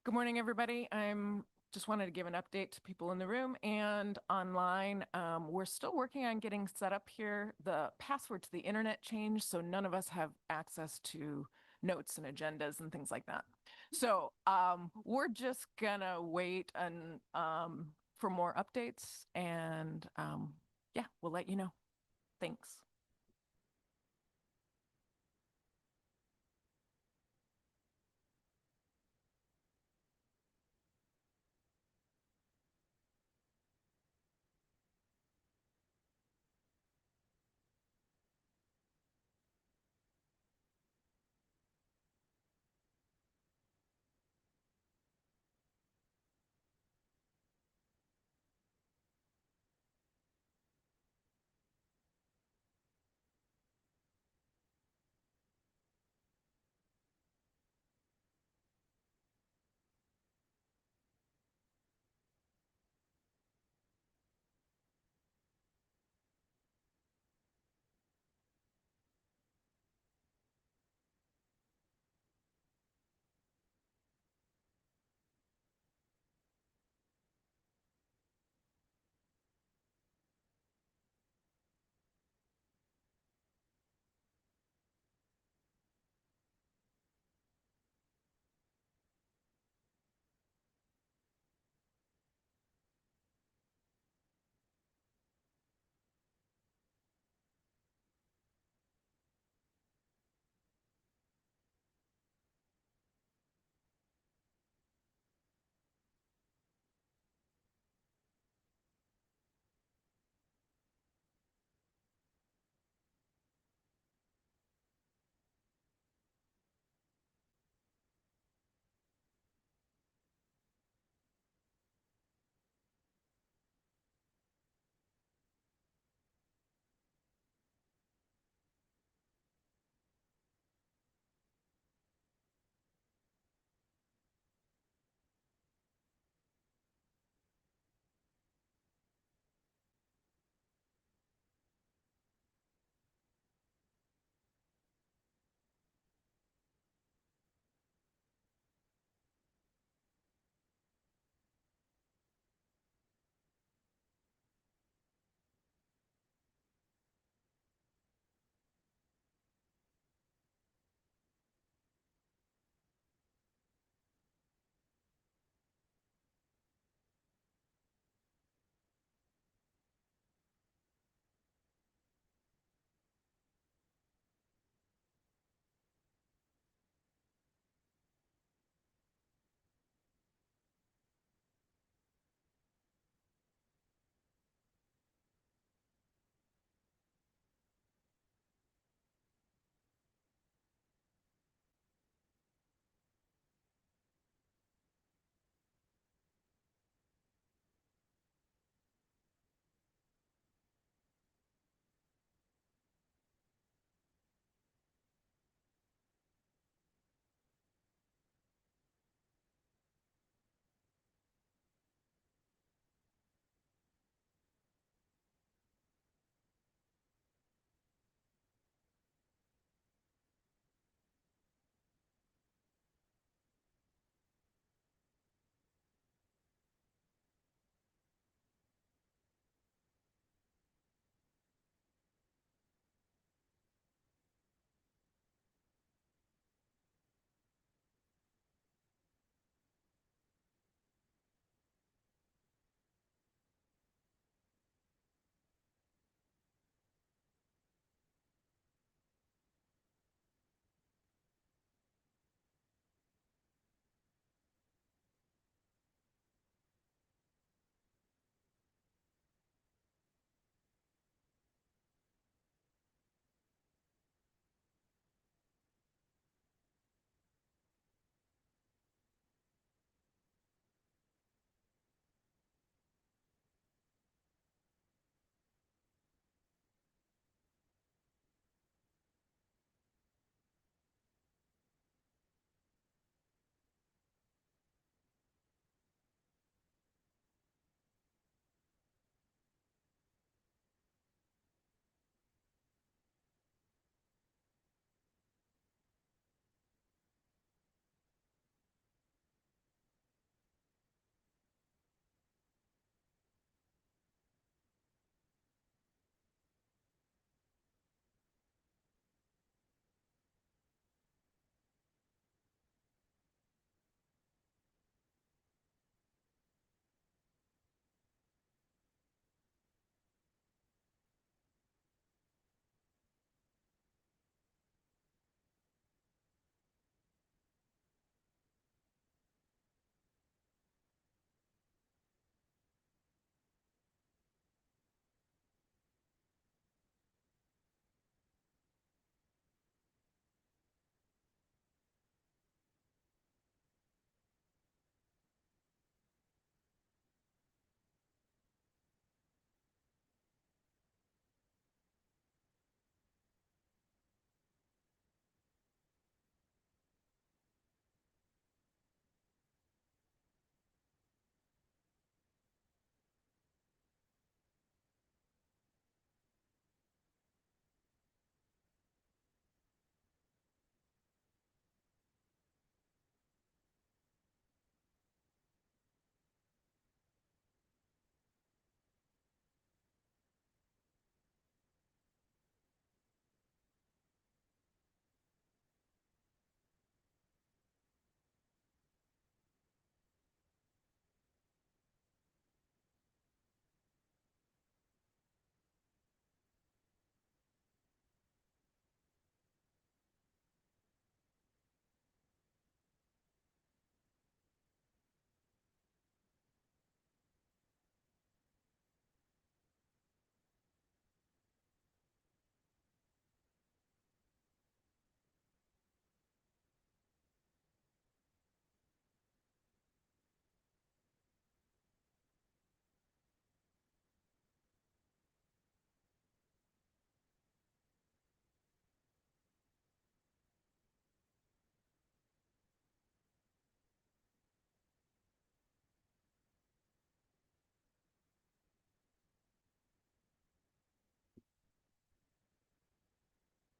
Good morning, everybody. I'm just wanted to give an update to people in the room and online. We're still working on getting set up here. The password to the internet changed, so none of us have access to notes and agendas and things like that. So we're just gonna wait and for more updates, and yeah, we'll let you know. Thanks.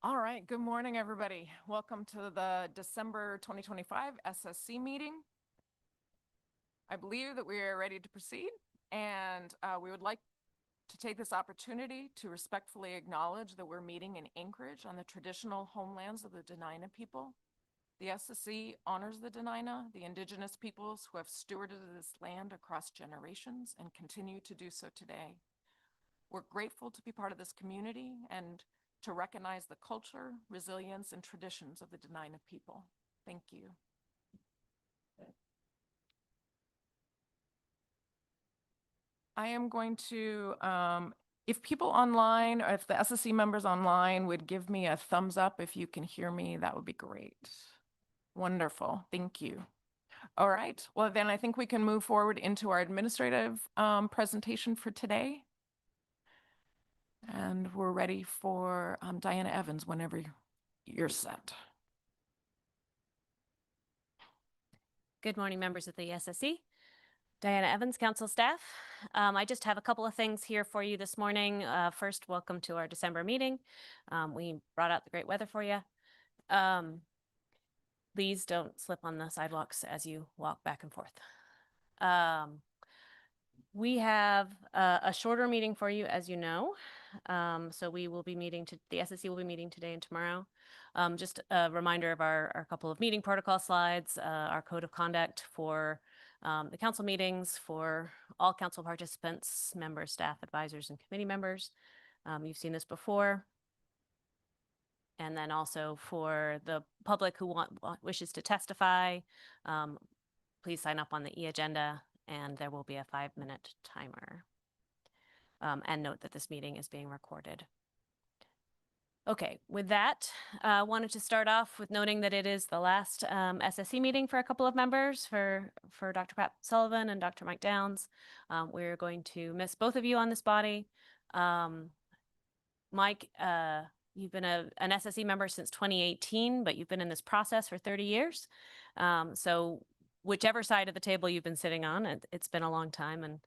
All right, good morning, everybody. Welcome to the December 2025 SSC meeting. I believe that we are ready to proceed, and we would like to take this opportunity to respectfully acknowledge that we're meeting in Anchorage on the traditional homelands of the Dena'ina people. The SSC honors the Dena'ina, the indigenous peoples who have stewarded this land across generations and continue to do so today. We're grateful to be part of this community and to recognize the culture, resilience, and traditions of the Dena'ina people. Thank you. I am going to, if people online, or if the SSC members online would give me a thumbs up if you can hear me, that would be great. Wonderful, thank you. All right, well then I think we can move forward into our administrative presentation for today. And we're ready for Diana Evans whenever you're set. Good morning, members of the SSC. Diana Evans, council staff. I just have a couple of things here for you this morning. First, welcome to our December meeting. We brought out the great weather for you. Please don't slip on the sidewalks as you walk back and forth. We have a shorter meeting for you, as you know. So we will be meeting the SSC will be meeting today and tomorrow. Just a reminder of our couple of meeting protocol slides, our code of conduct for the council meetings for all council participants, members, staff, advisors, and committee members. You've seen this before. And then also for the public who wishes to testify, please sign up on the e-agenda, and there will be a 5-minute timer. And note that this meeting is being recorded. Okay, with that, wanted to start off with noting that it is the last SSC meeting for a couple of members, for Dr. Pat Sullivan and Dr. Mike Downs. We're going to miss both of you on this body. Mike, you've been an SSC member since 2018, but you've been in this process for 30 years. So whichever side of the table you've been sitting on, it's been a long time, and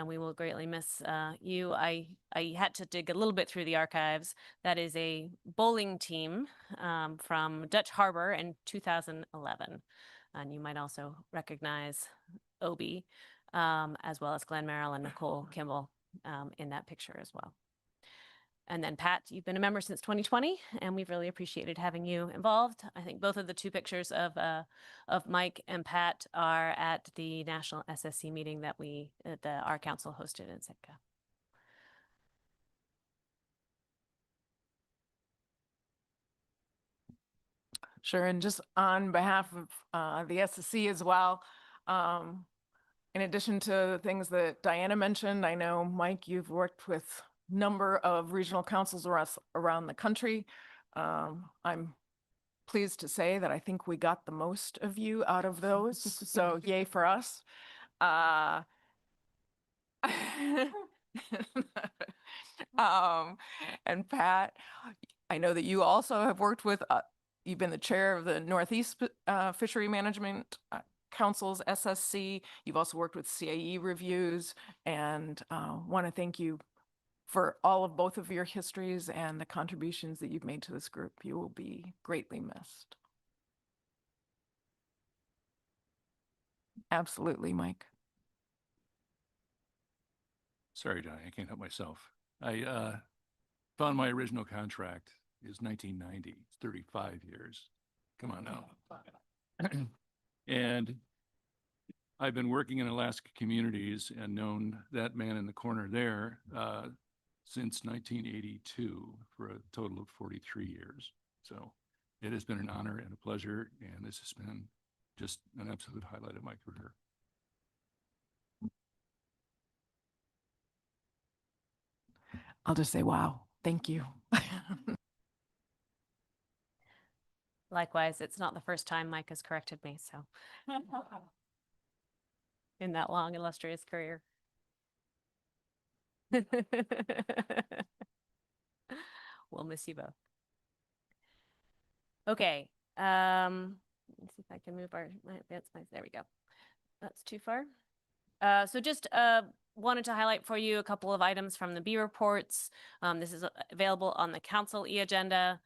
we will greatly miss you. I had to dig a little bit through the archives. That is a bowling team from Dutch Harbor in 2011. And you might also recognize Obi, as well as Glenn Merrill and Nicole Kimball in that picture as well. And then Pat, you've been a member since 2020, and we've really appreciated having you involved. I think both of the two pictures of Mike and Pat are at the national SSC meeting that our council hosted in Sitka. Sure, and just on behalf of the SSC as well, in addition to the things that Diana mentioned, I know, Mike, you've worked with number of regional councils around the country. I'm pleased to say that I think we got the most of you out of those, so yay for us. And Pat, I know that you also have worked with, you've been the chair of the Northeast Fishery Management Council's SSC. You've also worked with CAE reviews, and want to thank you for all of both of your histories and the contributions that you've made to this group. You will be greatly missed. Absolutely, Mike. Sorry, Johnny, I can't help myself. I found my original contract is 1990. It's 35 years. Come on now. And I've been working in Alaska communities and known that man in the corner there since 1982 for a total of 43 years. So it has been an honor and a pleasure, and this has been just an absolute highlight of my career. I'll just say, wow, thank you. Likewise, it's not the first time Mike has corrected me, so in that long, illustrious career. We'll miss you both. Okay. Let's see if I can move my advanced slides. There we go. That's too far. So just wanted to highlight for you a couple of items from the B reports. This is available on the council e-agenda.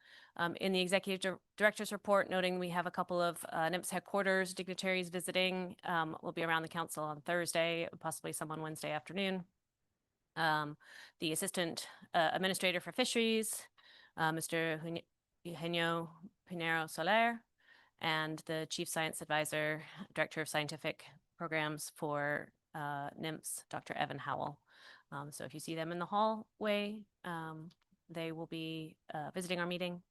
In the executive director's report, noting we have a couple of NIMS headquarters dignitaries visiting. Will be around the council on Thursday, possibly someone Wednesday afternoon. The assistant administrator for fisheries, Mr. Eugenio Pinero Soler, and the chief science advisor, director of scientific programs for NIMS, Dr. Evan Howell. So if you see them in the hallway, they will be visiting our meeting.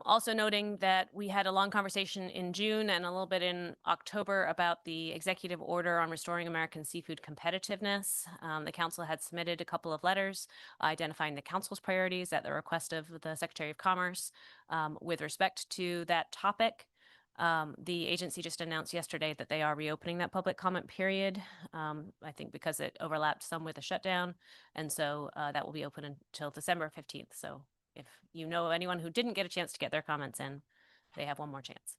Also noting that we had a long conversation in June and a little bit in October about the executive order on restoring American seafood competitiveness. The council had submitted a couple of letters identifying the council's priorities at the request of the Secretary of Commerce. With respect to that topic, the agency just announced yesterday that they are reopening that public comment period. I think because it overlapped some with the shutdown. And so that will be open until December 15th. So if you know anyone who didn't get a chance to get their comments in, they have one more chance.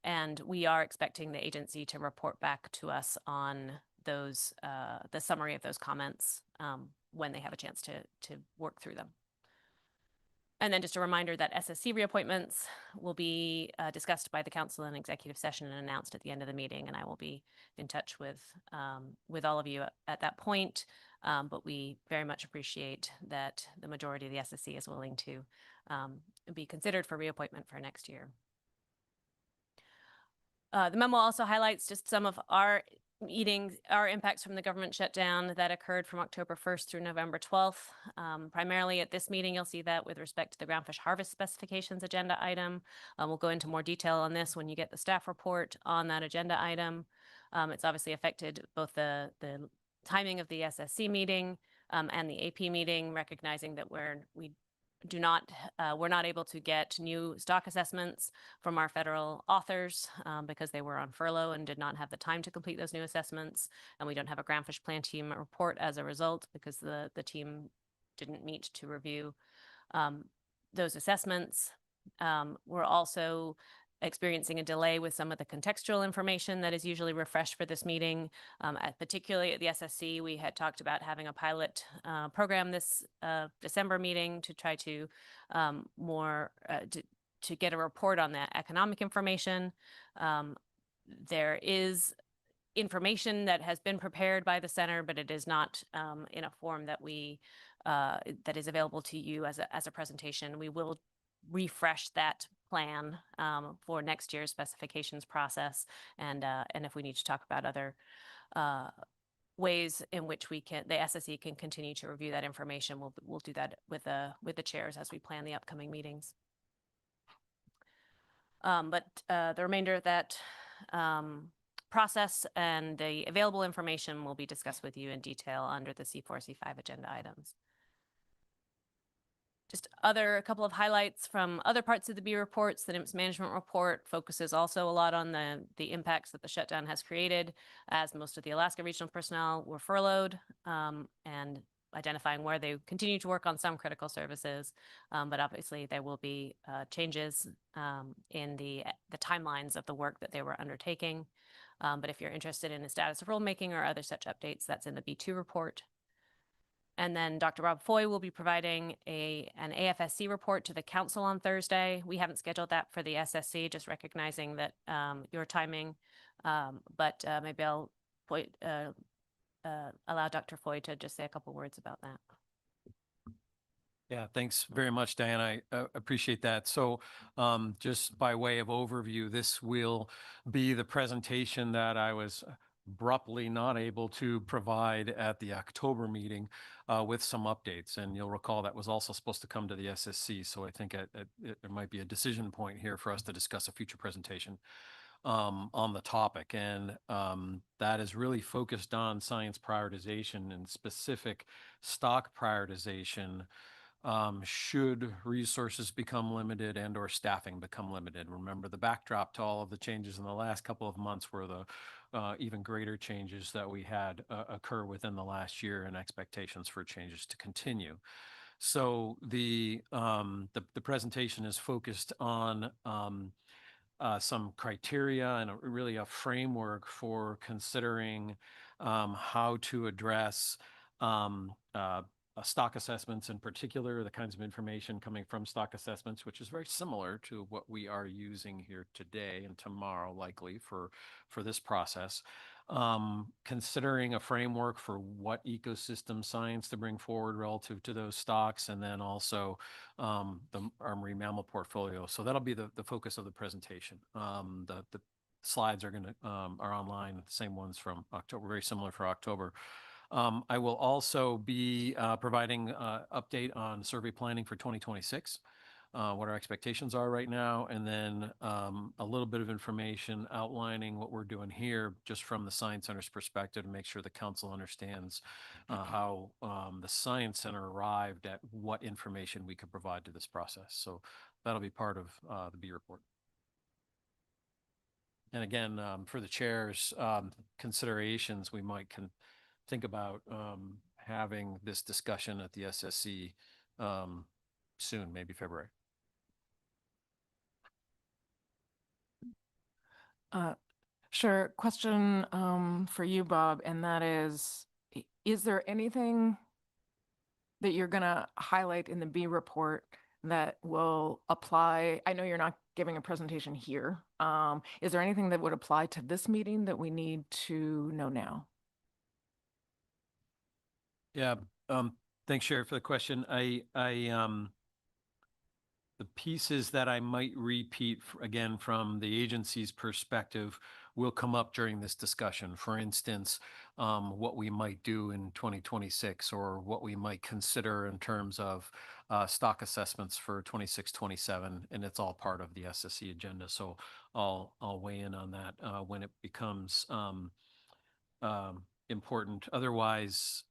And we are expecting the agency to report back to us on those, the summary of those comments when they have a chance to work through them. And then just a reminder that SSC reappointments will be discussed by the council in executive session and announced at the end of the meeting. And I will be in touch with all of you at that point. But we very much appreciate that the majority of the SSC is willing to be considered for reappointment for next year. The memo also highlights just some of our meetings, our impacts from the government shutdown that occurred from October 1st through November 12th. Primarily at this meeting, you'll see that with respect to the groundfish harvest specifications agenda item. We'll go into more detail on this when you get the staff report on that agenda item. It's obviously affected both the timing of the SSC meeting and the AP meeting, recognizing that we're not able to get new stock assessments from our federal authors because they were on furlough and did not have the time to complete those new assessments. And we don't have a groundfish plan team report as a result because the team didn't meet to review those assessments. We're also experiencing a delay with some of the contextual information that is usually refreshed for this meeting. Particularly at the SSC, we had talked about having a pilot program this December meeting to try to to get a report on the economic information. There is information that has been prepared by the center, but it is not in a form that that is available to you as a presentation. We will refresh that plan for next year's specifications process, and if we need to talk about other ways in which the SSC can continue to review that information, we'll do that with the chairs as we plan the upcoming meetings. But the remainder of that process and the available information will be discussed with you in detail under the C4, C5 agenda items. Just a couple of highlights from other parts of the B reports. The NIMS management report focuses also a lot on the impacts that the shutdown has created, as most of the Alaska regional personnel were furloughed, and identifying where they continue to work on some critical services. But obviously there will be changes in the timelines of the work that they were undertaking. But if you're interested in the status of rulemaking or other such updates, that's in the B2 report. And then Dr. Rob Foy will be providing an AFSC report to the council on Thursday. We haven't scheduled that for the SSC, just recognizing that your timing, but maybe I'll allow Dr. Foy to just say a couple words about that. Yeah, thanks very much, Diane. I appreciate that. So just by way of overview, this will be the presentation that I was abruptly not able to provide at the October meeting with some updates. And you'll recall that was also supposed to come to the SSC. So I think there might be a decision point here for us to discuss a future presentation on the topic. And that is really focused on science prioritization and specific stock prioritization should resources become limited and or staffing become limited. Remember, the backdrop to all of the changes in the last couple of months were the even greater changes that we had occur within the last year and expectations for changes to continue. So the presentation is focused on some criteria and really a framework for considering how to address stock assessments, in particular, the kinds of information coming from stock assessments, which is very similar to what we are using here today and tomorrow, likely for this process. Considering a framework for what ecosystem science to bring forward relative to those stocks, and then also our marine mammal portfolio. So that'll be the focus of the presentation. The slides are are online, the same ones from October, very similar for October. I will also be providing update on survey planning for 2026, what our expectations are right now, and then a little bit of information outlining what we're doing here just from the Science Center's perspective to make sure the council understands how the Science Center arrived at what information we could provide to this process. So that'll be part of the B report. And again, for the chair's considerations, we might think about having this discussion at the SSC soon, maybe February. Sure. Question for you, Bob, and that is there anything that you're going to highlight in the B report that will apply? I know you're not giving a presentation here. Is there anything that would apply to this meeting that we need to know now? Yeah. Thanks, Sheriff, for the question. The pieces that I might repeat again from the agency's perspective will come up during this discussion. For instance, what we might do in 2026, or what we might consider in terms of stock assessments for 26, 27, and it's all part of the SSC agenda. So I'll weigh in on that when it becomes important. Otherwise,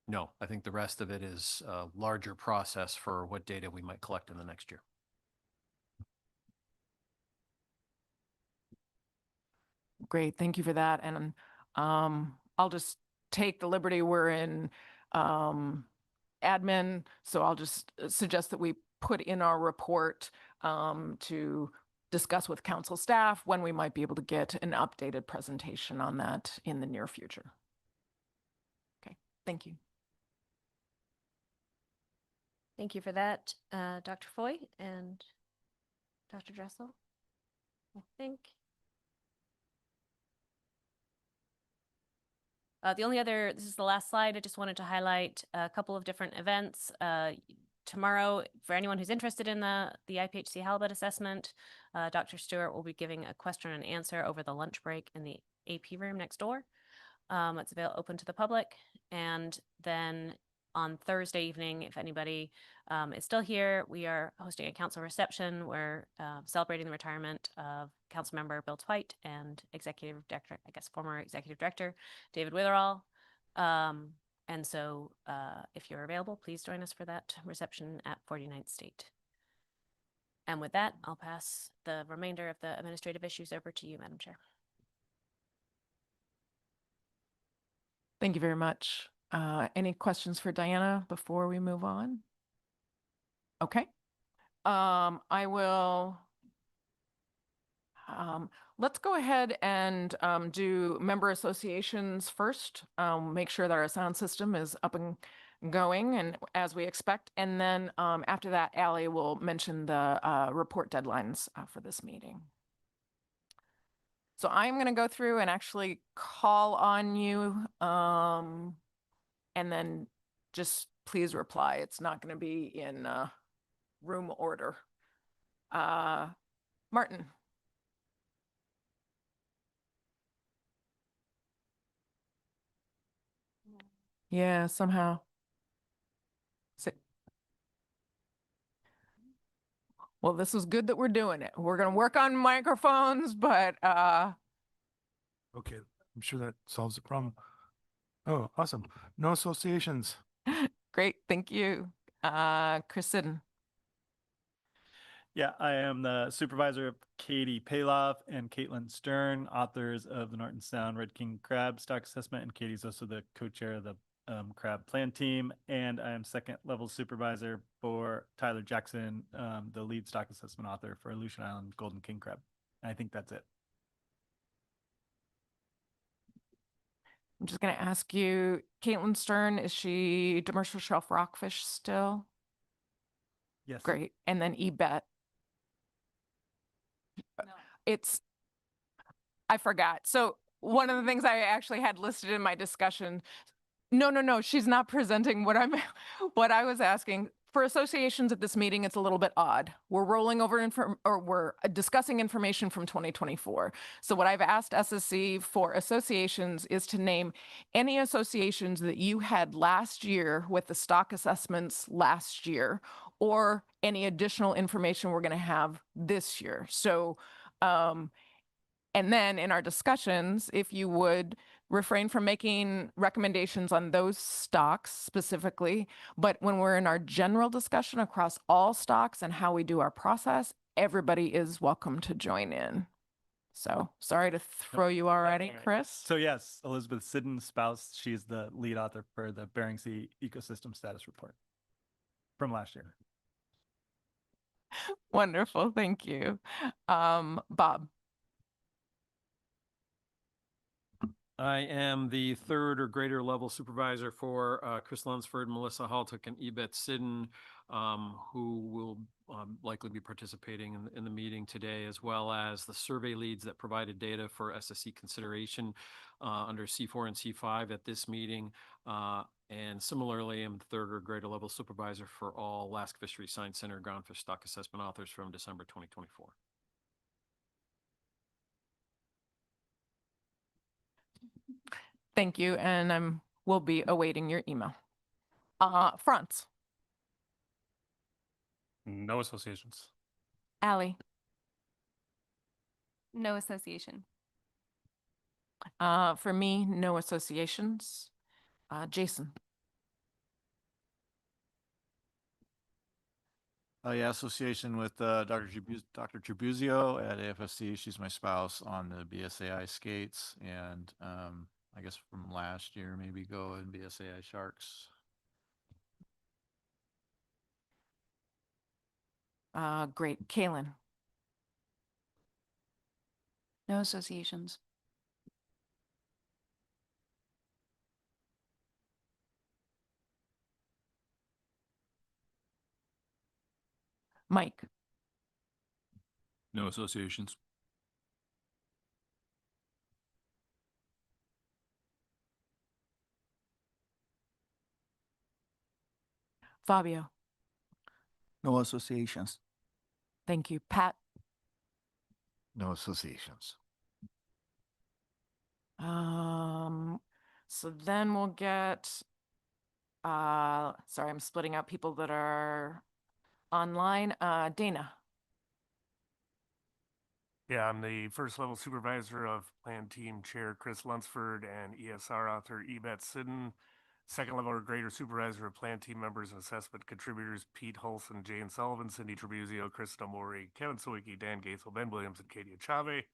no, I think the rest of it is a larger process for what data we might collect in the next year. Great, thank you for that. And I'll just take the liberty, we're in admin, so I'll just suggest that we put in our report to discuss with council staff when we might be able to get an updated presentation on that in the near future. Okay, thank you. Thank you for that, Dr. Foy and Dr. Dressel. I think. The only other, this is the last slide. I just wanted to highlight a couple of different events. Tomorrow, for anyone who's interested in the IPHC halibut assessment, Dr. Stewart will be giving a question and answer over the lunch break in the AP room next door. It's open to the public. And then on Thursday evening, if anybody is still here, we are hosting a council reception. We're celebrating the retirement of Councilmember Bill Twite and Executive Director, I guess former Executive Director, David Witherall. And so if you're available, please join us for that reception at 49th State. And with that, I'll pass the remainder of the administrative issues over to you, Madam Chair. Thank you very much. Any questions for Diana before we move on? Okay. I will. Let's go ahead and do member associations first. Make sure that our sound system is up and going and as we expect. And then after that, Allie will mention the report deadlines for this meeting. So I'm going to go through and actually call on you and then just please reply. It's not going to be in room order. Martin. Yeah, somehow. Well, this is good that we're doing it. We're going to work on microphones, but okay, I'm sure that solves the problem. Oh, awesome. No associations. Great, thank you. Chris Siddon. Yeah, I am the supervisor of Katie Payloff and Caitlin Stern, authors of the Norton Sound Red King Crab Stock Assessment, and Katie's also the co-chair of the crab plan team, and I am second level supervisor for Tyler Jackson, the lead stock assessment author for Aleutian Island Golden King crab. And I think that's it. I'm just going to ask you, Caitlin Stern, is she demersal shelf rockfish still? Yes. Great. And then Ebet. It's, I forgot. So one of the things I actually had listed in my discussion, no, she's not presenting what what I was asking. For associations at this meeting, it's a little bit odd. We're rolling over we're discussing information from 2024. So what I've asked SSC for associations is to name any associations that you had last year with the stock assessments last year, or any additional information we're going to have this year. So, and then in our discussions, if you would refrain from making recommendations on those stocks specifically, but when we're in our general discussion across all stocks and how we do our process, everybody is welcome to join in. So sorry to throw you already, Chris. So yes, Elizabeth Siddon's spouse, she's the lead author for the Bering Sea Ecosystem Status Report from last year. Wonderful, thank you. Bob. I am the third or greater level supervisor for Chris Lunsford, Melissa Haltuck, and Ebet Sidden, who will likely be participating in the meeting today, as well as the survey leads that provided data for SSC consideration under C4 and C5 at this meeting. And similarly, I'm the third or greater level supervisor for all Alaska Fisheries Science Center groundfish stock assessment authors from December 2024. Thank you, and we'll be awaiting your email. Franz. No associations. Allie. No association. For me, no associations. Jason. Yeah, association with Dr. Tribuzio at AFSC. She's my spouse on the BSAI skates, and I guess from last year, maybe go in BSAI sharks. Great. Kaylin. No associations. Mike. No associations. Fabio. No associations. Thank you. Pat. No associations. So then we'll get, sorry, I'm splitting out people that are online. Dana. Yeah, I'm the first level supervisor of Plan Team Chair Chris Lunsford and ESR author Ebet Sidden. Second level or greater supervisor of Plan Team members and assessment contributors Pete Hulson, Jane Sullivan, Cindy Tribuzio, Chris Mori, Kevin Sawicki, Dan Gaithel, Ben Williams, and Katie Achave.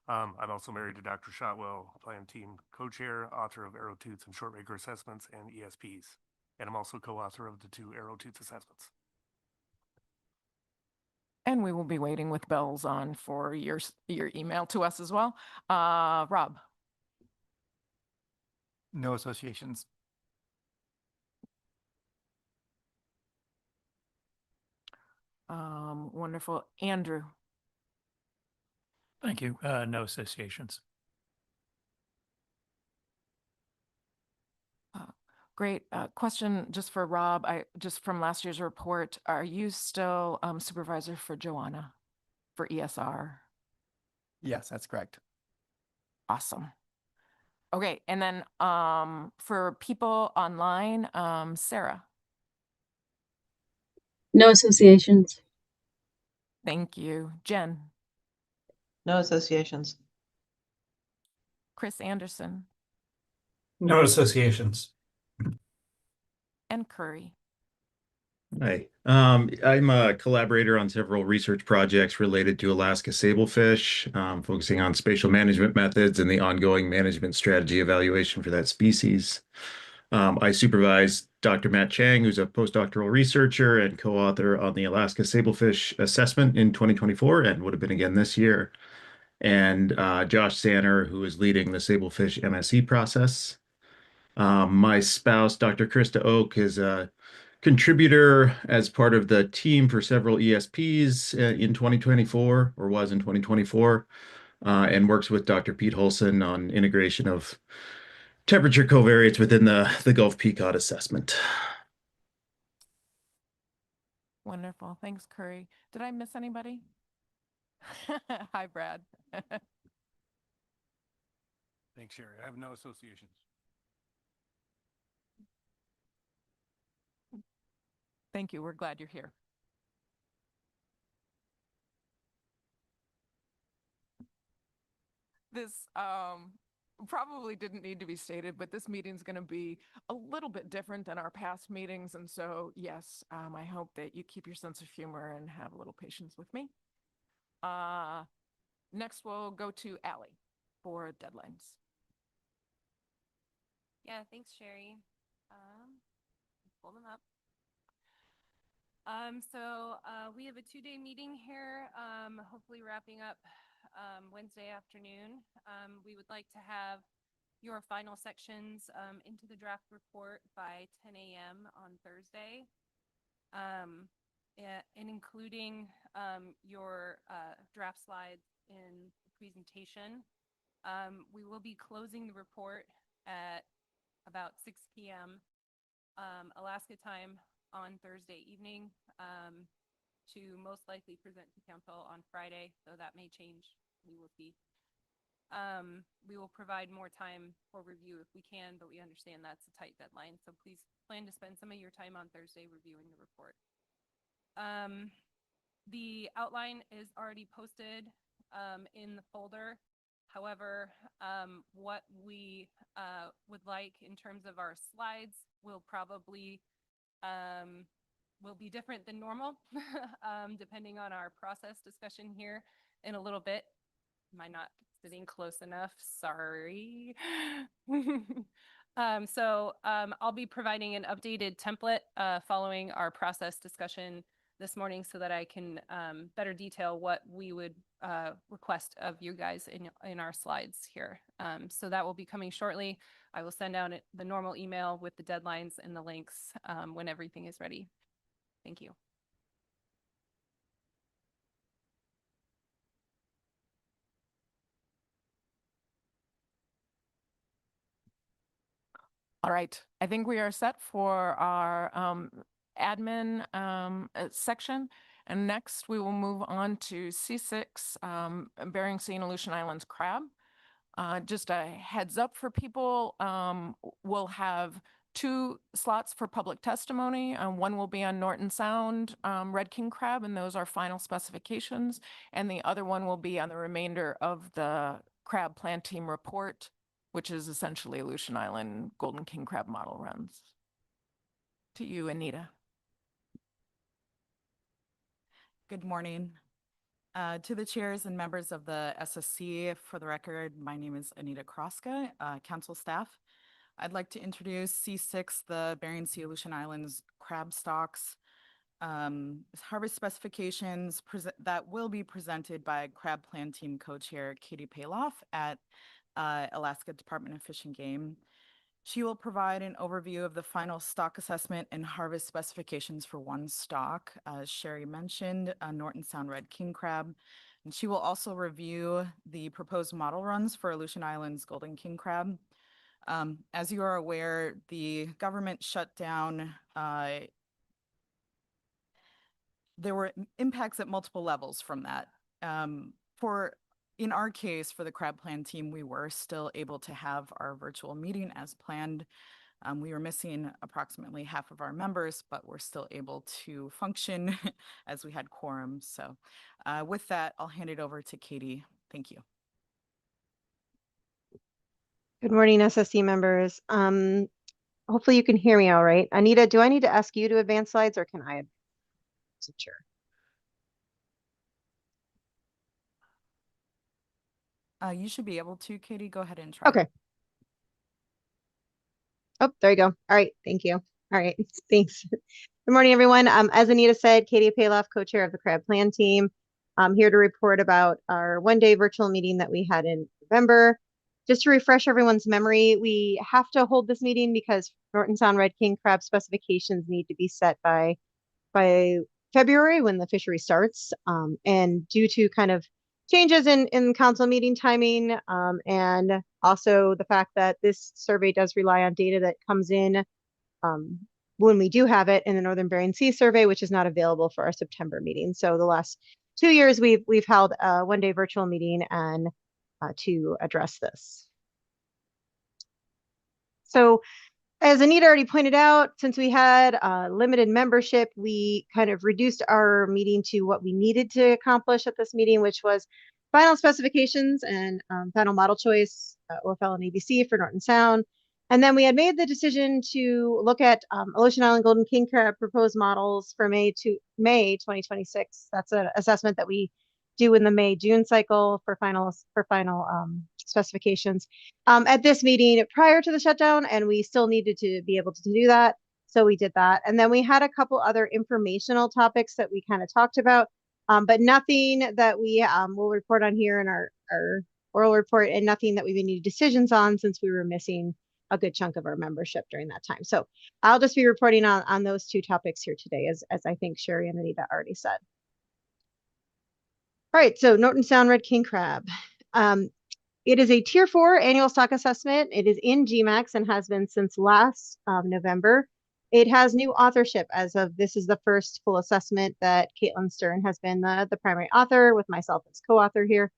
I'm also married to Dr. Shotwell, Plan Team co-chair, author of Arrow Tooths and Shortmaker assessments and ESPs. And I'm also co-author of the 2 Arrow Tooth assessments. And we will be waiting with bells on for your email to us as well. Rob. No associations. Wonderful. Andrew. Thank you. No associations. Great. Question just for Rob. Just from last year's report, are you still supervisor for Joanna for ESR? Yes, that's correct. Awesome. Okay. And then for people online, Sarah. No associations. Thank you. Jen. No associations. Chris Anderson. No associations. And Curry. Hi, I'm a collaborator on several research projects related to Alaska sablefish, focusing on spatial management methods and the ongoing management strategy evaluation for that species. I supervise Dr. Matt Chang, who's a postdoctoral researcher and co-author on the Alaska Sablefish Assessment in 2024 and would have been again this year. And Josh Sanner, who is leading the Sablefish MSE process. My spouse, Dr. Krista Oak, is a contributor as part of the team for several ESPs in 2024, or was in 2024, and works with Dr. Pete Holson on integration of temperature covariates within the Gulf Pequot assessment. Wonderful. Thanks, Curry. Did I miss anybody? Hi, Brad. Thanks, Sherry. I have no associations. Thank you. We're glad you're here. This probably didn't need to be stated, but this meeting's going to be a little bit different than our past meetings. And so, yes, I hope that you keep your sense of humor and have a little patience with me. Next, we'll go to Allie for deadlines. Yeah, thanks, Sherry. Pull them up. We have a 2-day meeting here, hopefully wrapping up Wednesday afternoon. We would like to have your final sections into the draft report by 10 a.m. on Thursday, and including your draft slides in the presentation. We will be closing the report at about 6 p.m. Alaska time on Thursday evening, to most likely present to council on Friday, though that may change. We will see. We will provide more time for review if we can, but we understand that's a tight deadline. So please plan to spend some of your time on Thursday reviewing the report. The outline is already posted in the folder. However, what we would like in terms of our slides will probably will be different than normal, depending on our process discussion here in a little bit. Am I not sitting close enough? Sorry. I'll be providing an updated template following our process discussion this morning so that I can better detail what we would request of you guys in our slides here. So that will be coming shortly. I will send out the normal email with the deadlines and the links when everything is ready. Thank you. All right, I think we are set for our admin section. And next we will move on to C6, Bering Sea and Aleutian Islands crab. Just a heads up for people, we'll have 2 slots for public testimony. One will be on Norton Sound red king crab, and those are final specifications. And the other one will be on the remainder of the crab plan team report, which is essentially Aleutian Island golden king crab model runs. To you, Anita. Good morning. To the chairs and members of the SSC, for the record, my name is Anita Kroska, council staff. I'd like to introduce C6, the Bering Sea Aleutian Islands crab stocks. Harvest specifications that will be presented by Crab Plan Team Co-Chair Katie Paloff at Alaska Department of Fish and Game. She will provide an overview of the final stock assessment and harvest specifications for one stock, as Sherry mentioned, Norton Sound red king crab. And she will also review the proposed model runs for Aleutian Islands golden king crab. As you are aware, the government shut down. There were impacts at multiple levels from that. In our case, for the crab plan team, we were still able to have our virtual meeting as planned. We were missing approximately half of our members, but we're still able to function as we had quorum. So with that, I'll hand it over to Katie. Thank you. Good morning, SSC members. Hopefully you can hear me all right. Anita, do I need to ask you to advance slides or can I? Sure. You should be able to, Katie. Go ahead and try. Okay. Oh, there you go. All right, thank you. All right, thanks. Good morning, everyone. As Anita said, Katie Paloff, co-chair of the CRAB Plan Team. I'm here to report about our one-day virtual meeting that we had in November. Just to refresh everyone's memory, we have to hold this meeting because Norton Sound Red King crab specifications need to be set by February when the fishery starts. And due to kind of changes in council meeting timing, and also the fact that this survey does rely on data that comes in when we do have it in the Northern Bering Sea survey, which is not available for our September meeting. So the last 2 years we've held a one-day virtual meeting and to address this. So as Anita already pointed out, since we had limited membership, we kind of reduced our meeting to what we needed to accomplish at this meeting, which was final specifications and final model choice, OFL and ABC for Norton Sound. And then we had made the decision to look at Aleutian Island Golden King Crab proposed models for May 2026. That's an assessment that we do in the May-June cycle for final specifications at this meeting prior to the shutdown, and we still needed to be able to do that. So we did that. And then we had a couple other informational topics that we kind of talked about, but nothing that we will report on here in our oral report, and nothing that we would need decisions on since we were missing a good chunk of our membership during that time. So I'll just be reporting on those two topics here today, as I think Sherry and Anita already said. All right, so Norton Sound Red King Crab. It is a Tier 4 annual stock assessment. It is in GMAX and has been since last November. It has new authorship as of this is the first full assessment that Caitlin Stern has been the primary author, with myself as co-author here.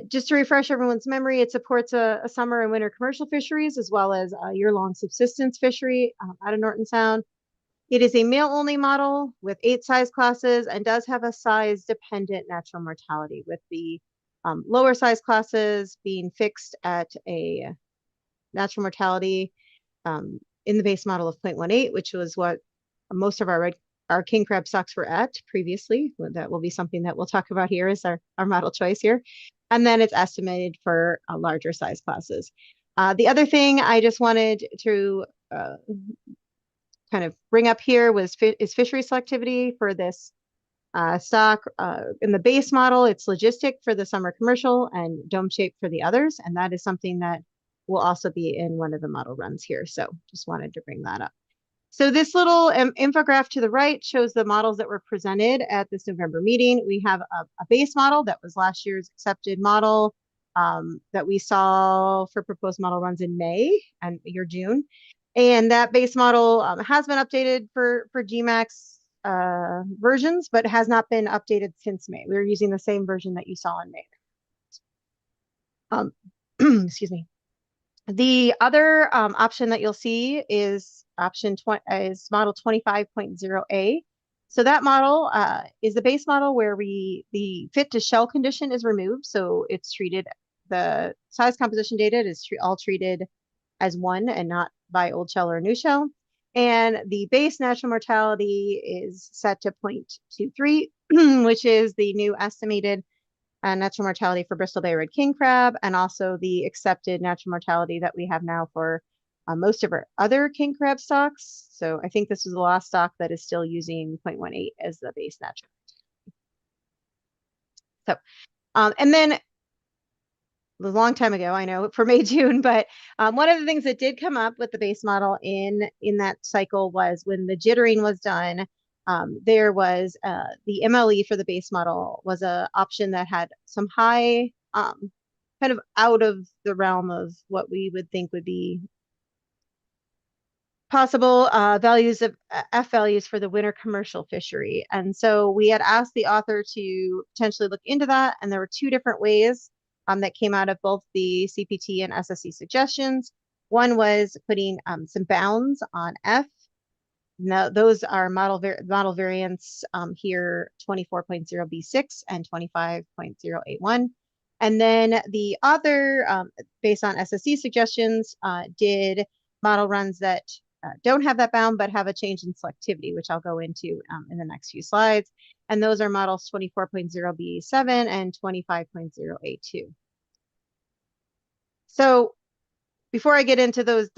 Just to refresh everyone's memory, it supports a summer and winter commercial fisheries as well as a year-long subsistence fishery out of Norton Sound. It is a male-only model with 8 size classes and does have a size-dependent natural mortality, with the lower size classes being fixed at a natural mortality in the base model of 0.18, which was what most of our king crab stocks were at previously. That will be something that we'll talk about here as our model choice here. And then it's estimated for larger size classes. The other thing I just wanted to kind of bring up here is fishery selectivity for this stock. In the base model, it's logistic for the summer commercial and dome shape for the others. And that is something that will also be in one of the model runs here. So just wanted to bring that up. So this little infograph to the right shows the models that were presented at this November meeting. We have a base model that was last year's accepted model that we saw for proposed model runs in May and June. And that base model has been updated for GMAX versions, but has not been updated since May. We were using the same version that you saw in May. Excuse me. The other option that you'll see is is model 25.0A. So that model is the base model where the fit to shell condition is removed. So it's treated, the size composition data is all treated as one and not by old shell or new shell. And the base natural mortality is set to 0.23, which is the new estimated natural mortality for Bristol Bay Red King Crab, and also the accepted natural mortality that we have now for most of our other king crab stocks. So I think this is the last stock that is still using 0.18 as the base natural. So, and then a long time ago, I know, for May, June, but one of the things that did come up with the base model in that cycle was when the jittering was done, there was the MLE for the base model was an option that had some high, kind of out of the realm of what we would think would be possible values of F values for the winter commercial fishery. And so we had asked the author to potentially look into that. And there were 2 different ways that came out of both the CPT and SSC suggestions. One was putting some bounds on F. Now, those are model variants here, 24.0B6 and 25.081. And then the other, based on SSC suggestions, did model runs that don't have that bound, but have a change in selectivity, which I'll go into in the next few slides. And those are models 24.0B7 and 25.0A2. So before I get into those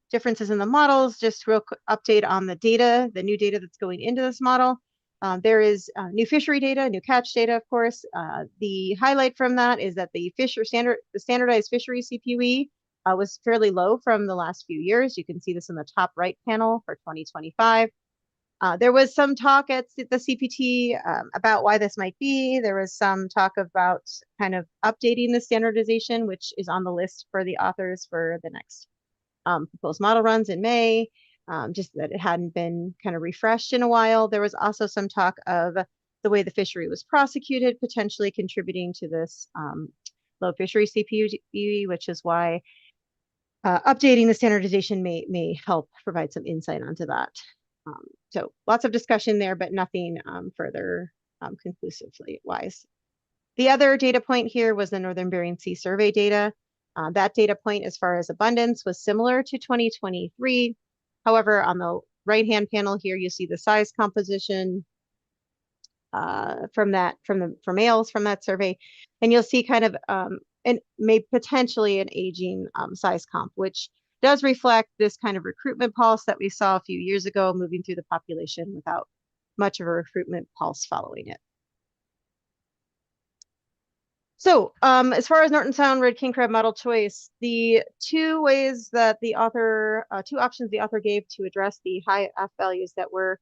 differences in the models, just real quick update on the data, the new data that's going into this model. There is new fishery data, new catch data, of course. The highlight from that is that the standardized fishery CPUE was fairly low from the last few years. You can see this in the top right panel for 2025. There was some talk at the CPT about why this might be. There was some talk about kind of updating the standardization, which is on the list for the authors for the next proposed model runs in May, just that it hadn't been kind of refreshed in a while. There was also some talk of the way the fishery was prosecuted, potentially contributing to this low fishery CPUE, which is why updating the standardization may help provide some insight onto that. So lots of discussion there, but nothing further conclusively wise. The other data point here was the Northern Bering Sea survey data. That data point as far as abundance was similar to 2023. However, on the right-hand panel here, you see the size composition for males from that survey. And you'll see kind of potentially an aging size comp, which does reflect this kind of recruitment pulse that we saw a few years ago, moving through the population without much of a recruitment pulse following it. So as far as Norton Sound red king crab model choice, the two options the author gave to address the high F values that were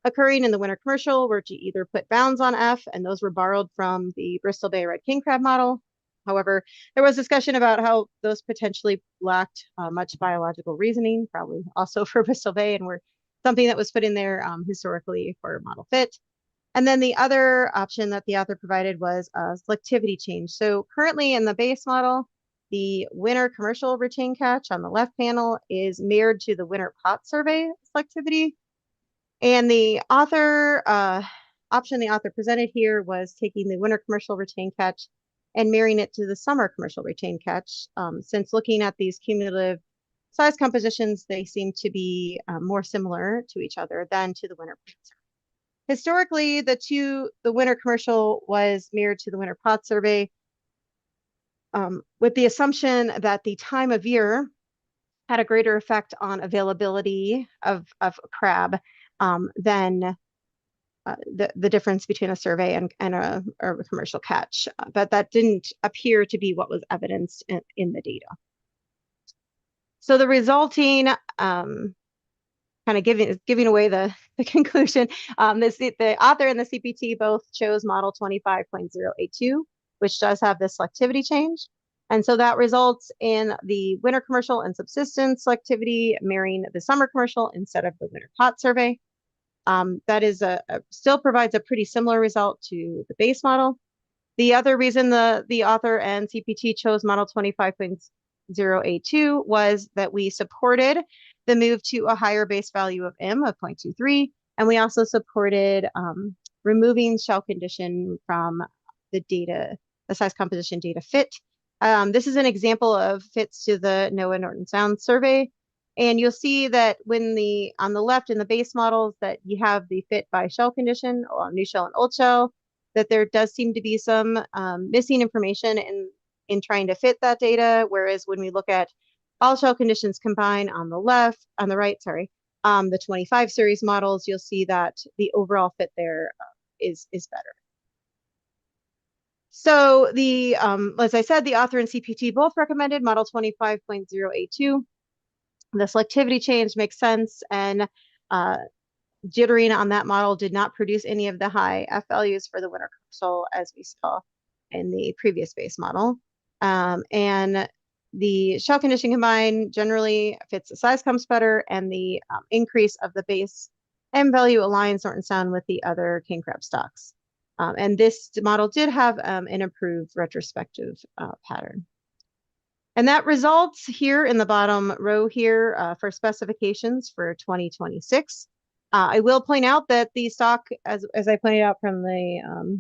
occurring in the winter commercial were to either put bounds on F, and those were borrowed from the Bristol Bay red king crab model. However, there was discussion about how those potentially lacked much biological reasoning, probably also for Bristol Bay, and were something that was put in there historically for model fit. And then the other option that the author provided was a selectivity change. So currently in the base model, the winter commercial retain catch on the left panel is mirrored to the winter pot survey selectivity. And the author option the author presented here was taking the winter commercial retain catch and mirroring it to the summer commercial retain catch. Since looking at these cumulative size compositions, they seem to be more similar to each other than to the winter. Historically, the winter commercial was mirrored to the winter pot survey with the assumption that the time of year had a greater effect on availability of crab than the difference between a survey and a commercial catch. But that didn't appear to be what was evidenced in the data. So the resulting kind of giving away the conclusion. The author and the CPT both chose model 25.082, which does have this selectivity change. And so that results in the winter commercial and subsistence selectivity mirroring the summer commercial instead of the winter pot survey. That is still provides a pretty similar result to the base model. The other reason the author and CPT chose model 25.082 was that we supported the move to a higher base value of M of 0.23, and we also supported removing shell condition from the size composition data fit. This is an example of fits to the NOAA Norton Sound survey. And you'll see that on the left in the base models that you have the fit by shell condition, new shell and old shell, that there does seem to be some missing information in trying to fit that data. Whereas when we look at all shell conditions combined on the right, the 25 series models, you'll see that the overall fit there is better. So as I said, the author and CPT both recommended model 25.082. The selectivity change makes sense, and jittering on that model did not produce any of the high F values for the winter commercial as we saw in the previous base model. And the shell condition combined generally fits the size comes better, and the increase of the base M value aligns Norton Sound with the other king crab stocks. And this model did have an improved retrospective pattern. And that results here in the bottom row here for specifications for 2026. I will point out that the stock, as I pointed out from the,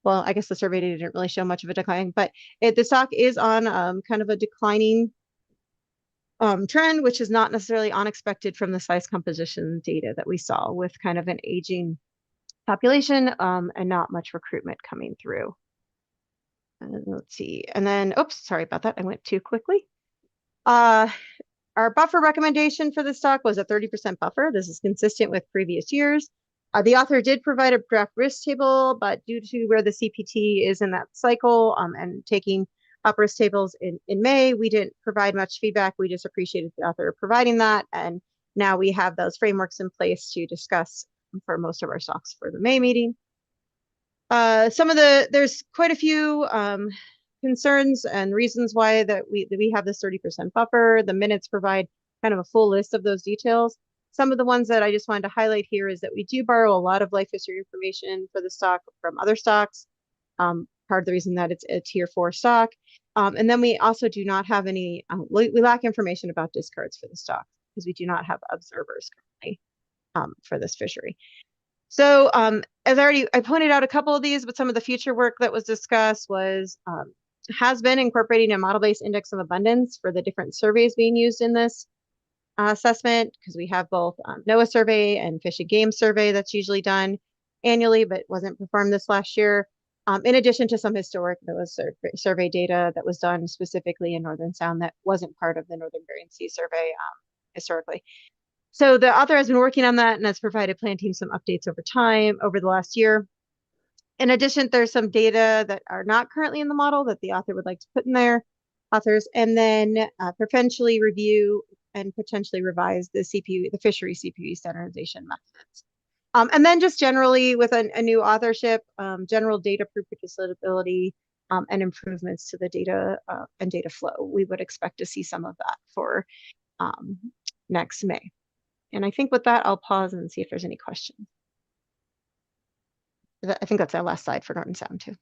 well, I guess the survey data didn't really show much of a decline, but the stock is on kind of a declining trend, which is not necessarily unexpected from the size composition data that we saw with kind of an aging population and not much recruitment coming through. let's see, and then, oops, sorry about that. I went too quickly. Our buffer recommendation for the stock was a 30% buffer. This is consistent with previous years. The author did provide a draft risk table, but due to where the CPT is in that cycle and taking up risk tables in May, we didn't provide much feedback. We just appreciated the author providing that. And now we have those frameworks in place to discuss for most of our stocks for the May meeting. There's quite a few concerns and reasons why that we have this 30% buffer. The minutes provide kind of a full list of those details. Some of the ones that I just wanted to highlight here is that we do borrow a lot of life history information for the stock from other stocks. Part of the reason that it's a tier 4 stock. And then we also do not have any, we lack information about discards for the stock because we do not have observers currently for this fishery. So as I pointed out a couple of these, but some of the future work that was discussed has been incorporating a model-based index of abundance for the different surveys being used in this assessment, because we have both NOAA survey and Fish and Game survey that's usually done annually, but wasn't performed this last year. In addition to some historic NOAA survey data that was done specifically in Northern Sound that wasn't part of the Northern Bering Sea survey historically. So the author has been working on that and has provided plan team some updates over time over the last year. In addition, there's some data that are not currently in the model that the author would like to put in there, and then potentially review and potentially revise the fishery CPE standardization methods. And then just generally with a new authorship, general data reproducibility and improvements to the data and data flow. We would expect to see some of that for next May. And I think with that, I'll pause and see if there's any questions. I think that's our last slide for Norton Sound too.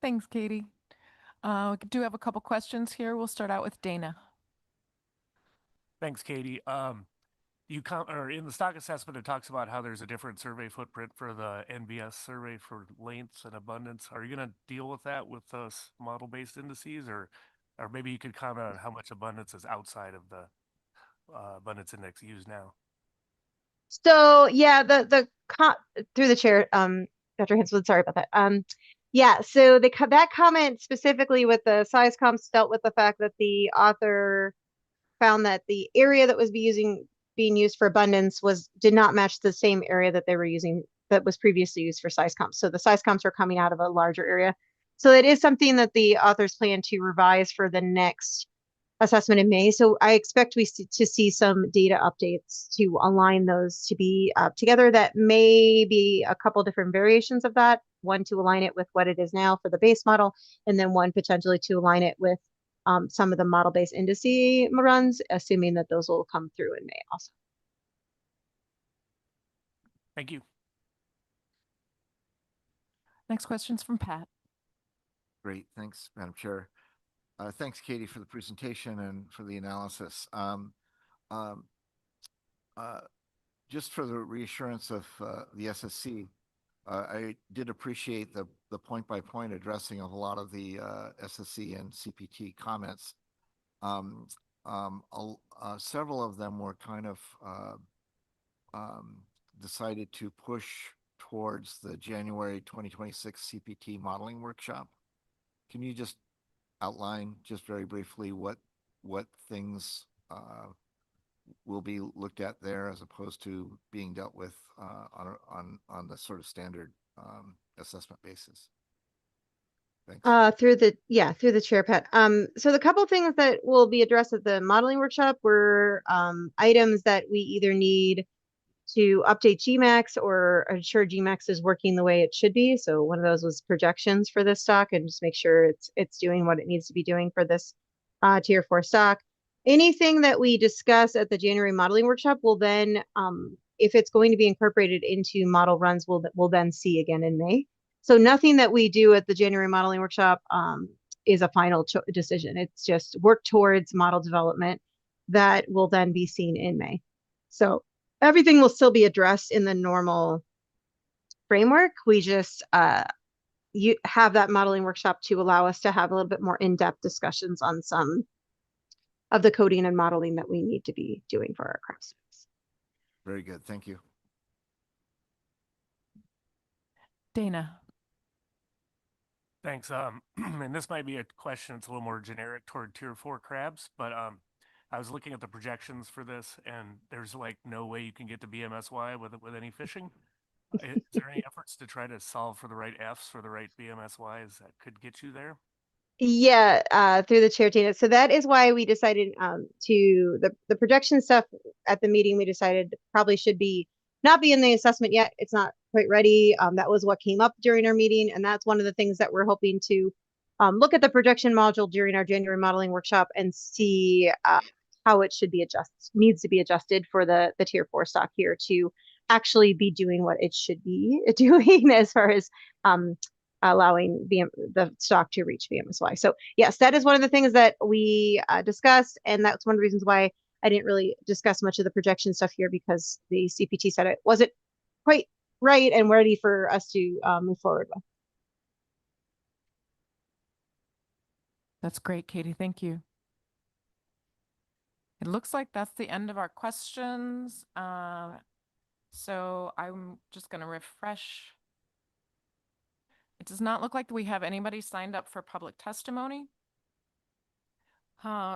Thanks, Katie. We do have a couple questions here. We'll start out with Dana. Thanks, Katie. In the stock assessment, it talks about how there's a different survey footprint for the NBS survey for lengths and abundance. Are you going to deal with that with those model-based indices, or maybe you could comment on how much abundance is outside of the abundance index used now? So yeah, through the chair, Dr. Hinswood, sorry about that. Yeah, so that comment specifically with the size comps dealt with the fact that the author found that the area that was being used for abundance did not match the same area that they were using that was previously used for size comps. So the size comps are coming out of a larger area. So it is something that the authors plan to revise for the next assessment in May. So I expect to see some data updates to align those to be together. That may be a couple different variations of that. One to align it with what it is now for the base model, and then one potentially to align it with some of the model-based indice runs, assuming that those will come through in May also. Thank you. Next question's from Pat. Great, thanks, Madam Chair. Thanks, Katie, for the presentation and for the analysis. Just for the reassurance of the SSC, I did appreciate the point-by-point addressing of a lot of the SSC and CPT comments. Several of them were kind of decided to push towards the January 2026 CPT modeling workshop. Can you just outline just very briefly what things will be looked at there as opposed to being dealt with on the sort of standard assessment basis? Thanks. Through the chair, Pat. So the couple things that will be addressed at the modeling workshop were items that we either need to update GMAX or ensure GMAX is working the way it should be. So one of those was projections for this stock and just make sure it's doing what it needs to be doing for this tier 4 stock. Anything that we discuss at the January modeling workshop will then, if it's going to be incorporated into model runs, we'll then see again in May. So nothing that we do at the January modeling workshop is a final decision. It's just work towards model development that will then be seen in May. So everything will still be addressed in the normal framework. We just you have that modeling workshop to allow us to have a little bit more in-depth discussions on some of the coding and modeling that we need to be doing for our craft students. Very good. Thank you. Dana. Thanks. And this might be a question that's a little more generic toward tier 4 crabs, but I was looking at the projections for this, and there's like no way you can get to BMSY with any fishing. Is there any efforts to try to solve for the right Fs for the right BMSYs that could get you there? Yeah, through the chair, Tina. So that is why we decided to the projection stuff at the meeting. We decided probably should be not be in the assessment yet. It's not quite ready. That was what came up during our meeting, and that's one of the things that we're hoping to look at the projection module during our January modeling workshop and see how it should be needs to be adjusted for the tier 4 stock here to actually be doing what it should be doing as far as allowing the stock to reach BMSY. So yes, that is one of the things that we discussed, and that's one of the reasons why I didn't really discuss much of the projection stuff here, because the CPT said it wasn't quite right and ready for us to move forward with. That's great, Katie. Thank you. It looks like that's the end of our questions. So I'm just going to refresh. It does not look like we have anybody signed up for public testimony.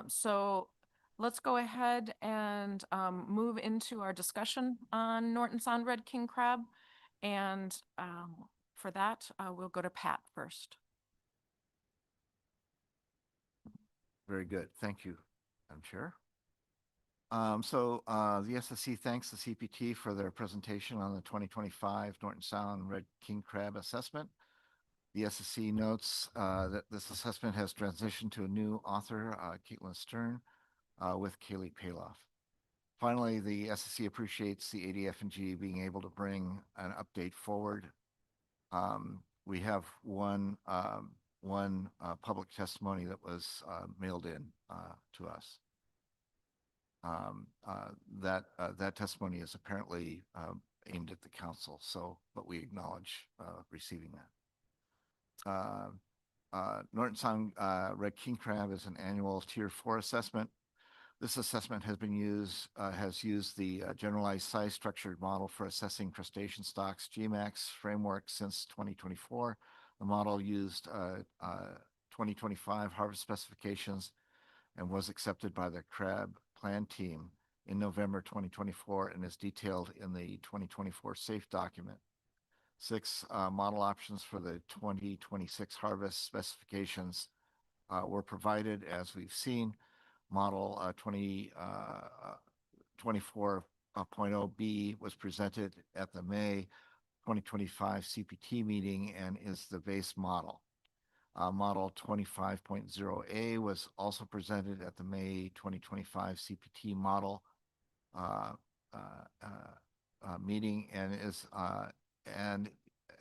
So let's go ahead and move into our discussion on Norton Sound Red King Crab. And for that, we'll go to Pat first. Very good. Thank you, Madam Chair. The SSC thanks the CPT for their presentation on the 2025 Norton Sound Red King Crab assessment. The SSC notes that this assessment has transitioned to a new author, Caitlin Stern, with Kaylee Paloff. Finally, the SSC appreciates the ADF&G being able to bring an update forward. We have one public testimony that was mailed in to us. That testimony is apparently aimed at the council, but we acknowledge receiving that. Norton Sound Red King Crab is an annual Tier 4 assessment. This assessment has used the generalized size structured model for assessing crustacean stocks GMAX framework since 2024. The model used 2025 harvest specifications and was accepted by the crab plan team in November 2024 and is detailed in the 2024 SAFE document. 6 model options for the 2026 harvest specifications were provided, as we've seen. Model 24.0B was presented at the May 2025 CPT meeting and is the base model. Model 25.0A was also presented at the May 2025 CPT model meeting and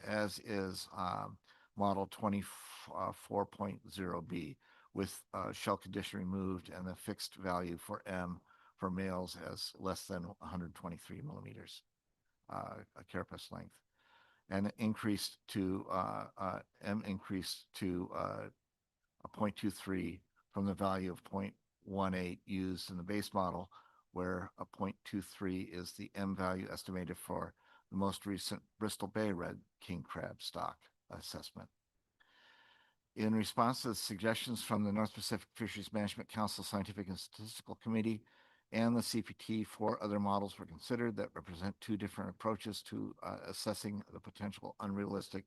as is model 24.0B with shell condition removed and the fixed value for M for males as less than 123 millimeters carapace length, and increased to M increased to a 0.23 from the value of 0.18 used in the base model, where a 0.23 is the M value estimated for the most recent Bristol Bay Red King Crab stock assessment. In response to the suggestions from the North Pacific Fisheries Management Council Scientific and Statistical Committee and the CPT, 4 other models were considered that represent 2 different approaches to assessing the potential unrealistic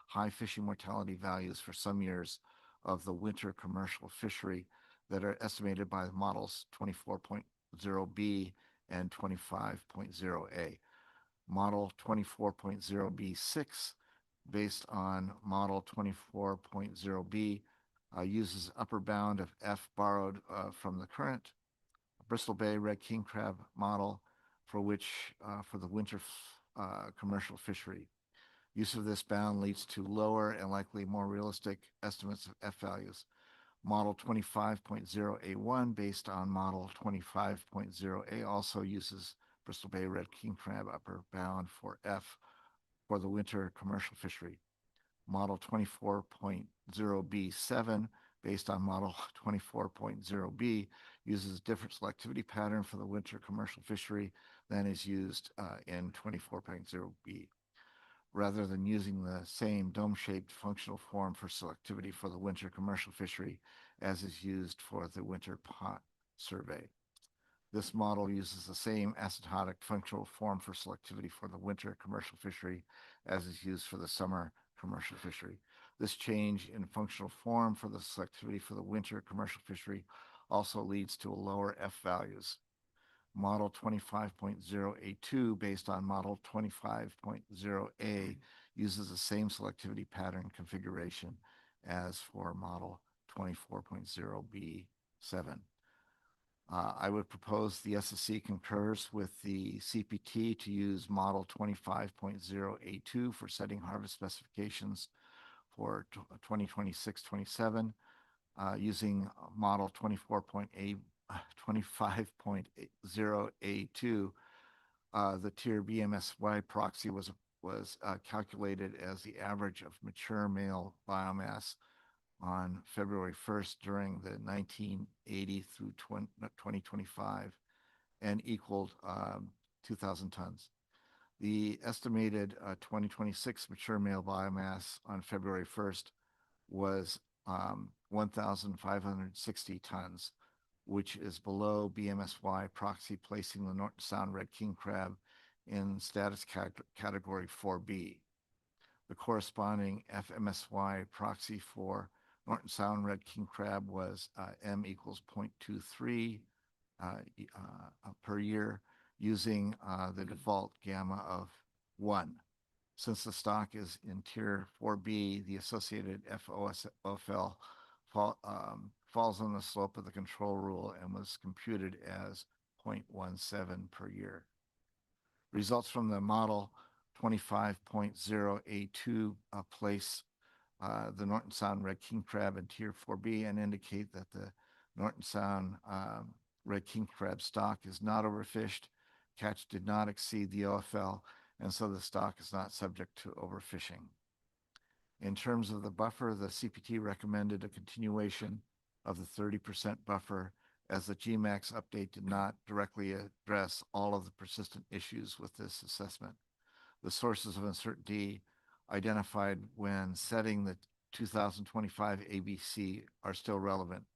high fishing mortality values for some years of the winter commercial fishery that are estimated by the models 24.0B and 25.0A. Model 24.0B6, based on model 24.0B, uses upper bound of F borrowed from the current Bristol Bay Red King Crab model for the winter commercial fishery. Use of this bound leads to lower and likely more realistic estimates of F values. Model 25.0A1, based on model 25.0A, also uses Bristol Bay Red King Crab upper bound for F for the winter commercial fishery. Model 24.0B7, based on model 24.0B, uses a different selectivity pattern for the winter commercial fishery than is used in 24.0B. rather than using the same dome-shaped functional form for selectivity for the winter commercial fishery as is used for the winter pot survey. This model uses the same asymptotic functional form for selectivity for the winter commercial fishery as is used for the summer commercial fishery. This change in functional form for the selectivity for the winter commercial fishery also leads to a lower F values. Model 25.0A2 based on Model 25.0A uses the same selectivity pattern configuration as for Model 24.0B7. I would propose the SSC concurs with the CPT to use Model 25.0A2 for setting harvest specifications for 2026-27, using Model 25.0A2. The tier BMSY proxy was calculated as the average of mature male biomass on February 1st during the 1980 through 2025 and equaled 2,000 tons. The estimated 2026 mature male biomass on February 1st was 1,560 tons, which is below BMSY proxy, placing the Norton Sound red king crab in status category 4B. The corresponding FMSY proxy for Norton Sound red king crab was M equals 0.23 per year, using the default gamma of 1. Since the stock is in tier 4B, the associated FOFL falls on the slope of the control rule and was computed as 0.17 per year. Results from the model 25.0A2 place the Norton Sound red king crab in tier 4B and indicate that the Norton Sound red king crab stock is not overfished. Catch did not exceed the OFL, and so the stock is not subject to overfishing. In terms of the buffer, the CPT recommended a continuation of the 30% buffer, as the GMAX update did not directly address all of the persistent issues with this assessment. The sources of uncertainty identified when setting the 2025 ABC are still relevant.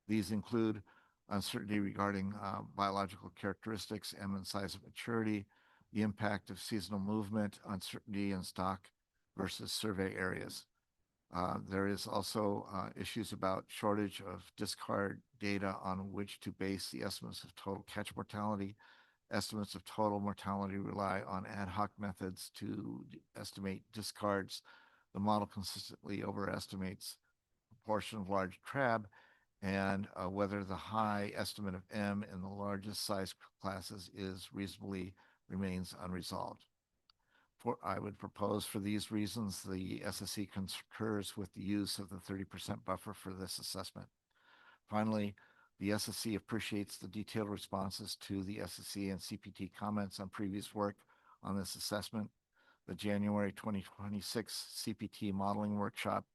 These include uncertainty regarding biological characteristics, M and size of maturity, the impact of seasonal movement, uncertainty in stock versus survey areas. There is also issues about shortage of discard data on which to base the estimates of total catch mortality. Estimates of total mortality rely on ad hoc methods to estimate discards. The model consistently overestimates the proportion of large crab, and whether the high estimate of M in the largest size classes is reasonably remains unresolved. I would propose for these reasons, the SSC concurs with the use of the 30% buffer for this assessment. Finally, the SSC appreciates the detailed responses to the SSC and CPT comments on previous work on this assessment. The January 2026 CPT modeling workshop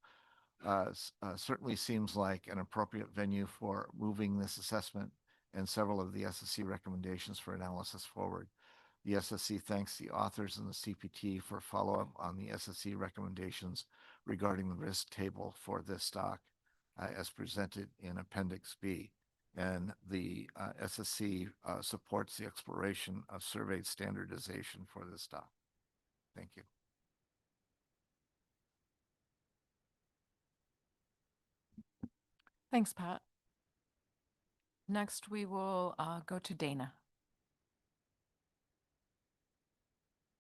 certainly seems like an appropriate venue for moving this assessment and several of the SSC recommendations for analysis forward. The SSC thanks the authors and the CPT for follow-up on the SSC recommendations regarding the risk table for this stock as presented in Appendix B. And the SSC supports the exploration of surveyed standardization for this stock. Thank you. Thanks, Pat. Next, we will go to Dana.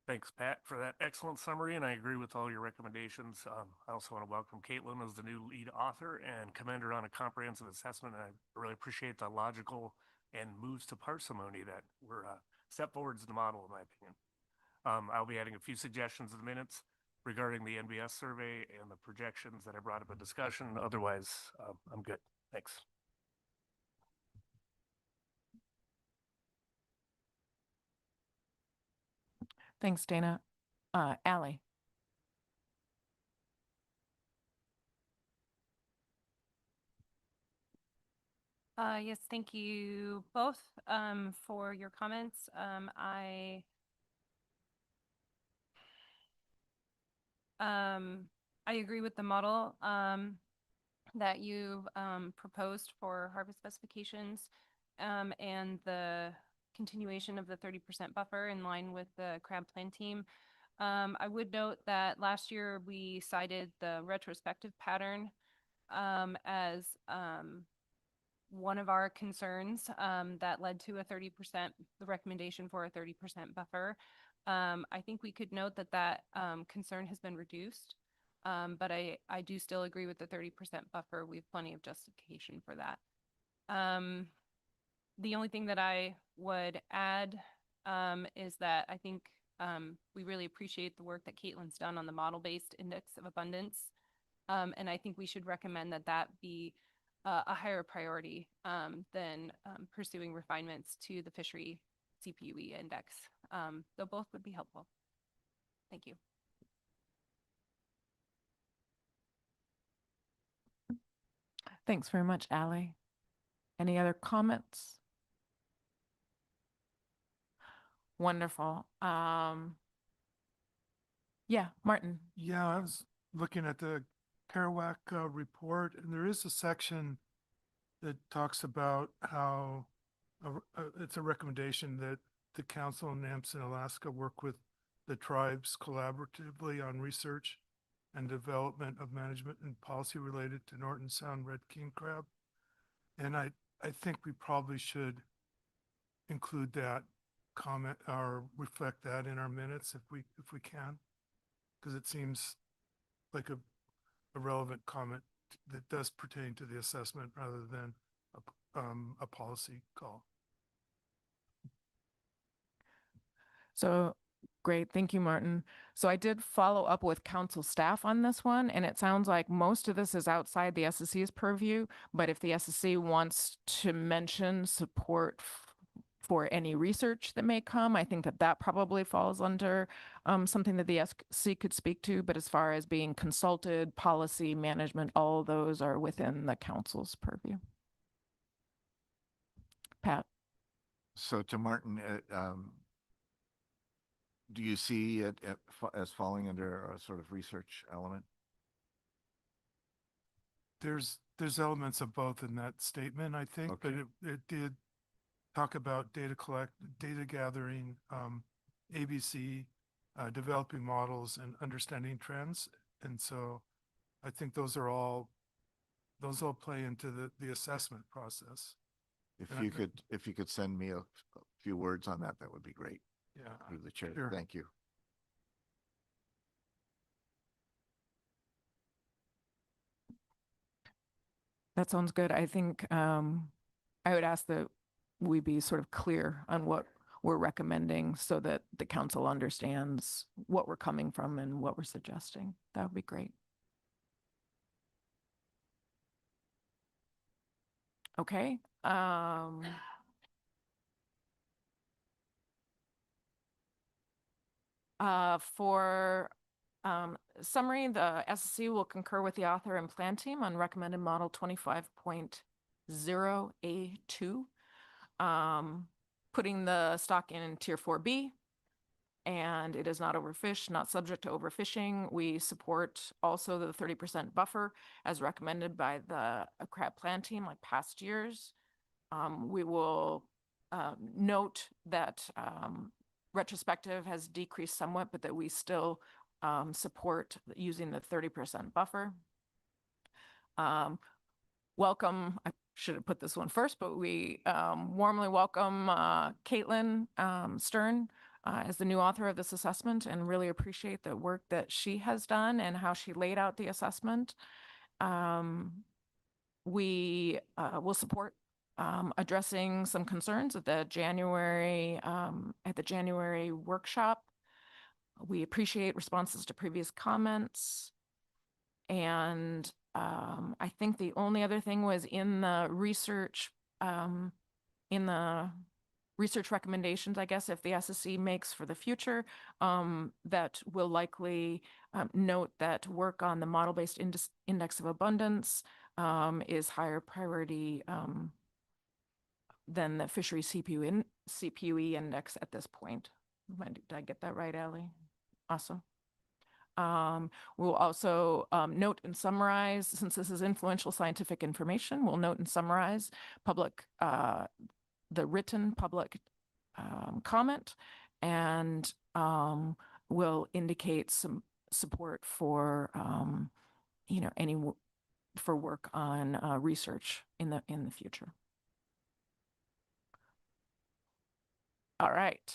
Thanks, Pat, for that excellent summary, and I agree with all your recommendations. I also want to welcome Caitlin as the new lead author and commend her on a comprehensive assessment. And I really appreciate the logical and moves to parsimony that were step forwards in the model, in my opinion. I'll be adding a few suggestions in the minutes regarding the NBS survey and the projections that I brought up in discussion. Otherwise, I'm good. Thanks. Thanks, Dana. Allie. Yes, thank you both for your comments. I agree with the model, that you've, proposed for harvest specifications, and the continuation of the 30% buffer in line with the crab plan team. I would note that last year we cited the retrospective pattern, as, one of our concerns, that led to a 30%, the recommendation for a 30% buffer. I think we could note that that concern has been reduced, but I do still agree with the 30% buffer. We have plenty of justification for that. The only thing that I would add is that I think we really appreciate the work that Caitlin's done on the model-based index of abundance. And I think we should recommend that that be a higher priority than pursuing refinements to the fishery CPUE index. Though both would be helpful. Thank you. Thanks very much, Ally. Any other comments? Wonderful. Yeah, Martin. Yeah, I was looking at the Kerouac report, and there is a section that talks about how it's a recommendation that the council in NAMPS in Alaska work with the tribes collaboratively on research and development of management and policy related to Norton Sound red king crab. And I think we probably should include that comment or reflect that in our minutes if we can, because it seems like a relevant comment that does pertain to the assessment rather than a policy call. So great. Thank you, Martin. So I did follow up with council staff on this one, and it sounds like most of this is outside the SSC's purview. But if the SSC wants to mention support for any research that may come, I think that that probably falls under something that the SSC could speak to. But as far as being consulted, policy, management, all of those are within the council's purview. Pat. So to Martin, do you see it as falling under a sort of research element? There's elements of both in that statement, I think, but it did talk about data gathering, ABC, developing models and understanding trends. And so I think those all play into the assessment process. If you could send me a few words on that, that would be great. Yeah. Through the chair. Sure. Thank you. That sounds good. I think I would ask that we be sort of clear on what we're recommending so that the council understands what we're coming from and what we're suggesting. That would be great. Okay. For summary, the SSC will concur with the author and plan team on recommended model 25.0A2, putting the stock in tier 4B, and it is not overfished, not subject to overfishing. We support also the 30% buffer as recommended by the crab plan team like past years. We will note that retrospective has decreased somewhat, but that we still support using the 30% buffer. Welcome, I should have put this one first, but we warmly welcome Caitlin Stern as the new author of this assessment and really appreciate the work that she has done and how she laid out the assessment. We will support addressing some concerns at the January workshop. We appreciate responses to previous comments. And I think the only other thing was in the research recommendations, I guess, if the SSC makes for the future, that will likely note that work on the model-based index of abundance is higher priority than the fishery CPUE index at this point. Did I get that right, Ally? Awesome. We'll also note and summarize, since this is influential scientific information, we'll note and summarize the written public comment, and will indicate some support for for work on research in the future. All right.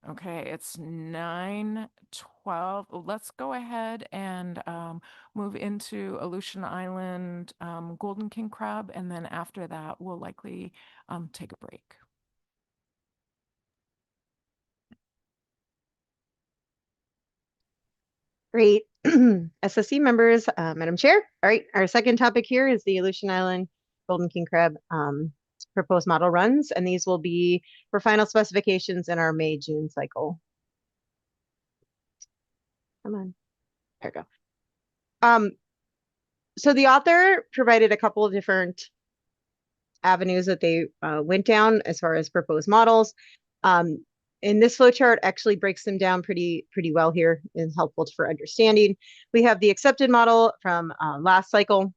Okay, it's 9:12. Let's go ahead and move into Aleutian Island golden king crab, and then after that, we'll likely take a break. Great. SSC members, Madam Chair. All right, our second topic here is the Aleutian Island golden king crab proposed model runs, and these will be for final specifications in our May-June cycle. Come on, there we go. So the author provided a couple of different avenues that they went down as far as proposed models. And this flowchart actually breaks them down pretty well here, is helpful for understanding. We have the accepted model from last cycle.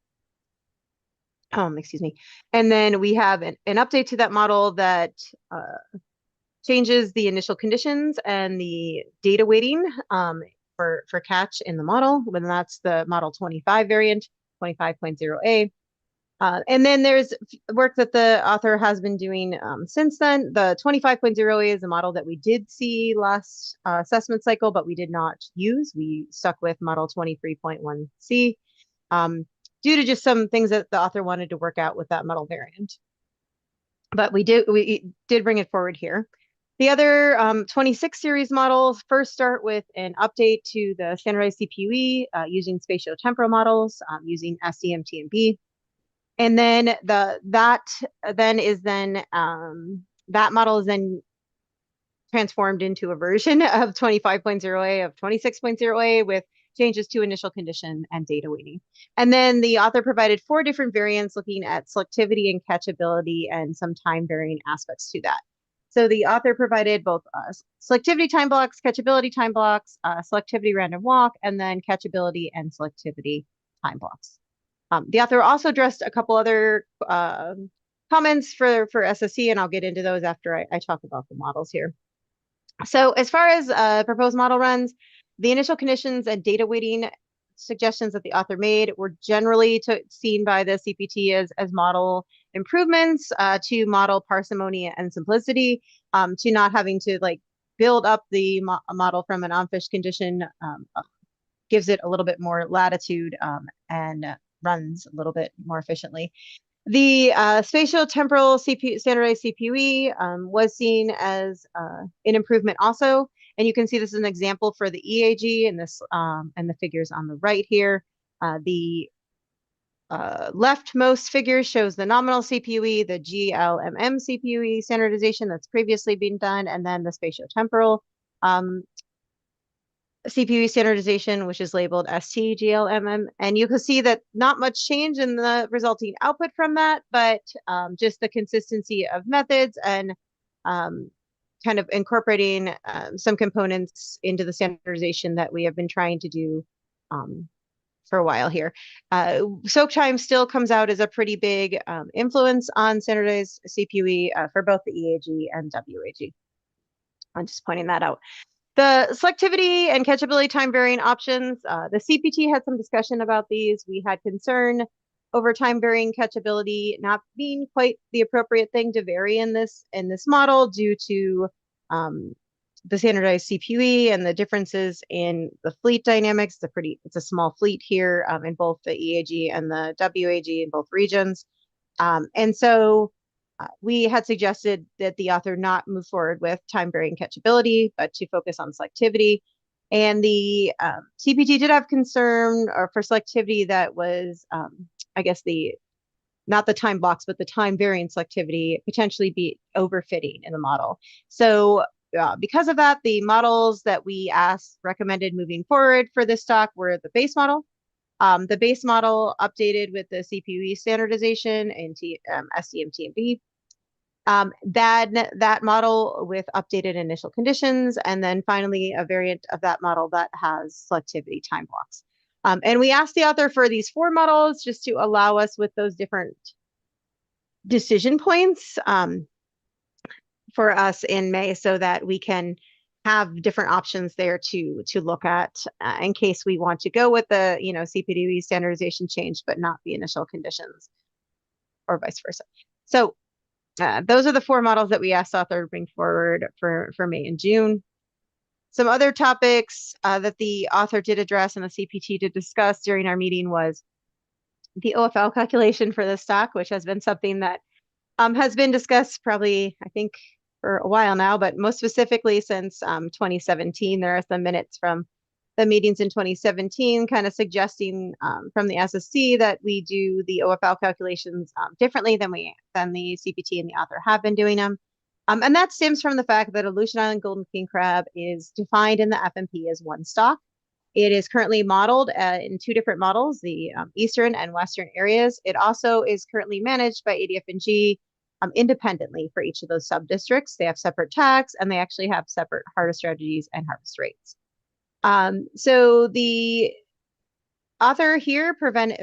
Excuse me. And then we have an update to that model that changes the initial conditions and the data weighting for catch in the model, when that's the model 25 variant, 25.0A. And then there's work that the author has been doing since then. The 25.0A is a model that we did see last assessment cycle, but we did not use. We stuck with model 23.1C due to just some things that the author wanted to work out with that model variant. But we did bring it forward here. The other 26 series models first start with an update to the standardized CPUE using spatiotemporal models using SCMTMB. And then that model is then transformed into a version of 25.0A of 26.0A with changes to initial condition and data weighting. And then the author provided 4 different variants looking at selectivity and catchability and some time varying aspects to that. So the author provided both selectivity time blocks, catchability time blocks, selectivity random walk, and then catchability and selectivity time blocks. The author also addressed a couple other comments for SSC, and I'll get into those after I talk about the models here. So as far as proposed model runs, the initial conditions and data weighting suggestions that the author made were generally seen by the CPT as model improvements to model parsimony and simplicity, to not having to build up the model from an on-fish condition, gives it a little bit more latitude and runs a little bit more efficiently. The spatiotemporal standardized CPUE was seen as an improvement also, and you can see this is an example for the EAG and this and the figures on the right here. The leftmost figure shows the nominal CPUE, the GLMM CPUE standardization that's previously been done, and then the spatiotemporal CPUE standardization, which is labeled STGLMM, and you can see that not much change in the resulting output from that, but just the consistency of methods and kind of incorporating some components into the standardization that we have been trying to do for a while here. Soak time still comes out as a pretty big influence on standardized CPUE for both the EAG and WAG. I'm just pointing that out. The selectivity and catchability time varying options, the CPT had some discussion about these. We had concern over time varying catchability not being quite the appropriate thing to vary in this model due to the standardized CPUE and the differences in the fleet dynamics. It's a small fleet here in both the EAG and the WAG in both regions. And so we had suggested that the author not move forward with time varying catchability, but to focus on selectivity. And the CPT did have concern for selectivity that was, I guess, not the time blocks, but the time varying selectivity potentially be overfitting in the model. So because of that, the models that we recommended moving forward for this stock were the base model. The base model updated with the CPUE standardization and SCMTMB. That model with updated initial conditions, and then finally a variant of that model that has selectivity time blocks. And we asked the author for these 4 models just to allow us with those different decision points for us in May, so that we can have different options there to look at in case we want to go with the CPDB standardization change, but not the initial conditions, or vice versa. So those are the 4 models that we asked author to bring forward for May and June. Some other topics that the author did address and the CPT did discuss during our meeting was the OFL calculation for the stock, which has been something that has been discussed probably, I think, for a while now, but most specifically since 2017. There are some minutes from the meetings in 2017 kind of suggesting from the SSC that we do the OFL calculations differently than the CPT and the author have been doing them. And that stems from the fact that Aleutian Island golden king crab is defined in the FMP as one stock. It is currently modeled in 2 different models, the eastern and western areas. It also is currently managed by ADF&G independently for each of those sub-districts. They have separate tax, and they actually have separate harvest strategies and harvest rates. So the author here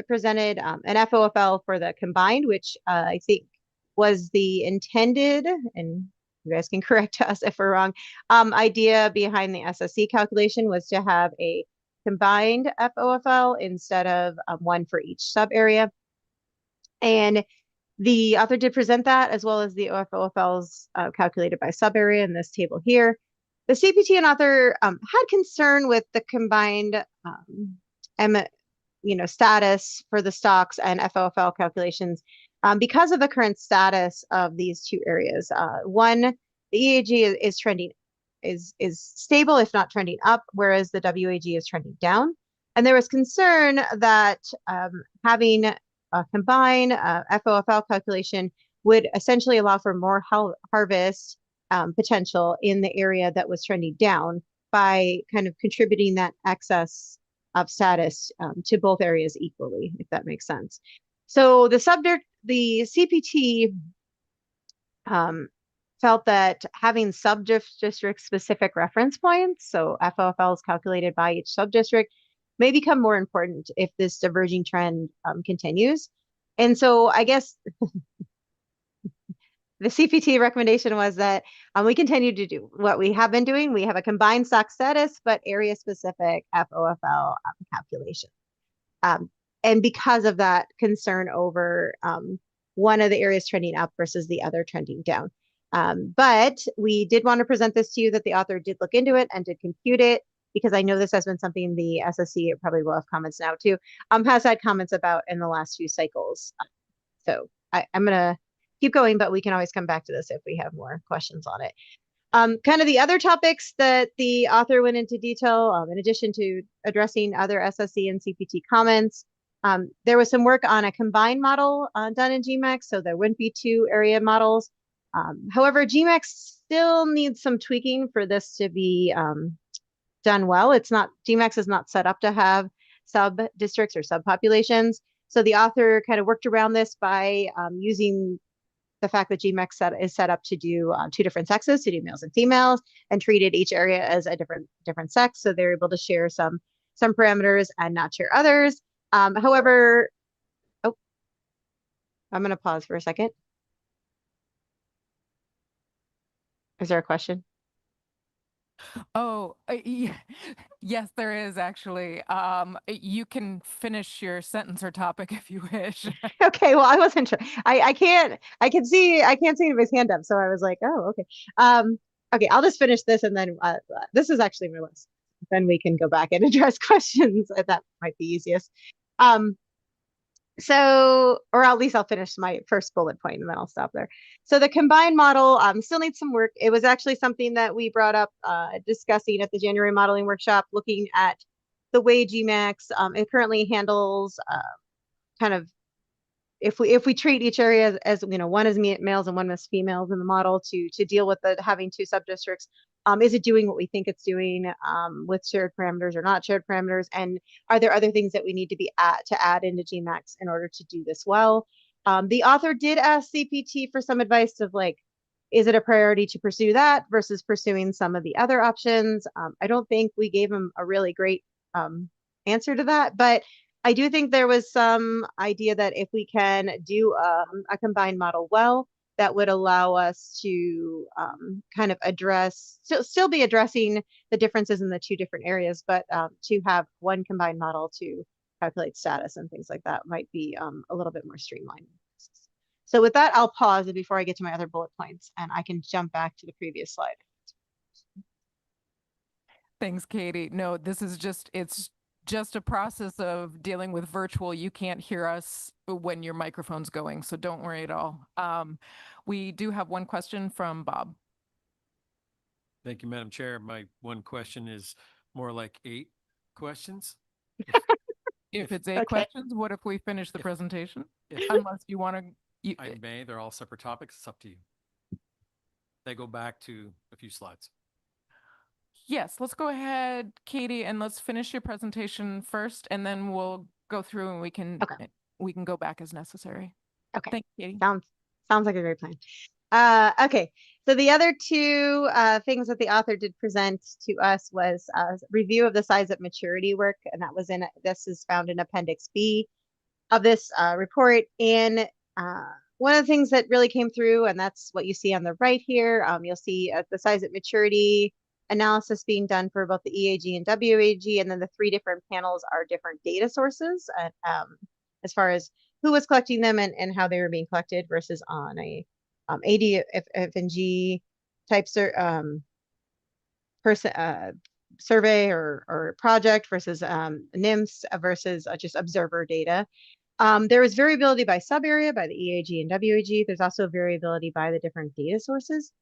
presented an FOFL for the combined, which I think was the intended, and you guys can correct us if we're wrong, idea behind the SSC calculation was to have a combined FOFL instead of one for each sub area. And the author did present that, as well as the OFOFLs calculated by sub area in this table here. The CPT and author had concern with the combined status for the stocks and FOFL calculations because of the current status of these 2 areas. One, the EAG is trending, is stable, if not trending up, whereas the WAG is trending down. And there was concern that having a combined FOFL calculation would essentially allow for more harvest potential in the area that was trending down by kind of contributing that excess of status to both areas equally, if that makes sense. So the CPT felt that having sub-district specific reference points, so FOFLs calculated by each sub-district, may become more important if this diverging trend continues. And so I guess the CPT recommendation was that we continue to do what we have been doing. We have a combined stock status, but area specific FOFL calculation. And because of that concern over one of the areas trending up versus the other trending down. But we did want to present this to you, that the author did look into it and did compute it, because I know this has been something the SSC, it probably will have comments now too, has had comments about in the last few cycles. So I'm gonna keep going, but we can always come back to this if we have more questions on it. Kind of the other topics that the author went into detail, in addition to addressing other SSC and CPT comments, there was some work on a combined model done in GMAX, so there wouldn't be 2 area models. However, GMAX still needs some tweaking for this to be done well. GMAX is not set up to have sub-districts or subpopulations. So the author kind of worked around this by using the fact that GMAX is set up to do 2 different sexes, to do males and females, and treated each area as a different sex. So they're able to share some parameters and not share others. However, I'm going to pause for a second. Is there a question? Oh, yes, there is actually. You can finish your sentence or topic if you wish. Okay, well, I wasn't sure. I can't see anybody's hand up, so I was like, oh, okay. Okay, I'll just finish this, and then this is actually my list. Then we can go back and address questions. That might be easiest. So, or at least I'll finish my first bullet point and then I'll stop there. So the combined model still needs some work. It was actually something that we brought up discussing at the January modeling workshop, looking at the way GMAX it currently handles kind of if we treat each area as one is males and one is females in the model to deal with having 2 subdistricts. Is it doing what we think it's doing with shared parameters or not shared parameters? And are there other things that we need to add into GMAX in order to do this well? The author did ask CPT for some advice of like, is it a priority to pursue that versus pursuing some of the other options? I don't think we gave him a really great answer to that, but I do think there was some idea that if we can do a combined model well, that would allow us to kind of address, still be addressing the differences in the two different areas, but to have one combined model to calculate status and things like that might be a little bit more streamlined. So with that, I'll pause before I get to my other bullet points, and I can jump back to the previous slide. Thanks, Katie. No, this is it's just a process of dealing with virtual. You can't hear us when your microphone's going, so don't worry at all. We do have one question from Bob. Thank you, Madam Chair. My one question is more like 8 questions. If it's 8 Okay. questions, what if we finish the presentation? If Unless you want to. I may, they're all separate topics. It's up to you. They go back to a few slides. Yes, let's go ahead, Katie, and let's finish your presentation first, and then we'll go through and we can go back as necessary. Okay. Thank you, Katie. Sounds like a great plan. Okay, so the other two things that the author did present to us was a review of the size of maturity work, and this is found in Appendix B of this report. And one of the things that really came through, and that's what you see on the right here, you'll see the size of maturity analysis being done for both the EAG and WAG, and then the 3 different panels are different data sources as far as who was collecting them and how they were being collected versus on a ADFNG type survey or project versus NIMS versus just observer data. There is variability by sub-area, by the EAG and WAG. There's also variability by the different data sources.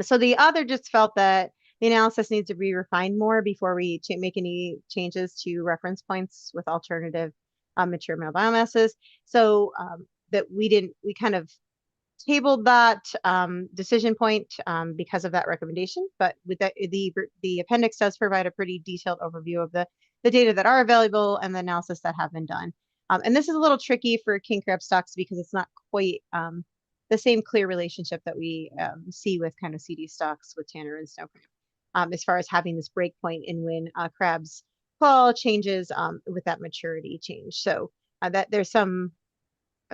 So the author just felt that the analysis needs to be refined more before we make any changes to reference points with alternative mature male biomasses. So that we kind of tabled that decision point because of that recommendation, but with the appendix does provide a pretty detailed overview of the data that are available and the analysis that have been done. And this is a little tricky for king crab stocks because it's not quite the same clear relationship that we see with kind of CD stocks with Tanner and snow crab, as far as having this break point in when crabs fall changes with that maturity change. So that there's some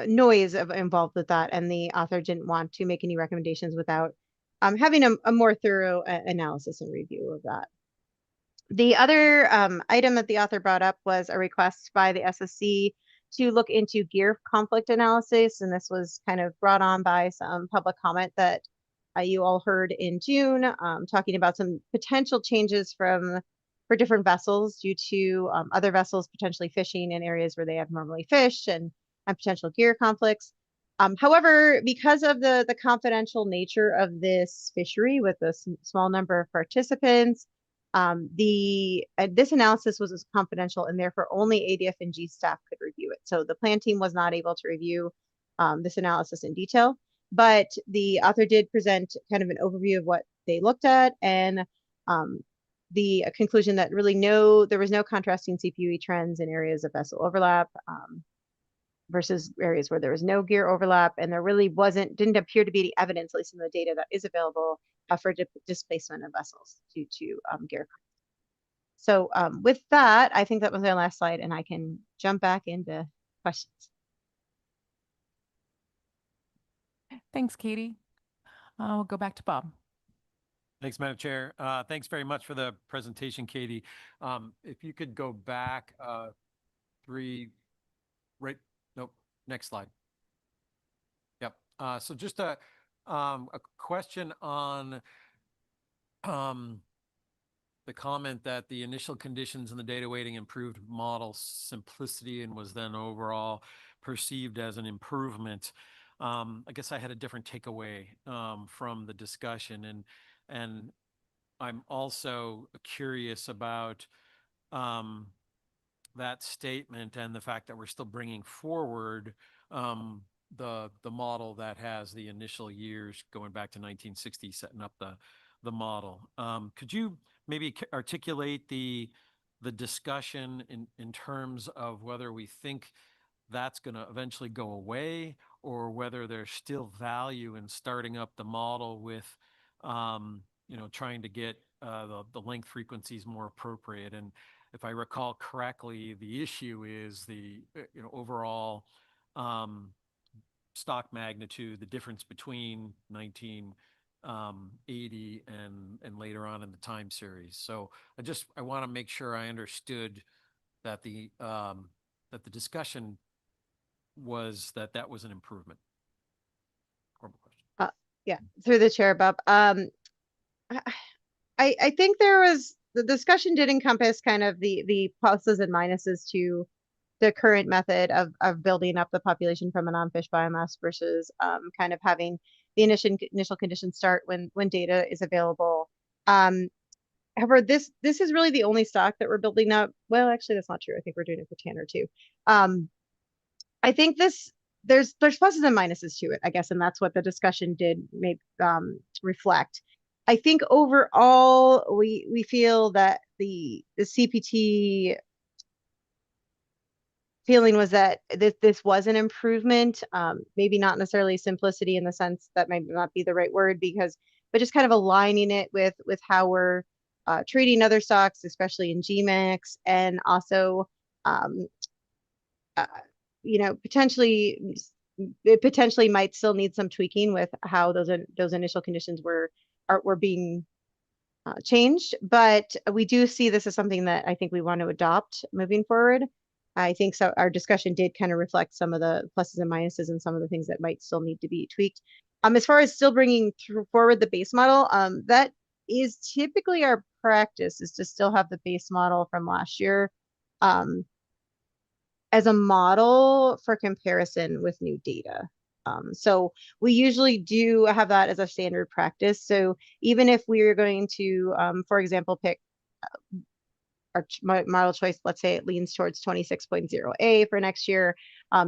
noise involved with that, and the author didn't want to make any recommendations without having a more thorough analysis and review of that. The other item that the author brought up was a request by the SSC to look into gear conflict analysis, and this was kind of brought on by some public comment that you all heard in June, talking about some potential changes for different vessels due to other vessels potentially fishing in areas where they have normally fished and potential gear conflicts. However, because of the confidential nature of this fishery with a small number of participants, this analysis was confidential and therefore only ADF&G staff could review it. So the plan team was not able to review this analysis in detail, but the author did present kind of an overview of what they looked at and the conclusion that really there was no contrasting CPUE trends in areas of vessel overlap versus areas where there was no gear overlap, and there really didn't appear to be any evidence, at least in the data that is available, for displacement of vessels due to gear. So with that, I think that was our last slide, and I can jump back into questions. Thanks, Katie. We'll go back to Bob. Thanks, Madam Chair. Thanks very much for the presentation, Katie. If you could go back 3, right? Nope. Next slide. Yep. So just a question on the comment that the initial conditions in the data weighting improved model simplicity and was then overall perceived as an improvement. I guess I had a different takeaway from the discussion, and I'm also curious about that statement and the fact that we're still bringing forward the model that has the initial years going back to 1960, setting up the model. Could you maybe articulate the discussion in terms of whether we think that's going to eventually go away, or whether there's still value in starting up the model with, trying to get the length frequencies more appropriate. And if I recall correctly, the issue is the overall stock magnitude, the difference between 1980 and later on in the time series. So I want to make sure I understood that the discussion was that was an improvement. Horrible question. Yeah, through the chair, Bob. I think the discussion did encompass kind of the pluses and minuses to the current method of building up the population from a non-fish biomass versus kind of having the initial conditions start when data is available. However, this is really the only stock that we're building up. Well, actually, that's not true. I think we're doing it for Tanner too. I think there's pluses and minuses to it, I guess, and that's what the discussion did make reflect. I think overall we feel that the CPT feeling was that this was an improvement, maybe not necessarily simplicity in the sense that might not be the right word but just kind of aligning it with how we're treating other stocks, especially in GMAX, and also potentially might still need some tweaking with how those initial conditions were being changed. But we do see this as something that I think we want to adopt moving forward. I think so. Our discussion did kind of reflect some of the pluses and minuses and some of the things that might still need to be tweaked. As far as still bringing forward the base model, that is typically our practice, is to still have the base model from last year as a model for comparison with new data. So we usually do have that as a standard practice. So even if we are going to, for example, pick our model choice, let's say it leans towards 26.0A for next year,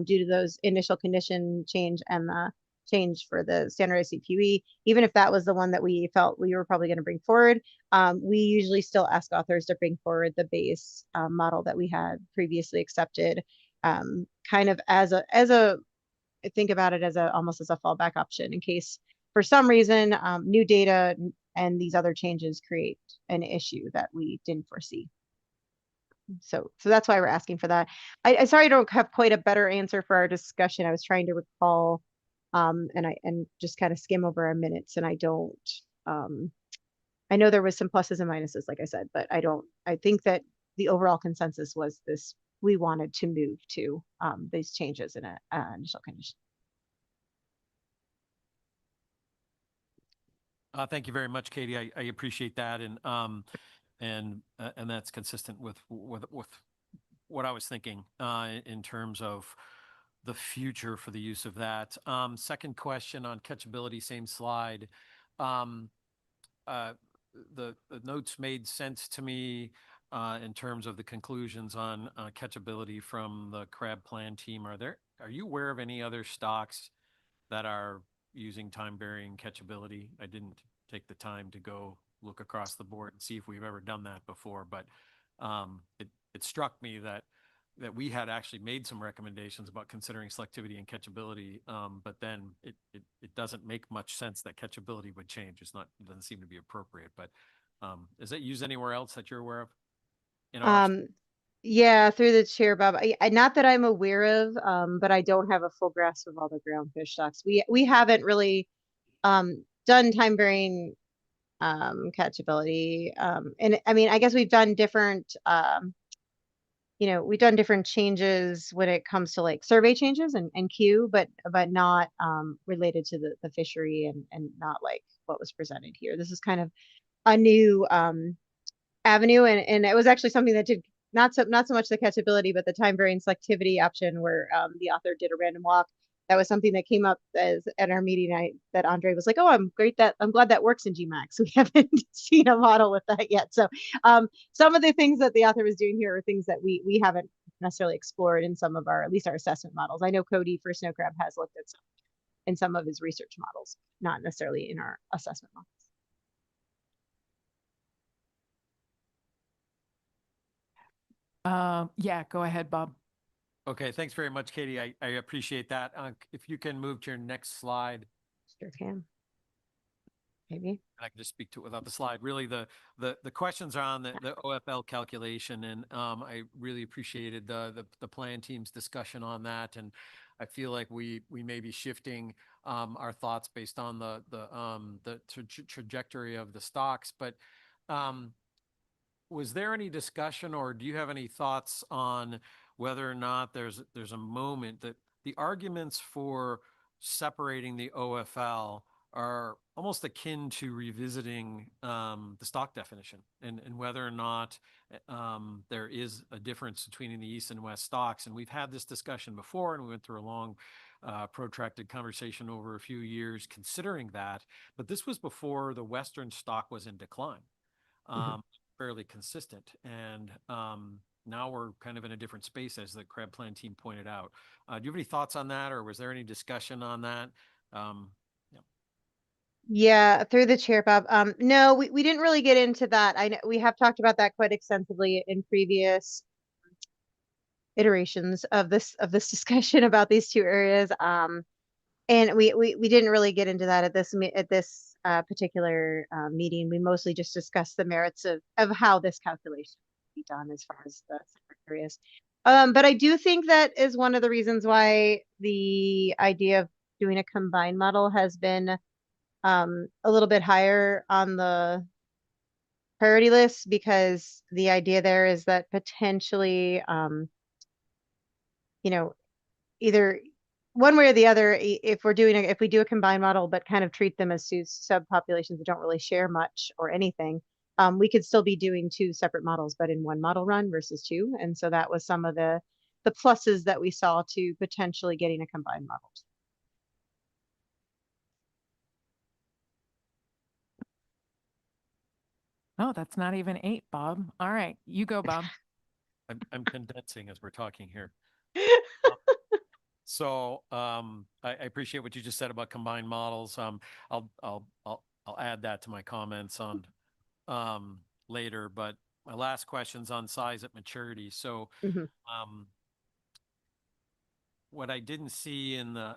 due to those initial condition change and the change for the standardized CPUE, even if that was the one that we felt we were probably going to bring forward, we usually still ask authors to bring forward the base model that we had previously accepted, kind of as a think about it as almost as a fallback option in case for some reason new data and these other changes create an issue that we didn't foresee. So that's why we're asking for that. I sorry I don't have quite a better answer for our discussion. I was trying to recall and just kind of skim over our minutes, and I don't I know there was some pluses and minuses, like I said, but I think that the overall consensus was this: we wanted to move to these changes in an initial condition. Thank you very much, Katie. I appreciate that, and that's consistent with what I was thinking in terms of the future for the use of that. Second question on catchability, same slide. The notes made sense to me in terms of the conclusions on catchability from the crab plan team. Are you aware of any other stocks that are using time varying catchability? I didn't take the time to go look across the board and see if we've ever done that before, but it struck me that we had actually made some recommendations about considering selectivity and catchability, but then it doesn't make much sense that catchability would change. It doesn't seem to be appropriate, but is that used anywhere else that you're aware of? Yeah, through the chair, Bob. Not that I'm aware of, but I don't have a full grasp of all the groundfish stocks. We haven't really done time varying catchability, and I mean, I guess we've done different we've done different changes when it comes to like survey changes and Q, but not related to the fishery and not like what was presented here. This is kind of a new avenue, and it was actually something that did not so much the catchability, but the time varying selectivity option, where the author did a random walk. That was something that came up at our meeting that Andre was like, "Oh, I'm glad that works in GMAX." We haven't seen a model with that yet. So some of the things that the author was doing here are things that we haven't necessarily explored in some of at least our assessment models. I know Cody for snow crab has looked at in some of his research models, not necessarily in our assessment models. Yeah, go ahead, Bob. Okay, thanks very much, Katie. I appreciate that. If you can move to your next slide. Sure can. Maybe. I can just speak to it without the slide. Really, the questions are on the OFL calculation, and I really appreciated the plan team's discussion on that. And I feel like we may be shifting our thoughts based on the trajectory of the stocks. But was there any discussion, or do you have any thoughts on whether or not there's a moment that the arguments for separating the OFL are almost akin to revisiting the stock definition, and whether or not there is a difference between the East and West stocks? And we've had this discussion before, and we went through a long protracted conversation over a few years considering that, but this was before the Western stock was in decline. Fairly consistent, and now we're kind of in a different space, as the Crab Plan team pointed out. Do you have any thoughts on that, or was there any discussion on that? Yeah, through the chair, Bob. No, we didn't really get into that. I know we have talked about that quite extensively in previous iterations of this discussion about these two areas. And we didn't really get into that at this particular meeting. We mostly just discussed the merits of how this calculation can be done as far as the separate areas. But I do think that is one of the reasons why the idea of doing a combined model has been a little bit higher on the priority list, because the idea there is that potentially, either one way or the other, if we do a combined model, but kind of treat them as two subpopulations that don't really share much or anything, we could still be doing two separate models, but in one model run versus two. And so that was some of the pluses that we saw to potentially getting a combined model. Oh, that's not even 8, Bob. All right, you go, Bob. I'm condensing as we're talking here. So I appreciate what you just said about combined models. I'll add that to my comments on later. But my last question's on size at maturity. So what I didn't see in the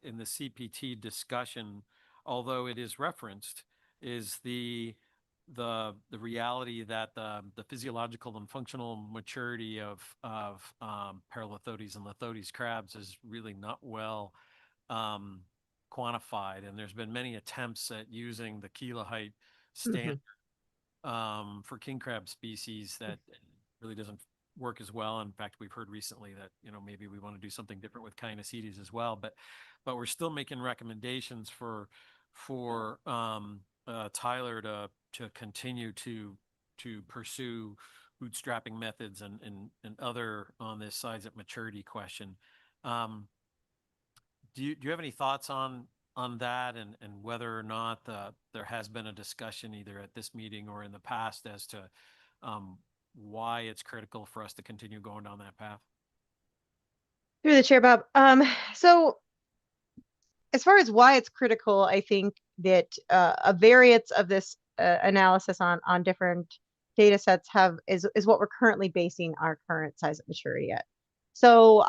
CPT discussion, although it is referenced, is the reality that the physiological and functional maturity of paralithodes and lithodes crabs is really not well quantified, and there's been many attempts at using the kiloheight standard for king crab species that really doesn't work as well. In fact, we've heard recently that maybe we want to do something different with Caenorhabditis as well, but we're still making recommendations for Tyler to continue to pursue bootstrapping methods and other on this size at maturity question. Do you have any thoughts on that, and whether or not there has been a discussion either at this meeting or in the past as to why it's critical for us to continue going down that path? Through the chair, Bob. So as far as why it's critical, I think that a variance of this analysis on different data sets is what we're currently basing our current size of maturity at. So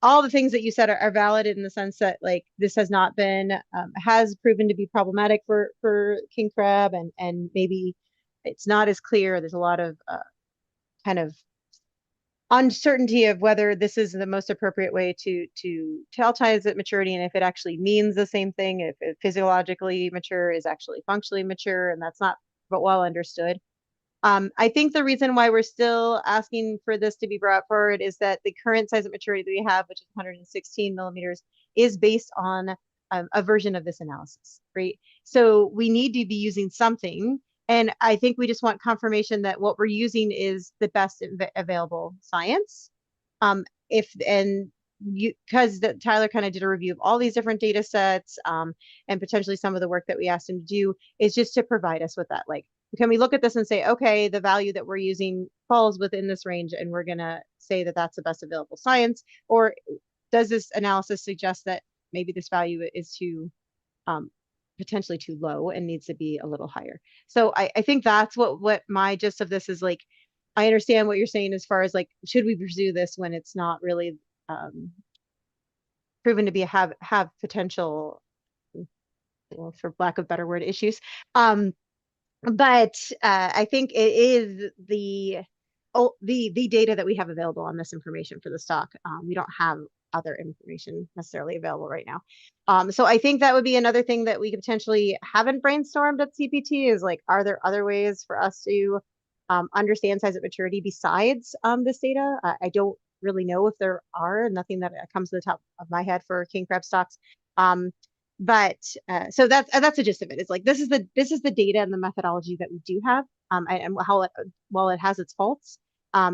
all the things that you said are valid in the sense that, like, this has not been has proven to be problematic for king crab, and maybe it's not as clear. There's a lot of kind of uncertainty of whether this is the most appropriate way to tell size at maturity, and if it actually means the same thing, if physiologically mature is actually functionally mature, and that's not well understood. I think the reason why we're still asking for this to be brought forward is that the current size of maturity that we have, which is 116 millimeters, is based on a version of this analysis, right? So we need to be using something. And I think we just want confirmation that what we're using is the best available science. Because Tyler kind of did a review of all these different data sets, and potentially some of the work that we asked him to do is just to provide us with that. Like, can we look at this and say, okay, the value that we're using falls within this range, and we're going to say that that's the best available science? Or does this analysis suggest that maybe this value is too potentially too low and needs to be a little higher? So I think that's what my gist of this is. Like, I understand what you're saying as far as like, should we pursue this when it's not really proven to be have potential, for lack of better word, issues. But I think it is the data that we have available on this information for the stock. We don't have other information necessarily available right now. So I think that would be another thing that we could potentially haven't brainstormed at CPT is like, are there other ways for us to understand size at maturity besides this data? I don't really know if there are. Nothing that comes to the top of my head for king crab stocks. But so that's the gist of it. It's like this is the data and the methodology that we do have, and how while it has its faults,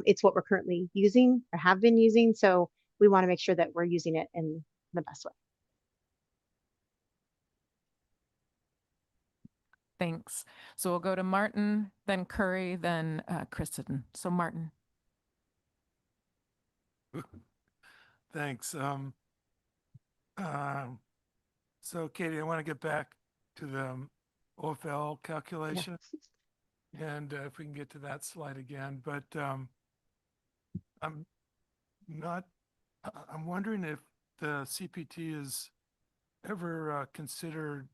it's what we're currently using or have been using. So we want to make sure that we're using it in the best way. Thanks. So we'll go to Martin, then Curry, then Kristen. So Martin. Thanks. So Katie, I want to get back to the OFL calculation. And if we can get to that slide again, but I'm wondering if the CPT is ever considered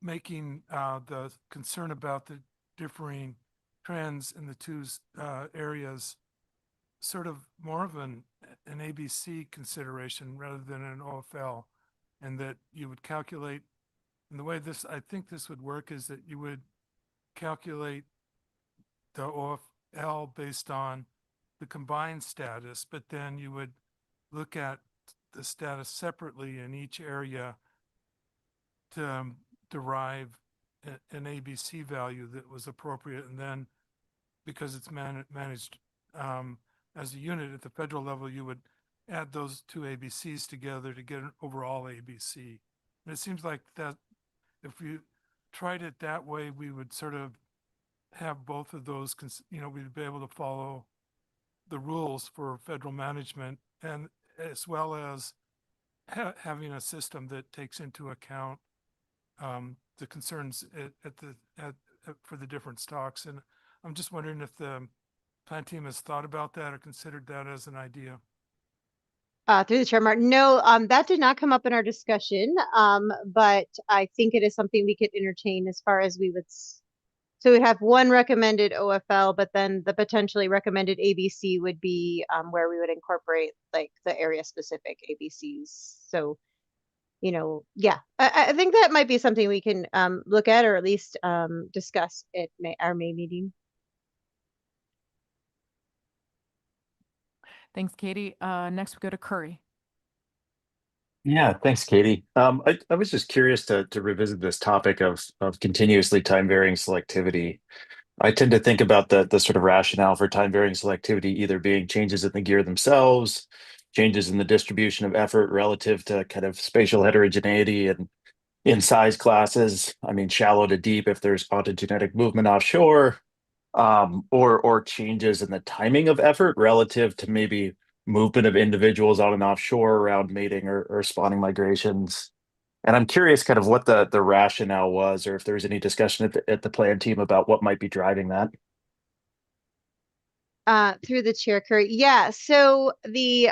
making the concern about the differing trends in the two areas sort of more of an ABC consideration rather than an OFL, and that you would calculate, and the way I think this would work is that you would calculate the OFL based on the combined status, but then you would look at the status separately in each area to derive an ABC value that was appropriate. And then because it's managed as a unit at the federal level, you would add those two ABCs together to get an overall ABC. And it seems like that if we tried it that way, we would sort of have both of those, we'd be able to follow the rules for federal management, and as well as having a system that takes into account the concerns for the different stocks. And I'm just wondering if the plan team has thought about that or considered that as an idea. Through the chair, Martin. No, that did not come up in our discussion. But I think it is something we could entertain as far as we would. So we have one recommended OFL, but then the potentially recommended ABC would be where we would incorporate like the area specific ABCs. So, yeah, I think that might be something we can look at, or at least discuss at our May meeting. Thanks, Katie. Next we go to Curry. Yeah, thanks, Katie. I was just curious to revisit this topic of continuously time varying selectivity. I tend to think about the sort of rationale for time varying selectivity either being changes in the gear themselves, changes in the distribution of effort relative to kind of spatial heterogeneity and in size classes. I mean, shallow to deep if there's ontogenetic movement offshore, or changes in the timing of effort relative to maybe movement of individuals on and offshore around mating or spawning migrations. And I'm curious kind of what the rationale was, or if there was any discussion at the plan team about what might be driving that. Through the chair, Curry. Yeah, so the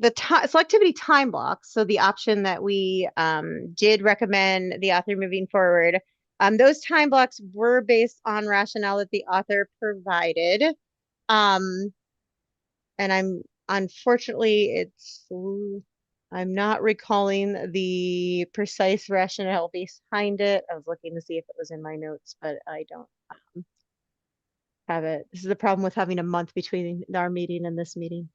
selectivity time blocks, so the option that we did recommend the author moving forward, those time blocks were based on rationale that the author provided. And unfortunately, I'm not recalling the precise rationale behind it. I was looking to see if it was in my notes, but I don't have it. This is the problem with having a month between our meeting and this meeting.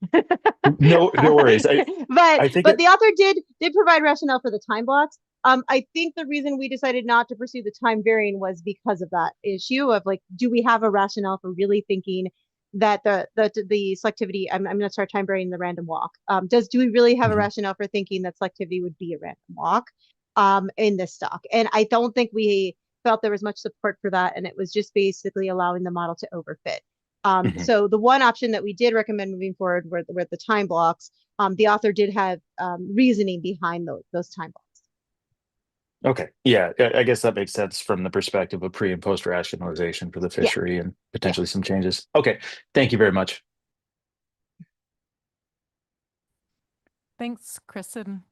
No worries. But the author did provide rationale for the time blocks. I think the reason we decided not to pursue the time varying was because of that issue of like, do we have a rationale for really thinking that the selectivity, I'm going to start time varying the random walk. Do we really have a rationale for thinking that selectivity would be a random walk in this stock? And I don't think we felt there was much support for that. And it was just basically allowing the model to overfit. So the one option that we did recommend moving forward were the time blocks. The author did have reasoning behind those time blocks. Okay. Yeah. I guess that makes sense from the perspective of pre and post rationalization for the Yeah. fishery and potentially some changes. Okay. Thank you very much. Thanks, Kristen.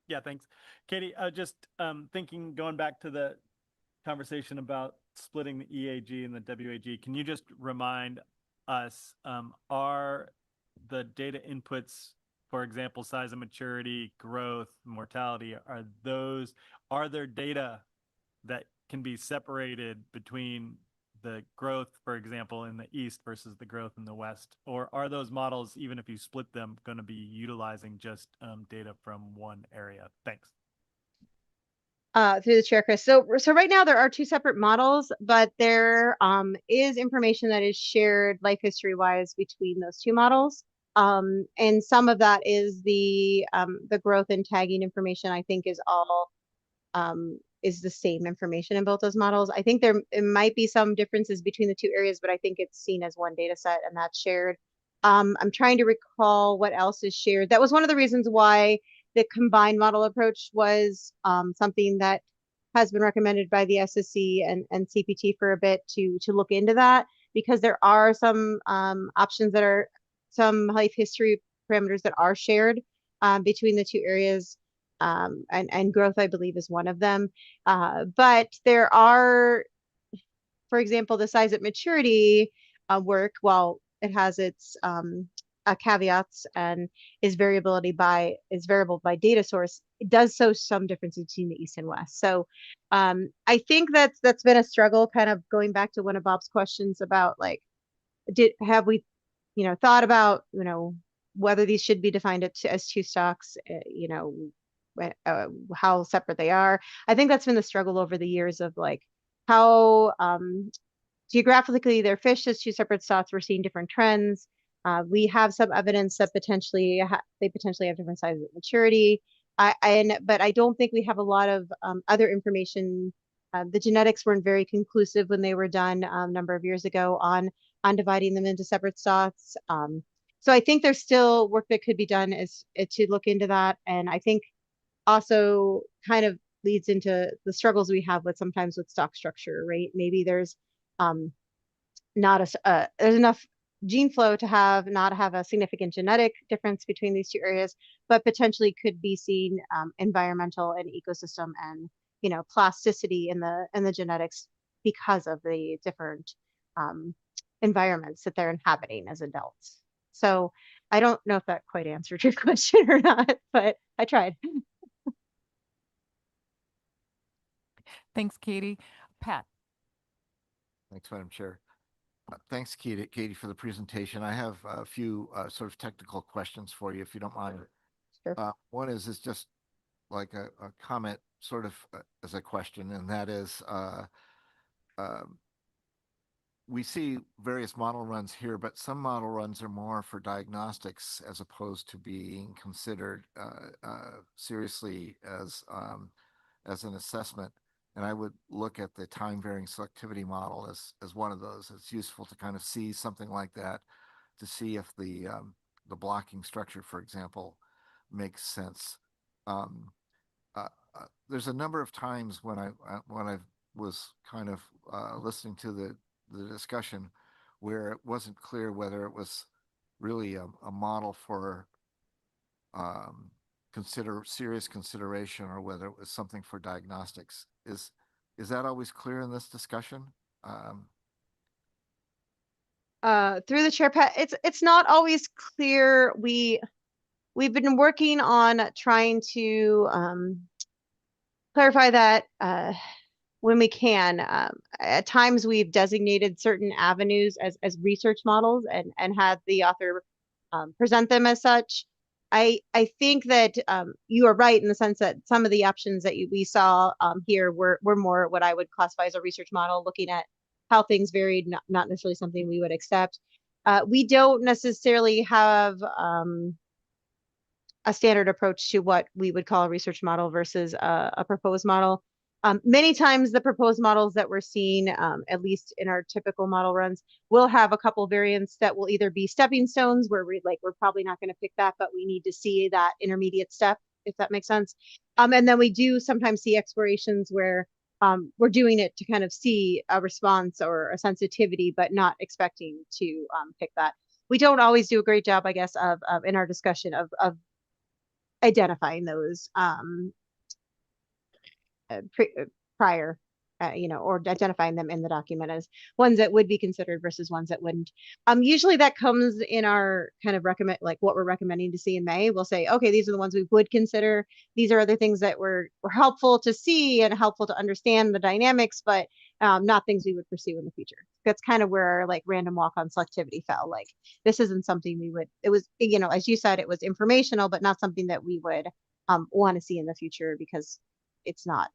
Yeah, thanks. Katie, just thinking, going back to the conversation about splitting the EAG and the WAG, can you just remind us, are the data inputs, for example, size and maturity, growth, mortality, are there data that can be separated between the growth, for example, in the east versus the growth in the west? Or are those models, even if you split them, going to be utilizing just data from one area? Thanks. Through the chair, Chris. So right now there are two separate models, but there is information that is shared life history wise between those two models. And some of that is the growth and tagging information, I think, is all is the same information in both those models. I think it might be some differences between the two areas, but I think it's seen as one data set and that's shared. I'm trying to recall what else is shared. That was one of the reasons why the combined model approach was something that has been recommended by the SSC and CPT for a bit to look into that, because there are some options that are some life history parameters that are shared between the two areas. And growth, I believe, is one of them. But there are, for example, the size at maturity work, while it has its caveats and is variable by data source, it does show some difference between the east and west. So I think that's been a struggle, kind of going back to one of Bob's questions about like, have we thought about whether these should be defined as two stocks, how separate they are. I think that's been the struggle over the years of like how geographically they're fished as two separate stocks. We're seeing different trends. We have some evidence that they potentially have different sizes of maturity. But I don't think we have a lot of other information. The genetics weren't very conclusive when they were done a number of years ago on dividing them into separate stocks. So I think there's still work that could be done to look into that. And I think also kind of leads into the struggles we have sometimes with stock structure, right? Maybe there's there's enough gene flow to not have a significant genetic difference between these two areas, but potentially could be seen environmental and ecosystem and plasticity in the genetics because of the different environments that they're inhabiting as adults. So I don't know if that quite answered your question or not, but I tried. Thanks, Katie. Pat. Thanks, Madam Chair. Thanks, Katie, for the presentation. I have a few sort of technical questions for you, if you don't mind. Sure. One is just like a comment, sort of as a question, and that is, we see various model runs here, but some model runs are more for diagnostics as opposed to being considered seriously as an assessment. And I would look at the time varying selectivity model as one of those. It's useful to kind of see something like that, to see if the blocking structure, for example, makes sense. There's a number of times when I was kind of listening to the discussion where it wasn't clear whether it was really a model for serious consideration or whether it was something for diagnostics. Is that always clear in this discussion? Through the chair, Pat, it's not always clear. We've been working on trying to clarify that when we can. At times we've designated certain avenues as research models and had the author present them as such. I think that you are right in the sense that some of the options that we saw here were more what I would classify as a research model, looking at how things varied, not necessarily something we would accept. We don't necessarily have a standard approach to what we would call a research model versus a proposed model. Many times the proposed models that we're seeing, at least in our typical model runs, will have a couple variants that will either be stepping stones where we're probably not going to pick that, but we need to see that intermediate step if that makes sense. And then we do sometimes see explorations where we're doing it to kind of see a response or a sensitivity, but not expecting to pick that. We don't always do a great job, I guess, of in our discussion of identifying those prior, or identifying them in the document as ones that would be considered versus ones that wouldn't. Usually that comes in our kind of recommend, like what we're recommending to see in May. We'll say, okay, these are the ones we would consider. These are other things that were helpful to see and helpful to understand the dynamics, but not things we would pursue in the future. That's kind of where our like random walk on selectivity fell. Like this isn't something we would, it was, as you said, it was informational, but not something that we would want to see in the future because it's not,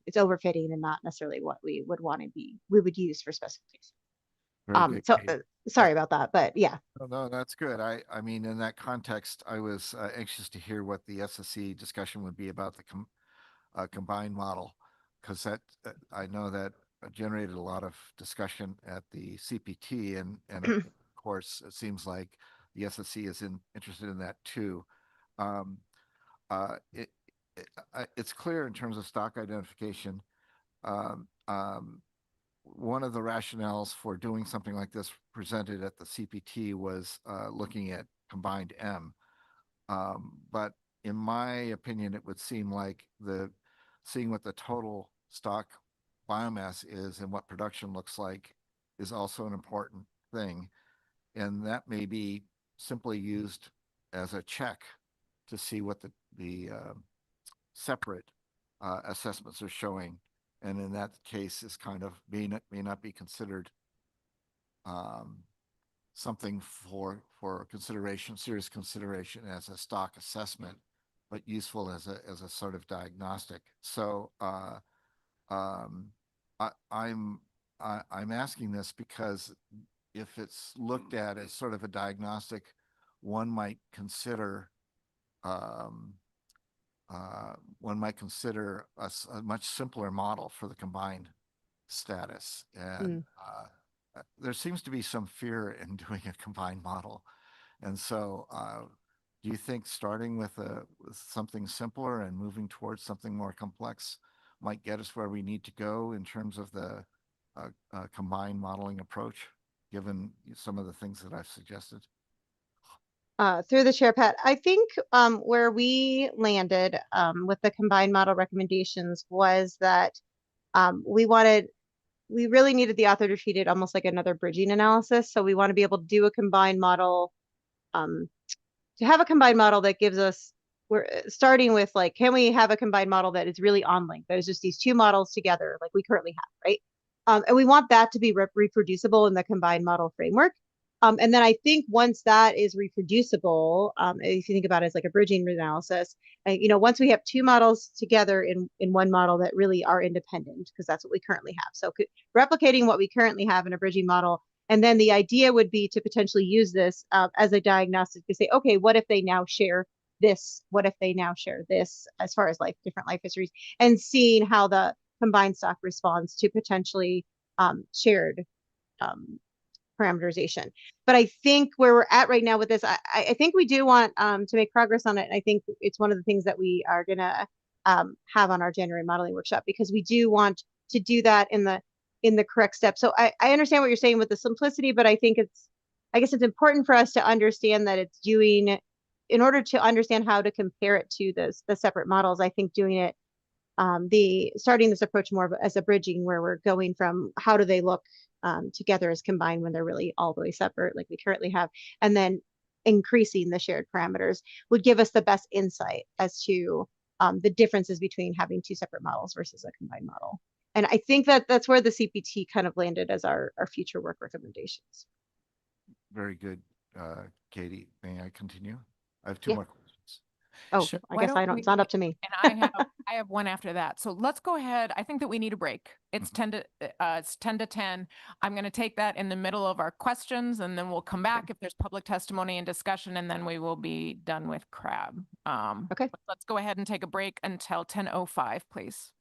it's overfitting and not necessarily what we would want to be, we would use for specification. Very good, So Kate. sorry about that, but yeah. No, that's good. I mean, in that context, I was anxious to hear what the SSC discussion would be about the combined model, because I know that generated a lot of discussion at the CPT, and of course, it seems like the SSC is interested in that too. It's clear in terms of stock identification. One of the rationales for doing something like this presented at the CPT was looking at combined M. But in my opinion, it would seem like seeing what the total stock biomass is and what production looks like is also an important thing. And that may be simply used as a check to see what the separate assessments are showing. And in that case, is kind of may not be considered something for consideration, serious consideration as a stock assessment, but useful as a sort of diagnostic. So I'm asking this because if it's looked at as sort of a diagnostic, one might consider a much simpler model for the combined status. And there seems to be some fear in doing a combined model. And so do you think starting with something simpler and moving towards something more complex might get us where we need to go in terms of the combined modeling approach, given some of the things that I've suggested? Through the chair, Pat, I think where we landed with the combined model recommendations was that we really needed the author to treat it almost like another bridging analysis. So we want to be able to do a combined model, to have a combined model that gives us, we're starting with like, can we have a combined model that is really on link? There's just these two models together like we currently have, right? And we want that to be reproducible in the combined model framework. And then I think once that is reproducible, if you think about it as like a bridging analysis, once we have two models together in one model that really are independent, because that's what we currently have. So replicating what we currently have in a bridging model. And then the idea would be to potentially use this as a diagnostic to say, okay, what if they now share this? What if they now share this as far as different life histories, and seeing how the combined stock responds to potentially shared parameterization. But I think where we're at right now with this, I think we do want to make progress on it. And I think it's one of the things that we are going to have on our January modeling workshop, because we do want to do that in the correct step. So I understand what you're saying with the simplicity, but I guess it's important for us to understand that it's doing, in order to understand how to compare it to the separate models, I think doing it, starting this approach more as a bridging, where we're going from how do they look together as combined when they're really all the way separate like we currently have, and then increasing the shared parameters would give us the best insight as to the differences between having two separate models versus a combined model. And I think that's where the CPT kind of landed as our future work recommendations. Very good, Katie. May I continue? I have two more questions. Oh, Sure. I guess it's not up to me. And I have one after that. So let's go ahead. I think that we need a break. It's 10 to 10. I'm going to take that in the middle of our questions, and then we'll come back if there's public testimony and discussion, and then we will be done with CRAB. Okay. Let's go ahead and take a break until 10:05, please.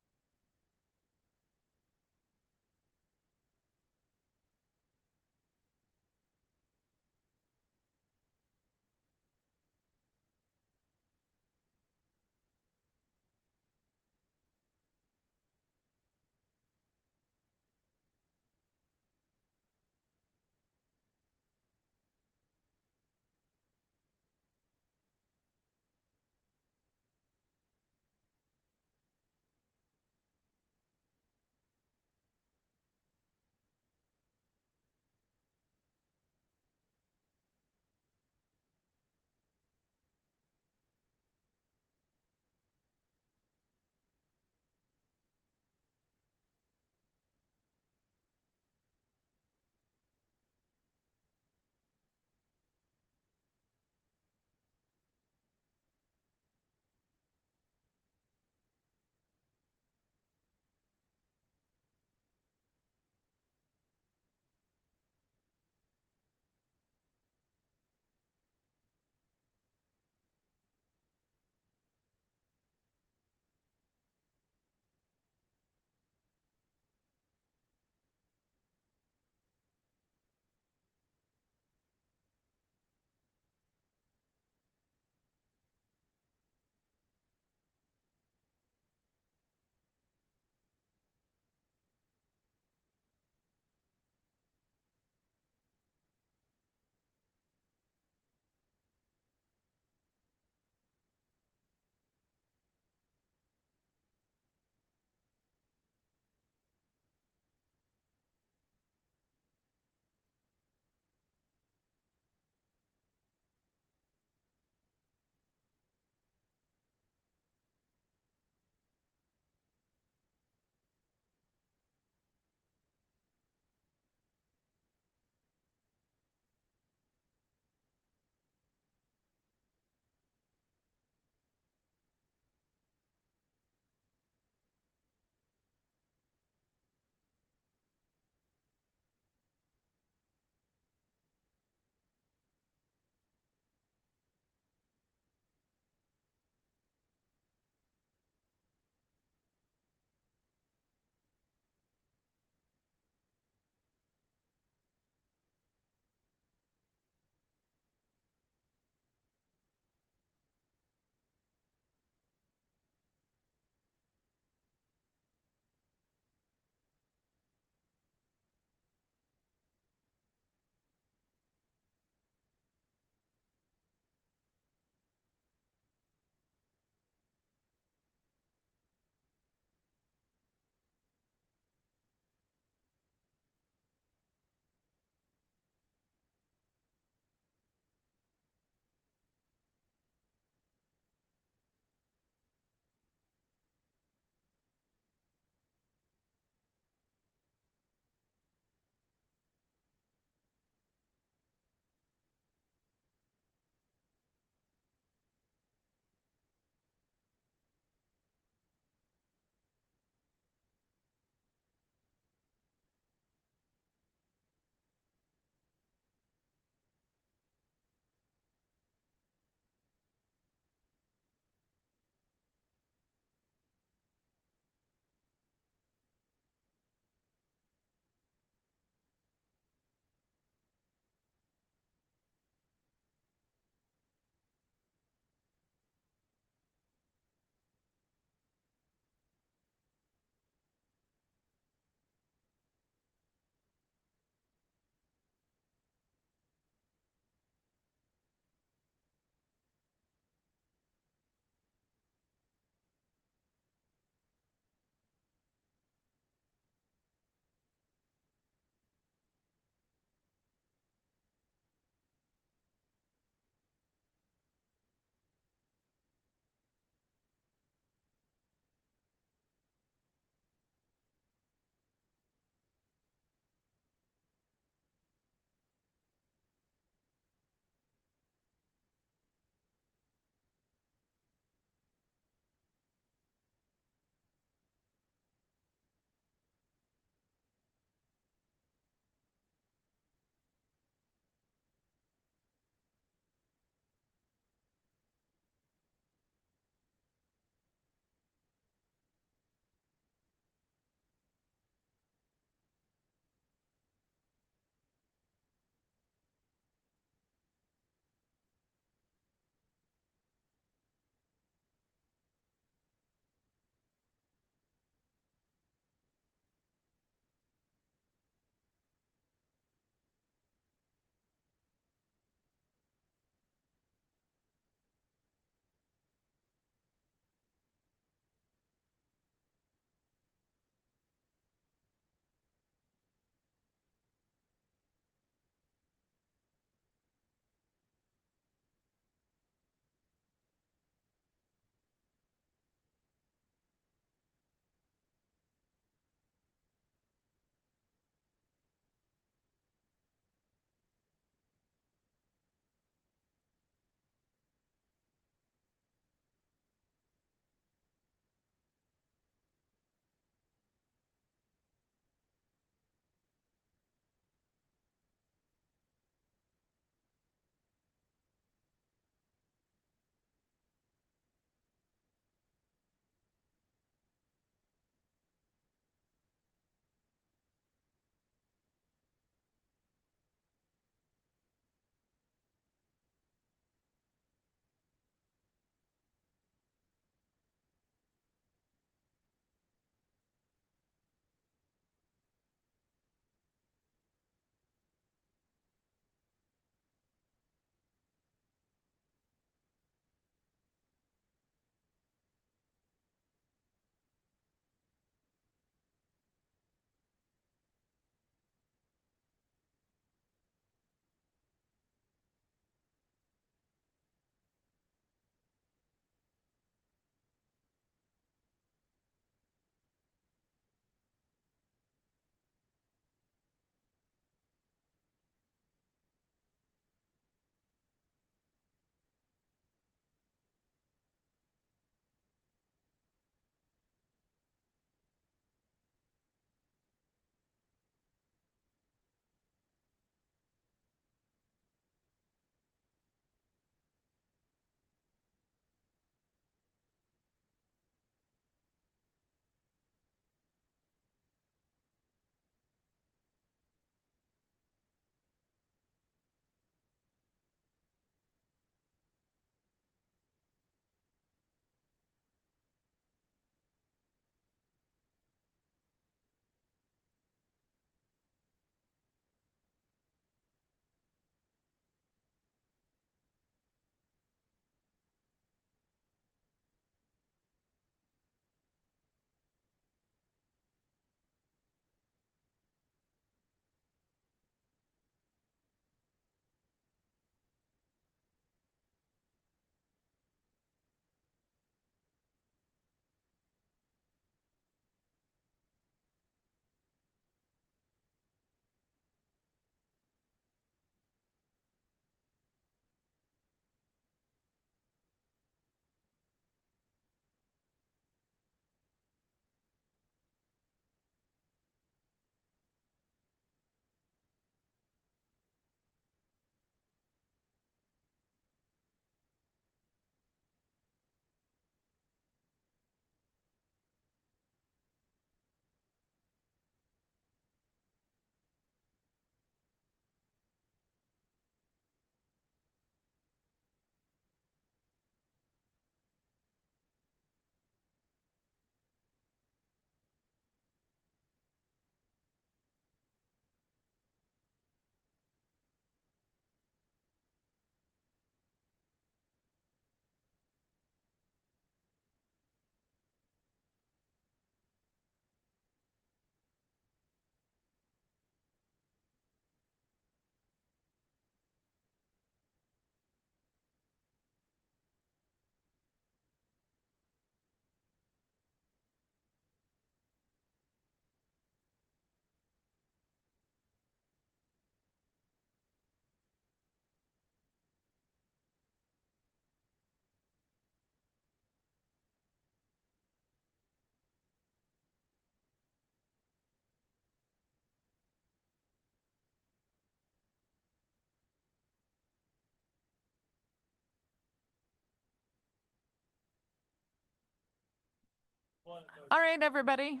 All right, everybody.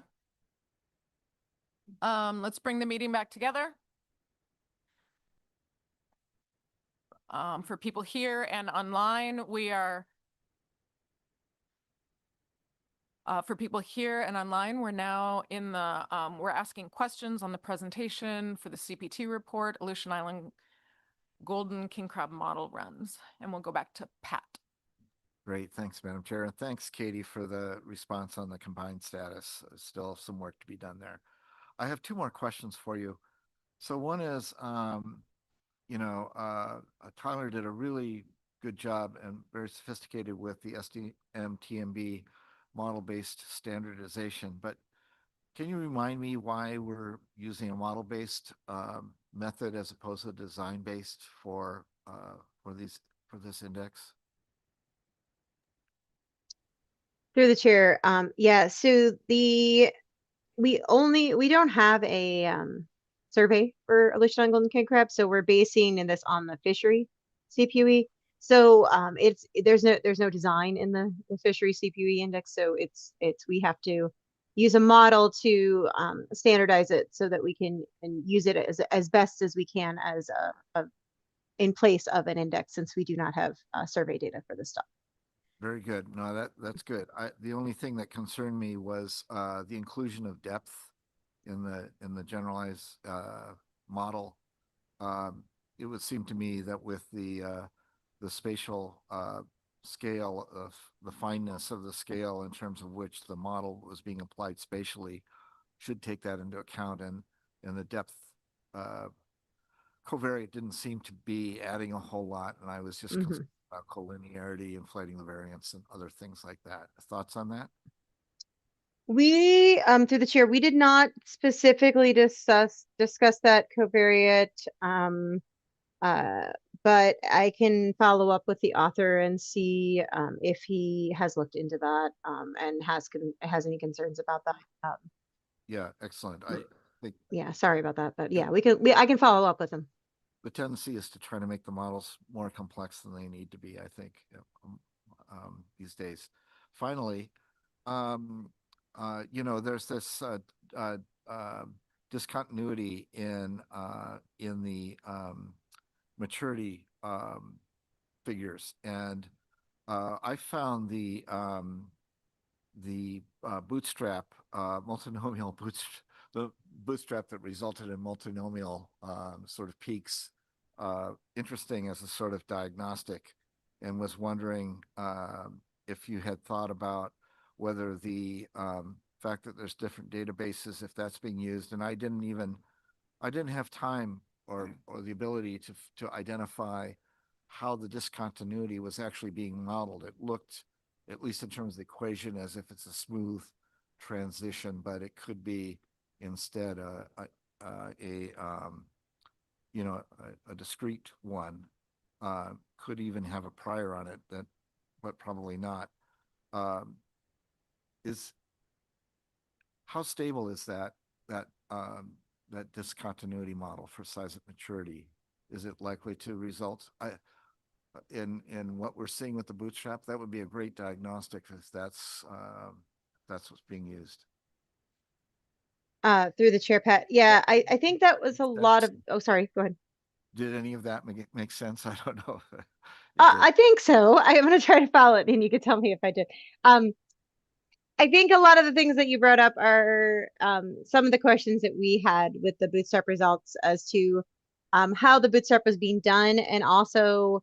Let's bring the meeting back together. For people here and online, for people here and online, we're now in the, we're asking questions on the presentation for the CPT report, Aleutian Island Golden King Crab model runs. And we'll go back to Pat. Great, thanks, Madam Chair, and thanks, Katie, for the response on the combined status. Still some work to be done there. I have two more questions for you. So one is, Tyler did a really good job and very sophisticated with the SDM-TMB model-based standardization, but can you remind me why we're using a model-based method as opposed to design-based for this index? Through the chair, yeah, so we don't have a survey for Aleutian Island Golden King Crab, so we're basing this on the fishery CPUE. So there's no design in the fishery CPUE index, so we have to use a model to standardize it so that we can use it as best as we can as in place of an index, since we do not have survey data for this stuff. Very good. No, that's good. The only thing that concerned me was the inclusion of depth in the generalized model. It would seem to me that with the spatial scale of the fineness of the scale in terms of which the model was being applied spatially should take that into account, and the depth covariate didn't seem to be adding a whole lot, and I was just concerned about collinearity, inflating the variance, and other things like that. Thoughts on that? We, through the chair, we did not specifically discuss that covariate, but I can follow up with the author and see if he has looked into that and has any concerns about that. Yeah, excellent. I think yeah, sorry about that, but yeah, I can follow up with him. the tendency is to try to make the models more complex than they need to be, I think, these days. Finally, there's this discontinuity in the maturity figures, and I found the bootstrap multinomial the bootstrap that resulted in multinomial sort of peaks interesting as a sort of diagnostic, and was wondering if you had thought about whether the fact that there's different databases, if that's being used. And I didn't have time or the ability to identify how the discontinuity was actually being modeled. It looked, at least in terms of the equation, as if it's a smooth transition, but it could be instead a discrete one. Could even have a prior on it, but probably not. How stable is that discontinuity model for size of maturity? Is it likely to result in what we're seeing with the bootstrap? That would be a great diagnostic if that's what's being used. Through the chair, Pat. Yeah, I think that was a lot of. Oh, sorry. Go ahead. Did any of that make sense? I don't know. I think so. I'm going to try to follow it, and you can tell me if I did. I think a lot of the things that you brought up are some of the questions that we had with the bootstrap results as to how the bootstrap was being done, and also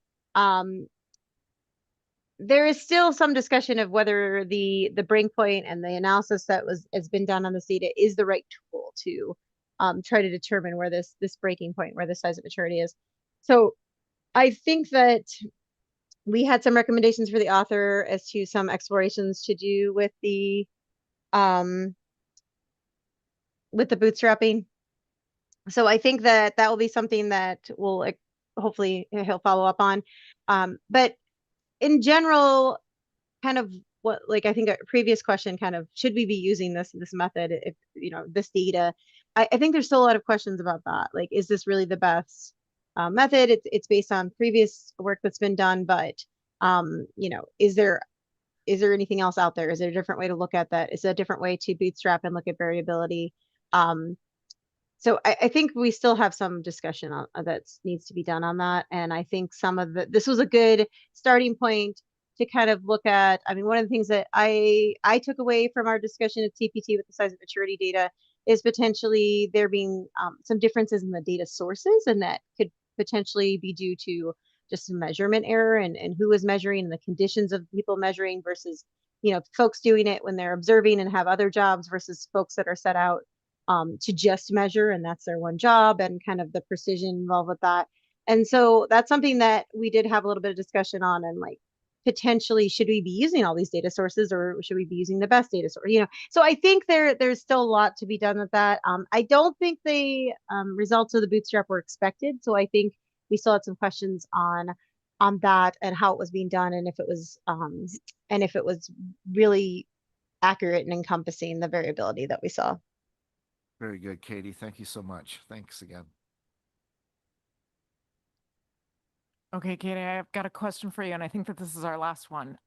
there is still some discussion of whether the breakpoint and the analysis that has been done on this data is the right tool to try to determine where this breaking point, where the size of maturity is. So I think that we had some recommendations for the author as to some explorations to do with the bootstrapping. So I think that will be something that will hopefully he'll follow up on. But in general, kind of what, like, I think a previous question, kind of, should we be using this method if, this data? I think there's still a lot of questions about that. Like, is this really the best method? It's based on previous work that's been done, but is there is there anything else out there? Is there a different way to look at that? Is there a different way to bootstrap and look at variability? So I think we still have some discussion on that needs to be done on that. And I think this was a good starting point to kind of look at. I mean, one of the things that I took away from our discussion at TPT with the size of maturity data is potentially there being some differences in the data sources, and that could potentially be due to just a measurement error and who is measuring and the conditions of people measuring versus, folks doing it when they're observing and have other jobs versus folks that are set out to just measure and that's their one job, and kind of the precision involved with that. And so that's something that we did have a little bit of discussion on, and like potentially should we be using all these data sources or should we be using the best data source? So I think there's still a lot to be done with that. I don't think the results of the bootstrap were expected, so I think we still had some questions on that and how it was being done, and if it was really accurate and encompassing the variability that we saw. Very good, Katie. Thank you so much. Thanks again. Okay, Katie, I've got a question for you, and I think that this is our last one.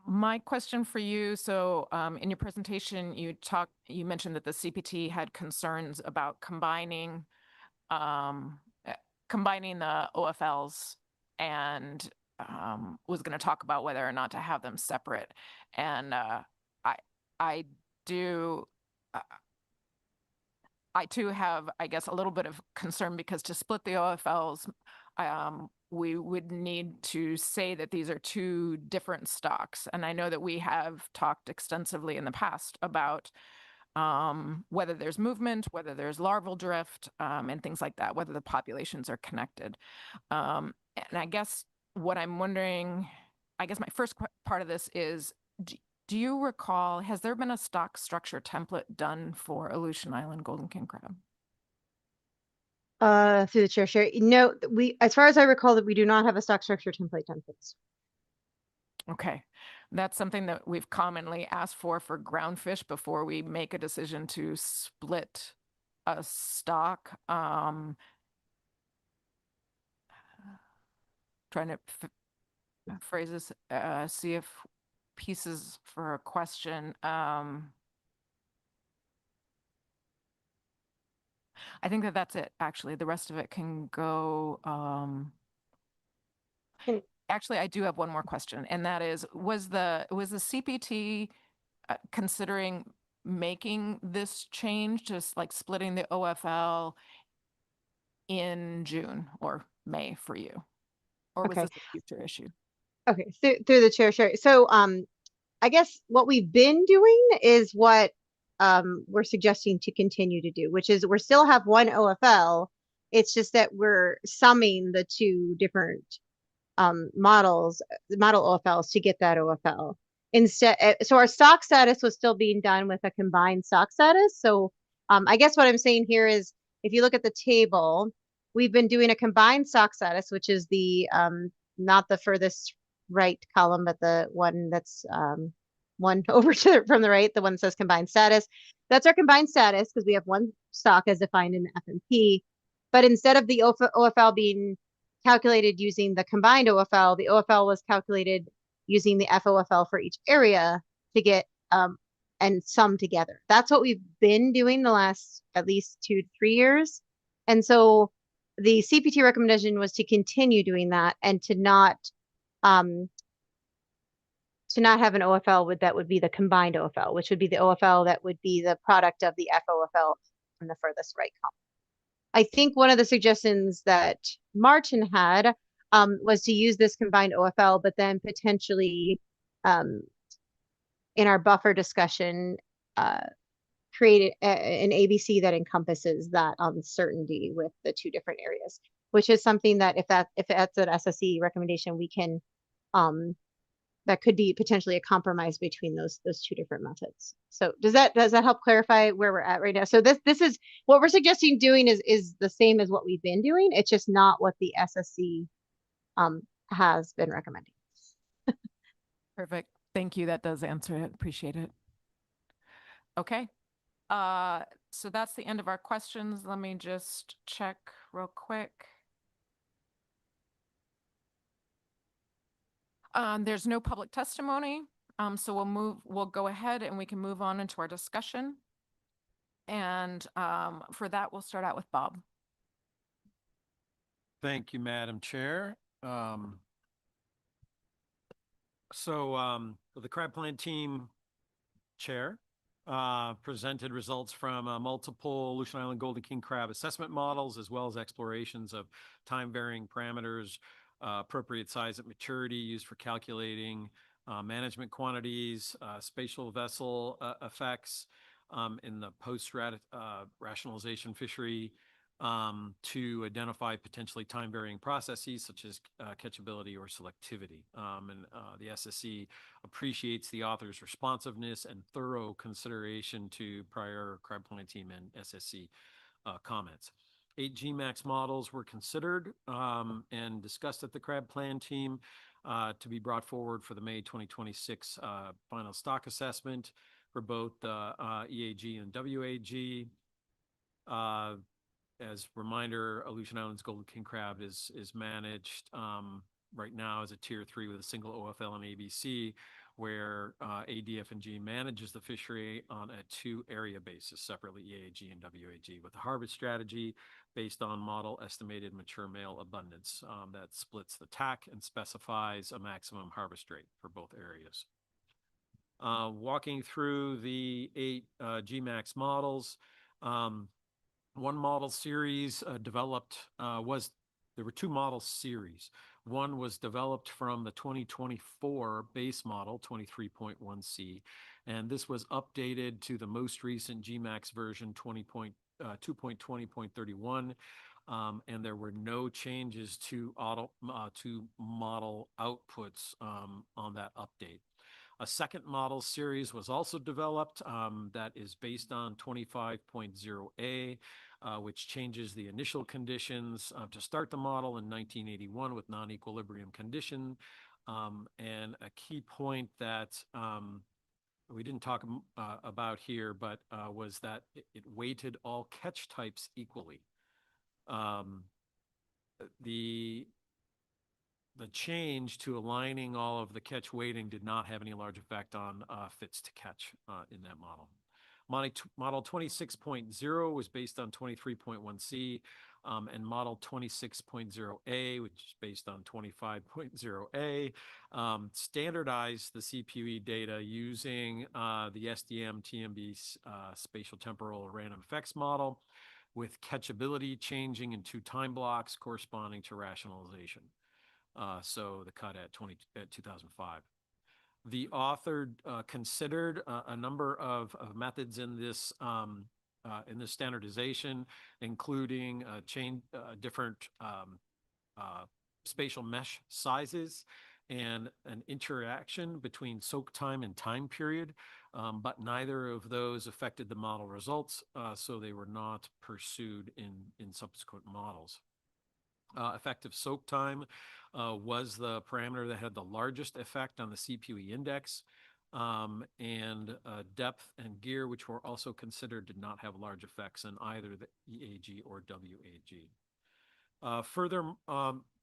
My question for you, so in your presentation, you mentioned that the CPT had concerns about combining the OFLs and was going to talk about whether or not to have them separate. And I too have, I guess, a little bit of concern because to split the OFLs, we would need to say that these are two different stocks. And I know that we have talked extensively in the past about whether there's movement, whether there's larval drift, and things like that, whether the populations are connected. And I guess what I'm wondering, I guess my first part of this is, do you recall, has there been a stock structure template done for Aleutian Island golden king crab? Through the chair, Sherry. No, as far as I recall, that we do not have a stock structure template done for this. Okay, that's something that we've commonly asked for groundfish before we make a decision to split a stock. Trying to phrase this, see if pieces for a question. I think that's it, actually. The rest of it can go. Actually, I do have one more question, and that is, was the CPT considering making this change, just like splitting the OFL in June or May for you? Or was this a future issue? Okay, through the chair, Sherry. So I guess what we've been doing is what we're suggesting to continue to do, which is we still have one OFL. It's just that we're summing the two different model OFLs to get that OFL. Instead, so our stock status was still being done with a combined stock status. So I guess what I'm saying here is, if you look at the table, we've been doing a combined stock status, which is the not the furthest right column, but the one that's one over from the right, the one that says combined status. That's our combined status because we have one stock as defined in the FMP. But instead of the OFL being calculated using the combined OFL, the OFL was calculated using the FOFL for each area to get and sum together. That's what we've been doing the last at least 2 to 3 years. And so the CPT recommendation was to continue doing that and to not have an OFL that would be the combined OFL, which would be the OFL that would be the product of the FOFL in the furthest right column. I think one of the suggestions that Martin had was to use this combined OFL, but then potentially in our buffer discussion, create an ABC that encompasses that uncertainty with the two different areas, which is something that if that's an SSC recommendation, we can that could be potentially a compromise between those two different methods. So does that help clarify where we're at right now? So this is what we're suggesting doing is the same as what we've been doing. It's just not what the SSC has been recommending. Perfect. Thank you. That does answer it. Appreciate it. Okay. So that's the end of our questions. Let me just check real quick. There's no public testimony, so we'll go ahead and we can move on into our discussion. And for that, we'll start out with Bob. Thank you, Madam Chair. The crab plant team chair presented results from multiple Aleutian Island Golden King crab assessment models, as well as explorations of time varying parameters, appropriate size at maturity used for calculating management quantities, spatial vessel effects in the rationalization fishery, to identify potentially time varying processes such as catchability or selectivity. The SSC appreciates the author's responsiveness and thorough consideration to prior crab plant team and SSC comments. 8 GMAX models were considered and discussed at the crab plant team to be brought forward for the May 2026 final stock assessment for both EAG and WAG. As a reminder, Aleutian Islands Golden King Crab is managed right now as a tier 3 with a single OFL and ABC, where ADF&G manages the fishery on a 2-area basis, separately EAG and WAG, with a harvest strategy based on model estimated mature male abundance that splits the TAC and specifies a maximum harvest rate for both areas. Walking through the 8 GMAX models, one model series developed there were 2 model series. One was developed from the 2024 base model, 23.1C, and this was updated to the most recent GMAX version 2.20.31, and there were no changes to model outputs on that update. A second model series was also developed that is based on 25.0A, which changes the initial conditions to start the model in 1981 with non-equilibrium condition. And a key point that we didn't talk about here, but was that it weighted all catch types equally. The change to aligning all of the catch weighting did not have any large effect on fits to catch in that model. Model 26.0 was based on 23.1C, and model 26.0A, which is based on 25.0A, standardized the CPUE data using the SDM-TMB spatial temporal random effects model, with catchability changing in 2 time blocks corresponding to rationalization. So the cut at 2005. The author considered a number of methods in this standardization, including different spatial mesh sizes and an interaction between soak time and time period, but neither of those affected the model results, so they were not pursued in subsequent models. Effective soak time was the parameter that had the largest effect on the CPUE index, and depth and gear, which were also considered, did not have large effects in either the EAG or WAG. Further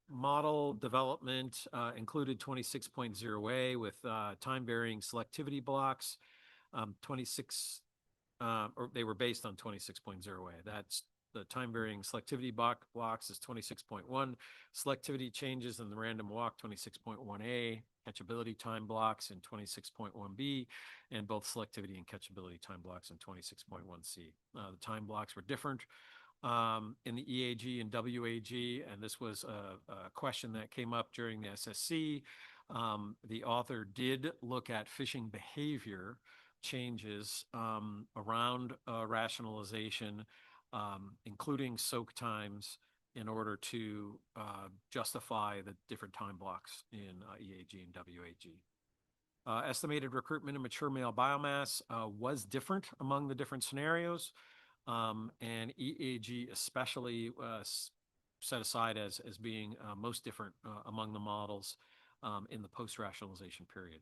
model development included 26.0A with time varying selectivity blocks. They were based on 26.0A. That's the time varying selectivity blocks is 26.1, selectivity changes in the random walk 26.1A, catchability time blocks in 26.1B, and both selectivity and catchability time blocks in 26.1C. The time blocks were different in the EAG and WAG, and this was a question that came up during the SSC. The author did look at fishing behavior changes around rationalization, including soak times, in order to justify the different time blocks in EAG and WAG. Estimated recruitment of mature male biomass was different among the different scenarios, and EAG especially set aside as being most different among the models in the post-rationalization period.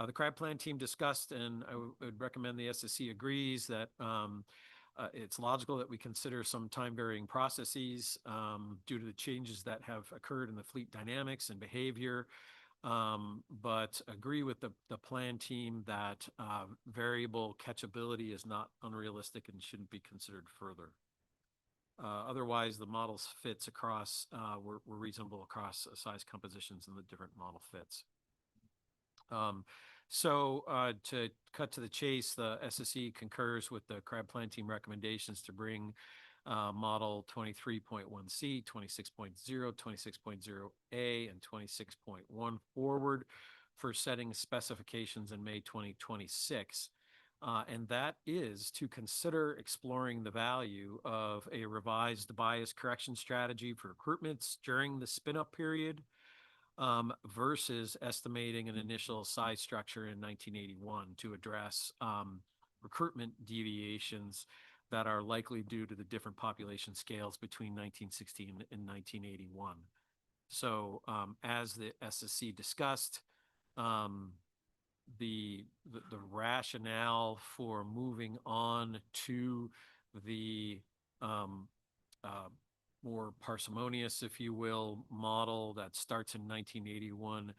The crab plant team discussed, and I would recommend the SSC agrees, that it's logical that we consider some time varying processes due to the changes that have occurred in the fleet dynamics and behavior. but agree with the plan team that variable catchability is not unrealistic and shouldn't be considered further. Otherwise, the models fits across were reasonable across size compositions and the different model fits. To cut to the chase, the SSC concurs with the CRAB plan team recommendations to bring model 23.1C, 26.0, 26.0A, and 26.1 forward for setting specifications in May 2026. And that is to consider exploring the value of a revised bias correction strategy for recruitments during the spin-up period versus estimating an initial size structure in 1981 to address recruitment deviations that are likely due to the different population scales between 1960 and 1981. So as the SSC discussed, the rationale for moving on to the more parsimonious, if you will, model that starts in 1981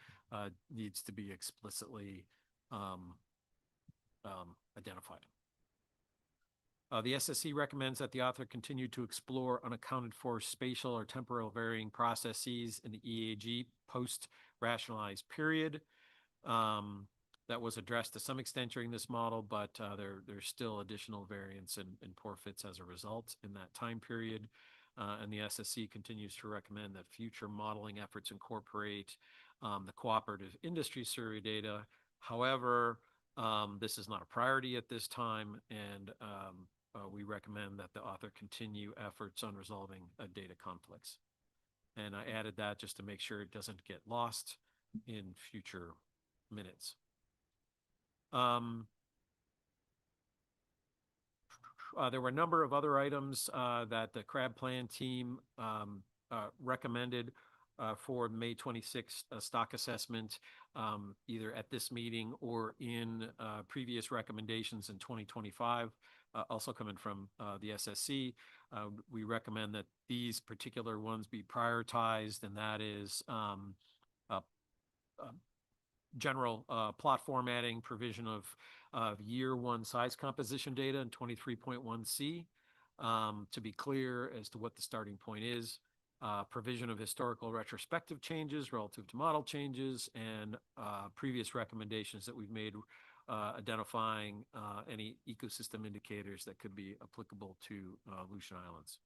needs to be explicitly identified. The SSC recommends that the author continue to explore unaccounted for spatial or temporal varying processes in the EAG post-rationalized period. That was addressed to some extent during this model, but there's still additional variance and poor fits as a result in that time period. And the SSC continues to recommend that future modeling efforts incorporate the cooperative industry survey data. However, this is not a priority at this time, and we recommend that the author continue efforts on resolving data conflicts. And I added that just to make sure it doesn't get lost in future minutes. There were a number of other items that the CRAB plan team recommended for May 26th stock assessment, either at this meeting or in previous recommendations in 2025, also coming from the SSC. We recommend that these particular ones be prioritized, and that is general plot formatting, provision of year one size composition data in 23.1C to be clear as to what the starting point is, provision of historical retrospective changes relative to model changes, and previous recommendations that we've made identifying any ecosystem indicators that could be applicable to Aleutian Islands.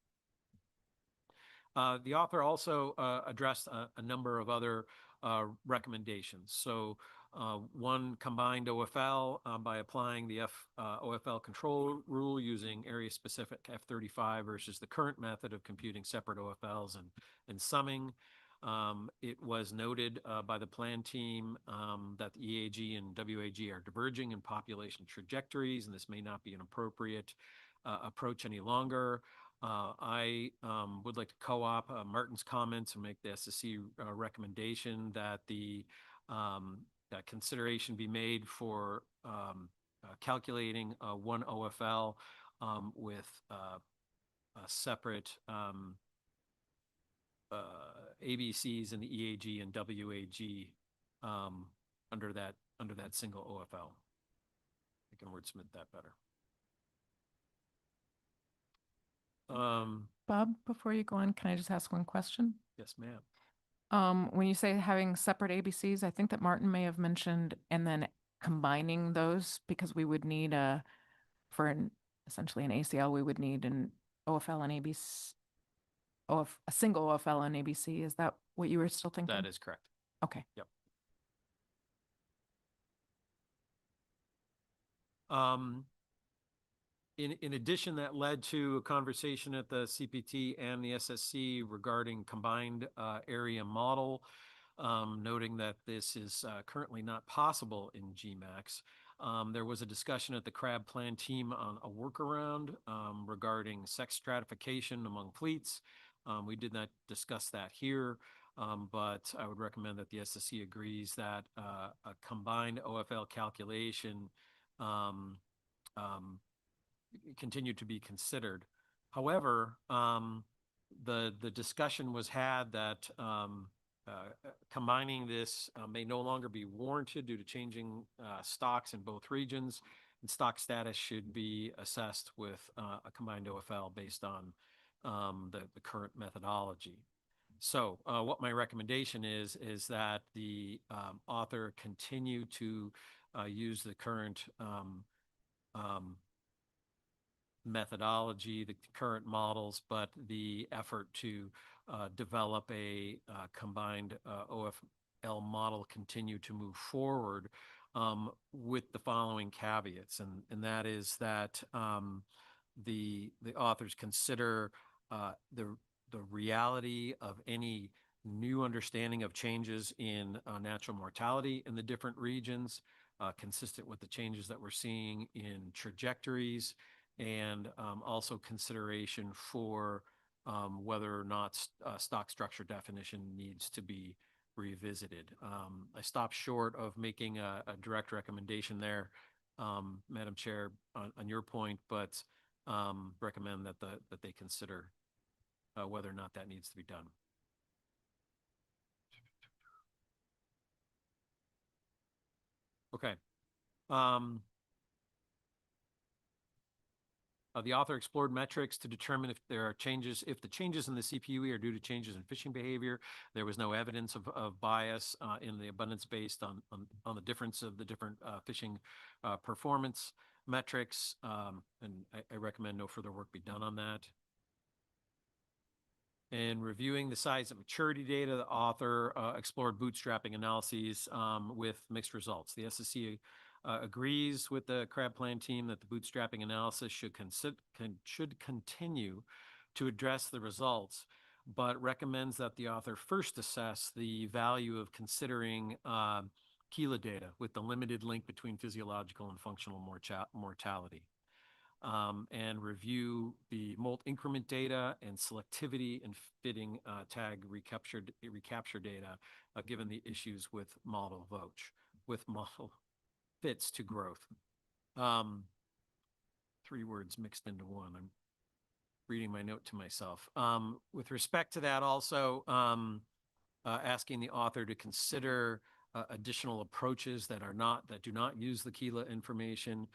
The author also addressed a number of other recommendations. So one, combined OFL by applying the OFL control rule using area-specific F35 versus the current method of computing separate OFLs and summing. It was noted by the plan team that the EAG and WAG are diverging in population trajectories, and this may not be an appropriate approach any longer. I would like to co-op Martin's comments and make the SSC recommendation that the that consideration be made for calculating one OFL with a separate ABCs in the EAG and WAG under that single OFL. I can wordsmith that better. Bob, before you go on, can I just ask one question? Yes, ma'am. When you say having separate ABCs, I think that Martin may have mentioned, and then combining those, because we would need essentially an ACL, we would need an OFL and ABC, a single OFL and ABC. Is that what you were still thinking? That is correct. Okay. Yep. In addition, that led to a conversation at the CPT and the SSC regarding combined area model, noting that this is currently not possible in GMAX. There was a discussion at the CRAB plan team on a workaround regarding sex stratification among fleets. We did not discuss that here, but I would recommend that the SSC agrees that a combined OFL calculation continue to be considered. However, the discussion was had that combining this may no longer be warranted due to changing stocks in both regions, and stock status should be assessed with a combined OFL based on the current methodology. So what my recommendation is that the author continue to use the current methodology, the current models, but the effort to develop a combined OFL model continue to move forward with the following caveats, and that is that the authors consider the reality of any new understanding of changes in natural mortality in the different regions, consistent with the changes that we're seeing in trajectories, and also consideration for whether or not stock structure definition needs to be revisited. I stopped short of making a direct recommendation there, Madam Chair, on your point, but recommend that they consider whether or not that needs to be done. Okay. The author explored metrics to determine if there are changes, if the changes in the CPUE are due to changes in fishing behavior. There was no evidence of bias in the abundance based on the difference of the different fishing performance metrics, and I recommend no further work be done on that. In reviewing the size and maturity data, the author explored bootstrapping analyses with mixed results. The SSC agrees with the crab plan team that the bootstrapping analysis should continue to address the results, but recommends that the author first assess the value of considering KELA data with the limited link between physiological and functional mortality. And review the molt increment data and selectivity and fitting tag recapture data, given the issues with model fits to growth. 3 words mixed into one. I'm reading my note to myself. With respect to that, also asking the author to consider additional approaches that do not use the KELA information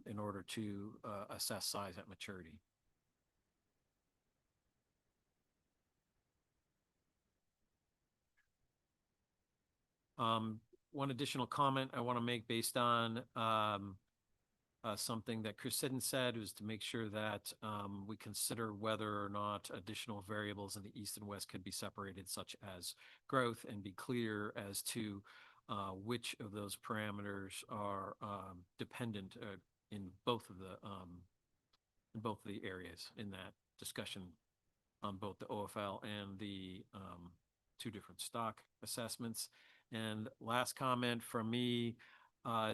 in order to assess size at maturity. One additional comment I want to make based on something that Chris Siddon said was to make sure that we consider whether or not additional variables in the East and West could be separated, such as growth, and be clear as to which of those parameters are dependent in both of the areas in that discussion on both the OFL and the 2 different stock assessments. And last comment from me,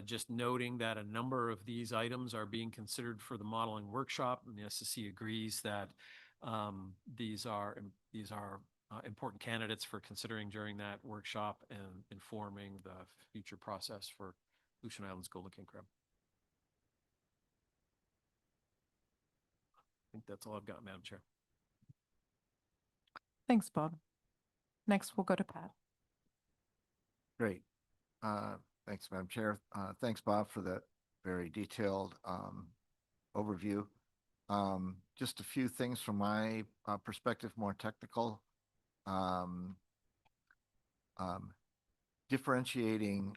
just noting that a number of these items are being considered for the modeling workshop, and the SSC agrees that these are important candidates for considering during that workshop and informing the future process for Aleutian Islands golden king crab. I think that's all I've got, Madam Chair. Thanks, Bob. Next, we'll go to Pat. Great. Thanks, Madam Chair. Thanks, Bob, for that very detailed overview. Just a few things from my perspective, more technical. Differentiating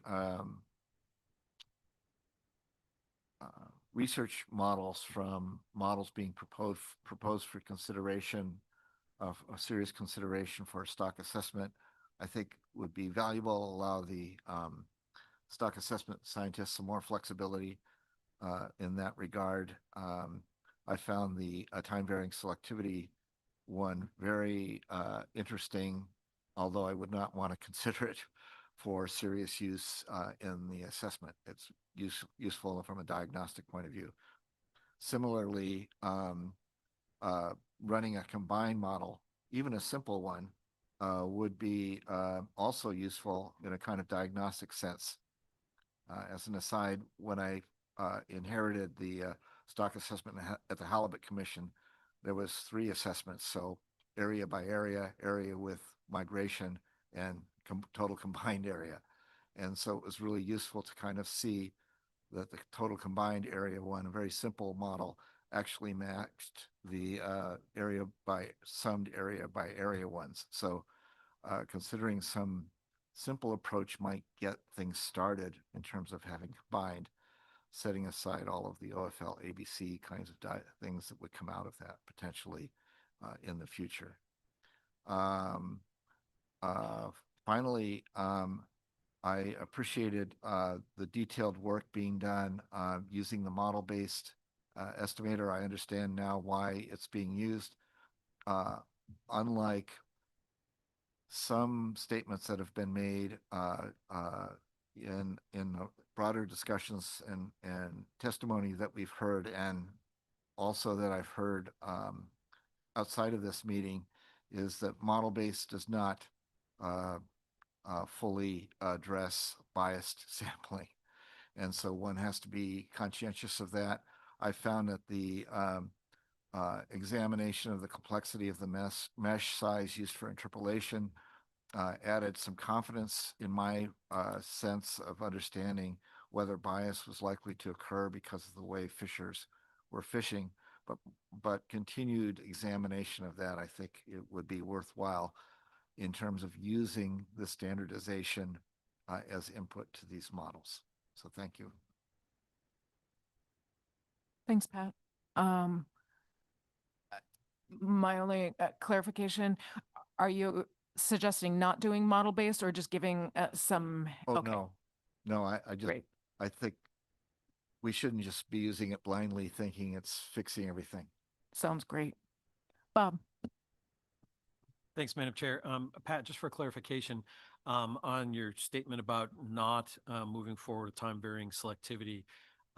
research models from models being proposed for consideration of a serious consideration for stock assessment, I think would be valuable, allow the stock assessment scientists some more flexibility in that regard. I found the time varying selectivity one very interesting, although I would not want to consider it for serious use in the assessment. It's useful from a diagnostic point of view. Similarly, running a combined model, even a simple one, would be also useful in a kind of diagnostic sense. As an aside, when I inherited the stock assessment at the Halibut Commission, there was 3 assessments, so area by area with migration, and total combined area. And so it was really useful to kind of see that the total combined area one, a very simple model, actually matched the area by summed area by area ones. So considering some simple approach might get things started in terms of having combined, setting aside all of the OFL ABC kinds of things that would come out of that potentially in the future. Finally, I appreciated the detailed work being done using the model-based estimator. I understand now why it's being used. Unlike some statements that have been made in the broader discussions and testimony that we've heard, and also that I've heard outside of this meeting, is that model-based does not fully address biased sampling. And so one has to be conscientious of that. I found that the examination of the complexity of the mesh size used for interpolation added some confidence in my sense of understanding whether bias was likely to occur because of the way fishers were fishing. But continued examination of that, I think it would be worthwhile in terms of using the standardization as input to these models. So thank you. Thanks, Pat. My only clarification, are you suggesting not doing model-based or just giving some? Oh, okay. no, I just, Great. I think we shouldn't just be using it blindly thinking it's fixing everything. Sounds great. Bob? Thanks, Madam Chair. Pat, just for clarification, on your statement about not moving forward with time varying selectivity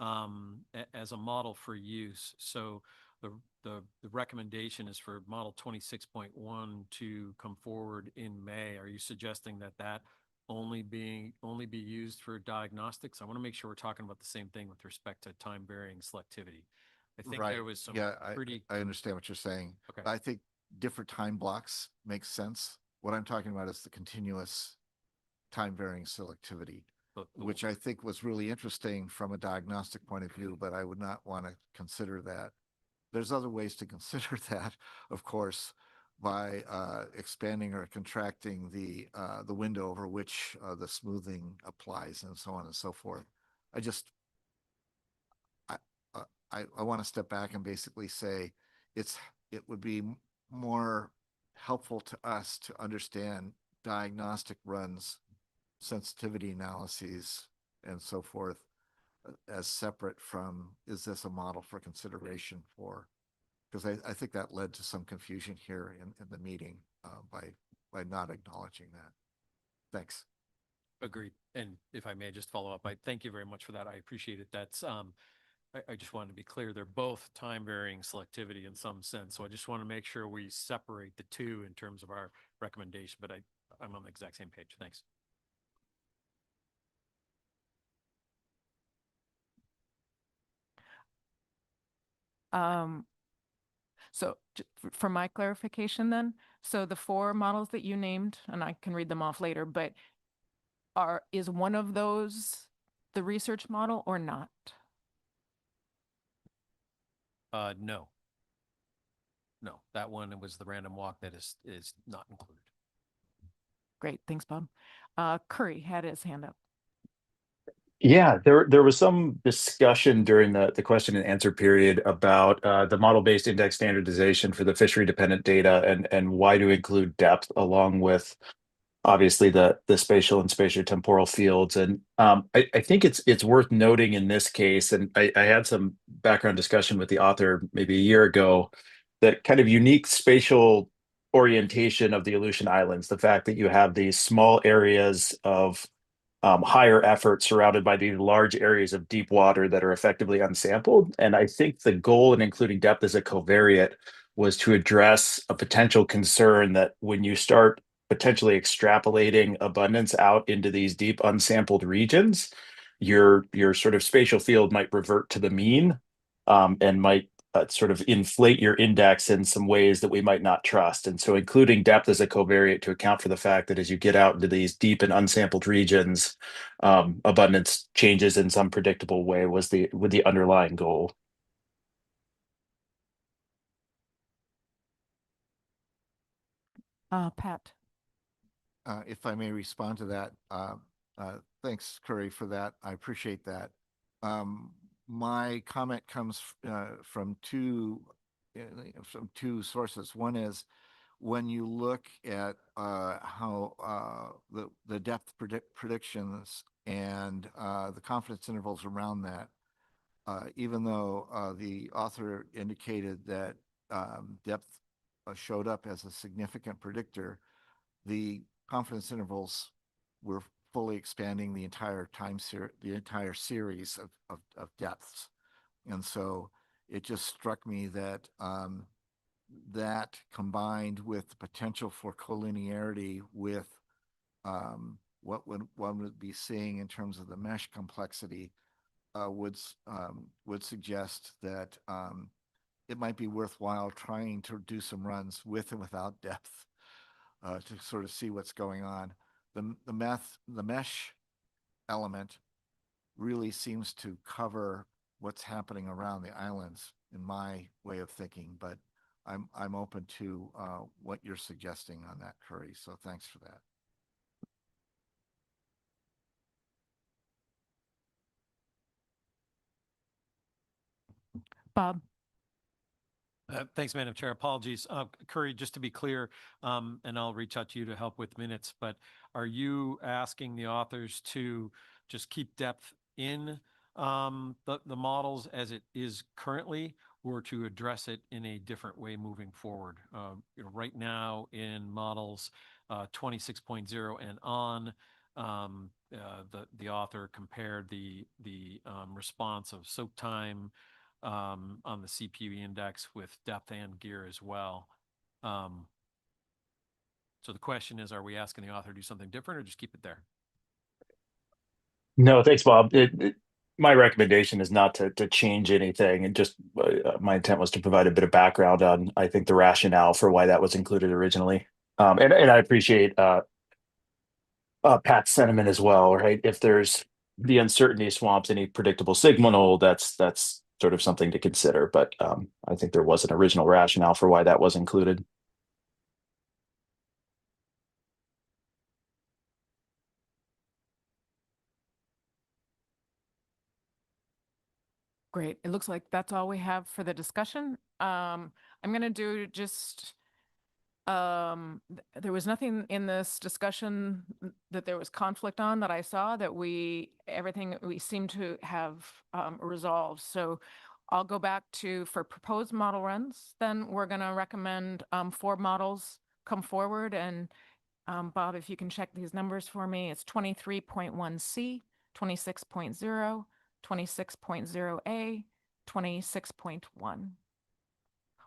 as a model for use. So the recommendation is for model 26.1 to come forward in May. Are you suggesting that that only be used for diagnostics? I want to make sure we're talking about the same thing with respect to time varying selectivity. I think there was some I understand what you're saying. Okay. I think different time blocks make sense. What I'm talking about is the continuous time varying selectivity, which I think was really interesting from a diagnostic point of view, but I would not want to consider that. There's other ways to consider that, of course, by expanding or contracting the window over which the smoothing applies and so on and so forth. I want to step back and basically say it would be more helpful to us to understand diagnostic runs, sensitivity analyses, and so forth as separate from, is this a model for consideration for, because I think that led to some confusion here in the meeting by not acknowledging that. Thanks. Agreed. And if I may just follow up, I thank you very much for that. I appreciate it. That's I just wanted to be clear. They're both time varying selectivity in some sense. So I just want to make sure we separate the two in terms of our recommendation, but I'm on the exact same page. Thanks. So for my clarification then, so the 4 models that you named, and I can read them off later, but is one of those the research model or not? No. No, that one was the random walk that is not included. Great, thanks, Bob. Curry had his hand up. Yeah, there was some discussion during the question and answer period about the model-based index standardization for the fishery-dependent data and why to include depth along with obviously the spatial and spatiotemporal fields. And I think it's worth noting in this case, and I had some background discussion with the author maybe a year ago, that kind of unique spatial orientation of the Aleutian Islands, the fact that you have these small areas of higher effort surrounded by these large areas of deep water that are effectively unsampled. And I think the goal in including depth as a covariate was to address a potential concern that when you start potentially extrapolating abundance out into these deep unsampled regions, your sort of spatial field might revert to the mean and might sort of inflate your index in some ways that we might not trust. And so including depth as a covariate to account for the fact that as you get out into these deep and unsampled regions, abundance changes in some predictable way was the underlying goal. Pat. If I may respond to that, thanks, Curry, for that. I appreciate that. My comment comes from two sources. One is when you look at how the depth predictions and the confidence intervals around that, even though the author indicated that depth showed up as a significant predictor, the confidence intervals were fully expanding the entire series of depths. And so it just struck me that that combined with the potential for collinearity with what one would be seeing in terms of the mesh complexity would suggest that it might be worthwhile trying to do some runs with and without depth to sort of see what's going on. The mesh element really seems to cover what's happening around the islands in my way of thinking, but I'm open to what you're suggesting on that, Curry. So thanks for that. Bob. Thanks, Madam Chair. Apologies. Curry, just to be clear, and I'll reach out to you to help with minutes, but are you asking the authors to just keep depth in the models as it is currently, or to address it in a different way moving forward? Right now in models 26.0 and on, the author compared the response of soak time on the CPU index with depth and gear as well. So the question is, are we asking the author to do something different or just keep it there? No, thanks, Bob. My recommendation is not to change anything, and just my intent was to provide a bit of background on, I think, the rationale for why that was included originally. And I appreciate Pat's sentiment as well, right? If there's the uncertainty swamps any predictable signal, that's sort of something to consider. But I think there was an original rationale for why that was included. Great. It looks like that's all we have for the discussion. I'm going to do just, there was nothing in this discussion that there was conflict on that I saw, that everything we seem to have resolved. So I'll go back to, for proposed model runs, then we're going to recommend 4 models come forward. And Bob, if you can check these numbers for me, it's 23.1C, 26.0, 26.0A, 26.1.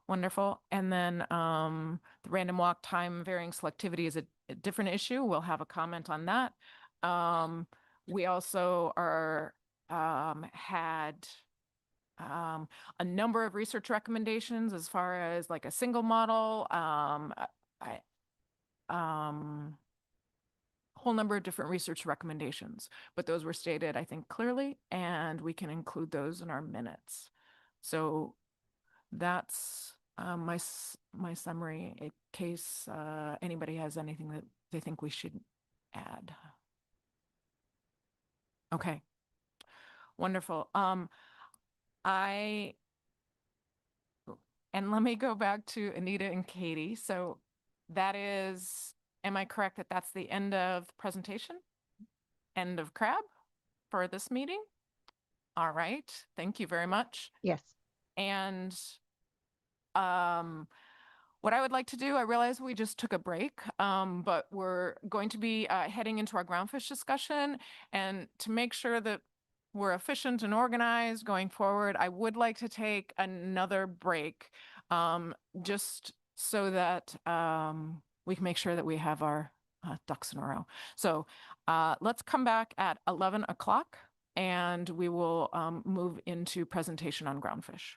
Wonderful. And then the random walk time varying selectivity is a different issue. We'll have a comment on that. We also had a number of research recommendations as far as like a single model, whole number of different research recommendations, but those were stated, I think, clearly, and we can include those in our minutes. So that's my summary, in case anybody has anything that they think we should add. Okay, wonderful. And let me go back to Anita and Katie. So that is, am I correct that that's the end of the presentation? End of CRAB for this meeting? All right, thank you very much. Yes. And what I would like to do, I realize we just took a break, but we're going to be heading into our groundfish discussion. And to make sure that we're efficient and organized going forward, I would like to take another break just so that we can make sure that we have our ducks in a row. So let's come back at 11 o'clock and we will move into presentation on groundfish.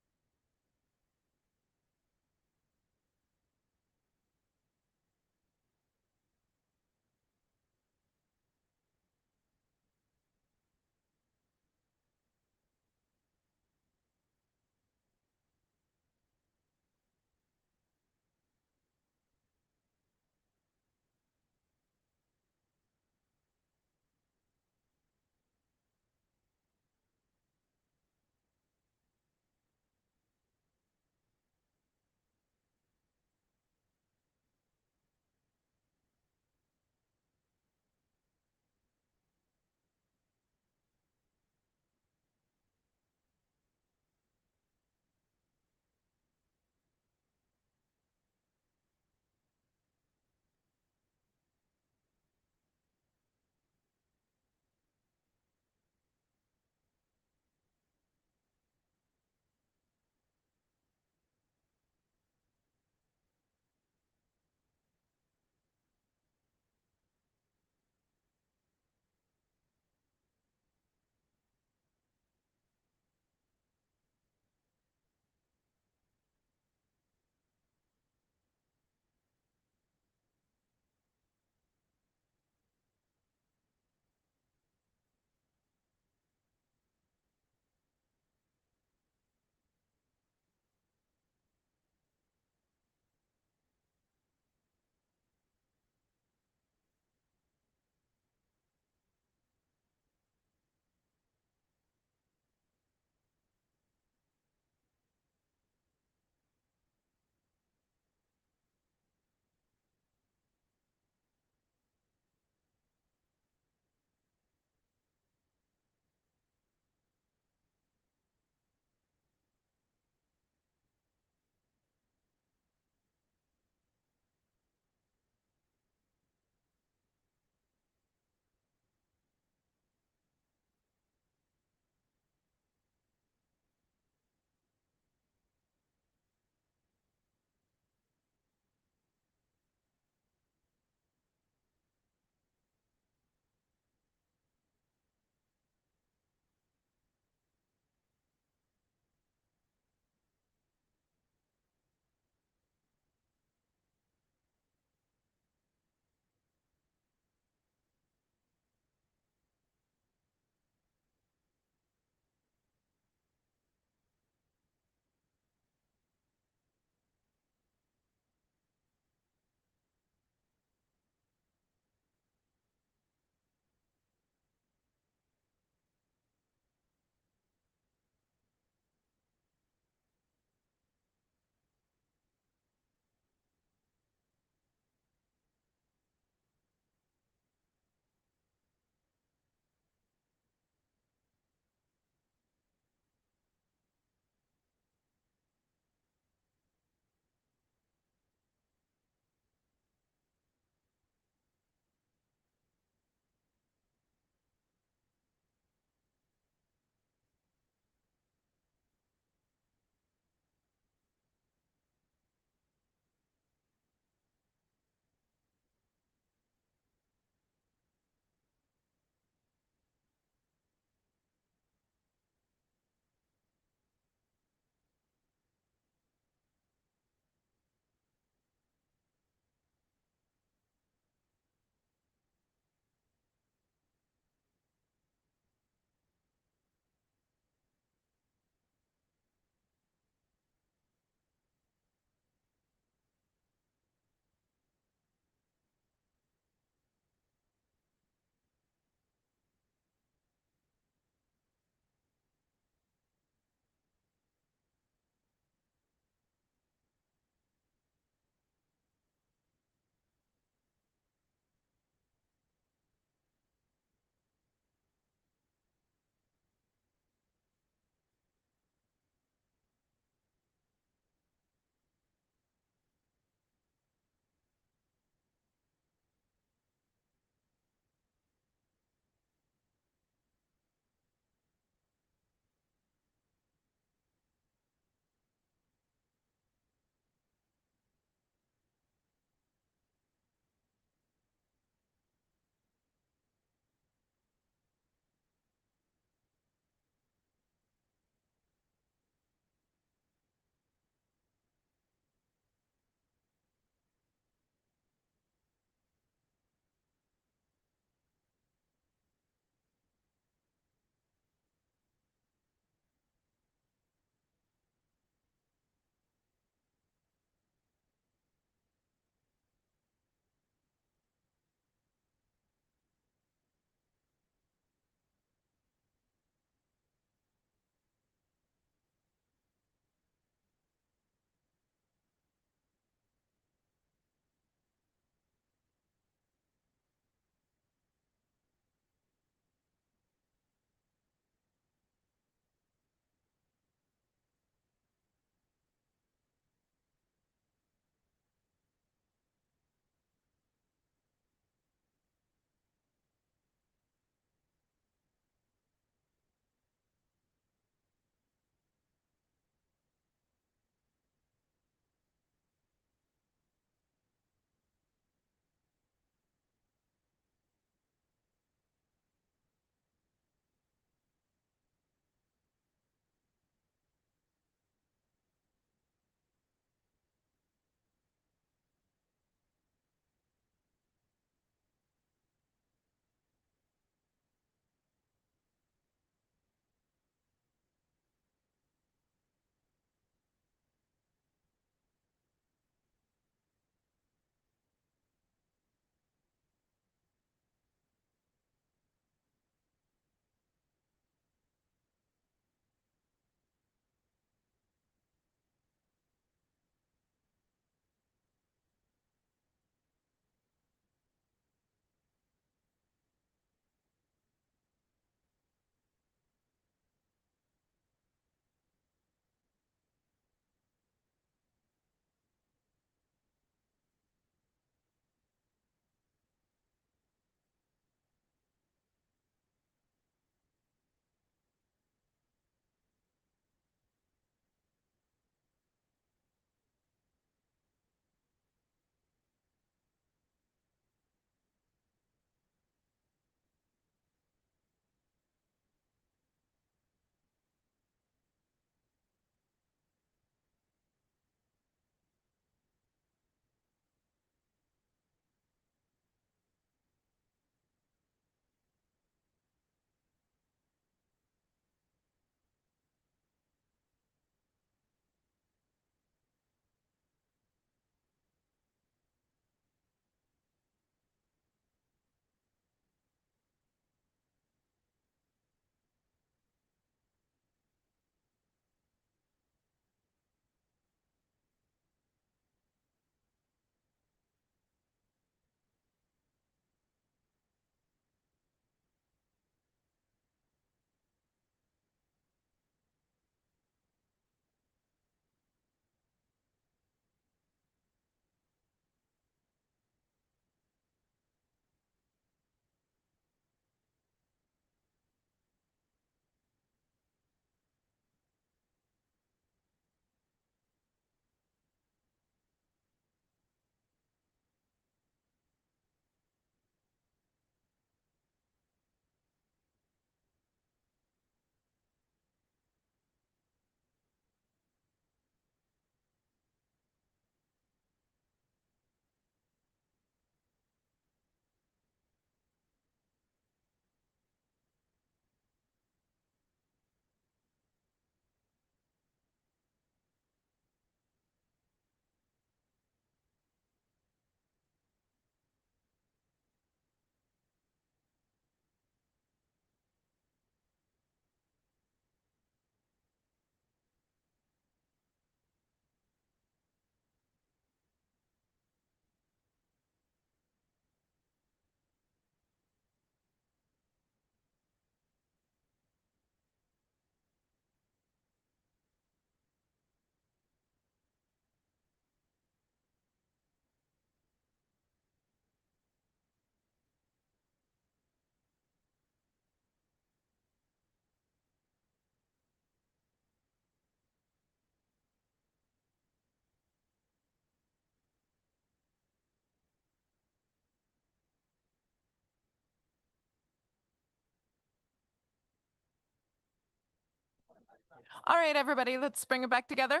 All right, everybody, let's bring it back together.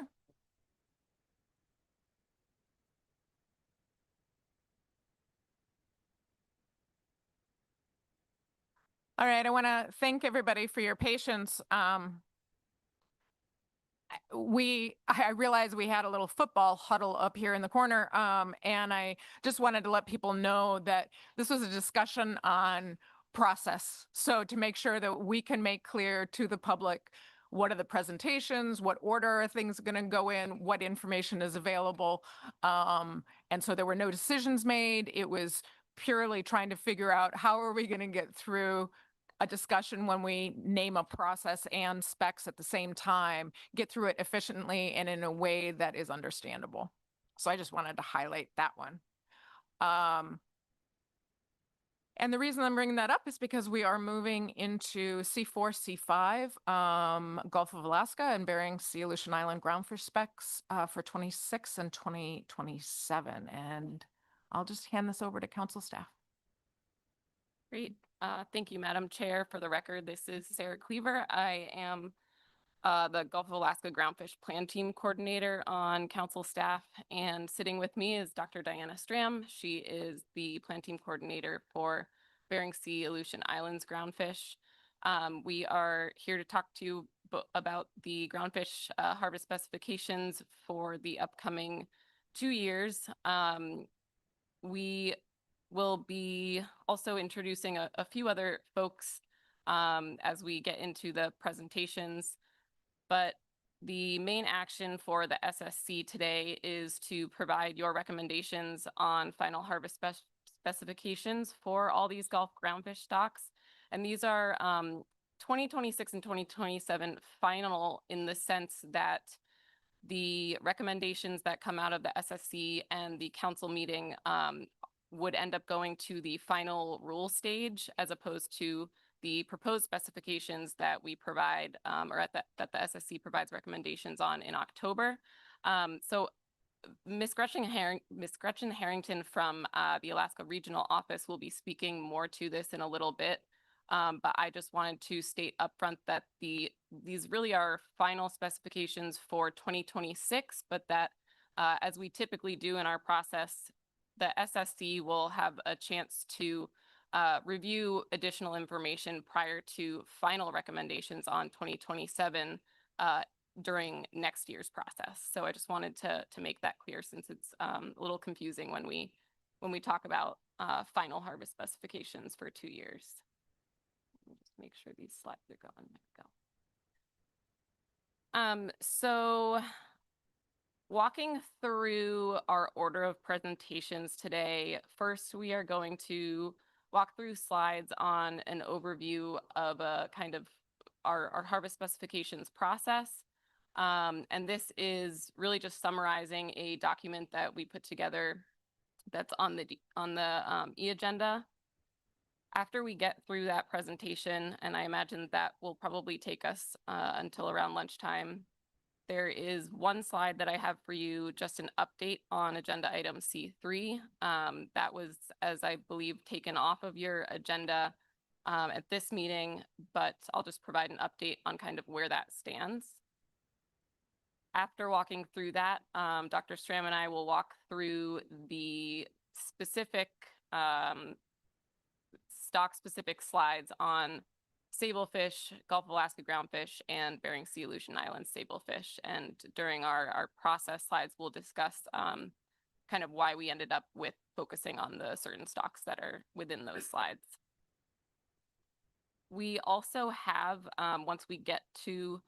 All right, I want to thank everybody for your patience. I realized we had a little football huddle up here in the corner, and I just wanted to let people know that this was a discussion on process. So to make sure that we can make clear to the public what are the presentations, what order are things going to go in, what information is available. And so there were no decisions made. It was purely trying to figure out how are we going to get through a discussion when we name a process and specs at the same time, get through it efficiently and in a way that is understandable. So I just wanted to highlight that one. And the reason I'm bringing that up is because we are moving into C4, C5, Gulf of Alaska and Bering Sea Aleutian Island groundfish specs for 26 and 2027. And I'll just hand this over to council staff. Great. Thank you, Madam Chair. For the record, this is Sarah Cleaver. I am the Gulf of Alaska Groundfish Plan Team Coordinator on council staff, and sitting with me is Dr. Diana Stram. She is the Plan Team Coordinator for Bering Sea Aleutian Islands groundfish. We are here to talk to you about the groundfish harvest specifications for the upcoming 2 years. We will be also introducing a few other folks as we get into the presentations. But the main action for the SSC today is to provide your recommendations on final harvest specifications for all these Gulf groundfish stocks. And these are 2026 and 2027 final in the sense that the recommendations that come out of the SSC and the council meeting would end up going to the final rule stage as opposed to the proposed specifications that we provide or that the SSC provides recommendations on in October. So Ms. Gretchen Harrington from the Alaska Regional Office will be speaking more to this in a little bit. But I just wanted to state upfront that these really are final specifications for 2026, but that as we typically do in our process, the SSC will have a chance to review additional information prior to final recommendations on 2027 during next year's process. So I just wanted to make that clear since it's a little confusing when we talk about final harvest specifications for 2 years. Let me just make sure these slides are going. There we go. So walking through our order of presentations today, first we are going to walk through slides on an overview of a kind of our harvest specifications process. And this is really just summarizing a document that we put together that's on the e-agenda. After we get through that presentation, and I imagine that will probably take us until around lunchtime, there is one slide that I have for you, just an update on agenda item C3. That was, as I believe, taken off of your agenda at this meeting, but I'll just provide an update on kind of where that stands. After walking through that, Dr. Stram and I will walk through the specific stock-specific slides on sablefish, Gulf of Alaska groundfish, and Bering Sea Aleutian Islands sablefish. And during our process slides, we'll discuss kind of why we ended up with focusing on the certain stocks that are within those slides. We also have, once we get to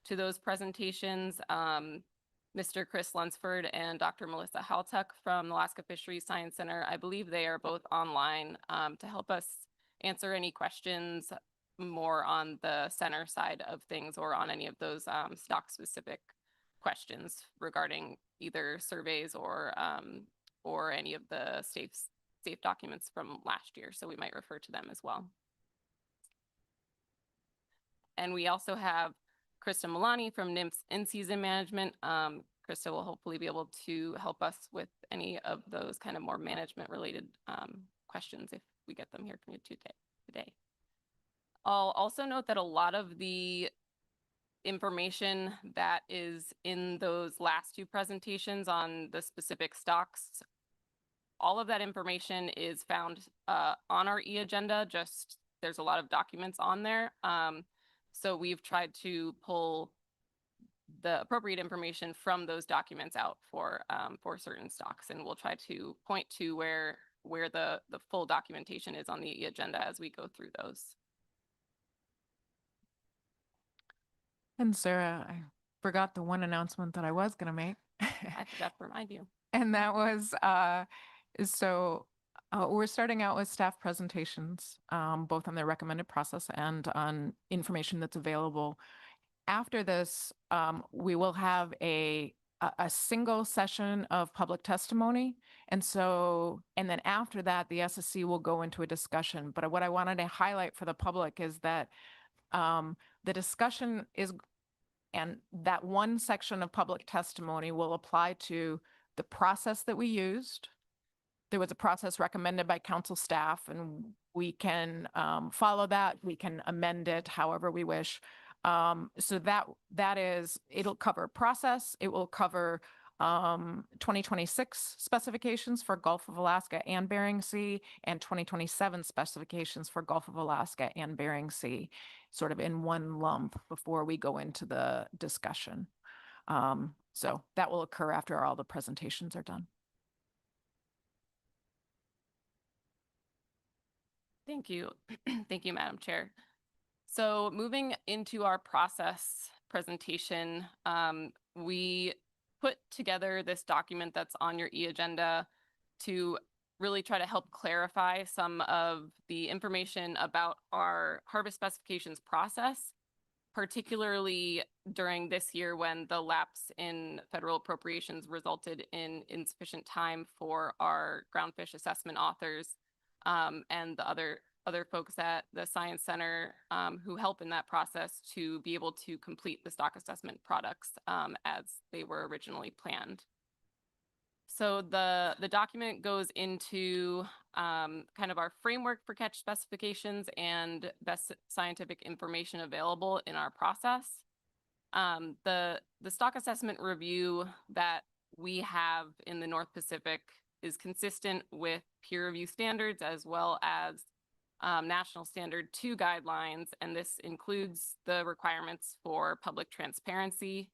those presentations, Mr. Chris Lunsford and Dr. Melissa Haltuck from the Alaska Fisheries Science Center. I believe they are both online to help us answer any questions more on the center side of things or on any of those stock specific questions regarding either surveys or any of the safe documents from last year. So we might refer to them as well. And we also have Krista Milani from NIMS in-season management. Krista will hopefully be able to help us with any of those kind of more management related questions if we get them here from you today. I'll also note that a lot of the information that is in those last two presentations on the specific stocks, all of that information is found on our e-agenda. Just there's a lot of documents on there. So we've tried to pull the appropriate information from those documents out for certain stocks, and we'll try to point to where the full documentation is on the e-agenda as we go through those. And Sarah, I forgot the one announcement that I was going to make. I forgot to remind you. And that was, we're starting out with staff presentations, both on their recommended process and on information that's available. After this, we will have a single session of public testimony. And then after that, the SSC will go into a discussion. But what I wanted to highlight for the public is that the discussion and that one section of public testimony will apply to the process that we used. There was a process recommended by council staff, and we can follow that. We can amend it however we wish. So that is, it'll cover process. It will cover 2026 specifications for Gulf of Alaska and Bering Sea, and 2027 specifications for Gulf of Alaska and Bering Sea, sort of in one lump before we go into the discussion. So that will occur after all the presentations are done. Thank you. Thank you, Madam Chair. So moving into our process presentation, we put together this document that's on your e-agenda to really try to help clarify some of the information about our harvest specifications process, particularly during this year when the lapse in federal appropriations resulted in insufficient time for our groundfish assessment authors and the other folks at the Science Center who help in that process to be able to complete the stock assessment products as they were originally planned. So the document goes into kind of our framework for catch specifications and best scientific information available in our process. The stock assessment review that we have in the North Pacific is consistent with peer review standards as well as National Standard 2 guidelines, and this includes the requirements for public transparency.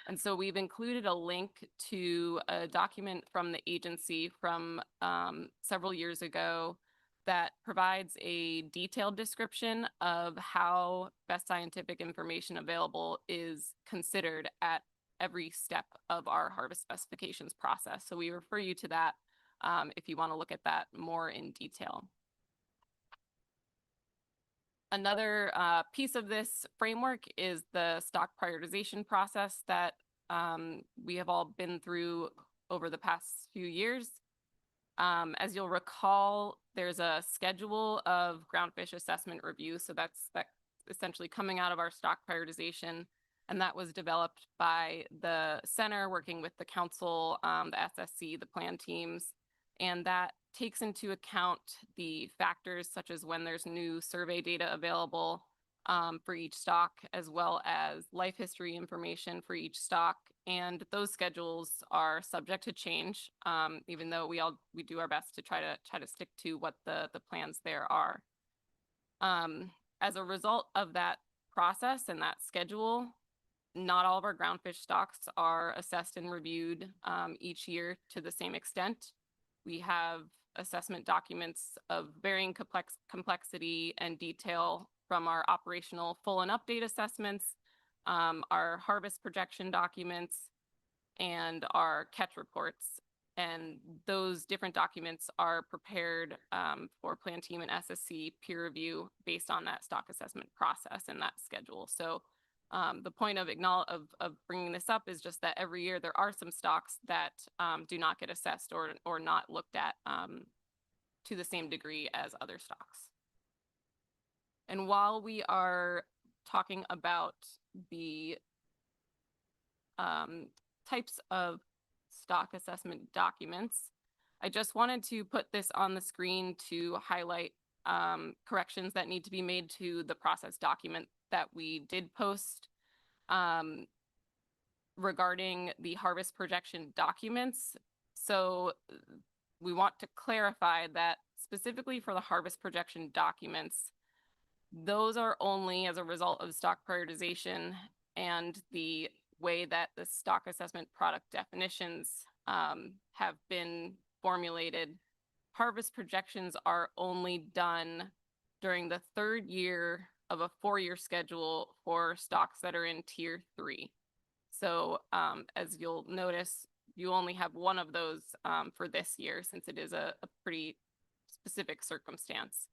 And so we've included a link to a document from the agency from several years ago that provides a detailed description of how best scientific information available is considered at every step of our harvest specifications process. So we refer you to that if you want to look at that more in detail. Another piece of this framework is the stock prioritization process that we have all been through over the past few years. As you'll recall, there's a schedule of groundfish assessment review. So that's essentially coming out of our stock prioritization. And that was developed by the center working with the council, the SSC, the plan teams. And that takes into account the factors such as when there's new survey data available for each stock, as well as life history information for each stock. And those schedules are subject to change, even though we do our best to try to stick to what the plans there are. As a result of that process and that schedule, not all of our groundfish stocks are assessed and reviewed each year to the same extent. We have assessment documents of varying complexity and detail from our operational full and update assessments, our harvest projection documents, and our catch reports. And those different documents are prepared for plan team and SSC peer review based on that stock assessment process and that schedule. So the point of bringing this up is just that every year there are some stocks that do not get assessed or not looked at to the same degree as other stocks. And while we are talking about the types of stock assessment documents, I just wanted to put this on the screen to highlight corrections that need to be made to the process document that we did post um, regarding the harvest projection documents. So we want to clarify that specifically for the harvest projection documents, those are only as a result of stock prioritization and the way that the stock assessment product definitions have been formulated. Harvest projections are only done during the third year of a 4-year schedule for stocks that are in tier 3. So as you'll notice, you only have one of those for this year, since it is a pretty specific circumstance.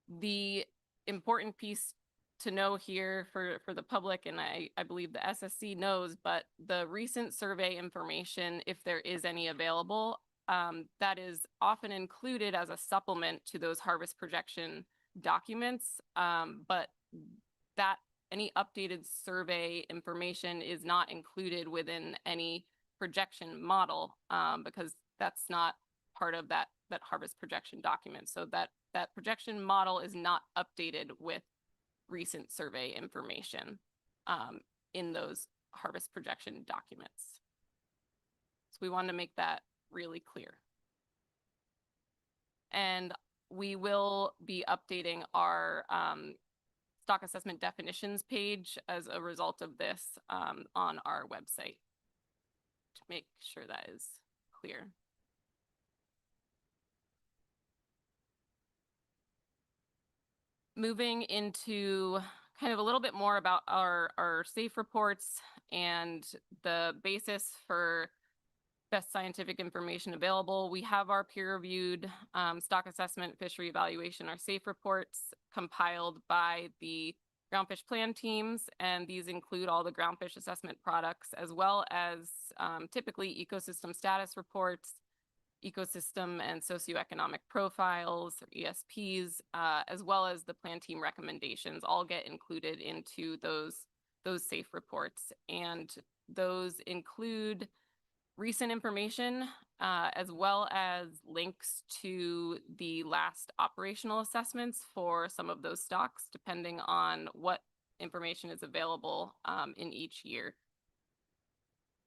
The important piece to know here for the public, and I believe the SSC knows, but the recent survey information, if there is any available, that is often included as a supplement to those harvest projection documents, but that any updated survey information is not included within any projection model, because that's not part of that harvest projection document. So that projection model is not updated with recent survey information in those harvest projection documents. So we wanted to make that really clear. And we will be updating our stock assessment definitions page as a result of this on our website to make sure that is clear. Moving into kind of a little bit more about our SAFE reports and the basis for best scientific information available. We have our peer-reviewed stock assessment, fishery evaluation, our SAFE reports compiled by the groundfish plan teams, and these include all the groundfish assessment products, as well as typically ecosystem status reports, ecosystem and socioeconomic profiles, or ESPs, as well as the plan team recommendations, all get included into those SAFE reports. And those include recent information, as well as links to the last operational assessments for some of those stocks, depending on what information is available in each year.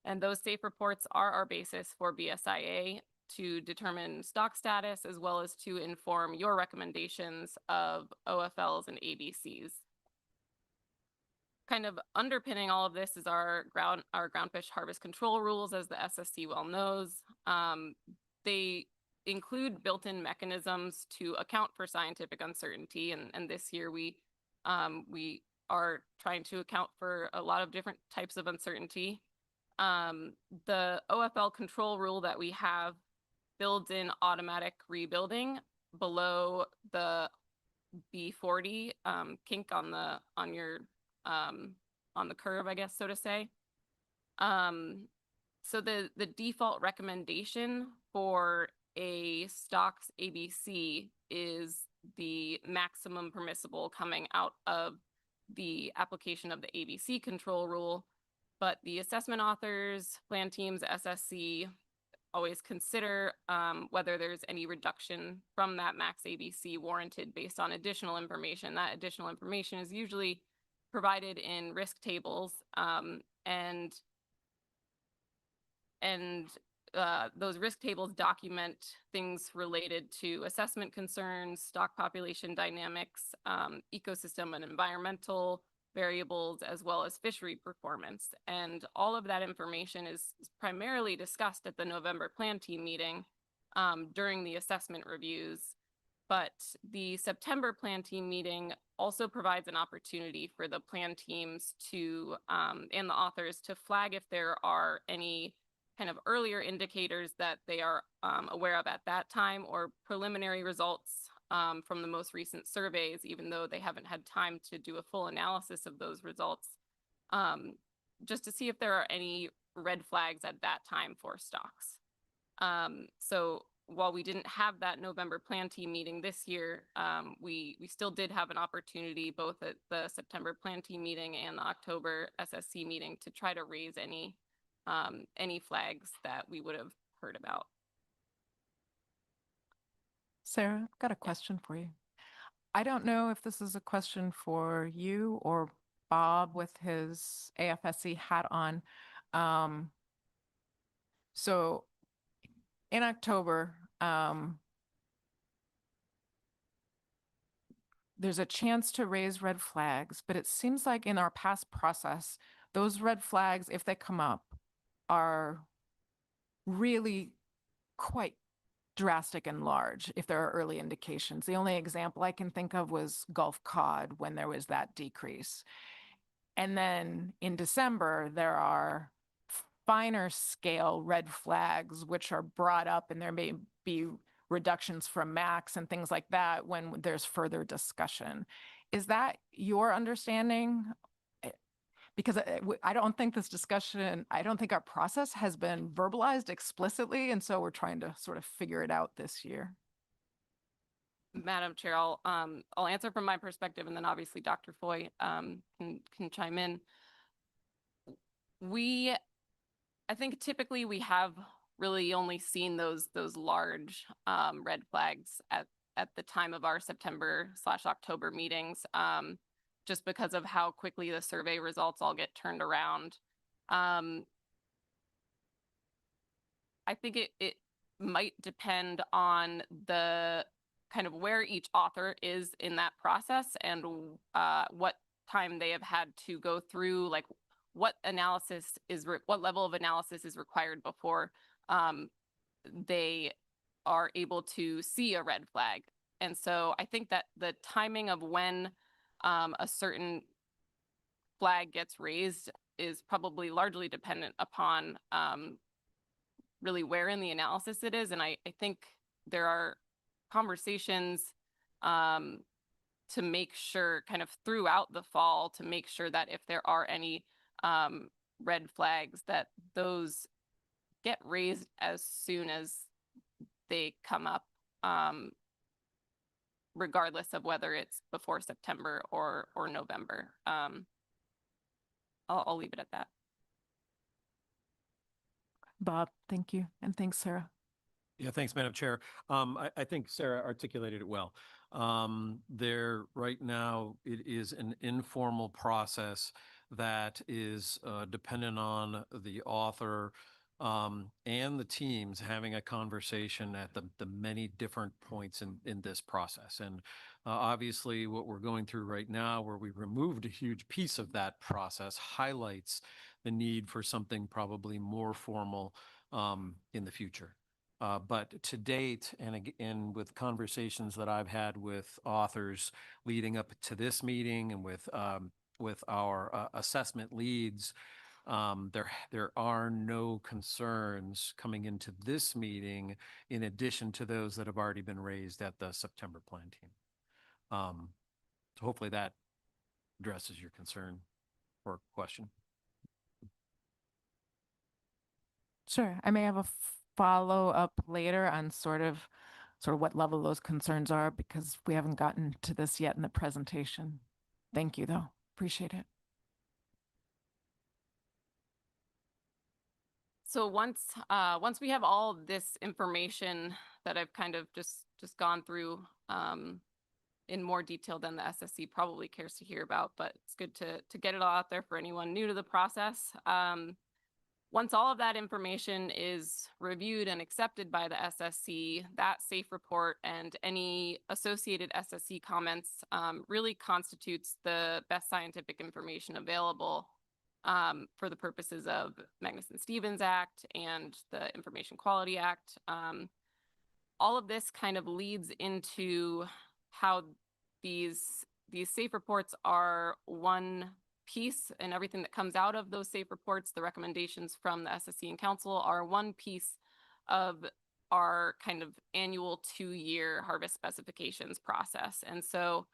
And those SAFE reports are our basis for BSIA to determine stock status, as well as to inform your recommendations of OFLs and ABCs. Kind of underpinning all of this is our groundfish harvest control rules, as the SSC well knows. They include built-in mechanisms to account for scientific uncertainty, and this year we are trying to account for a lot of different types of uncertainty. The OFL control rule that we have builds in automatic rebuilding below the B40 kink on the curve, I guess, so to say. So the default recommendation for a stock's ABC is the maximum permissible coming out of the application of the ABC control rule, but the assessment authors, plan teams, SSC always consider whether there's any reduction from that max ABC warranted based on additional information. That additional information is usually provided in risk tables, and those risk tables document things related to assessment concerns, stock population dynamics, ecosystem and environmental variables, as well as fishery performance. And all of that information is primarily discussed at the November plan team meeting during the assessment reviews. But the September plan team meeting also provides an opportunity for the plan teams to, and the authors to flag if there are any kind of earlier indicators that they are aware of at that time, or preliminary results from the most recent surveys, even though they haven't had time to do a full analysis of those results, just to see if there are any red flags at that time for stocks. So while we didn't have that November plan team meeting this year, we still did have an opportunity both at the September plan team meeting and the October SSC meeting to try to raise any flags that we would have heard about. Sarah, I've got a question for you. I don't know if this is a question for you or Bob with his AFSC hat on. So in October, there's a chance to raise red flags, but it seems like in our past process, those red flags, if they come up, are really quite drastic and large if there are early indications. The only example I can think of was Gulf cod when there was that decrease. And then in December, there are finer scale red flags, which are brought up, and there may be reductions from max and things like that when there's further discussion. Is that your understanding? Because I don't think this discussion, I don't think our process has been verbalized explicitly. And so we're trying to sort of figure it out this year. Madam Chair, I'll answer from my perspective, and then obviously Dr. Foy can chime in. I think typically we have really only seen those large red flags at the time of our September/October meetings, just because of how quickly the survey results all get turned around. I think it might depend on the kind of where each author is in that process and what time they have had to go through, like what level of analysis is required before they are able to see a red flag. And so I think that the timing of when a certain flag gets raised is probably largely dependent upon really where in the analysis it is. And I think there are conversations to make sure kind of throughout the fall to make sure that if there are any red flags, that those get raised as soon as they come up, regardless of whether it's before September or November. I'll leave it at that. Bob, thank you. And thanks, Sarah. Yeah, thanks, Madam Chair. I think Sarah articulated it well. Right now, it is an informal process that is dependent on the author and the teams having a conversation at the many different points in this process. And obviously, what we're going through right now, where we removed a huge piece of that process, highlights the need for something probably more formal in the future. But to date, and with conversations that I've had with authors leading up to this meeting and with our assessment leads, there are no concerns coming into this meeting in addition to those that have already been raised at the September plan team. So hopefully that addresses your concern or question. Sure. I may have a follow-up later on sort of what level those concerns are, because we haven't gotten to this yet in the presentation. Thank you, though. Appreciate it. So once we have all this information that I've kind of just gone through in more detail than the SSC probably cares to hear about, but it's good to get it all out there for anyone new to the process. Once all of that information is reviewed and accepted by the SSC, that SAFE report and any associated SSC comments really constitutes the best scientific information available for the purposes of Magnuson-Stevens Act and the Information Quality Act. All of this kind of leads into how these SAFE reports are one piece, and everything that comes out of those SAFE reports, the recommendations from the SSC and Council, are one piece of our kind of annual 2-year harvest specifications process. And so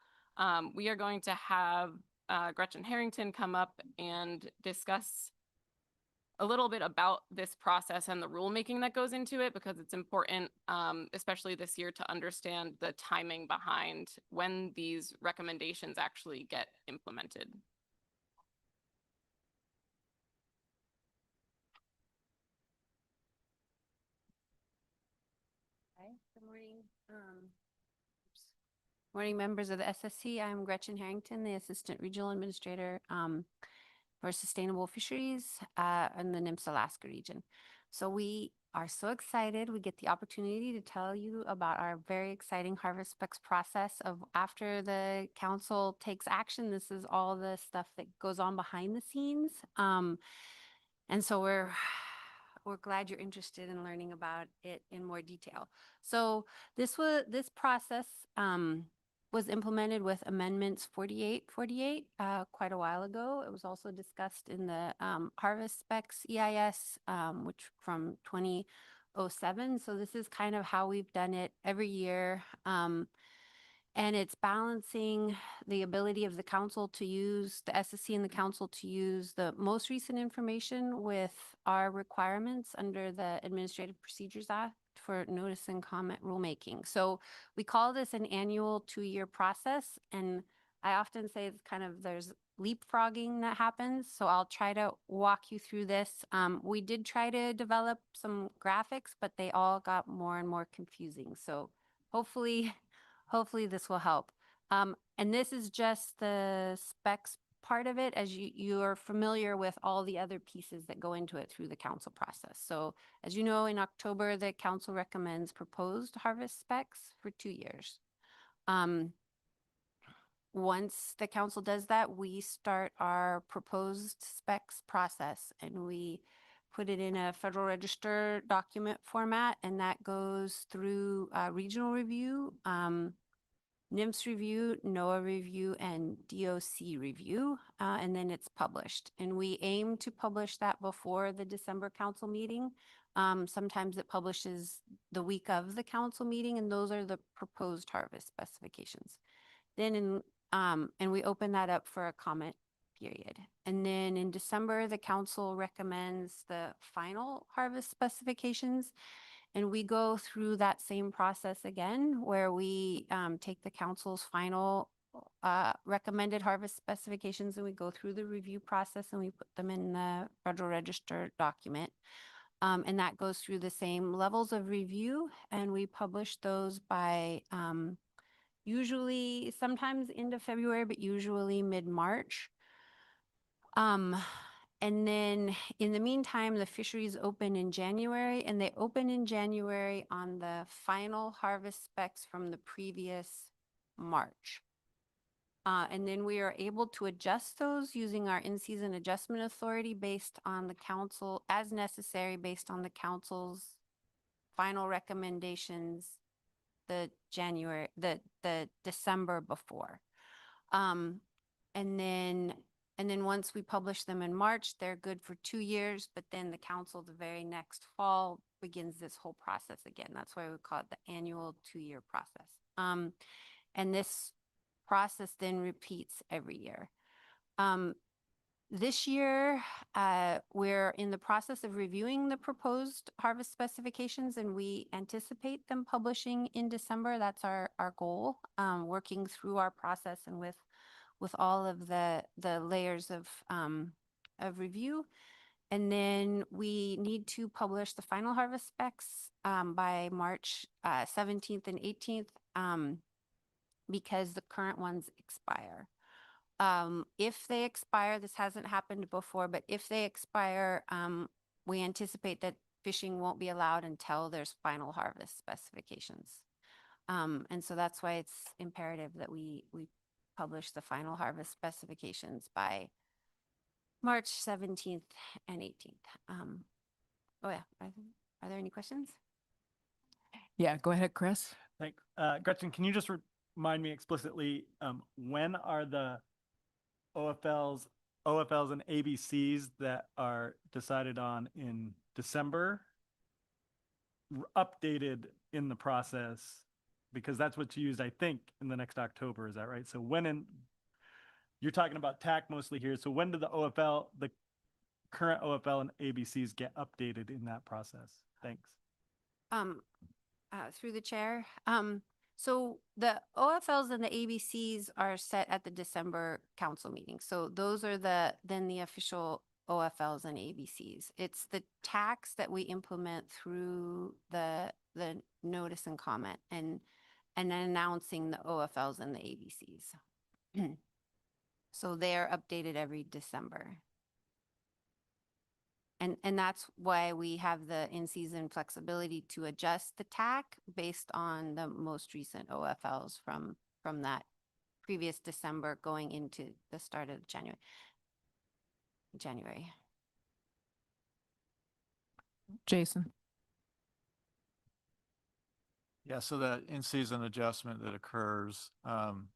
we are going to have Gretchen Harrington come up and discuss a little bit about this process and the rulemaking that goes into it, because it's important, especially this year, to understand the timing behind when these recommendations actually get implemented. Good morning. Morning, members of the SSC. I'm Gretchen Harrington, the Assistant Regional Administrator for Sustainable Fisheries in the NIMS Alaska region. So we are so excited. We get the opportunity to tell you about our very exciting harvest specs process of after the council takes action. This is all the stuff that goes on behind the scenes. And so we're glad you're interested in learning about it in more detail. So this process was implemented with amendments 4848 quite a while ago. It was also discussed in the harvest specs EIS, which from 2007. So this is kind of how we've done it every year. And it's balancing the ability of the council to use, the SSC and the council to use the most recent information with our requirements under the Administrative Procedures Act for notice and comment rulemaking. So we call this an annual 2-year process. And I often say it's kind of, there's leapfrogging that happens. So I'll try to walk you through this. We did try to develop some graphics, but they all got more and more confusing. So hopefully this will help. And this is just the specs part of it, as you are familiar with all the other pieces that go into it through the council process. So as you know, in October, the council recommends proposed harvest specs for 2 years. Once the council does that, we start our proposed specs process and we put it in a Federal Register document format, and that goes through regional review, NIMS review, NOAA review, and DOC review, and then it's published. And we aim to publish that before the December council meeting. Sometimes it publishes the week of the council meeting, and those are the proposed harvest specifications. Then and we open that up for a comment period. And then in December, the council recommends the final harvest specifications. And we go through that same process again, where we take the council's final recommended harvest specifications and we go through the review process and we put them in the Federal Register document. And that goes through the same levels of review, and we publish those by usually sometimes end of February, but usually mid-March. And then in the meantime, the fisheries open in January, and they open in January on the final harvest specs from the previous March. And then we are able to adjust those using our in-season adjustment authority based on the council, as necessary, based on the council's final recommendations, the December before. And then once we publish them in March, they're good for 2 years, but then the council the very next fall begins this whole process again. That's why we call it the annual 2-year process. And this process then repeats every year. This year, we're in the process of reviewing the proposed harvest specifications, and we anticipate them publishing in December. That's our goal, working through our process and with all of the layers of review. And then we need to publish the final harvest specs by March 17th and 18th because the current ones expire. If they expire, this hasn't happened before, but if they expire, we anticipate that fishing won't be allowed until there's final harvest specifications. And so that's why it's imperative that we publish the final harvest specifications by March 17th and 18th. Oh yeah, are there any questions? Yeah, go ahead, Chris. Thanks. Gretchen, can you just remind me explicitly, when are the OFLs and ABCs that are decided on in December updated in the process? Because that's what's used, I think, in the next October. Is that right? So you're talking about TAC mostly here. So when do the current OFL and ABCs get updated in that process? Thanks. Through the chair. So the OFLs and the ABCs are set at the December council meeting. So those are then the official OFLs and ABCs. It's the tax that we implement through the notice and comment. And and then announcing the OFLs and the ABCs. So they're updated every December. And that's why we have the in-season flexibility to adjust the TAC based on the most recent OFLs from that previous December going into the start of January. Jason. Yeah, so that in-season adjustment that occurs, can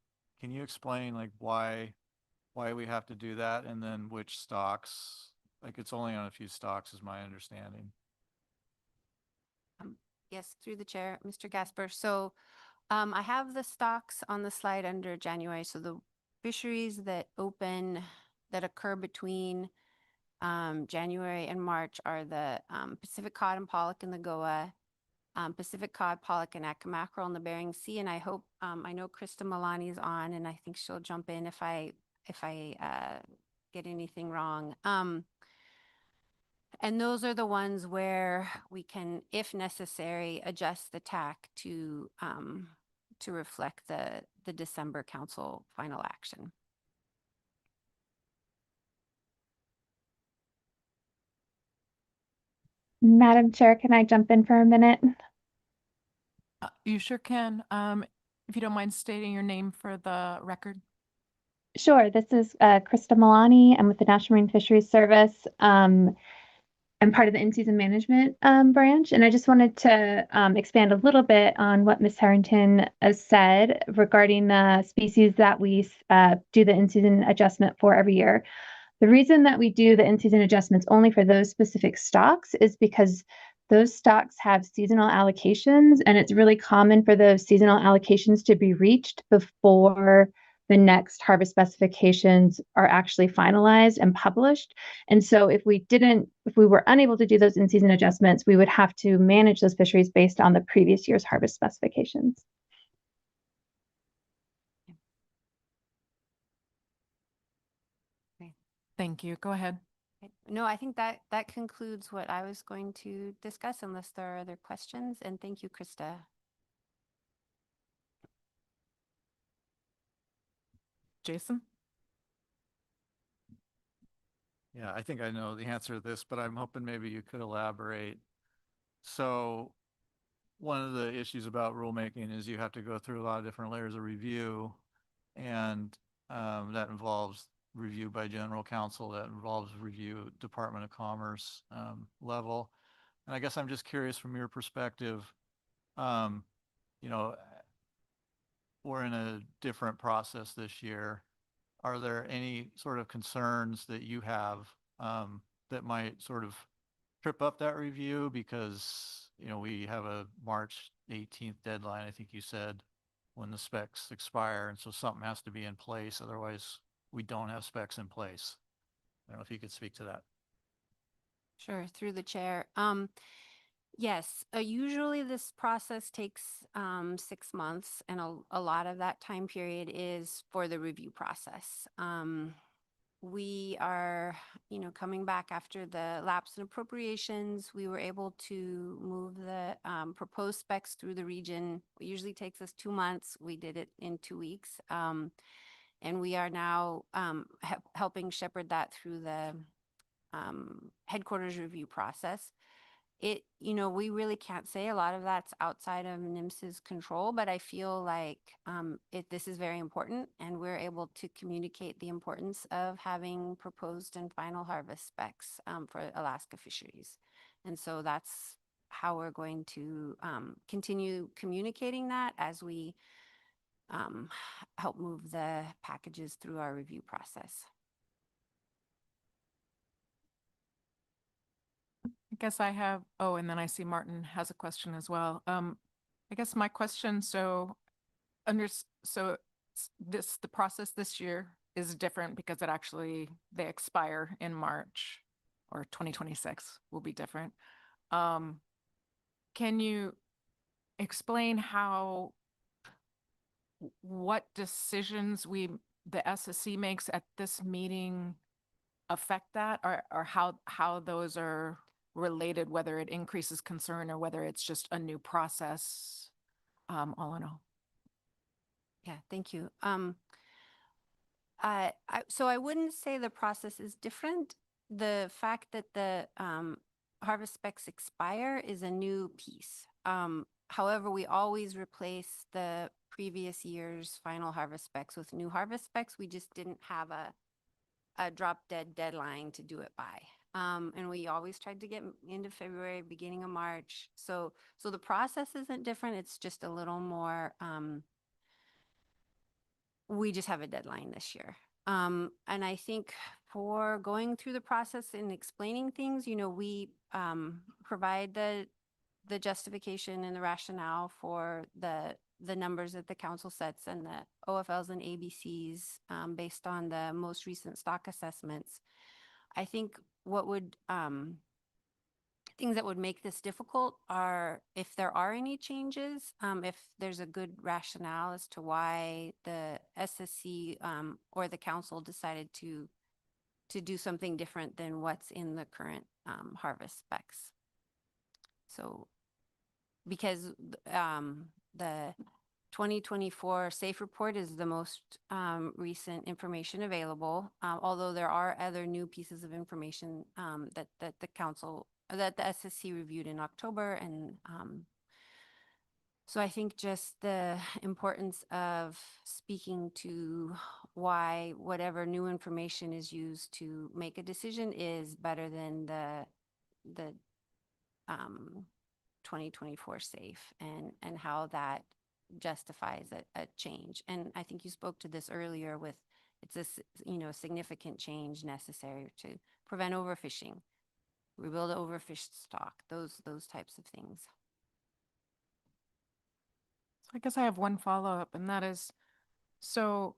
you explain like why we have to do that and then which stocks? Like it's only on a few stocks is my understanding. Yes, through the chair, Mr. Gasper. So I have the stocks on the slide under January. So the fisheries that occur between January and March are the Pacific cod and pollock in the Goa, Pacific cod, pollock, and Atka mackerel in the Bering Sea. And I hope, I know Krista Milani is on, and I think she'll jump in if I get anything wrong. And those are the ones where we can, if necessary, adjust the TAC to reflect the December council final action. Madam Chair, can I jump in for a minute? You sure can. If you don't mind stating your name for the record. Sure. This is Krista Milani. I'm with the National Marine Fisheries Service. I'm part of the in-season management branch, and I just wanted to expand a little bit on what Ms. Harrington has said regarding the species that we do the in-season adjustment for every year. The reason that we do the in-season adjustments only for those specific stocks is because those stocks have seasonal allocations, and it's really common for those seasonal allocations to be reached before the next harvest specifications are actually finalized and published. And so if we were unable to do those in-season adjustments, we would have to manage those fisheries based on the previous year's harvest specifications. Thank you. Go ahead. No, I think that concludes what I was going to discuss unless there are other questions. And thank you, Krista. Jason? Yeah, I think I know the answer to this, but I'm hoping maybe you could elaborate. So one of the issues about rulemaking is you have to go through a lot of different layers of review, and that involves review by general counsel, that involves review Department of Commerce level. And I guess I'm just curious from your perspective, you know, we're in a different process this year. Are there any sort of concerns that you have that might sort of trip up that review? Because, you know, we have a March 18th deadline, I think you said, when the specs expire. And so something has to be in place. Otherwise, we don't have specs in place. I don't know if you could speak to that. Sure, through the chair. Yes, usually this process takes 6 months, and a lot of that time period is for the review process. We are, coming back after the lapse in appropriations. We were able to move the proposed specs through the region. It usually takes us 2 months. We did it in 2 weeks. And we are now helping shepherd that through the headquarters review process. We really can't say. A lot of that's outside of NMFS's control, but I feel like this is very important, and we're able to communicate the importance of having proposed and final harvest specs for Alaska fisheries. And so that's how we're going to continue communicating that as we help move the packages through our review process. I guess I have, and then I see Martin has a question as well. I guess my question, the process this year is different because they expire in March, or 2026 will be different. Can you explain what decisions the SSC makes at this meeting affect that, or how those are related, whether it increases concern or whether it's just a new process, all in all? Yeah, thank you. So I wouldn't say the process is different. The fact that the harvest specs expire is a new piece. However, we always replace the previous year's final harvest specs with new harvest specs. We just didn't have a drop dead deadline to do it by. And we always tried to get into February, beginning of March. So the process isn't different. It's just a little more, we just have a deadline this year. And I think for going through the process and explaining things, you know, we provide the justification and the rationale for the numbers that the council sets and the OFLs and ABCs based on the most recent stock assessments. I think what would things that would make this difficult are if there are any changes, if there's a good rationale as to why the SSC or the council decided to do something different than what's in the current harvest specs. So because the 2024 SAFE report is the most recent information available, although there are other new pieces of information that the council, that the SSC reviewed in October. And so I think just the importance of speaking to why whatever new information is used to make a decision is better than the 2024 SAFE and how that justifies a change. And I think you spoke to this earlier with it's a significant change necessary to prevent overfishing, rebuild the overfished stock, those types of things. So I guess I have one follow-up, and that is, so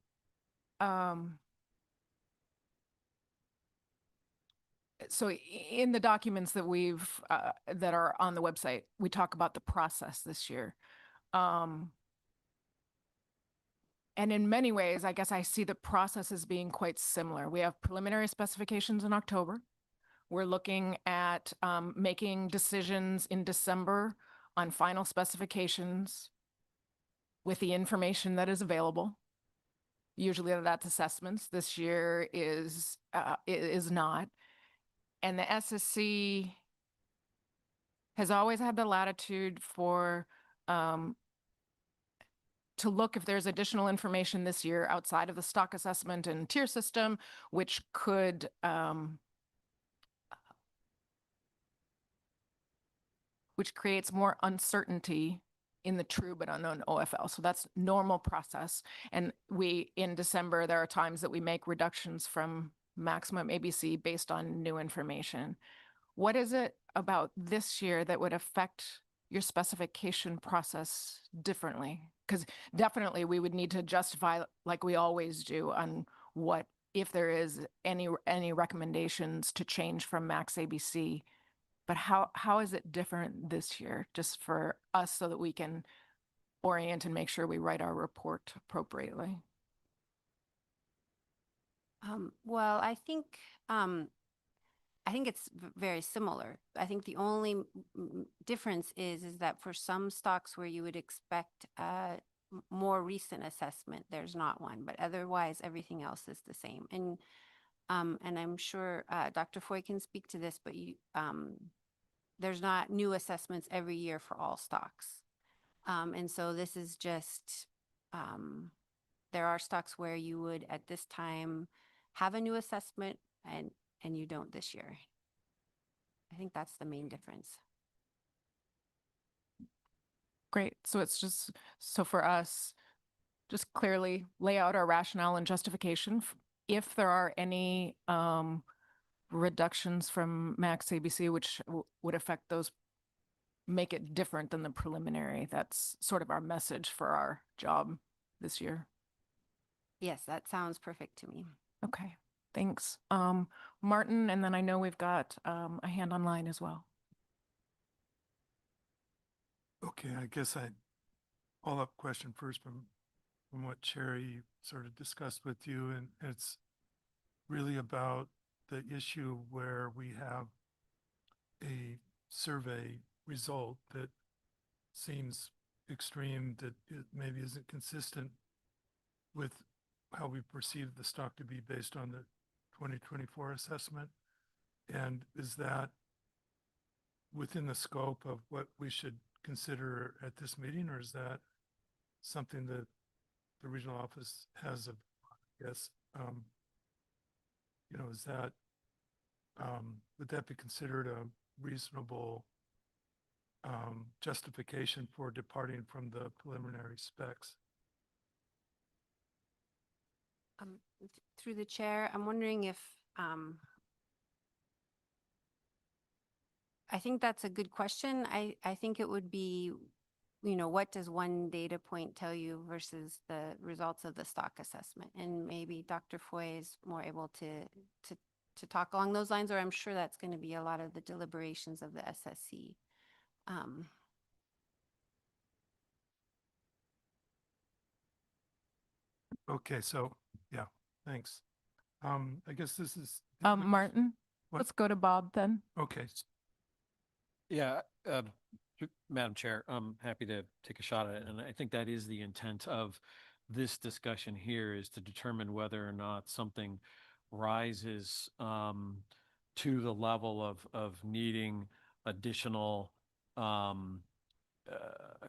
so in the documents that we've that are on the website, we talk about the process this year. And in many ways, I guess I see the process as being quite similar. We have preliminary specifications in October. We're looking at making decisions in December on final specifications with the information that is available. Usually that's assessments. This year is not. And the SSC has always had the latitude for to look if there's additional information this year outside of the stock assessment and tier system, which could which creates more uncertainty in the true but unknown OFL. So that's normal process. And in December, there are times that we make reductions from maximum ABC based on new information. What is it about this year that would affect your specification process differently? Because definitely we would need to justify, like we always do, on what, if there is any recommendations to change from max ABC. But how is it different this year, just for us so that we can orient and make sure we write our report appropriately? Well, I think it's very similar. I think the only difference is that for some stocks where you would expect more recent assessment, there's not one, but otherwise everything else is the same. And I'm sure Dr. Foy can speak to this, but there's not new assessments every year for all stocks. And so this is just, there are stocks where you would at this time have a new assessment and you don't this year. I think that's the main difference. Great. So it's just, so for us, just clearly lay out our rationale and justification. If there are any reductions from max ABC, which would affect those, make it different than the preliminary. That's sort of our message for our job this year. Yes, that sounds perfect to me. Okay, thanks. Martin, and then I know we've got a hand online as well. Okay, I guess I follow-up question first from what Cherry sort of discussed with you, and it's really about the issue where we have a survey result that seems extreme, that it maybe isn't consistent with how we perceive the stock to be based on the 2024 assessment? And is that within the scope of what we should consider at this meeting, or is that something that the regional office has of, yes, is that, would that be considered a reasonable justification for departing from the preliminary specs? Through the chair, I'm wondering if, I think that's a good question. I think it would be, what does one data point tell you versus the results of the stock assessment? And maybe Dr. Foy is more able to talk along those lines, or I'm sure that's going to be a lot of the deliberations of the SSC. Okay, so, yeah, thanks. I guess this is. Martin, What? let's go to Bob then. Okay, Yeah, Madam Chair, I'm happy to take a shot at it. And I think that is the intent of this discussion here, is to determine whether or not something rises to the level of needing additional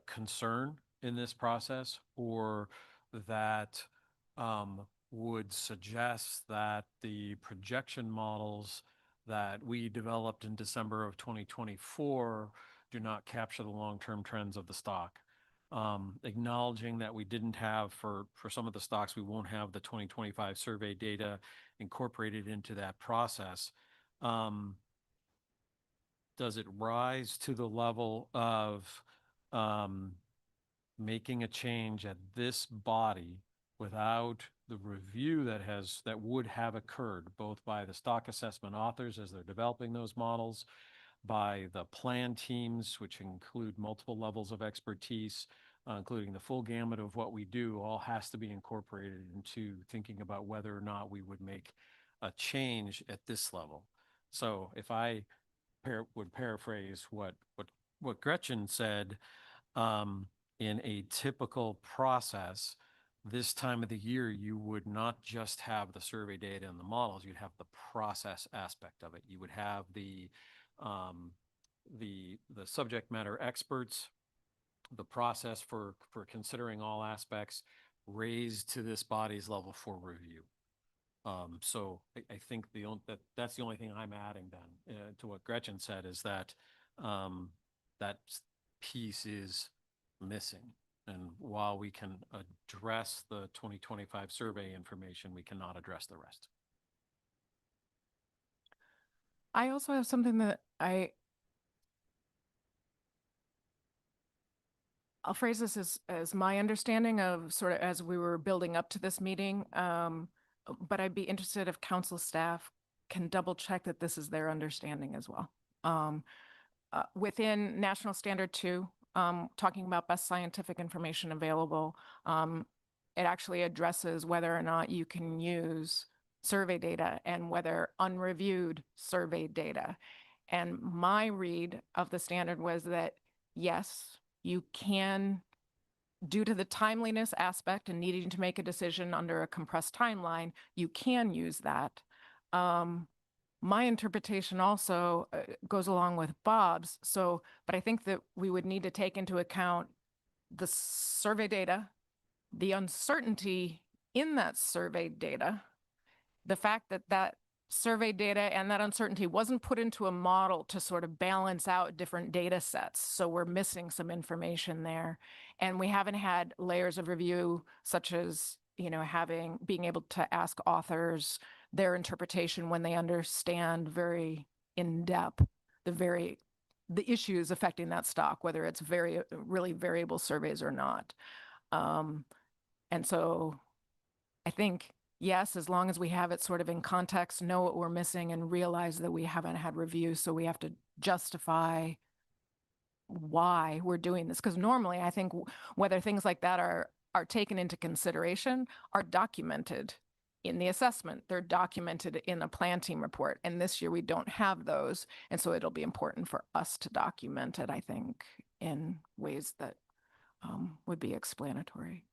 concern in this process, or that would suggest that the projection models that we developed in December of 2024 do not capture the long-term trends of the stock. Acknowledging that we didn't have, for some of the stocks, we won't have the 2025 survey data incorporated into that process. Does it rise to the level of making a change at this body without the review that would have occurred both by the stock assessment authors as they're developing those models, by the plan teams, which include multiple levels of expertise, including the full gamut of what we do, all has to be incorporated into thinking about whether or not we would make a change at this level. So if I would paraphrase what Gretchen said, in a typical process, this time of the year, you would not just have the survey data and the models, you'd have the process aspect of it. You would have the subject matter experts, the process for considering all aspects raised to this body's level for review. So I think that's the only thing I'm adding then to what Gretchen said, is that that piece is missing. And while we can address the 2025 survey information, we cannot address the rest. I also have something that I'll phrase this as my understanding of sort of as we were building up to this meeting. But I'd be interested if council staff can double check that this is their understanding as well. Within National Standard 2, talking about best scientific information available, it actually addresses whether or not you can use survey data and whether unreviewed survey data. And my read of the standard was that, yes, you can, due to the timeliness aspect and needing to make a decision under a compressed timeline, you can use that. My interpretation also goes along with Bob's. So, but I think that we would need to take into account the survey data, the uncertainty in that survey data, the fact that that survey data and that uncertainty wasn't put into a model to sort of balance out different data sets. So we're missing some information there. And we haven't had layers of review, such as, being able to ask authors their interpretation when they understand very in depth the issues affecting that stock, whether it's really variable surveys or not. And so I think, yes, as long as we have it sort of in context, know what we're missing and realize that we haven't had review, so we have to justify why we're doing this. Because normally I think whether things like that are taken into consideration are documented in the assessment. They're documented in a plan team report. And this year we don't have those. And so it'll be important for us to document it, I think, in ways that would be explanatory.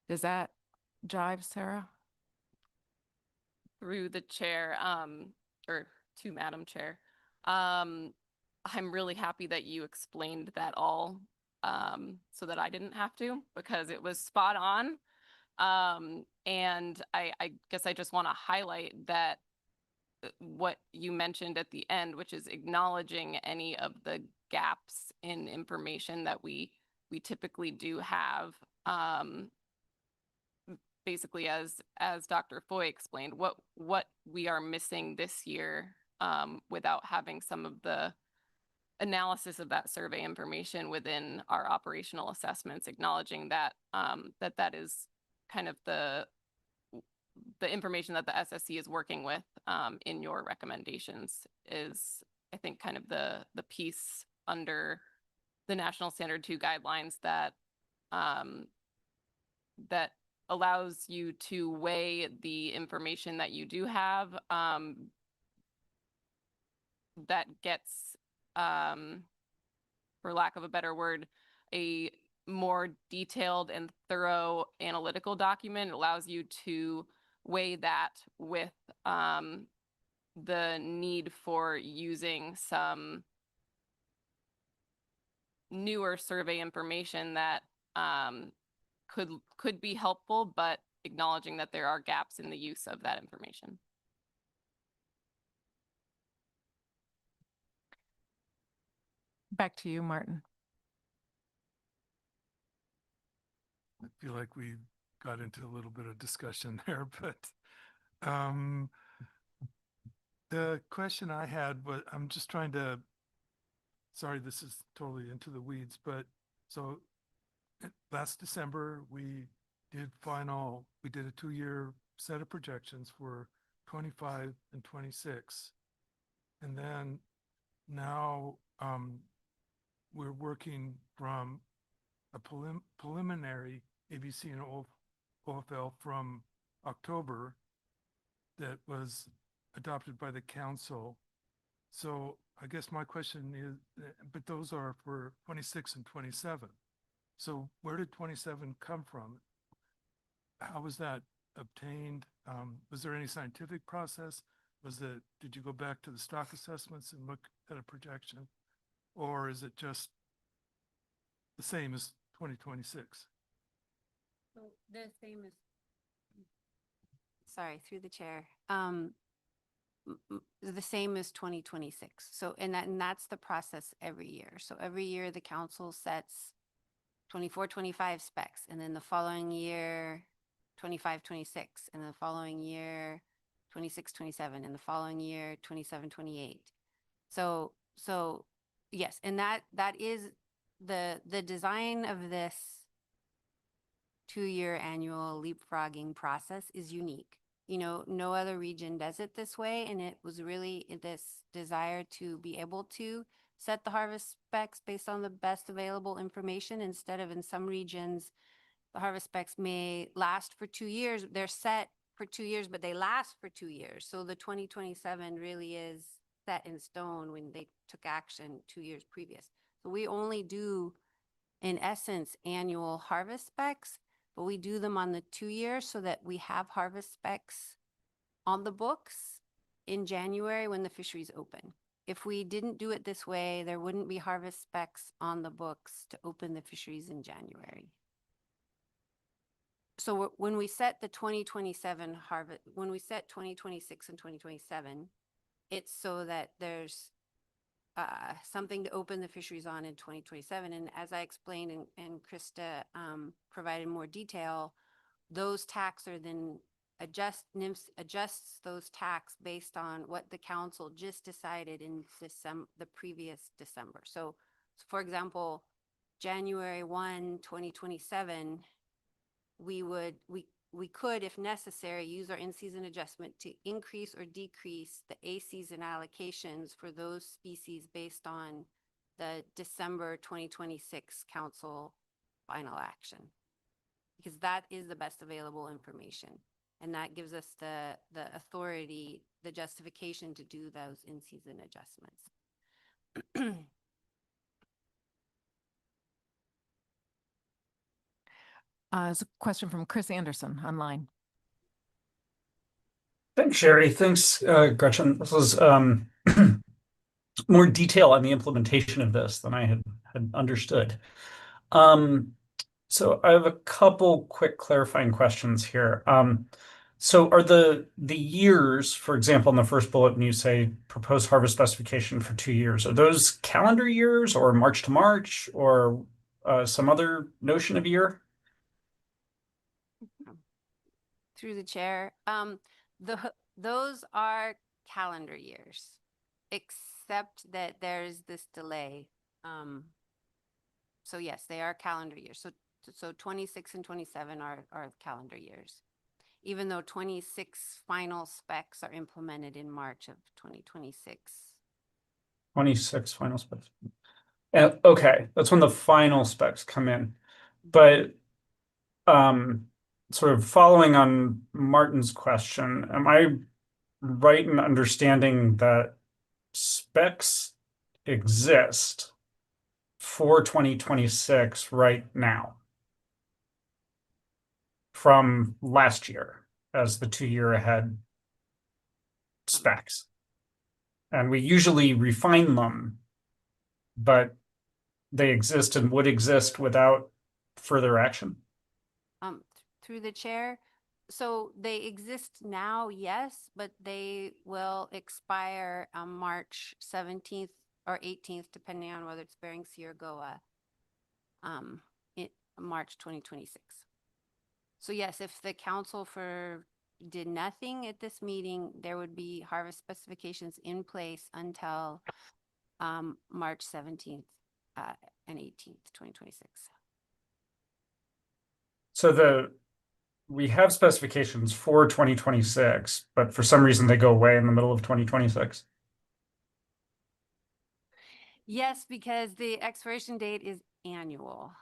Does that jive, Sarah? Through the chair, or to Madam Chair. I'm really happy that you explained that all, so that I didn't have to, because it was spot on. And I guess I just want to highlight that what you mentioned at the end, which is acknowledging any of the gaps in information that we typically do have. Basically, as Dr. Foy explained, what we are missing this year, without having some of the analysis of that survey information within our operational assessments, acknowledging that that is kind of the information that the SSC is working with in your recommendations is, I think, kind of the piece under the National Standard 2 guidelines that that allows you to weigh the information that you do have, that gets, for lack of a better word, a more detailed and thorough analytical document. It allows you to weigh that with the need for using some newer survey information that could be helpful, but acknowledging that there are gaps in the use of that information. Back to you, Martin. I feel like we got into a little bit of discussion there, but the question I had was, I'm just trying to, sorry, this is totally into the weeds, but so last December, we did a 2-year set of projections for 25 and 26. And then now we're working from a preliminary ABC and OFL from October that was adopted by the council. So I guess my question is, but those are for 26 and 27. So where did 27 come from? How was that obtained? Was there any scientific process? Did you go back to the stock assessments and look at a projection? Or is it just the same as 2026? So the same as, sorry, through the chair. The same as 2026. So, and that's the process every year. So every year the council sets 24, 25 specs, and then the following year, 25, 26, and the following year, 26, 27, and the following year, 27, 28. So yes, and that is the design of this 2-year annual leapfrogging process is unique. You know, no other region does it this way, and it was really this desire to be able to set the harvest specs based on the best available information, instead of in some regions, the harvest specs may last for 2 years. They're set for 2 years, but they last for 2 years. So the 2027 really is set in stone when they took action 2 years previous. So we only do, in essence, annual harvest specs, but we do them on the 2 years so that we have harvest specs on the books in January when the fisheries open. If we didn't do it this way, there wouldn't be harvest specs on the books to open the fisheries in January. So when we set the 2027 harvest, when we set 2026 and 2027, it's so that there's something to open the fisheries on in 2027. And as I explained, and Krista provided more detail, those tax are then NIMS adjusts those tax based on what the council just decided in the previous December. So for example, January 1, 2027, we could, if necessary, use our in-season adjustment to increase or decrease the A-season allocations for those species based on the December 2026 council final action, because that is the best available information. And that gives us the authority, the justification to do those in-season adjustments. It's a question from Chris Anderson online. Thanks, Sherry. Thanks, Gretchen. This was more detail on the implementation of this than I had understood. So I have a couple quick clarifying questions here. So are the years, for example, in the first bullet, when you say proposed harvest specification for 2 years, are those calendar years or March to March or some other notion of year? Through the chair, those are calendar years, except that there's this delay. So yes, they are calendar years. So 26 and 27 are calendar years, even though 26 final specs are implemented in March of 2026. 26 final specs. Okay, that's when the final specs come in. But sort of following on Martin's question, am I right in understanding that specs exist for 2026 right now from last year as the 2-year ahead specs? And we usually refine them, but they exist and would exist without further action? Through the chair, so they exist now, yes, but they will expire on March 17th or 18th, depending on whether it's Bering Sea or Goa, in March 2026. So yes, if the council did nothing at this meeting, there would be harvest specifications in place until March 17th and 18th, 2026. So we have specifications for 2026, but for some reason they go away in the middle of 2026. Yes, because the expiration date is annual.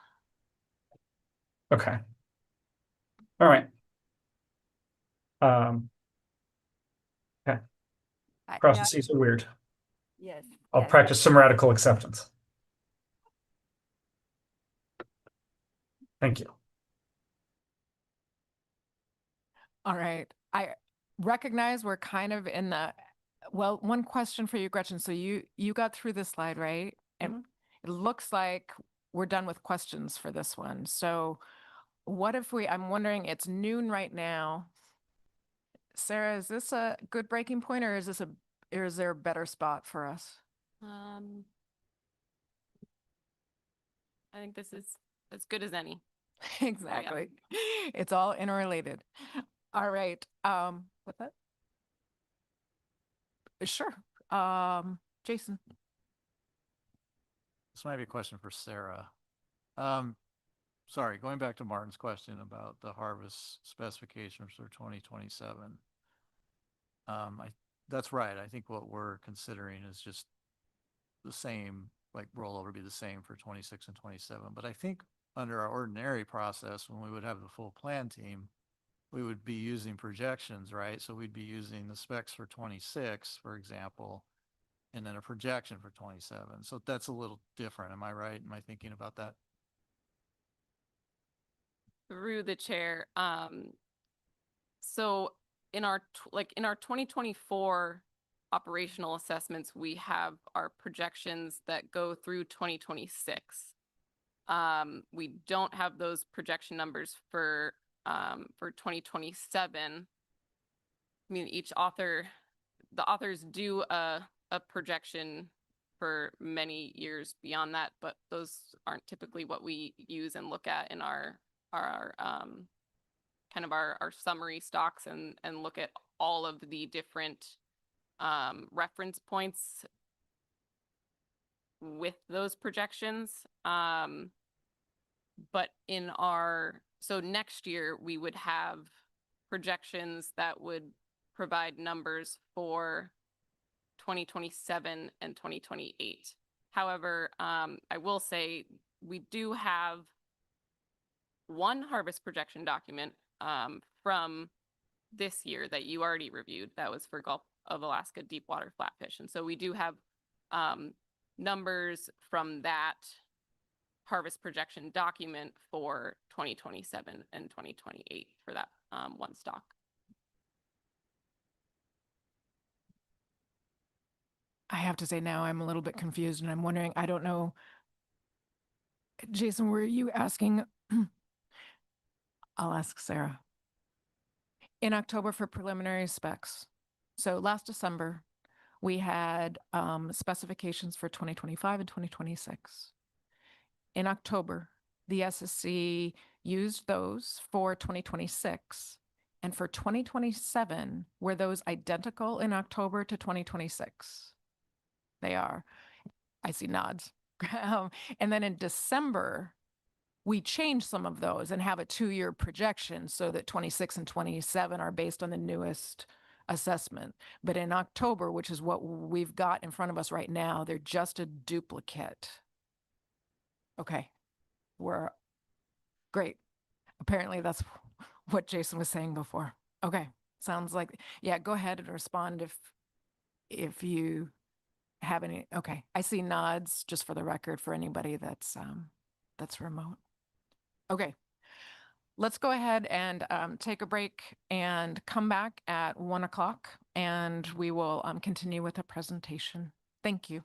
Okay. All right. Okay. Processes are weird. Yes. I'll practice some radical acceptance. Thank you. All right. I recognize we're kind of in the, well, one question for you, Gretchen. So you got through this slide, right? And it looks like we're done with questions for this one. So what if I'm wondering, it's noon right now. Sarah, is this a good breaking point, or is there a better spot for us? I think this is as good as any. Exactly. It's all interrelated. All right. What's that? Sure. Jason. This might be a question for Sarah. Sorry, going back to Martin's question about the harvest specifications for 2027. That's right. I think what we're considering is just the same, like rollover be the same for 26 and 27. But I think under our ordinary process, when we would have the full plan team, we would be using projections, right? So we'd be using the specs for 26, for example, and then a projection for 27. So that's a little different. Am I right? Am I thinking about that? Through the chair. So in our 2024 operational assessments, we have our projections that go through 2026. We don't have those projection numbers for 2027. I mean, the authors do a projection for many years beyond that, but those aren't typically what we use and look at in our kind of our summary stocks and look at all of the different reference points with those projections. But so next year we would have projections that would provide numbers for 2027 and 2028. However, I will say we do have one harvest projection document from this year that you already reviewed. That was for Gulf of Alaska deep water flatfish. And so we do have numbers from that harvest projection document for 2027 and 2028 for that one stock. I have to say now I'm a little bit confused and I'm wondering, I don't know. Jason, were you asking? I'll ask Sarah. In October for preliminary specs. So last December, we had specifications for 2025 and 2026. In October, the SSC used those for 2026. And for 2027, were those identical in October to 2026? They are. I see nods. And then in December, we changed some of those and have a 2-year projection so that 26 and 27 are based on the newest assessment. But in October, which is what we've got in front of us right now, they're just a duplicate. Okay, we're great. Apparently that's what Jason was saying before. Okay, sounds like, yeah, go ahead and respond if you have any. Okay, I see nods just for the record for anybody that's remote. Okay, let's go ahead and take a break and come back at 1 o'clock and we will continue with the presentation. Thank you.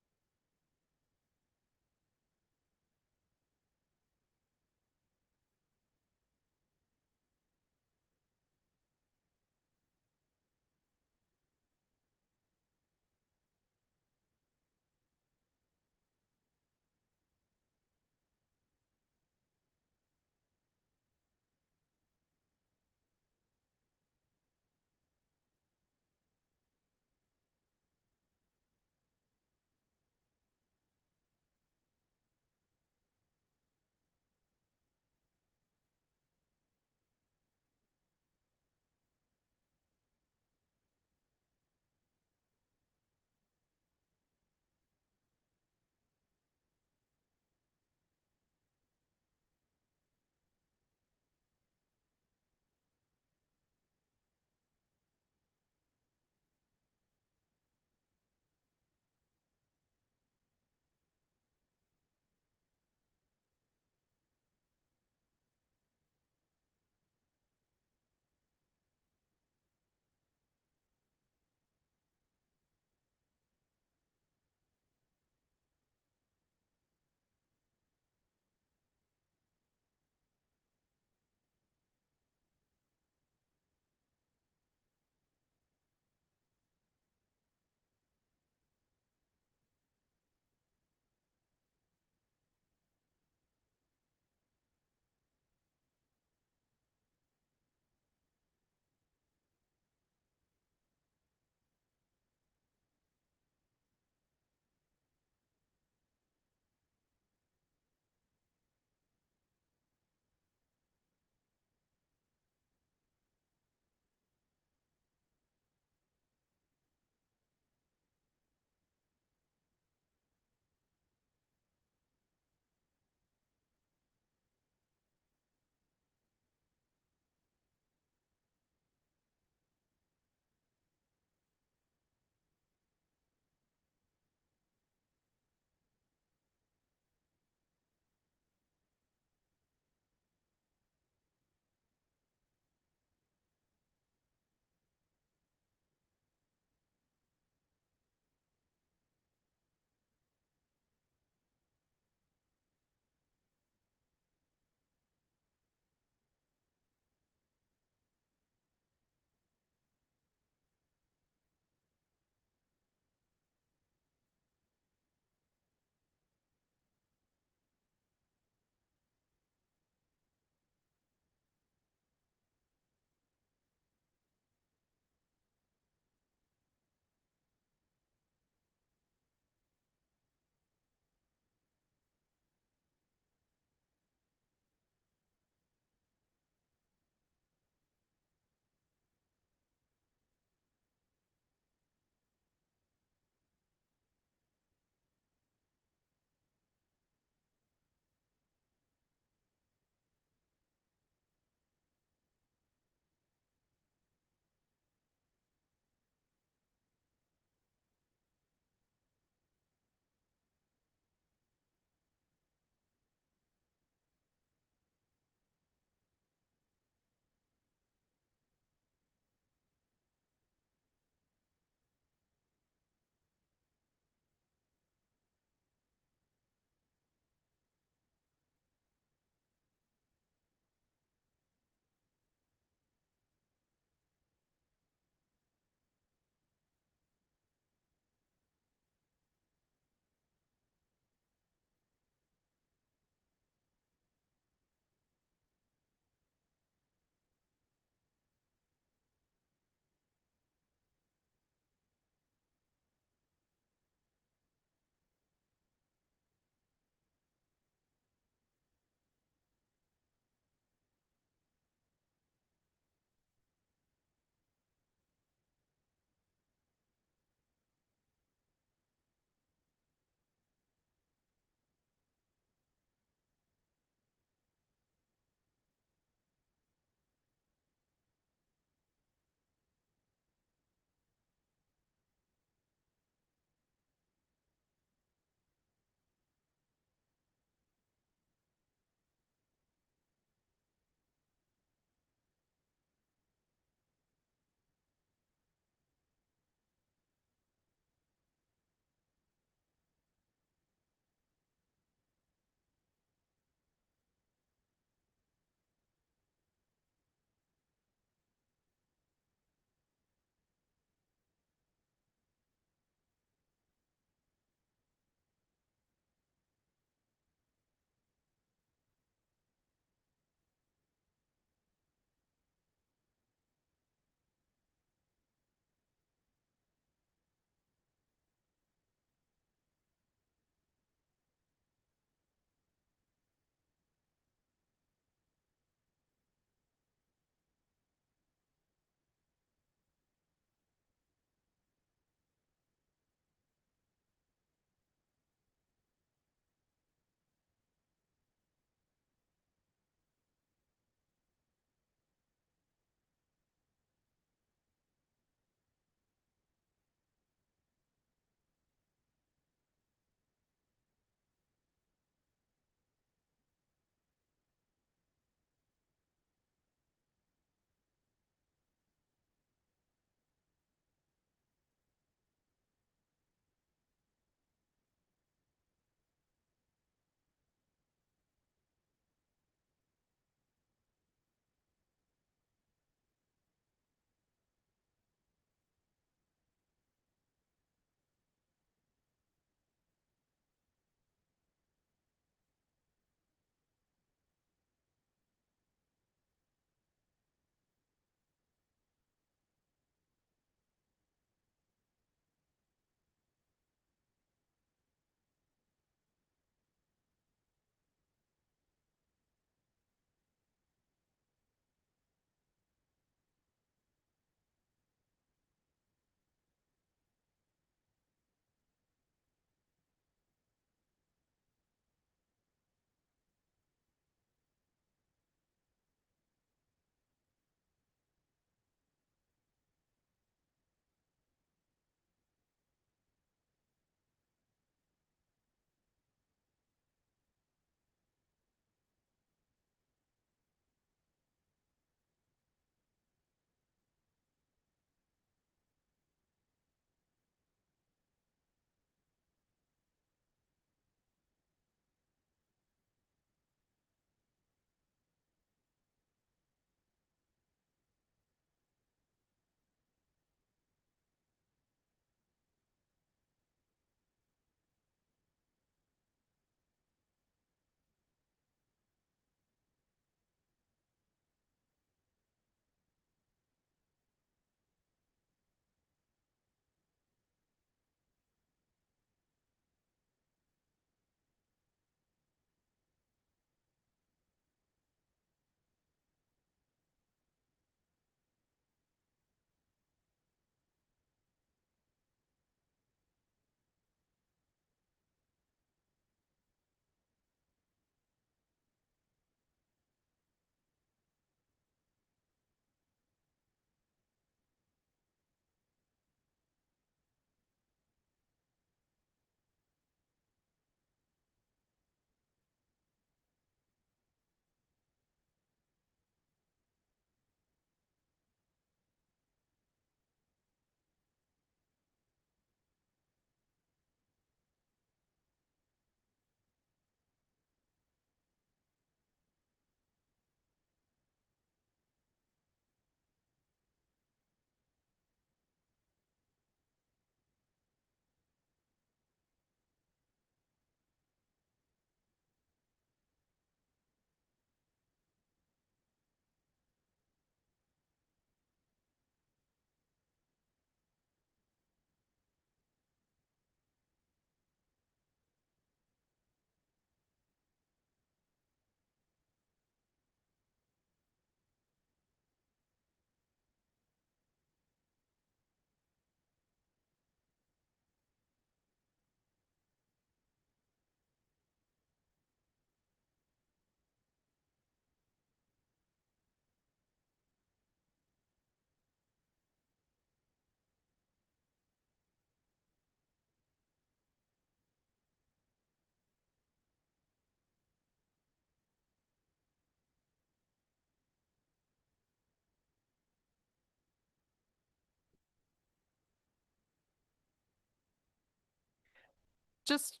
Just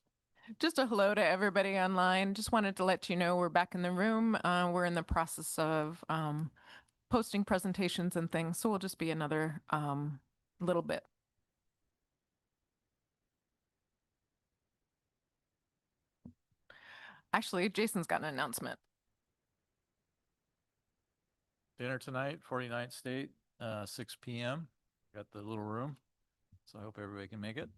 a hello to everybody online. Just wanted to let you know we're back in the room. We're in the process of posting presentations and things, so we'll just be another little bit. Actually, Jason's got an announcement. Dinner tonight, 49th State, 6 p.m. Got the little room, so I hope everybody can make it.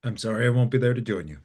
I'm sorry I won't be there to join you.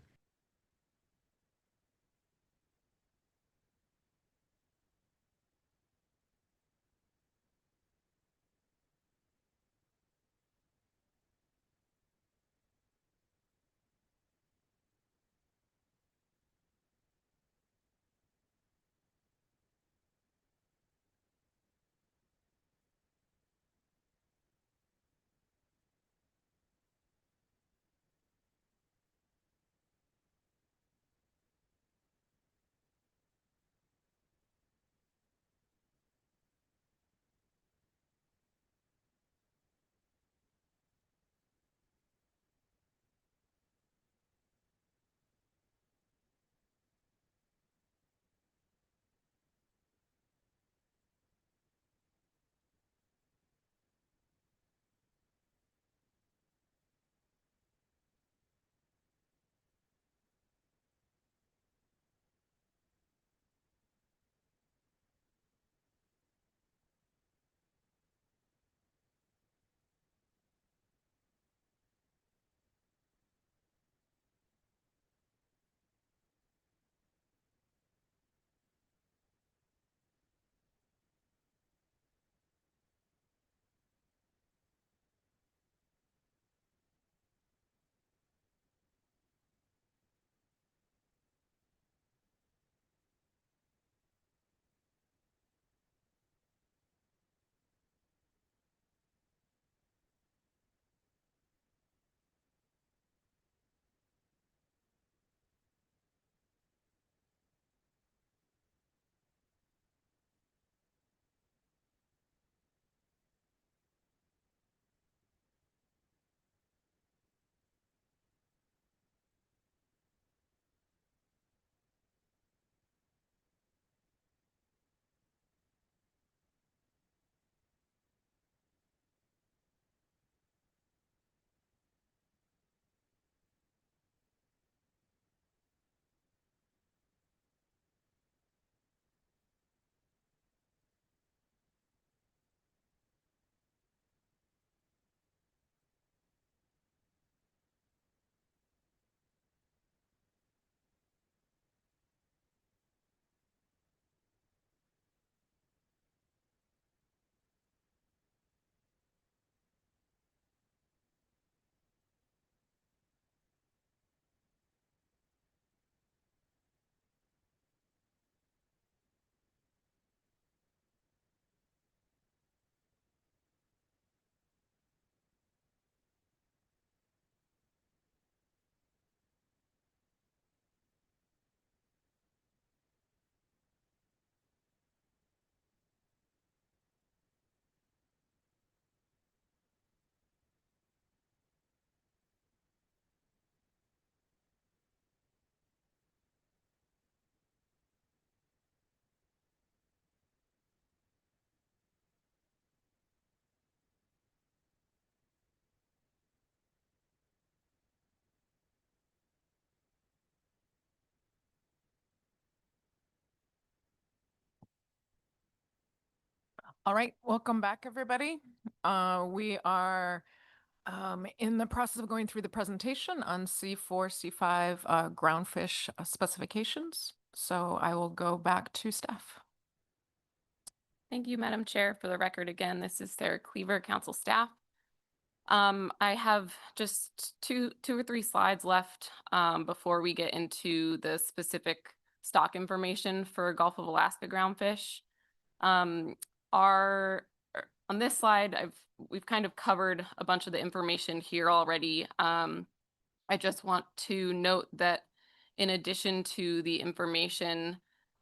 All right, welcome back, everybody. We are in the process of going through the presentation on C4, C5 groundfish specifications. So I will go back to staff. Thank you, Madam Chair. For the record, again, this is Sarah Cleaver, council staff. I have just two or three slides left before we get into the specific stock information for Gulf of Alaska groundfish. On this slide, we've kind of covered a bunch of the information here already. I just want to note that in addition to the information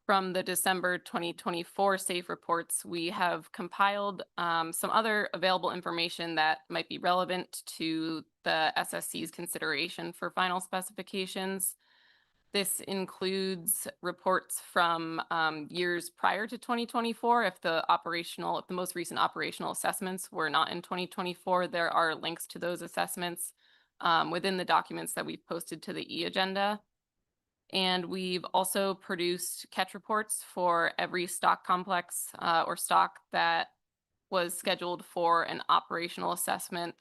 from the December 2024 SAFE reports, we have compiled some other available information that might be relevant to the SSC's consideration for final specifications. This includes reports from years prior to 2024. If the most recent operational assessments were not in 2024, there are links to those assessments within the documents that we've posted to the e-agenda. And we've also produced catch reports for every stock complex or stock that was scheduled for an operational assessment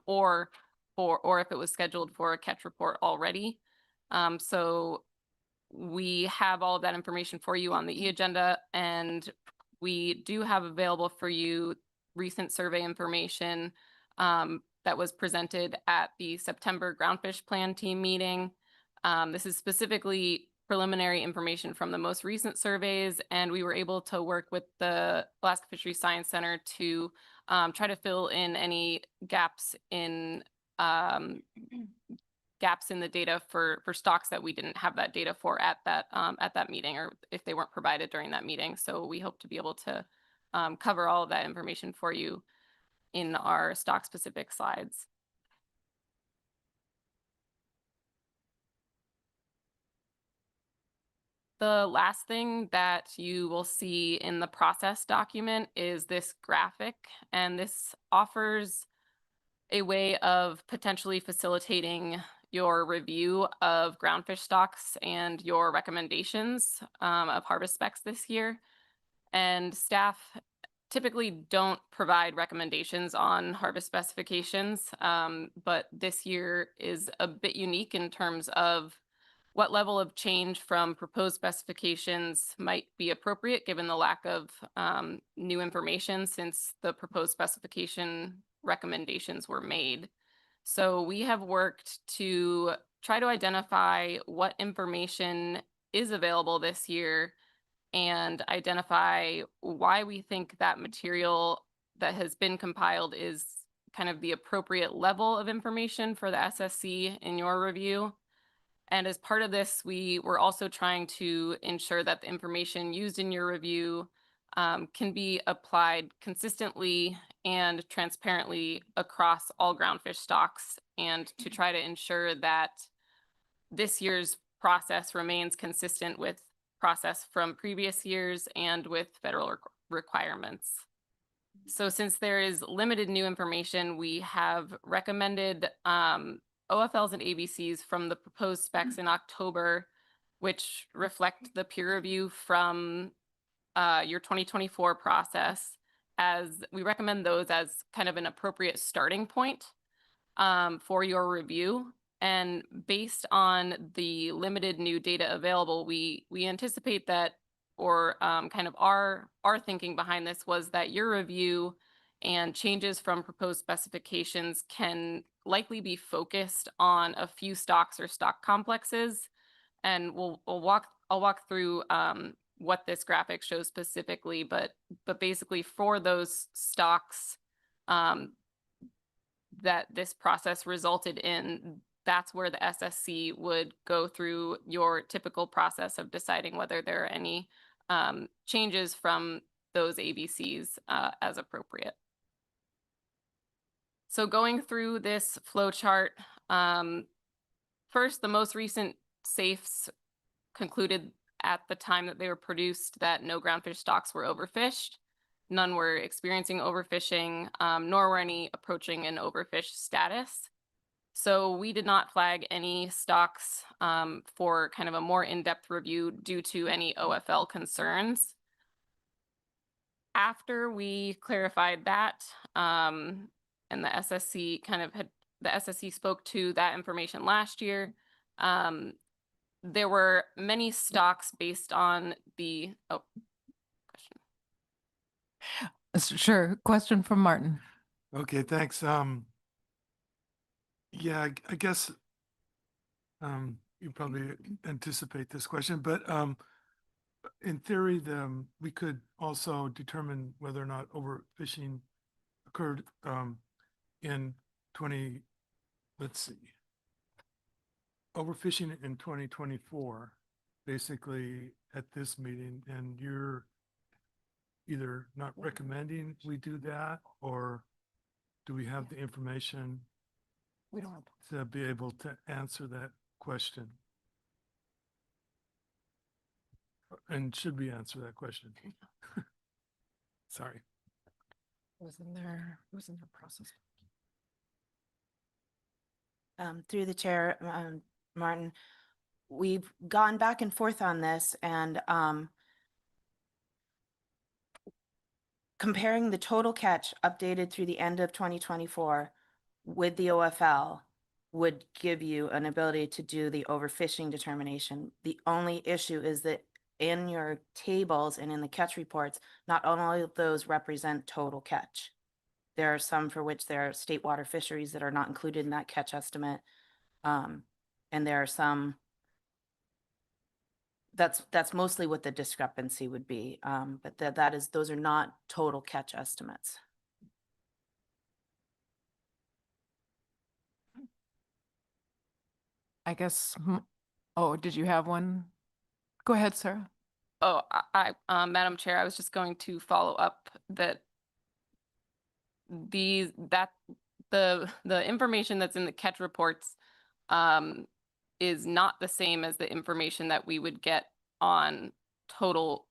or if it was scheduled for a catch report already. So we have all of that information for you on the e-agenda, and we do have available for you recent survey information that was presented at the September Groundfish Plan Team meeting. This is specifically preliminary information from the most recent surveys, and we were able to work with the Alaska Fisheries Science Center to try to fill in any gaps in the data for stocks that we didn't have that data for at that meeting, or if they weren't provided during that meeting. So we hope to be able to cover all of that information for you in our stock specific slides. The last thing that you will see in the process document is this graphic, and this offers a way of potentially facilitating your review of groundfish stocks and your recommendations of harvest specs this year. And staff typically don't provide recommendations on harvest specifications, but this year is a bit unique in terms of what level of change from proposed specifications might be appropriate given the lack of new information since the proposed specification recommendations were made. So we have worked to try to identify what information is available this year and identify why we think that material that has been compiled is kind of the appropriate level of information for the SSC in your review. And as part of this, we were also trying to ensure that the information used in your review can be applied consistently and transparently across all groundfish stocks, and to try to ensure that this year's process remains consistent with process from previous years and with federal requirements. So since there is limited new information, we have recommended OFLs and ABCs from the proposed specs in October, which reflect the peer review from your 2024 process, as we recommend those as kind of an appropriate starting point for your review. And based on the limited new data available, we anticipate that, or kind of our thinking behind this was that your review and changes from proposed specifications can likely be focused on a few stocks or stock complexes. And I'll walk through what this graphic shows specifically, but basically for those stocks that this process resulted in, that's where the SSC would go through your typical process of deciding whether there are any changes from those ABCs as appropriate. So going through this flow chart, first, the most recent SAFEs concluded at the time that they were produced that no groundfish stocks were overfished. None were experiencing overfishing, nor were any approaching an overfish status. So we did not flag any stocks for kind of a more in-depth review due to any OFL concerns. After we clarified that, and the SSC spoke to that information last year, there were many stocks based on the, Sure. Question from Martin. Okay, thanks. Yeah, I guess you probably anticipate this question, but in theory, we could also determine whether or not overfishing occurred in let's see. overfishing in 2024, basically at this meeting, and you're either not recommending we do that, or do we have the information We don't have. to be able to answer that question? And should we answer that question? Sorry. It was in their process. Through the chair, Martin, we've gone back and forth on this, and comparing the total catch updated through the end of 2024 with the OFL would give you an ability to do the overfishing determination. The only issue is that in your tables and in the catch reports, not only of those represent total catch. There are some for which there are state water fisheries that are not included in that catch estimate. And there are some, that's mostly what the discrepancy would be. But those are not total catch estimates. I guess, oh, did you have one? Go ahead, Sarah. Oh, Madam Chair, I was just going to follow up that the information that's in the catch reports is not the same as the information that we would get on total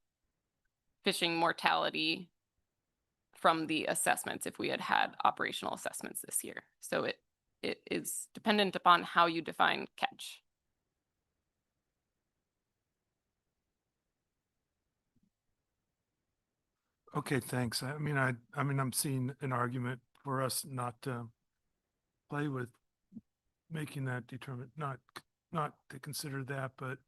fishing mortality from the assessments if we had had operational assessments this year. So it is dependent upon how you define catch. Okay, thanks. I mean, I'm seeing an argument for us not to play with making that not to consider that, but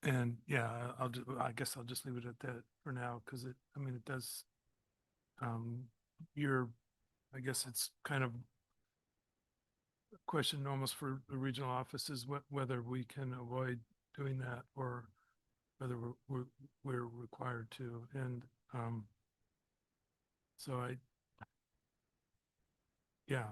and yeah, I guess I'll just leave it at that for now, because it does, I guess it's kind of a question almost for the regional offices, whether we can avoid doing that, or whether we're required to. And so yeah.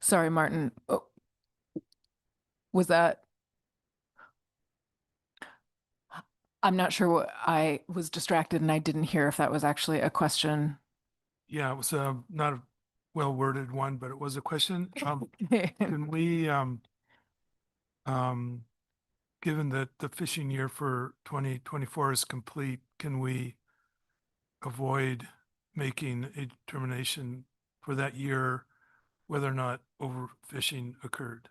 Sorry, Martin. Oh, was that? I'm not sure what, I was distracted and I didn't hear if that was actually a question. Yeah, it was not a well-worded one, but it was a question. Can we, given that the fishing year for 2024 is complete, can we avoid making a determination for that year whether or not overfishing occurred?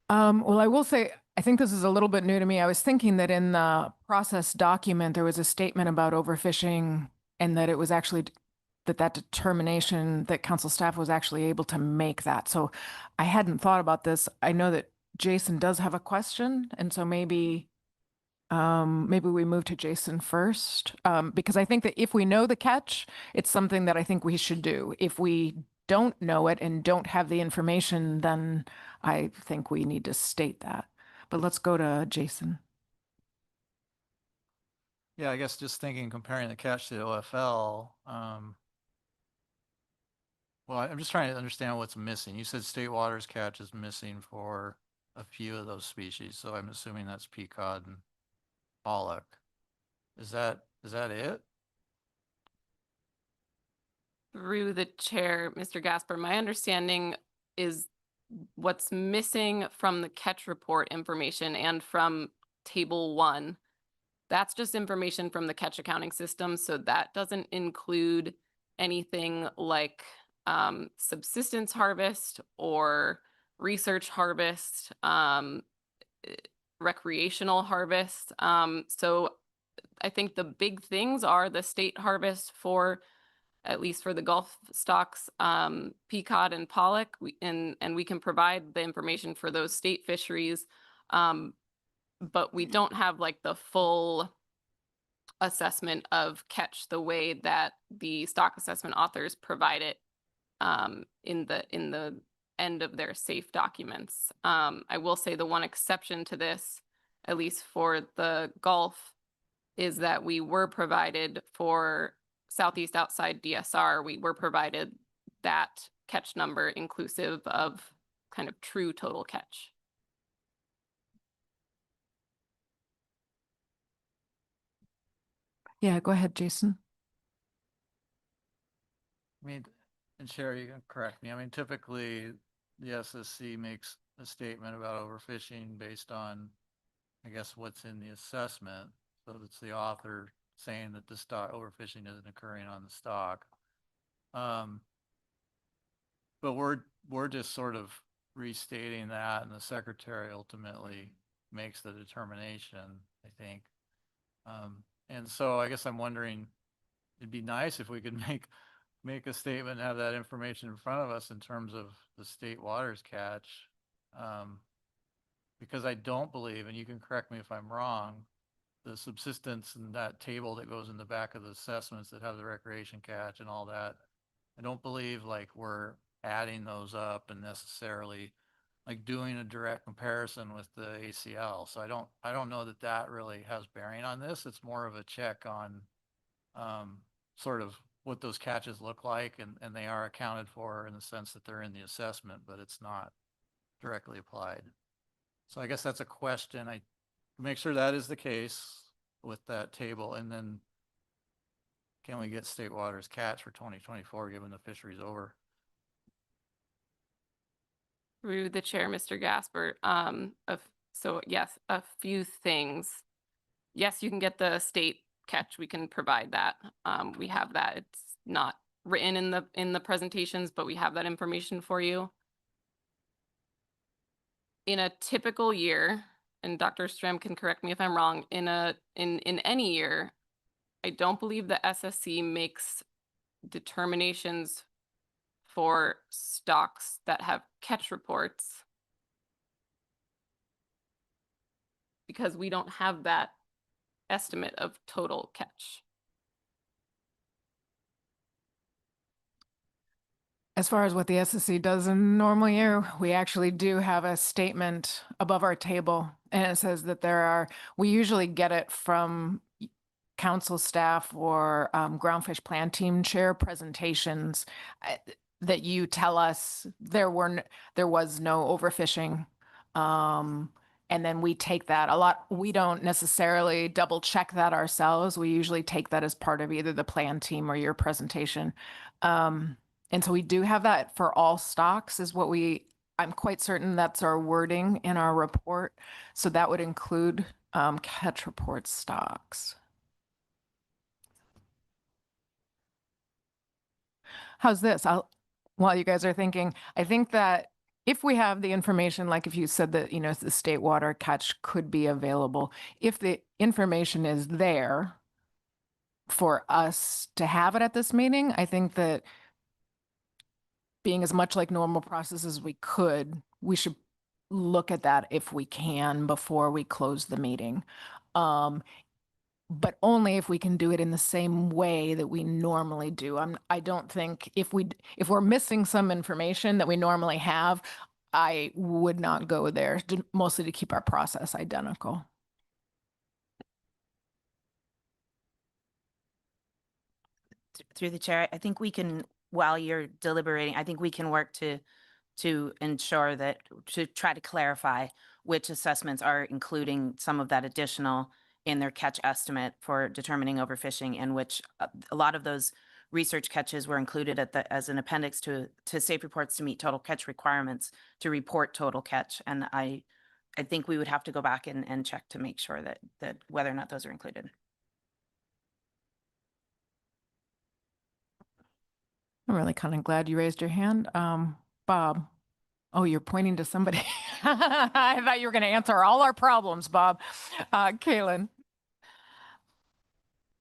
Well, I will say, I think this is a little bit new to me. I was thinking that in the process document, there was a statement about overfishing, and that it was actually that determination, that council staff was actually able to make that. So I hadn't thought about this. I know that Jason does have a question, and so maybe we move to Jason first, because I think that if we know the catch, it's something that I think we should do. If we don't know it and don't have the information, then I think we need to state that. But let's go to Jason. Yeah, I guess just thinking, comparing the catch to the OFL, well, I'm just trying to understand what's missing. You said state waters catch is missing for a few of those species, so I'm assuming that's peacock and pollock. Is that it? Through the chair, Mr. Gasper, my understanding is what's missing from the catch report information and from table 1, that's just information from the catch accounting system. So that doesn't include anything like subsistence harvest or research harvest, recreational harvest. So I think the big things are the state harvest for, at least for the Gulf stocks, peacock and pollock, and we can provide the information for those state fisheries, but we don't have like the full assessment of catch the way that the stock assessment authors provide it in the end of their SAFE documents. I will say the one exception to this, at least for the Gulf, is that we were provided for Southeast outside DSR, we were provided that catch number inclusive of kind of true total catch. Yeah, go ahead, Jason. I mean, and Sherry, you can correct me. I mean, typically the SSC makes a statement about overfishing based on, I guess, what's in the assessment. So it's the author saying that the stock overfishing isn't occurring on the stock. But we're just sort of restating that, and the secretary ultimately makes the determination, I think. And so I guess I'm wondering, it'd be nice if we could make a statement and have that information in front of us in terms of the state waters catch. Because I don't believe, and you can correct me if I'm wrong, the subsistence and that table that goes in the back of the assessments that have the recreation catch and all that, I don't believe like we're adding those up and necessarily like doing a direct comparison with the ACL. So I don't know that that really has bearing on this. It's more of a check on sort of what those catches look like, and they are accounted for in the sense that they're in the assessment, but it's not directly applied. So I guess that's a question. I make sure that is the case with that table, and then can we get state waters catch for 2024 given the fishery's over? Through the chair, Mr. Gasper. So yes, a few things. Yes, you can get the state catch. We can provide that. We have that. It's not written in the presentations, but we have that information for you. In a typical year, and Dr. Strem can correct me if I'm wrong, in any year, I don't believe the SSC makes determinations for stocks that have catch reports because we don't have that estimate of total catch. As far as what the SSC does in a normal year, we actually do have a statement above our table, and it says that we usually get it from council staff or groundfish plan team chair presentations that you tell us there was no overfishing. And then we take that we don't necessarily double check that ourselves. We usually take that as part of either the plan team or your presentation. And so we do have that for all stocks I'm quite certain that's our wording in our report. So that would include catch report stocks. How's this? While you guys are thinking, I think that if we have the information, like if you said that, the state water catch could be available, if the information is there for us to have it at this meeting, I think that being as much like normal process as we should look at that if we can before we close the meeting. But only if we can do it in the same way that we normally do. I don't think if we're missing some information that we normally have, I would not go there, mostly to keep our process identical. Through the chair, I think we can, while you're deliberating, I think we can work to ensure to try to clarify which assessments are including some of that additional in their catch estimate for determining overfishing, and which a lot of those research catches were included as an appendix to safe reports to meet total catch requirements to report total catch. And I think we would have to go back and check to make sure that whether or not those are included. I'm really kind of glad you raised your hand. Bob. Oh, you're pointing to somebody. I thought you were going to answer all our problems, Bob. Kaylin.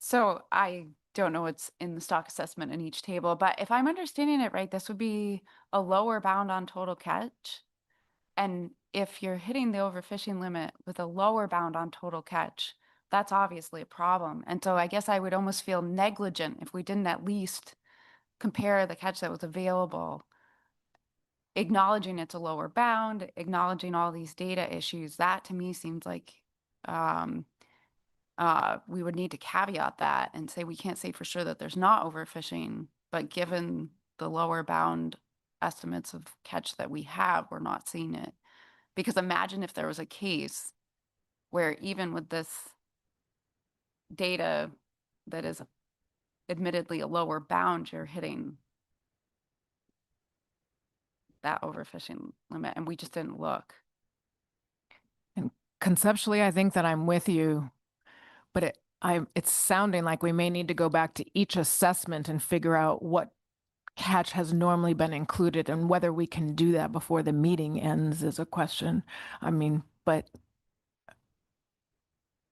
So I don't know what's in the stock assessment in each table, but if I'm understanding it right, this would be a lower bound on total catch. And if you're hitting the overfishing limit with a lower bound on total catch, that's obviously a problem. And so I guess I would almost feel negligent if we didn't at least compare the catch that was available, acknowledging it's a lower bound, acknowledging all these data issues. That to me seems like we would need to caveat that and say we can't say for sure that there's not overfishing, but given the lower bound estimates of catch that we have, we're not seeing it. Because imagine if there was a case where even with this data that is admittedly a lower bound, you're hitting that overfishing limit, and we just didn't look. And conceptually, I think that I'm with you, but it's sounding like we may need to go back to each assessment and figure out what catch has normally been included, and whether we can do that before the meeting ends is a question. I mean, but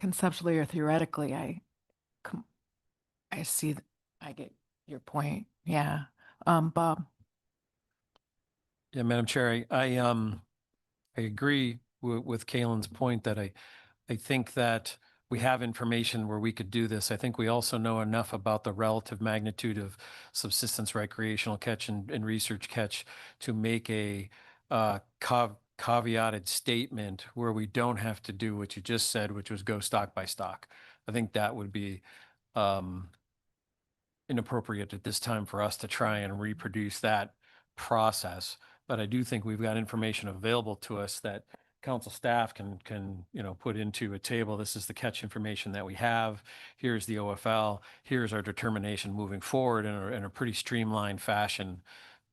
conceptually or theoretically, I see, I get your point. Yeah. Bob. Yeah, Madam Chair, I agree with Kaylin's point that I think that we have information where we could do this. I think we also know enough about the relative magnitude of subsistence recreational catch and research catch to make a caveated statement where we don't have to do what you just said, which was go stock by stock. I think that would be inappropriate at this time for us to try and reproduce that process. But I do think we've got information available to us that council staff can put into a table. This is the catch information that we have. Here's the OFL. Here's our determination moving forward in a pretty streamlined fashion,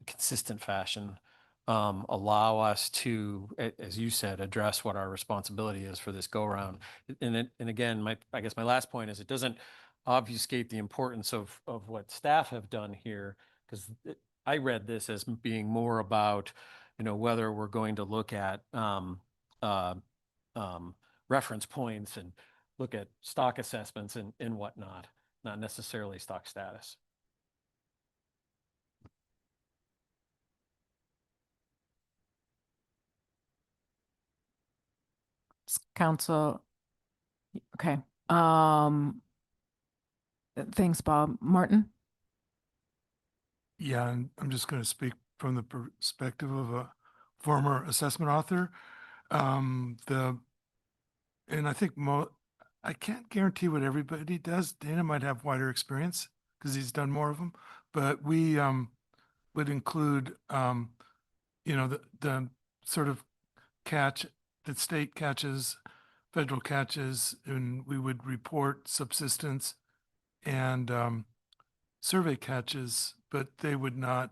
consistent fashion. Allow us to, as you said, address what our responsibility is for this go around. And again, I guess my last point is it doesn't obfuscate the importance of what staff have done here, because I read this as being more about, whether we're going to look at reference points and look at stock assessments and whatnot, not necessarily stock status. Council. Okay. Thanks, Bob. Martin? Yeah, and I'm just going to speak from the perspective of a former assessment author. And I think I can't guarantee what everybody does. Dana might have wider experience because he's done more of them, but we would include, the sort of catch that state catches, federal catches, and we would report subsistence and survey catches, but they would not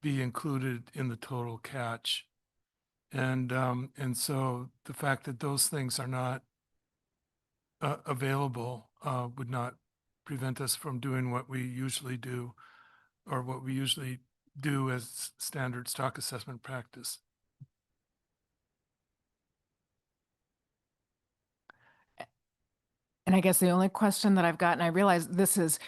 be included in the total catch. And so the fact that those things are not available would not prevent us from doing what we usually do, or what we usually do as standard stock assessment practice. And I guess the only question that I've got, and I realize this is,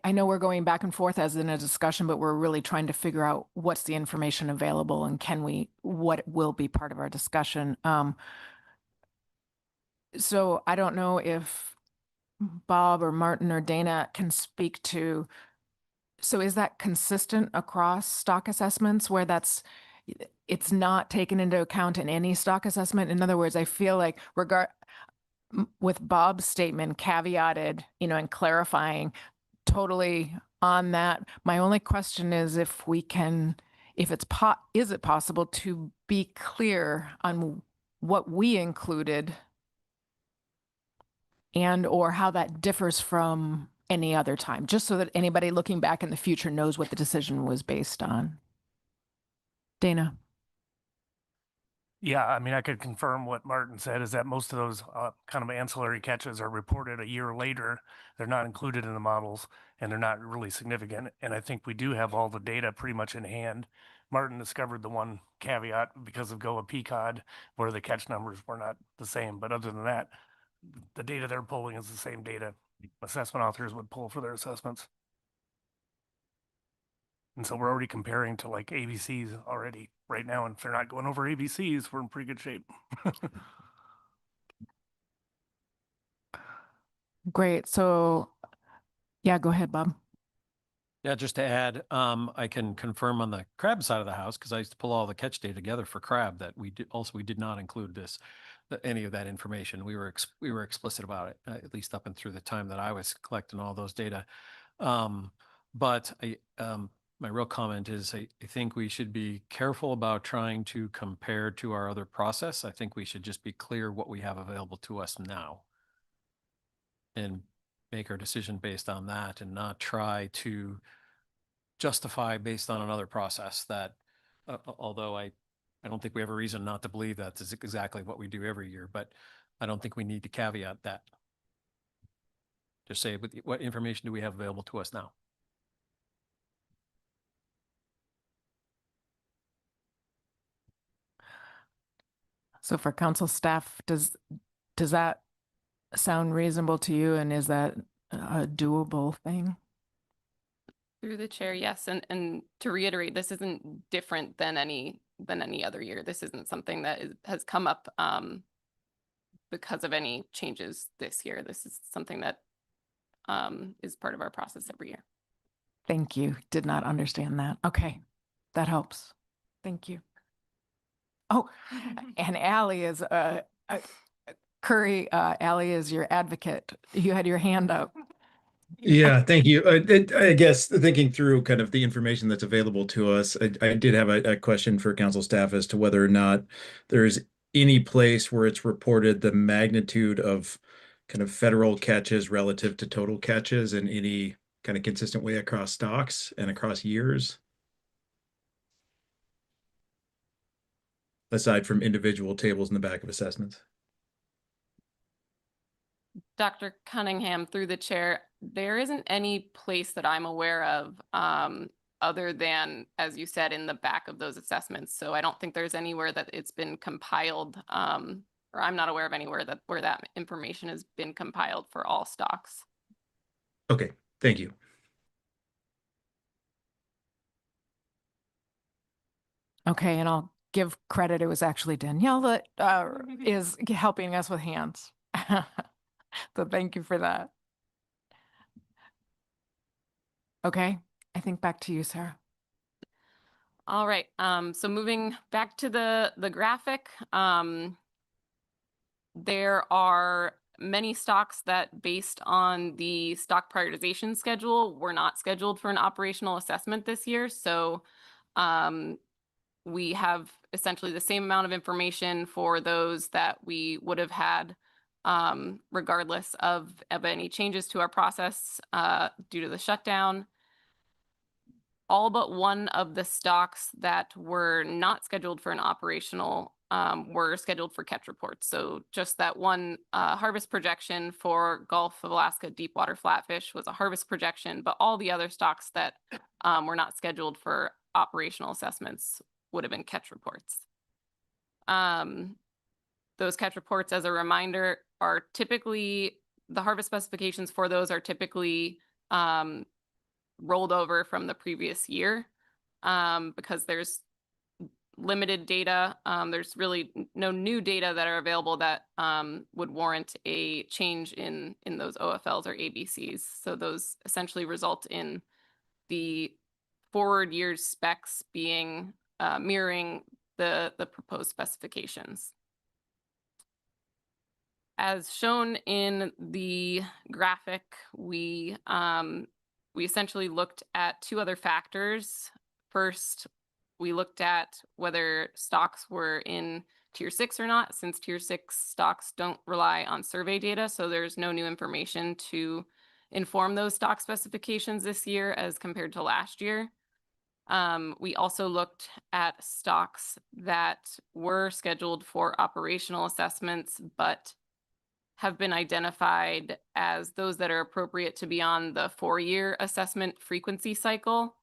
I know we're going back and forth as in a discussion, but we're really trying to figure out what's the information available and what will be part of our discussion. So I don't know if Bob or Martin or Dana can speak to, so is that consistent across stock assessments where it's not taken into account in any stock assessment? In other words, I feel like with Bob's statement caveated, and clarifying totally on that. My only question is is it possible to be clear on what we included and or how that differs from any other time, just so that anybody looking back in the future knows what the decision was based on. Dana. Yeah, I mean, I could confirm what Martin said is that most of those kind of ancillary catches are reported a year later. They're not included in the models and they're not really significant. And I think we do have all the data pretty much in hand. Martin discovered the one caveat because of GOA PCOD where the catch numbers were not the same. But other than that, the data they're pulling is the same data assessment authors would pull for their assessments. And so we're already comparing to like ABCs already right now. And if they're not going over ABCs, we're in pretty good shape. Great. So yeah, go ahead, Bob. Yeah, just to add, I can confirm on the crab side of the house, because I used to pull all the catch data together for crab, that we did not include any of that information. We were explicit about it, at least up and through the time that I was collecting all those data. But my real comment is I think we should be careful about trying to compare to our other process. I think we should just be clear what we have available to us now and make our decision based on that, and not try to justify based on another process that, although I don't think we have a reason not to believe that is exactly what we do every year, but I don't think we need to caveat that. Just say, what information do we have available to us now? So for council staff, does that sound reasonable to you, and is that a doable thing? Through the chair, yes. And to reiterate, this isn't different than any other year. This isn't something that has come up because of any changes this year. This is something that is part of our process every year. Thank you. Did not understand that. Okay, that helps. Thank you. Oh, and Allie is Curry. Allie is your advocate. You had your hand up. Yeah, thank you. I guess thinking through kind of the information that's available to us, I did have a question for council staff as to whether or not there's any place where it's reported the magnitude of kind of federal catches relative to total catches in any kind of consistent way across stocks and across years, aside from individual tables in the back of assessments. Dr. Cunningham, through the chair, there isn't any place that I'm aware of other than, as you said, in the back of those assessments. So I don't think there's anywhere that it's been compiled, or I'm not aware of anywhere where that information has been compiled for all stocks. Okay, thank you. Okay, and I'll give credit. It was actually Danielle that is helping us with hands. So thank you for that. Okay, I think back to you, Sarah. All right. So moving back to the graphic, there are many stocks that, based on the stock prioritization schedule, were not scheduled for an operational assessment this year. So we have essentially the same amount of information for those that we would have had regardless of any changes to our process due to the shutdown. All but one of the stocks that were not scheduled for an operational were scheduled for catch reports. So just that one harvest projection for Gulf of Alaska deepwater flatfish was a harvest projection, but all the other stocks that were not scheduled for operational assessments would have been catch reports. Those catch reports, as a reminder, are typically, the harvest specifications for those are typically rolled over from the previous year because there's limited data. There's really no new data that are available that would warrant a change in those OFLs or ABCs. So those essentially result in the forward year's specs being mirroring the proposed specifications. As shown in the graphic, we essentially looked at two other factors. First, we looked at whether stocks were in Tier 6 or not, since Tier 6 stocks don't rely on survey data, so there's no new information to inform those stock specifications this year as compared to last year. We also looked at stocks that were scheduled for operational assessments, but have been identified as those that are appropriate to be on the 4-year assessment frequency cycle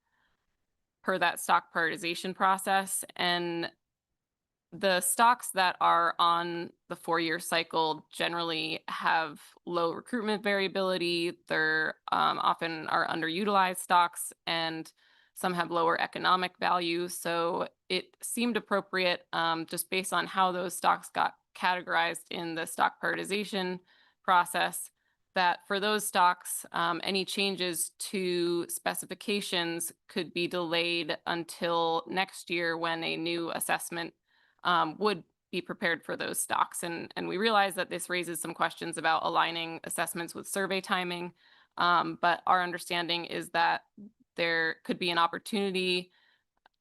per that stock prioritization process. And the stocks that are on the 4-year cycle generally have low recruitment variability. They're often are underutilized stocks, and some have lower economic value. So it seemed appropriate, just based on how those stocks got categorized in the stock prioritization process, that for those stocks, any changes to specifications could be delayed until next year when a new assessment would be prepared for those stocks. And we realize that this raises some questions about aligning assessments with survey timing. But our understanding is that there could be an opportunity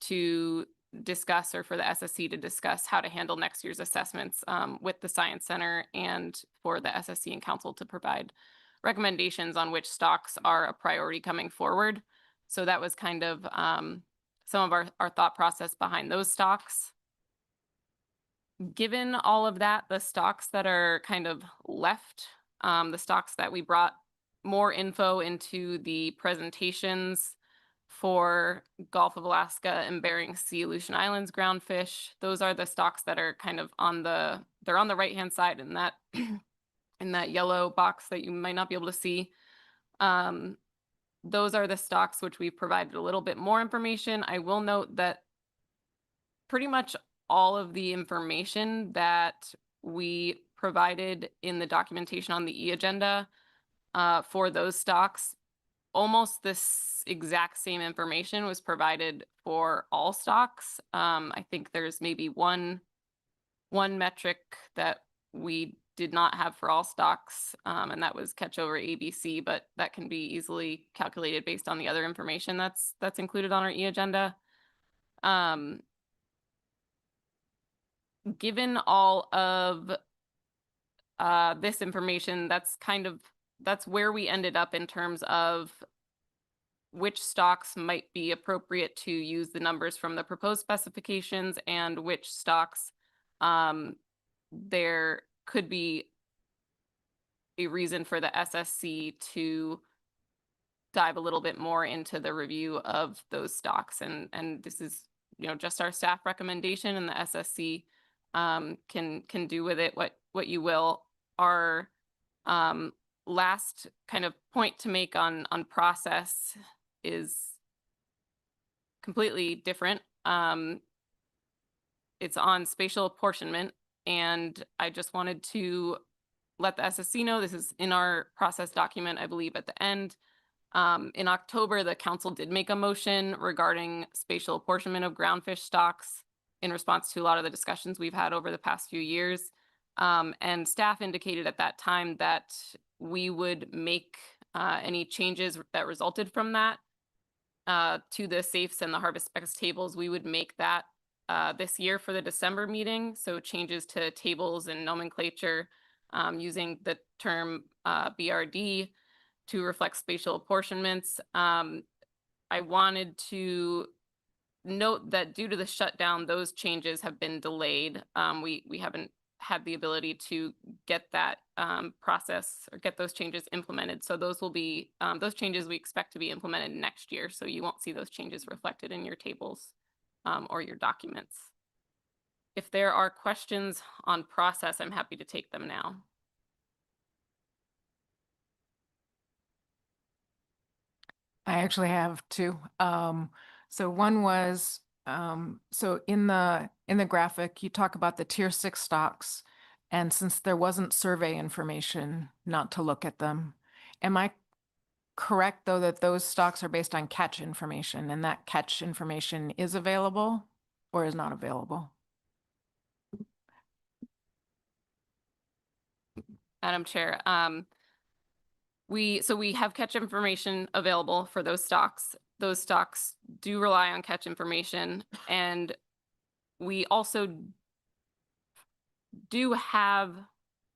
to discuss, or for the SSC to discuss, how to handle next year's assessments with the Science Center, and for the SSC and Council to provide recommendations on which stocks are a priority coming forward. So that was kind of some of our thought process behind those stocks. Given all of that, the stocks that are kind of left, the stocks that we brought more info into the presentations for Gulf of Alaska and Bering Sea Aleutian Islands groundfish, those are the stocks that are kind of they're on the right-hand side in that in that yellow box that you might not be able to see. Those are the stocks which we've provided a little bit more information. I will note that pretty much all of the information that we provided in the documentation on the e-agenda for those stocks, almost this exact same information was provided for all stocks. I think there's maybe one metric that we did not have for all stocks, and that was catch over ABC, but that can be easily calculated based on the other information that's included on our e-agenda. Given all of this information, that's where we ended up in terms of which stocks might be appropriate to use the numbers from the proposed specifications, and which stocks there could be a reason for the SSC to dive a little bit more into the review of those stocks. And this is, just our staff recommendation, and the SSC can do with it what you will. Our last kind of point to make on process is completely different. It's on spatial apportionment, and I just wanted to let the SSC know this is in our process document, I believe, at the end. In October, the council did make a motion regarding spatial apportionment of groundfish stocks in response to a lot of the discussions we've had over the past few years. And staff indicated at that time that we would make any changes that resulted from that to the safes and the harvest specs tables. We would make that this year for the December meeting. So changes to tables and nomenclature using the term BRD to reflect spatial apportionments. I wanted to note that due to the shutdown, those changes have been delayed. We haven't had the ability to get that process or get those changes implemented. So those will be those changes we expect to be implemented next year. So you won't see those changes reflected in your tables or your documents. If there are questions on process, I'm happy to take them now. I actually have two. So one was, so in the graphic, you talk about the tier 6 stocks, and since there wasn't survey information, not to look at them. Am I correct, though, that those stocks are based on catch information, and that catch information is available or is not available? Madam Chair, we have catch information available for those stocks. Those stocks do rely on catch information, and we also do have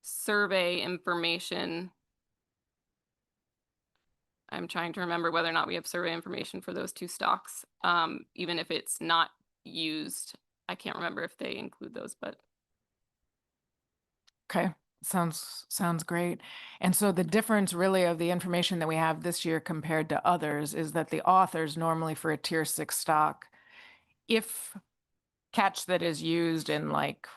survey information. I'm trying to remember whether or not we have survey information for those two stocks, even if it's not used. I can't remember if they include those, but. Okay. Sounds great. And so the difference really of the information that we have this year compared to others is that the authors normally for a tier 6 stock, if catch that is used in like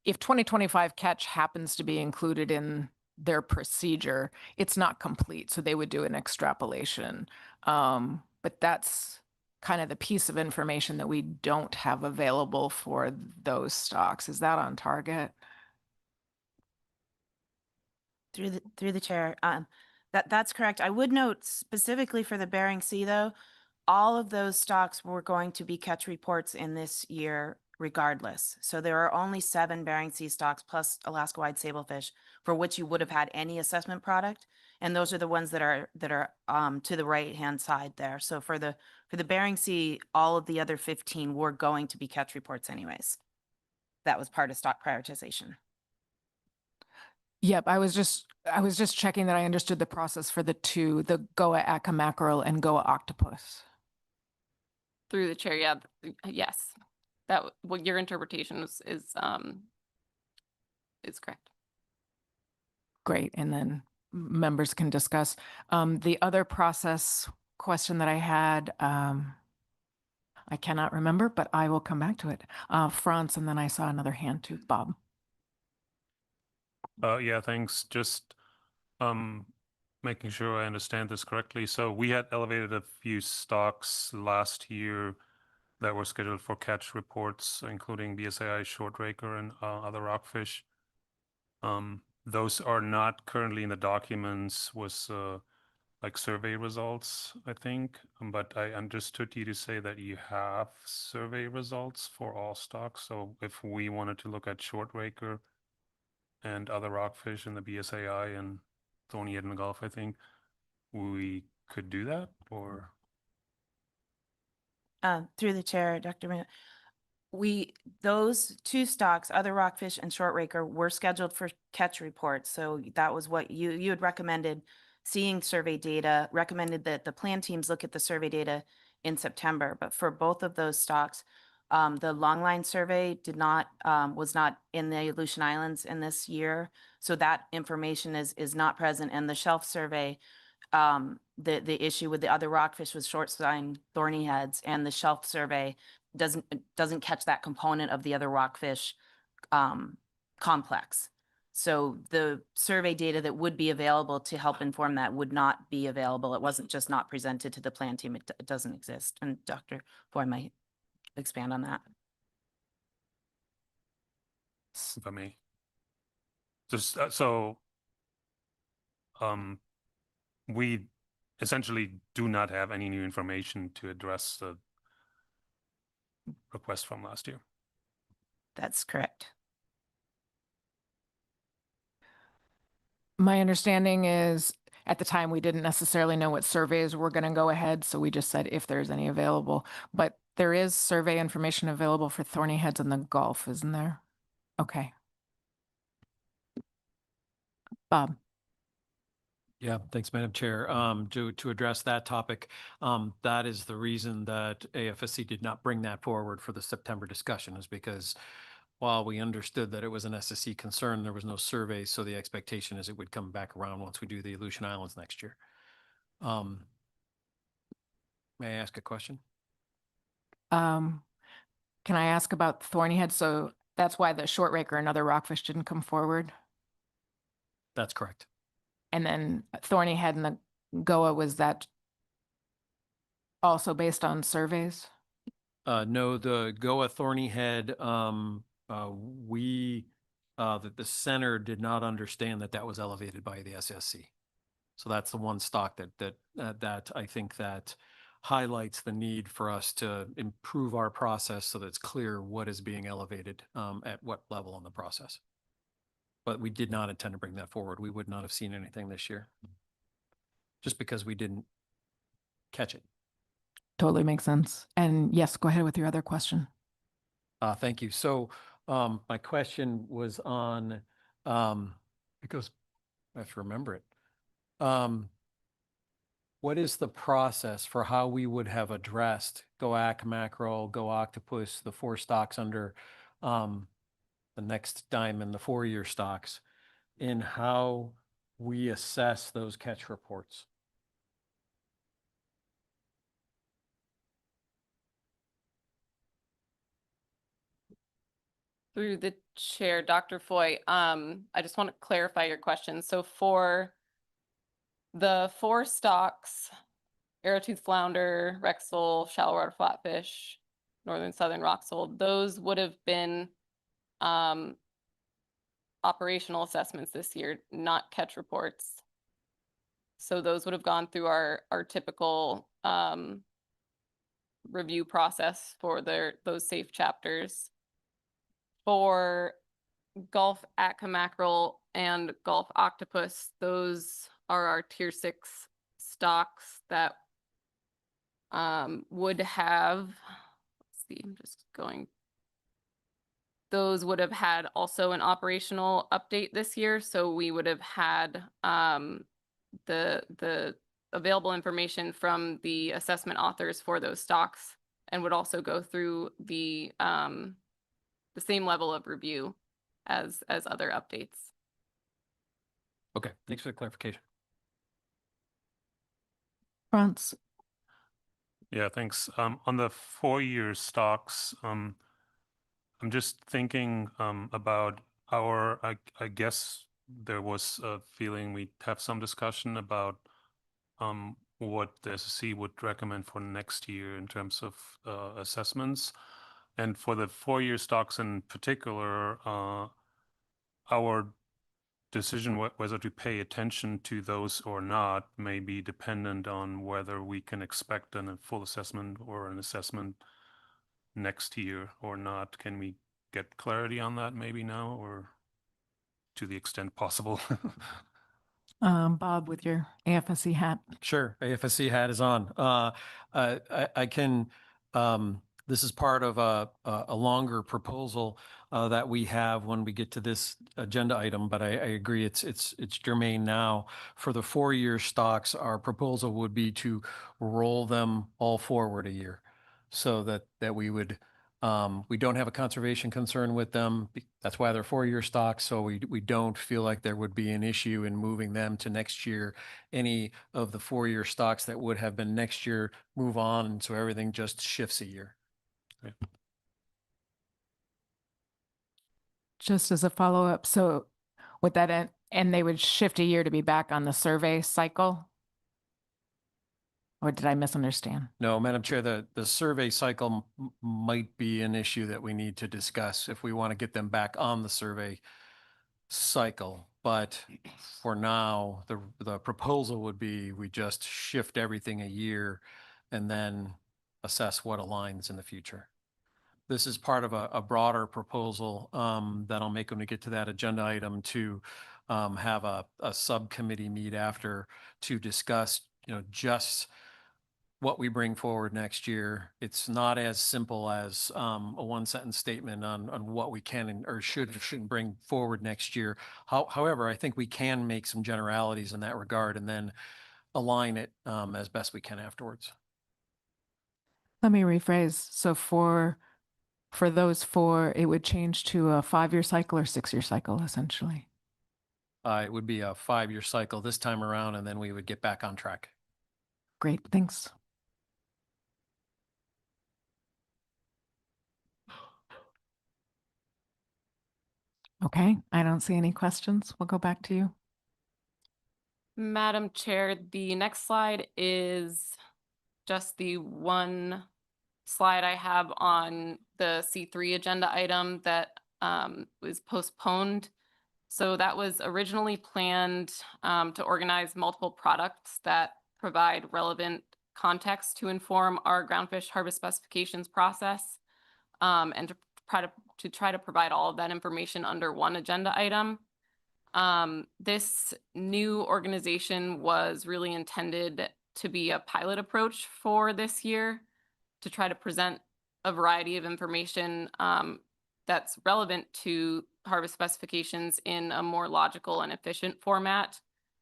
if 2025 catch happens to be included in their procedure, it's not complete. So they would do an extrapolation. But that's kind of the piece of information that we don't have available for those stocks. Is that on target? Through the chair, that's correct. I would note specifically for the Bering Sea, though, all of those stocks were going to be catch reports in this year regardless. So there are only 7 Bering Sea stocks plus Alaska white sablefish for which you would have had any assessment product. And those are the ones that are to the right-hand side there. So for the Bering Sea, all of the other 15 were going to be catch reports anyways. That was part of stock prioritization. Yep, I was just checking that I understood the process for the two, the Goa Aka mackerel and Goa octopus. Through the chair, yeah, yes. That, what your interpretation is correct. Great, and then members can discuss. The other process question that I had, I cannot remember, but I will come back to it. Franz, and then I saw another hand too, Bob. Yeah, thanks. Just making sure I understand this correctly. So we had elevated a few stocks last year that were scheduled for catch reports, including BSAI, short raker, and other rockfish. Those are not currently in the documents with like survey results, I think. But I understood you to say that you have survey results for all stocks. So if we wanted to look at short raker and other rockfish in the BSAI and thorny head in the Gulf, I think we could do that, or Through the chair, Dr. Maynard, those 2 stocks, other rockfish and short raker, were scheduled for catch reports. So that was what you had recommended, seeing survey data, recommended that the plan teams look at the survey data in September. But for both of those stocks, the longline survey was not in the Aleutian Islands in this year. So that information is not present. And the shelf survey, the issue with the other rockfish was short spine thorny heads, and the shelf survey doesn't catch that component of the other rockfish complex. So the survey data that would be available to help inform that would not be available. It wasn't just not presented to the plan team. It doesn't exist. And Dr. Foy might expand on that. if I may. Just so we essentially do not have any new information to address the request from last year. That's correct. My understanding is at the time we didn't necessarily know what surveys were going to go ahead, so we just said if there's any available. But there is survey information available for thorny heads in the Gulf, isn't there? Okay. Bob. Yeah, thanks, Madam Chair. To address that topic, that is the reason that AFSC did not bring that forward for the September discussion, is because while we understood that it was an SSC concern, there was no survey, so the expectation is it would come back around once we do the Aleutian Islands next year. May I ask a question? Can I ask about thorny head? So that's why the short raker and other rockfish didn't come forward? That's correct. And then thorny head and the Goa, was that also based on surveys? No, the Goa thorny head, the center did not understand that was elevated by the SSC. So that's the one stock that I think that highlights the need for us to improve our process so that it's clear what is being elevated at what level in the process. But we did not intend to bring that forward. We would not have seen anything this year, just because we didn't catch it. Totally makes sense. And yes, go ahead with your other question. Thank you. So my question was on, because I have to remember it. What is the process for how we would have addressed Goak mackerel, Go octopus, the 4 stocks under the next diamond, the 4-year stocks, in how we assess those catch reports? Through the chair, Dr. Foy, I just want to clarify your question. So for the 4 stocks, arrowtooth flounder, rexel, shallow water flatfish, northern southern rock sole, those would have been operational assessments this year, not catch reports. So those would have gone through our typical review process for those safe chapters. For Gulf Atka mackerel and Gulf octopus, those are our tier 6 stocks that would have, let's see, I'm just going. Those would have had also an operational update this year. So we would have had the available information from the assessment authors for those stocks, and would also go through the same level of review as other updates. Okay, thanks for the clarification. Franz? Yeah, thanks. On the 4-year stocks, I'm just thinking about I guess there was a feeling we'd have some discussion about what the SSC would recommend for next year in terms of assessments. And for the 4-year stocks in particular, our decision whether to pay attention to those or not may be dependent on whether we can expect a full assessment or an assessment next year or not. Can we get clarity on that maybe now, or to the extent possible? Bob, with your AFSC hat. Sure, AFSC hat is on. I can. This is part of a longer proposal that we have when we get to this agenda item, but I agree it's germane now. For the 4-year stocks, our proposal would be to roll them all forward a year, so that we would. We don't have a conservation concern with them. That's why they're 4-year stocks. So we don't feel like there would be an issue in moving them to next year. Any of the 4-year stocks that would have been next year move on. And so everything just shifts a year. Okay. Just as a follow-up, so with that, and they would shift a year to be back on the survey cycle? Or did I misunderstand? No, Madam Chair, the survey cycle might be an issue that we need to discuss if we want to get them back on the survey cycle. But for now, the proposal would be we just shift everything a year and then assess what aligns in the future. This is part of a broader proposal that I'll make when we get to that agenda item to have a subcommittee meet after to discuss, just what we bring forward next year. It's not as simple as a 1-sentence statement on what we can or shouldn't bring forward next year. However, I think we can make some generalities in that regard and then align it as best we can afterwards. Let me rephrase. So for those 4, it would change to a 5-year cycle or 6-year cycle, essentially. It would be a 5-year cycle this time around, and then we would get back on track. Great, thanks. Okay, I don't see any questions. We'll go back to you. Madam Chair, the next slide is just the one slide I have on the C3 agenda item that was postponed. So that was originally planned to organize multiple products that provide relevant context to inform our groundfish harvest specifications process, and to try to provide all of that information under one agenda item. This new organization was really intended to be a pilot approach for this year, to try to present a variety of information that's relevant to harvest specifications in a more logical and efficient format.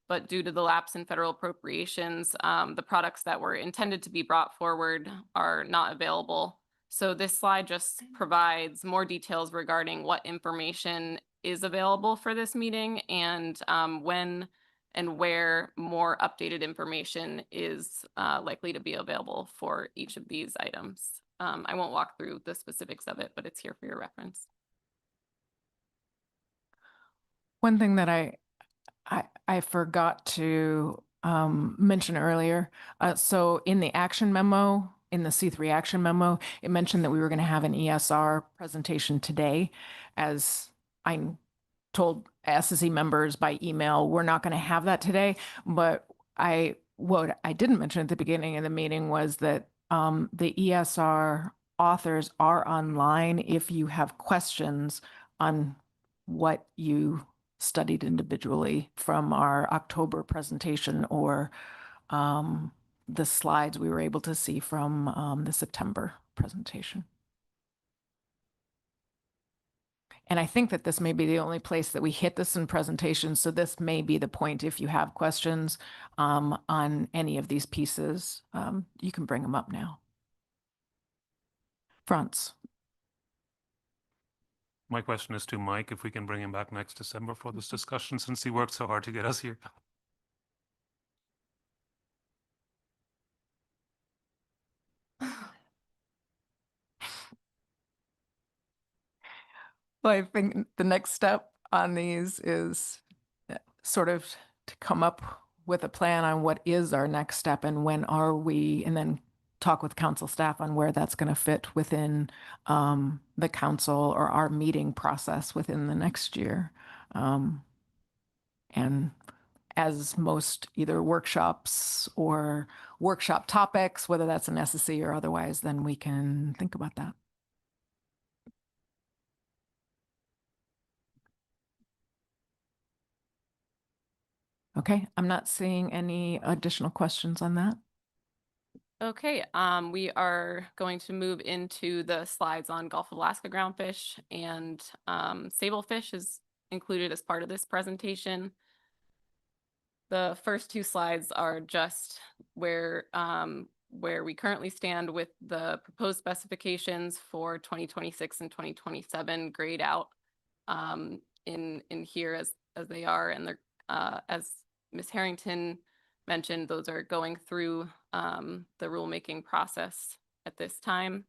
But due to the lapse in federal appropriations, the products that were intended to be brought forward are not available. So this slide just provides more details regarding what information is available for this meeting and when and where more updated information is likely to be available for each of these items. I won't walk through the specifics of it, but it's here for your reference. One thing that I forgot to mention earlier. So in the action memo, in the C3 action memo, it mentioned that we were going to have an ESR presentation today. As I told SSC members by email, we're not going to have that today. But what I didn't mention at the beginning of the meeting was that the ESR authors are online if you have questions on what you studied individually from our October presentation or the slides we were able to see from the September presentation. And I think that this may be the only place that we hit this in presentation. So this may be the point. If you have questions on any of these pieces, you can bring them up now. Fronts. My question is to Mike, if we can bring him back next December for this discussion, since he worked so hard to get us here. Well, I think the next step on these is sort of to come up with a plan on what is our next step and when are we, and then talk with council staff on where that's going to fit within the council or our meeting process within the next year. And as most either workshops or workshop topics, whether that's an SSC or otherwise, then we can think about that. Okay, I'm not seeing any additional questions on that. Okay, we are going to move into the slides on Gulf of Alaska groundfish, and sablefish is included as part of this presentation. The first two slides are just where we currently stand with the proposed specifications for 2026 and 2027 grayed out in here as they are, and they're as Ms. Harrington mentioned, those are going through the rulemaking process at this time.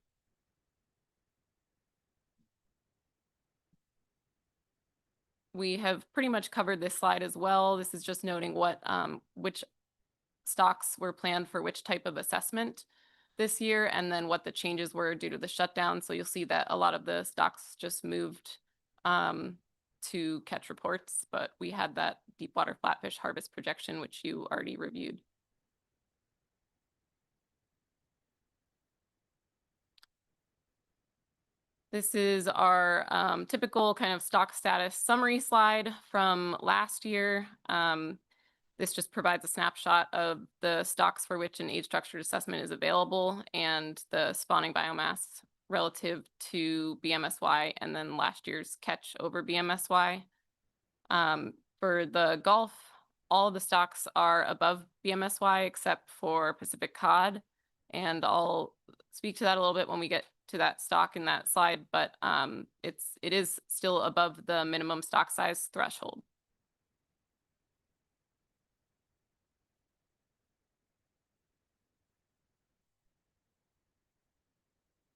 We have pretty much covered this slide as well. This is just noting what which stocks were planned for which type of assessment this year, and then what the changes were due to the shutdown. So you'll see that a lot of the stocks just moved to catch reports, but we had that deep water flatfish harvest projection, which you already reviewed. This is our typical kind of stock status summary slide from last year. This just provides a snapshot of the stocks for which an age structured assessment is available and the spawning biomass relative to BMSY, and then last year's catch over BMSY. For the Gulf, all of the stocks are above BMSY except for Pacific cod, and I'll speak to that a little bit when we get to that stock in that slide, but it is still above the minimum stock size threshold.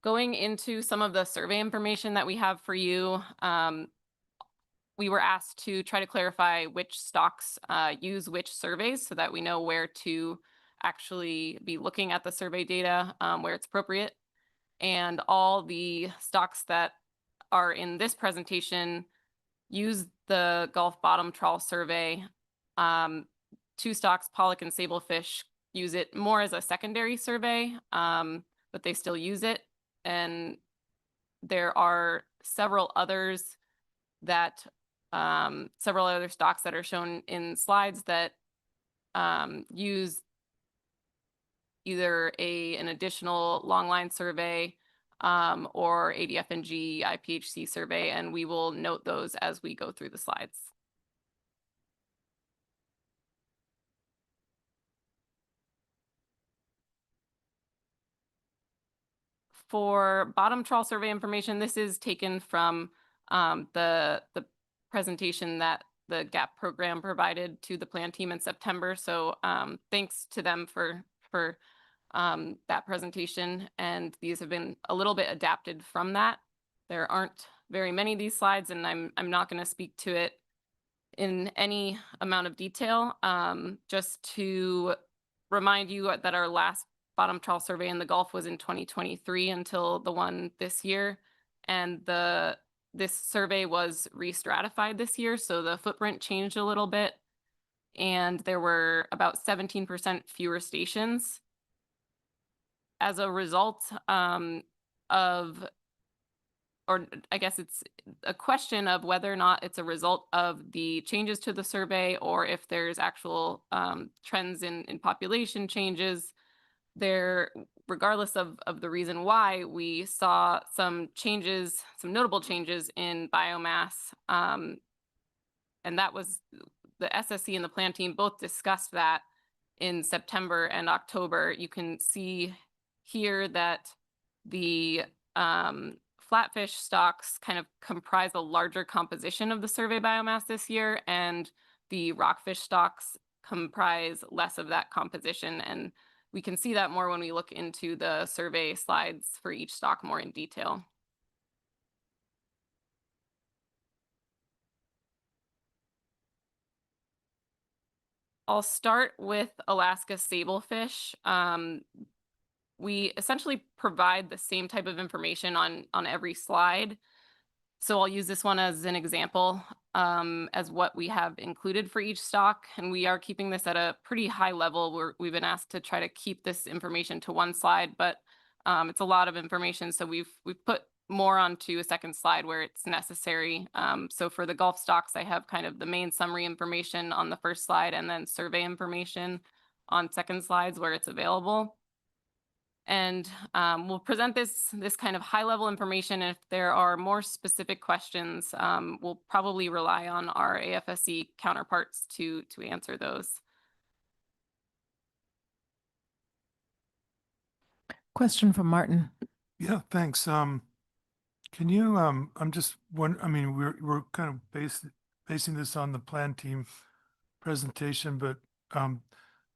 Going into some of the survey information that we have for you, we were asked to try to clarify which stocks use which surveys so that we know where to actually be looking at the survey data where it's appropriate. And all the stocks that are in this presentation use the Gulf Bottom Trawl Survey. Two stocks, pollock and sablefish, use it more as a secondary survey, but they still use it. And there are several others that, several other stocks that are shown in slides that use either an additional longline survey or ADF&G IPHC survey, and we will note those as we go through the slides. For bottom trawl survey information, this is taken from the presentation that the GAP program provided to the plan team in September. So thanks to them for that presentation. And these have been a little bit adapted from that. There aren't very many of these slides, and I'm not going to speak to it in any amount of detail. Just to remind you that our last bottom trawl survey in the Gulf was in 2023 until the one this year. And the this survey was re-stratified this year, so the footprint changed a little bit, and there were about 17% fewer stations. As a result or I guess it's a question of whether or not it's a result of the changes to the survey or if there's actual trends in population changes. There, regardless of the reason why, we saw some changes, some notable changes in biomass. And that was the SSC and the plan team both discussed that in September and October. You can see here that the flatfish stocks kind of comprise a larger composition of the survey biomass this year, and the rockfish stocks comprise less of that composition. And we can see that more when we look into the survey slides for each stock more in detail. I'll start with Alaska sablefish. We essentially provide the same type of information on every slide. So I'll use this one as an example as what we have included for each stock. And we are keeping this at a pretty high level. We've been asked to try to keep this information to one slide, but it's a lot of information. So we've put more onto a second slide where it's necessary. So for the Gulf stocks, I have kind of the main summary information on the first slide and then survey information on second slides where it's available. And we'll present this kind of high-level information. If there are more specific questions, we'll probably rely on our AFSC counterparts to answer those. Question from Martin. Yeah, thanks. Can you, I'm just I mean, we're kind of basing this on the plan team presentation, but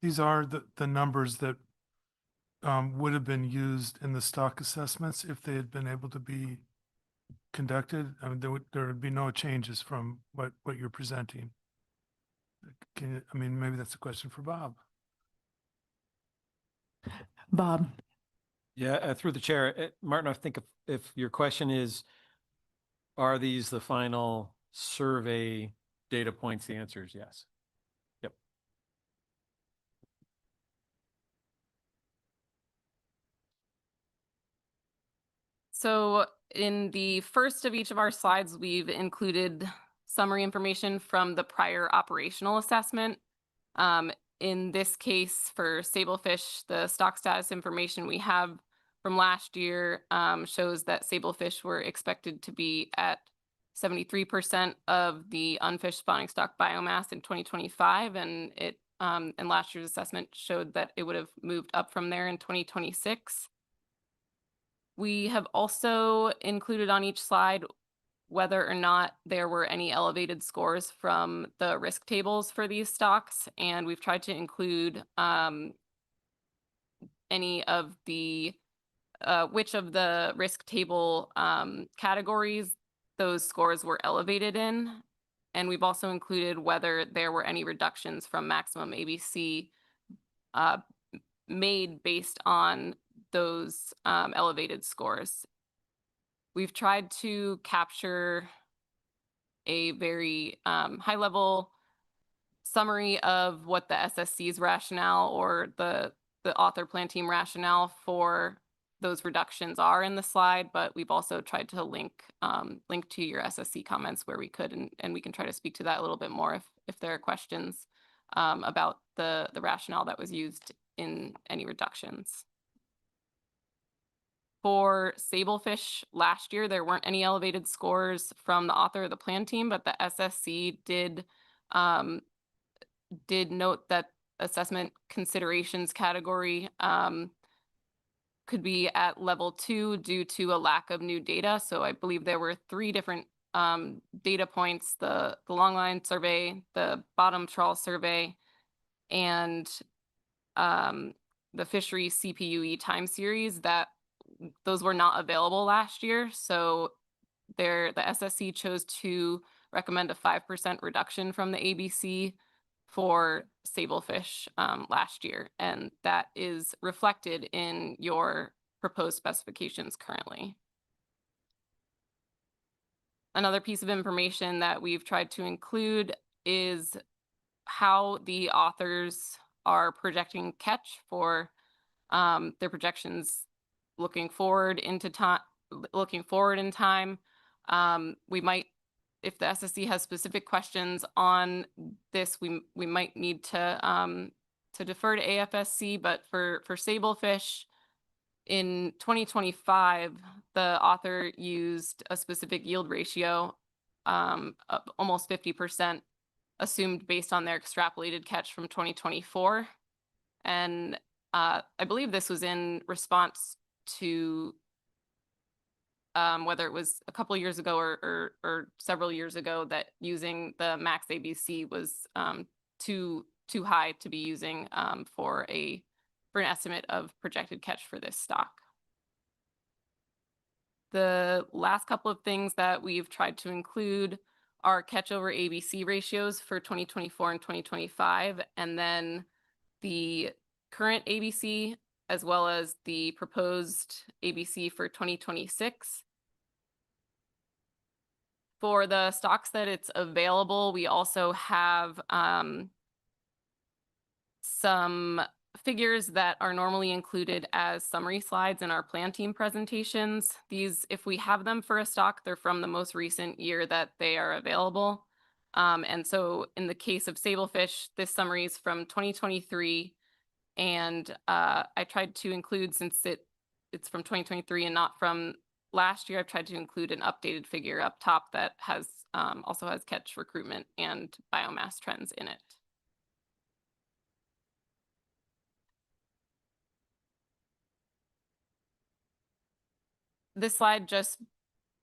these are the numbers that would have been used in the stock assessments if they had been able to be conducted. I mean, there would be no changes from what you're presenting. I mean, maybe that's a question for Bob. Bob. Yeah, through the chair, Martin, I think if your question is, are these the final survey data points, the answer is yes. Yep. So in the first of each of our slides, we've included summary information from the prior operational assessment. In this case, for sablefish, the stock status information we have from last year shows that sablefish were expected to be at 73% of the unfished spawning stock biomass in 2025, and last year's assessment showed that it would have moved up from there in 2026. We have also included on each slide whether or not there were any elevated scores from the risk tables for these stocks, and we've tried to include any of the which of the risk table categories those scores were elevated in. And we've also included whether there were any reductions from maximum ABC made based on those elevated scores. We've tried to capture a very high-level summary of what the SSC's rationale or the author plan team rationale for those reductions are in the slide, but we've also tried to link to your SSC comments where we could, and we can try to speak to that a little bit more if there are questions about the rationale that was used in any reductions. For sablefish last year, there weren't any elevated scores from the author of the plan team, but the SSC did note that assessment considerations category could be at level 2 due to a lack of new data. So I believe there were 3 different data points: the longline survey, the bottom trawl survey, and the fishery CPUE time series. Those were not available last year. So the SSC chose to recommend a 5% reduction from the ABC for sablefish last year, and that is reflected in your proposed specifications currently. another piece of information that we've tried to include is how the authors are projecting catch for their projections looking forward into time, looking forward in time. We might, if the SSC has specific questions on this, we might need to defer to AFSC. But for sablefish in 2025, the author used a specific yield ratio of almost 50% assumed based on their extrapolated catch from 2024. And I believe this was in response to whether it was a couple years ago or several years ago, that using the max ABC was too high to be using for an estimate of projected catch for this stock. The last couple of things that we've tried to include are catch over ABC ratios for 2024 and 2025, and then the current ABC as well as the proposed ABC for 2026. For the stocks that it's available, we also have some figures that are normally included as summary slides in our plan team presentations. These, if we have them for a stock, they're from the most recent year that they are available. And so in the case of sablefish, this summary is from 2023. And I tried to include, since it's from 2023 and not from last year, I've tried to include an updated figure up top that has also has catch, recruitment, and biomass trends in it. This slide just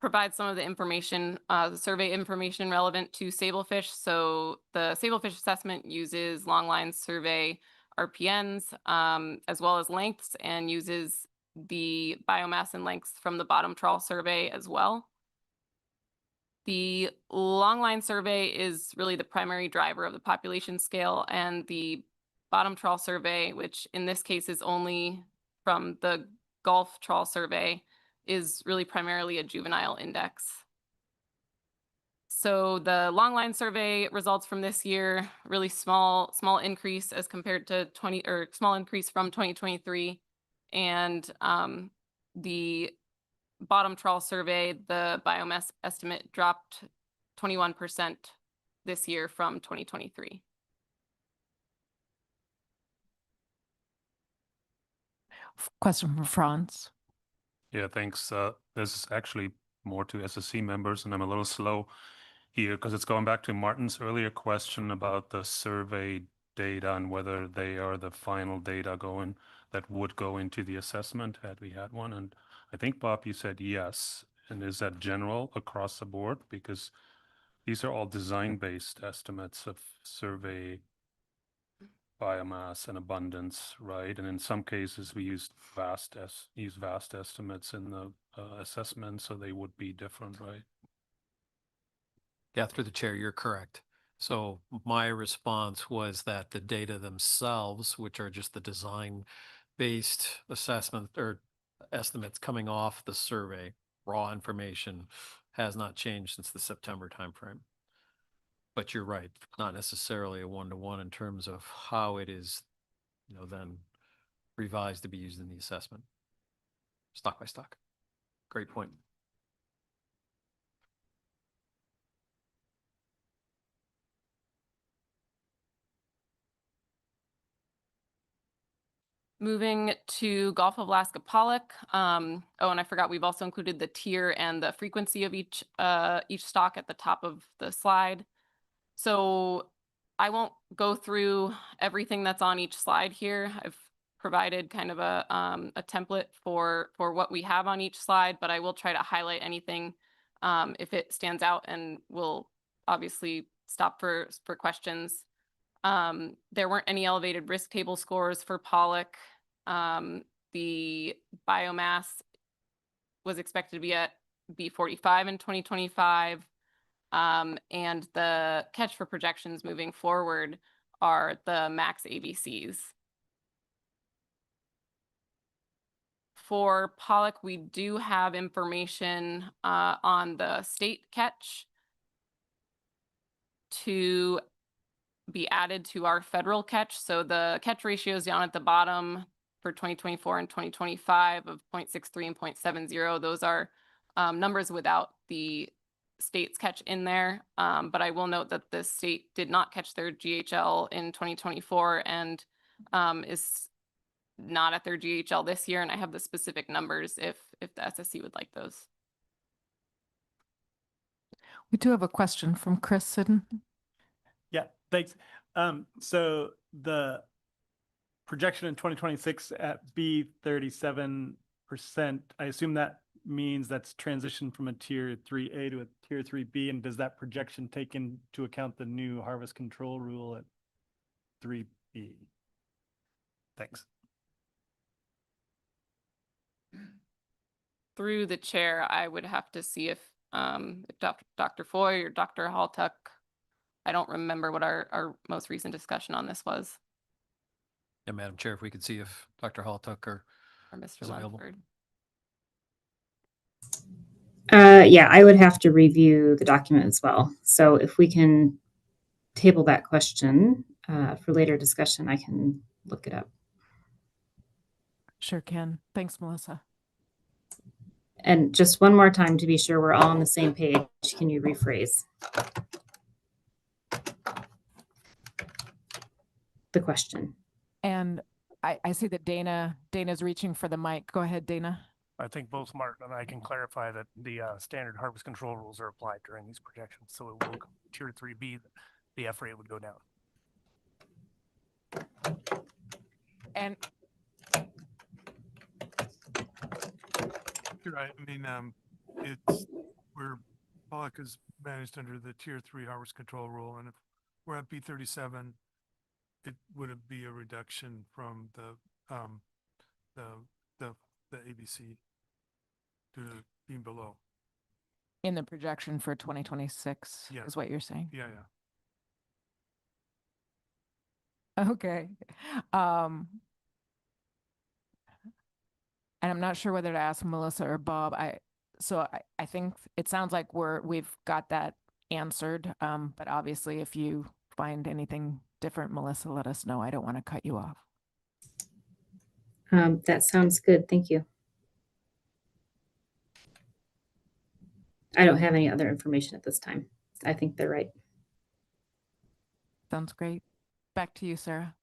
provides some of the information, the survey information relevant to sablefish. So the sablefish assessment uses longline survey RPNs as well as lengths, and uses the biomass and lengths from the bottom trawl survey as well. The longline survey is really the primary driver of the population scale, and the bottom trawl survey, which in this case is only from the Gulf trawl survey, is really primarily a juvenile index. So the longline survey results from this year, really small increase as compared to small increase from 2023. And the bottom trawl survey, the biomass estimate dropped 21% this year from 2023. Question from Franz. Yeah, thanks. This is actually more to SSC members, and I'm a little slow here because it's going back to Martin's earlier question about the survey data and whether they are the final data that would go into the assessment had we had one. And I think, Bob, you said yes. And is that general across the board? Because these are all design-based estimates of survey biomass and abundance, right? And in some cases, we use vast estimates in the assessment, so they would be different, right? Yeah, through the chair, you're correct. So my response was that the data themselves, which are just the design-based assessment or estimates coming off the survey, raw information, has not changed since the September timeframe. But you're right, not necessarily a one-to-one in terms of how it is, then revised to be used in the assessment. Stock by stock. Great point. Moving to Gulf of Alaska pollock. Oh, and I forgot, we've also included the tier and the frequency of each stock at the top of the slide. So I won't go through everything that's on each slide here. I've provided kind of a template for what we have on each slide, but I will try to highlight anything if it stands out, and we'll obviously stop for questions. There weren't any elevated risk table scores for pollock. The biomass was expected to be at B45 in 2025. And the catch for projections moving forward are the max ABCs. for Pollock, we do have information on the state catch to be added to our federal catch. So the catch ratios down at the bottom for 2024 and 2025 of 0.63 and 0.70. Those are numbers without the state's catch in there. But I will note that the state did not catch their GHL in 2024 and is not at their GHL this year. And I have the specific numbers if the SSC would like those. We do have a question from Chris Sidden. Yeah, thanks. So the projection in 2026 at B37%, I assume that means that's transition from a tier 3A to a tier 3B. And does that projection take into account the new harvest control rule at 3B? Thanks. Through the chair, I would have to see if Dr. Foy or Dr. Haltuck, I don't remember what our most recent discussion on this was. Yeah, Madam Chair, if we could see if Dr. Haltuck Or Mr. is available. Lunsford. Yeah, I would have to review the document as well. So if we can table that question for later discussion, I can look it up. Sure can. Thanks, Melissa. And just one more time to be sure we're all on the same page, can you rephrase the question? And I see that Dana's reaching for the mic. Go ahead, Dana. I think both Martin and I can clarify that the standard harvest control rules are applied during these projections. So it will tier 3B, the F rate would go down. And You're right. I mean, it's where Pollock is managed under the tier 3 harvest control rule. And if we're at B37, it would be a reduction from the ABC to being below. in the projection for 2026 Yeah. is what you're saying? Yeah. Okay. And I'm not sure whether to ask Melissa or Bob. I think it sounds like we've got that answered. But obviously if you find anything different, Melissa, let us know. I don't want to cut you off. That sounds good. Thank you. I don't have any other information at this time. I think they're right. Sounds great. Back to you, Sarah.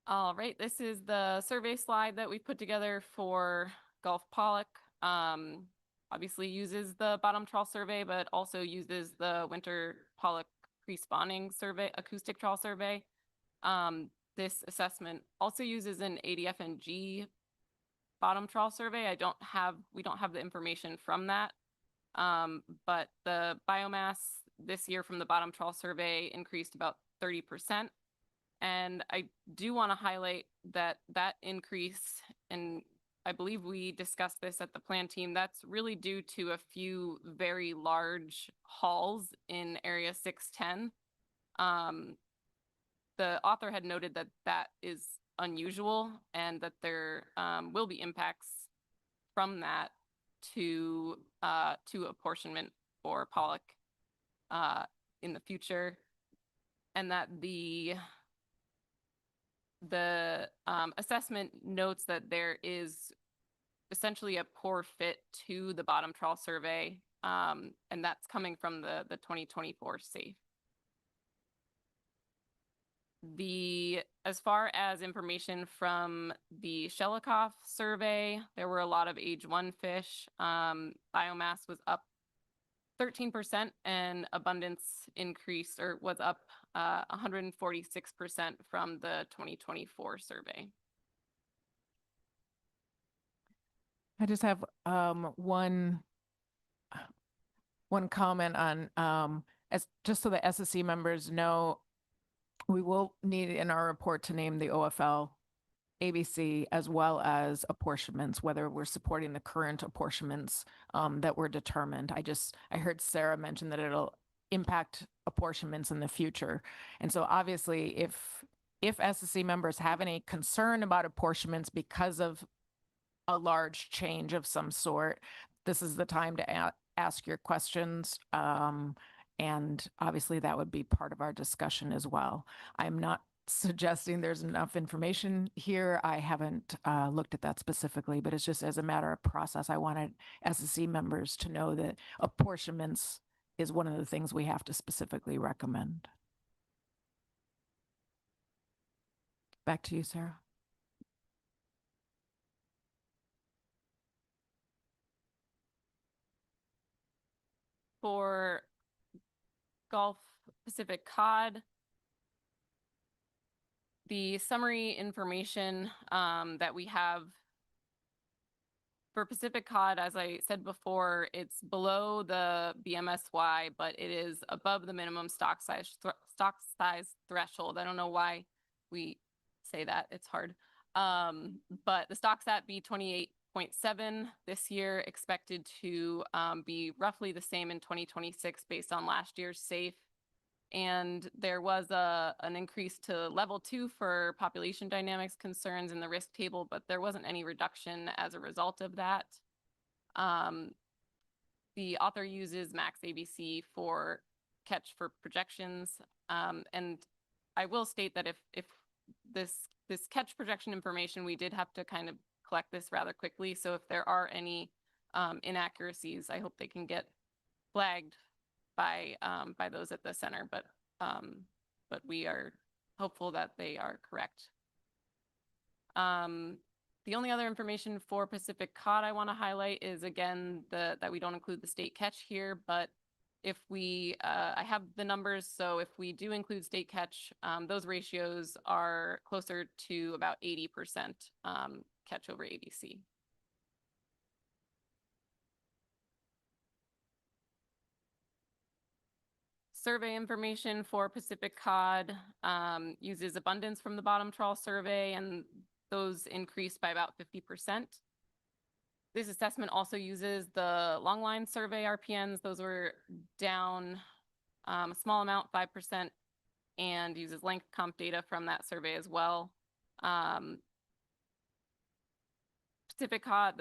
All right, this is the survey slide that we put together for Gulf Pollock. Obviously uses the bottom trawl survey, but also uses the winter Pollock pre-spawning survey, acoustic trawl survey. This assessment also uses an ADFNG bottom trawl survey. We don't have the information from that. But the biomass this year from the bottom trawl survey increased about 30%. And I do want to highlight that increase, and I believe we discussed this at the plan team, that's really due to a few very large hauls in area 610. The author had noted that is unusual and that there will be impacts from that to apportionment for Pollock in the future, and that the assessment notes that there is essentially a poor fit to the bottom trawl survey, and that's coming from the 2024 SAFE. As far as information from the Shelikoff survey, there were a lot of age 1 fish. Biomass was up 13% and abundance increased or was up 146% from the 2024 survey. I just have one comment on just so the SSC members know, we will need in our report to name the OFL, ABC, as well as apportionments, whether we're supporting the current apportionments that were determined. I heard Sarah mention that it'll impact apportionments in the future. And so obviously if if SSC members have any concern about apportionments because of a large change of some sort, this is the time to ask your questions. And obviously that would be part of our discussion as well. I'm not suggesting there's enough information here. I haven't looked at that specifically, but it's just as a matter of process. I wanted SSC members to know that apportionments is one of the things we have to specifically recommend. Back to you, Sarah. For Gulf Pacific cod, the summary information that we have for Pacific cod, as I said before, it's below the BMSY, but it is above the minimum stock size threshold. I don't know why we say that. It's hard. But the stock sat B28.7 this year, expected to be roughly the same in 2026 based on last year's SAFE. And there was an increase to level 2 for population dynamics concerns in the risk table, but there wasn't any reduction as a result of that. The author uses max ABC for catch for projections. And I will state that if this catch projection information, we did have to kind of collect this rather quickly. So if there are any inaccuracies, I hope they can get flagged by those at the center, but we are hopeful that they are correct. The only other information for Pacific cod I want to highlight is again that we don't include the state catch here, but if we I have the numbers, so if we do include state catch, those ratios are closer to about 80% catch over ABC. Survey information for Pacific cod uses abundance from the bottom trawl survey, and those increased by about 50%. This assessment also uses the longline survey RPNs. Those were down a small amount, 5%, and uses length comp data from that survey as well. The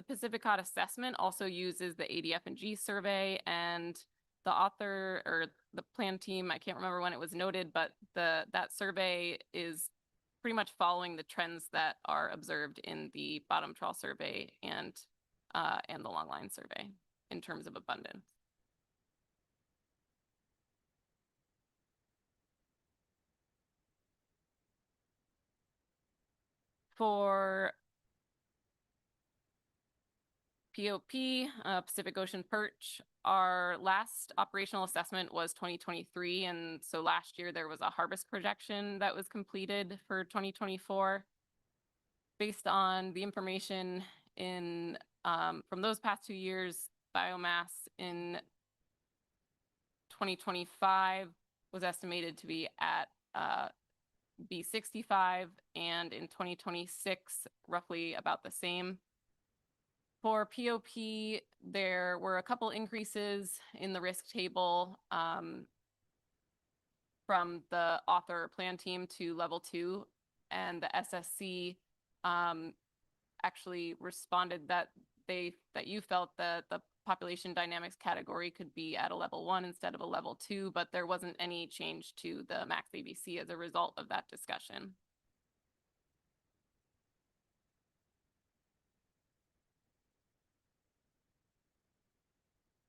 Pacific cod assessment also uses the ADF and G survey, and the author or the plan team, I can't remember when it was noted, but that survey is pretty much following the trends that are observed in the bottom trawl survey and the longline survey in terms of abundance. For POP, Pacific Ocean Perch, our last operational assessment was 2023. And so last year there was a harvest projection that was completed for 2024. Based on the information in from those past 2 years, biomass in 2025 was estimated to be at B65, and in 2026, roughly about the same. For POP, there were a couple increases in the risk table from the author plan team to level 2, and the SSC actually responded that you felt that the population dynamics category could be at a level 1 instead of a level 2, but there wasn't any change to the max ABC as a result of that discussion.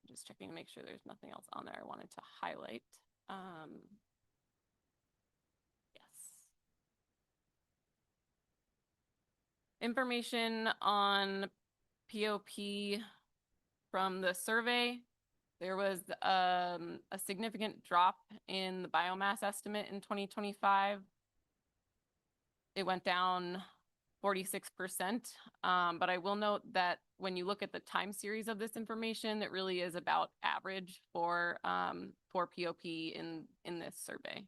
Just checking to make sure there's nothing else on there I wanted to highlight. Yes. Information on POP from the survey. There was a significant drop in the biomass estimate in 2025. It went down 46%, but I will note that when you look at the time series of this information, it really is about average for POP in this survey.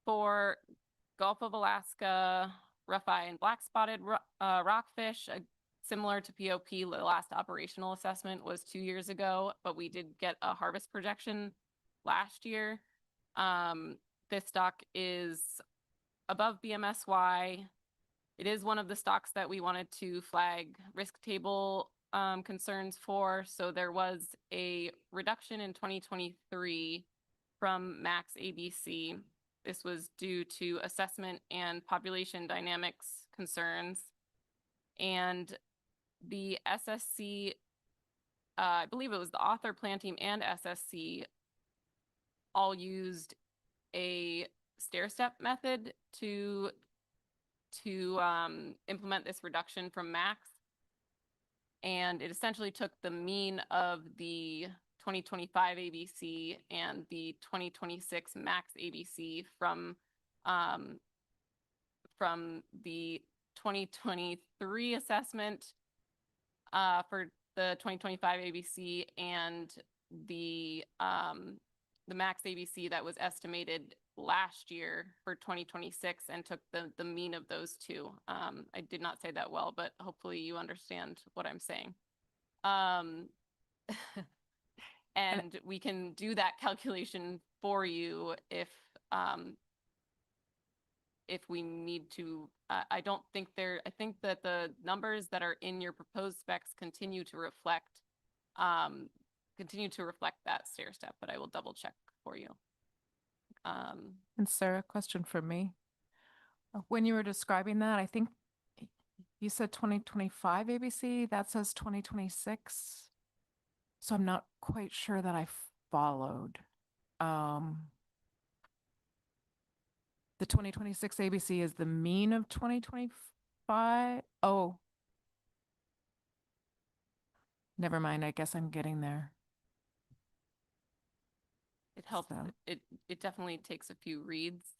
For Gulf of Alaska, rough eye and black spotted rockfish, similar to POP, the last operational assessment was 2 years ago, but we did get a harvest projection last year. This stock is above BMSY. It is one of the stocks that we wanted to flag risk table concerns for. So there was a reduction in 2023 from max ABC. This was due to assessment and population dynamics concerns. And the SSC, I believe it was the author, plan team, and SSC all used a stair-step method to implement this reduction from max. And it essentially took the mean of the 2025 ABC and the 2026 max ABC from the 2023 assessment for the 2025 ABC and the max ABC that was estimated last year for 2026 and took the mean of those two. I did not say that well, but hopefully you understand what I'm saying. And we can do that calculation for you if we need to. I don't think I think that the numbers that are in your proposed specs continue to reflect that stair step, but I will double check for you. And Sarah, question for me. When you were describing that, I think you said 2025 ABC, that says 2026. So I'm not quite sure that I followed. The 2026 ABC is the mean of 2025. Oh, never mind. I guess I'm getting there. It helps. So- It definitely takes a few reads.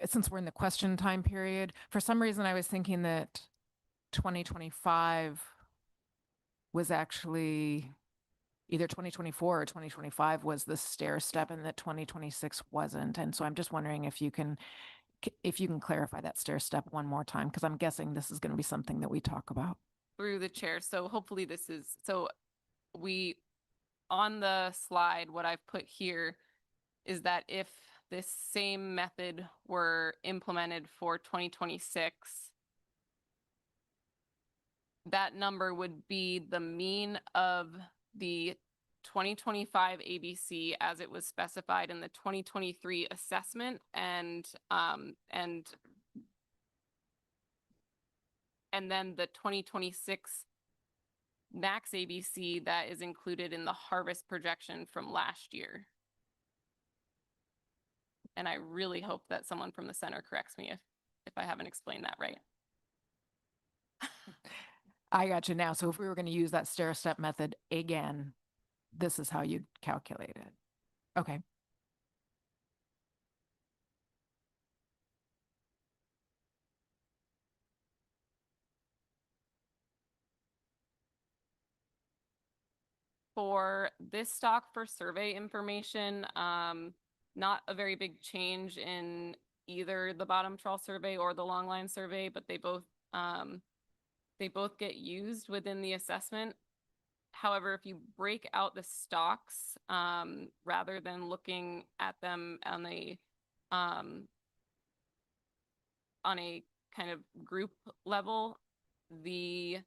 Since we're in the question time period, for some reason I was thinking that 2025 was actually either 2024 or 2025 was the stair step and that 2026 wasn't. And so I'm just wondering if you can clarify that stair step one more time, because I'm guessing this is going to be something that we talk about. Through the chair. So hopefully this is, on the slide, what I've put here is that if this same method were implemented for 2026, that number would be the mean of the 2025 ABC as it was specified in the 2023 assessment and then the 2026 max ABC that is included in the harvest projection from last year. And I really hope that someone from the center corrects me if I haven't explained that right. I got you now. So if we were going to use that stair step method again, this is how you'd calculate it. Okay. For this stock, for survey information, not a very big change in either the bottom trawl survey or the long line survey, but they both get used within the assessment. However, if you break out the stocks, rather than looking at them on a kind of group level, the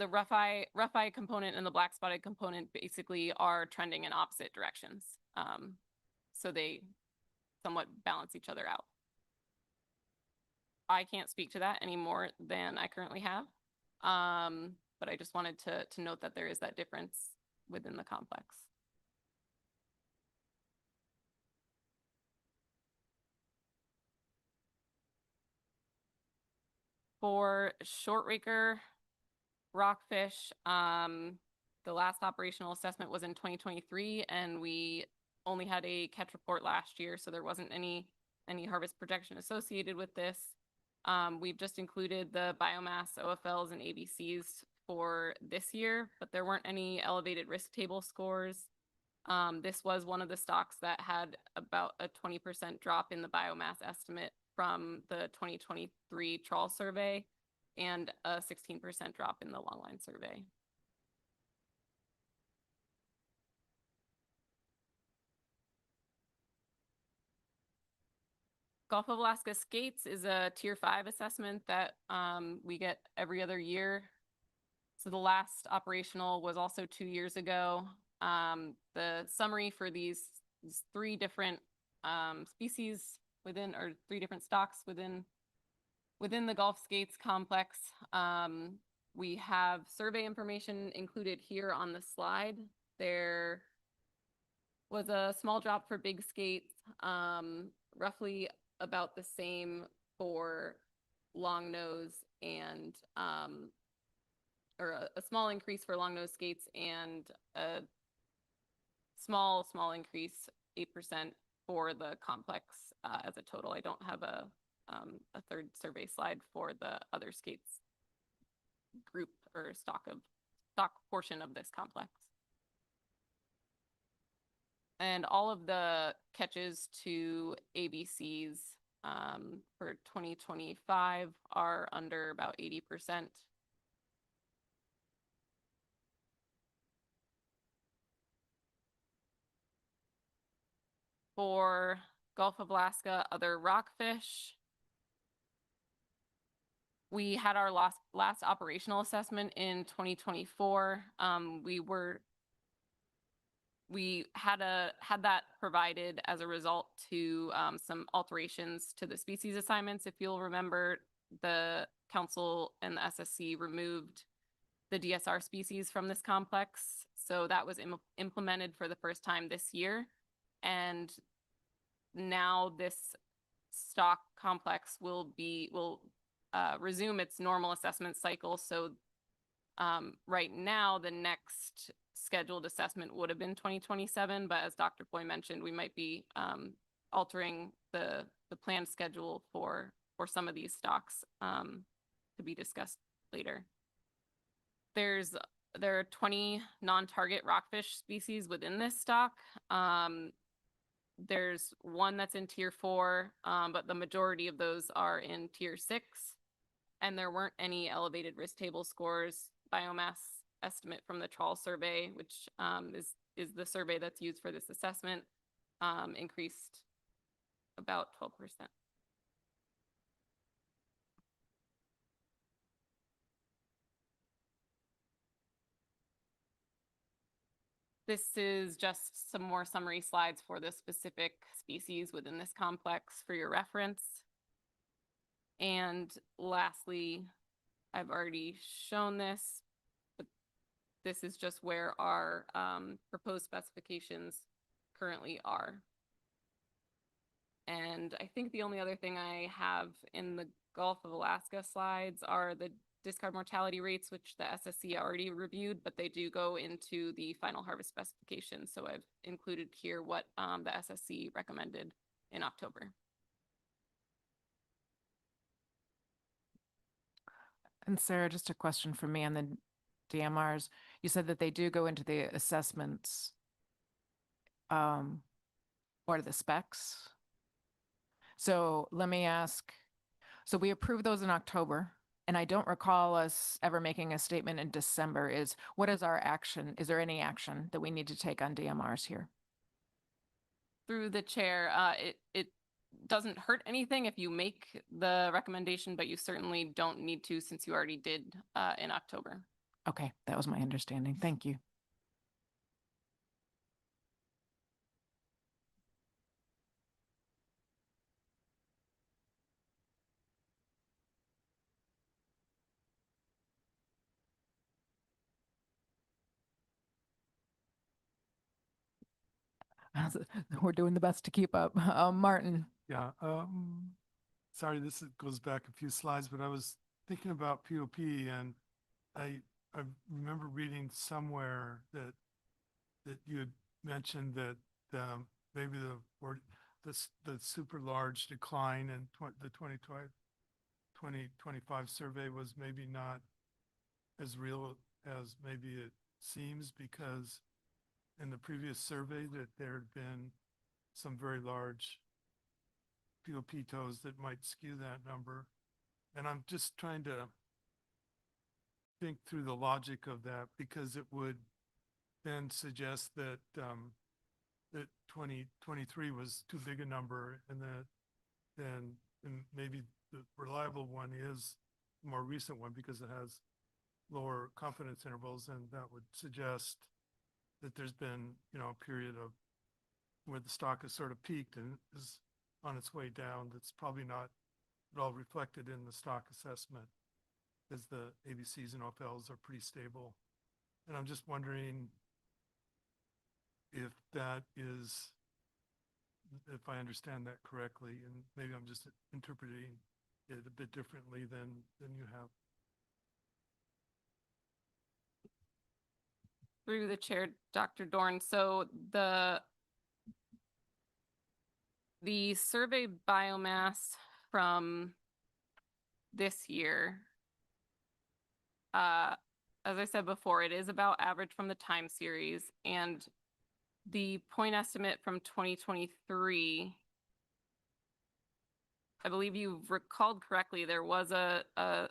rough eye component and the black spotted component basically are trending in opposite directions. So they somewhat balance each other out. I can't speak to that any more than I currently have. But I just wanted to note that there is that difference within the complex. For short raker rockfish, the last operational assessment was in 2023, and we only had a catch report last year, so there wasn't any harvest projection associated with this. We've just included the biomass OFLs and ABCs for this year, but there weren't any elevated risk table scores. This was one of the stocks that had about a 20% drop in the biomass estimate from the 2023 trawl survey and a 16% drop in the longline survey. Gulf of Alaska Skates is a Tier 5 assessment that we get every other year. So the last operational was also 2 years ago. The summary for these three different species within, or three different stocks within the Gulf Skates complex. We have survey information included here on the slide. There was a small drop for big skates, roughly about the same for long nose, and or a small increase for long nose skates and a small increase, 8% for the complex as a total. I don't have a third survey slide for the other skates group or stock portion of this complex. And all of the catches to ABCs for 2025 are under about 80%. For Gulf of Alaska other rockfish, we had our last operational assessment in 2024. We had that provided as a result to some alterations to the species assignments. If you'll remember, the council and the SSC removed the DSR species from this complex. So that was implemented for the first time this year. And now this stock complex will resume its normal assessment cycle. So right now, the next scheduled assessment would have been 2027, but as Dr. Foy mentioned, we might be altering the planned schedule for some of these stocks to be discussed later. There are 20 non-target rockfish species within this stock. There's one that's in Tier 4, but the majority of those are in Tier 6, and there weren't any elevated risk table scores. Biomass estimate from the trawl survey, which is the survey that's used for this assessment, increased about 12%. This is just some more summary slides for the specific species within this complex for your reference. And lastly, I've already shown this, but this is just where our proposed specifications currently are. And I think the only other thing I have in the Gulf of Alaska slides are the discard mortality rates, which the SSC already reviewed, but they do go into the final harvest specification. So I've included here what the SSC recommended in October. And Sarah, just a question for me on the DMRs. You said that they do go into the assessments or the specs. So let me ask, so we approved those in October, and I don't recall us ever making a statement in December. What is our action? Is there any action that we need to take on DMRs here? Through the chair, it doesn't hurt anything if you make the recommendation, but you certainly don't need to, since you already did in October. Okay, that was my understanding. Thank you. We're doing the best to keep up. Martin. Yeah, sorry, goes back a few slides, but I was thinking about POP, and I remember reading somewhere that you had mentioned that maybe the super large decline in the 2025 survey was maybe not as real as maybe it seems, because in the previous survey that there had been some very large POP tows that might skew that number. And I'm just trying to think through the logic of that, because it would then suggest that that 2023 was too big a number, and that then and maybe the reliable one is the more recent one because it has lower confidence intervals, and that would suggest that there's been, you know, a period of where the stock has sort of peaked and is on its way down. That's probably not at all reflected in the stock assessment, because the ABCs and OFLs are pretty stable. And I'm just wondering if that is, if I understand that correctly, and maybe I'm just interpreting it a bit differently than you have. Through the chair, Dr. Dorn. So the survey biomass from this year, as I said before, it is about average from the time series, and the point estimate from 2023, I believe you've recalled correctly, there was a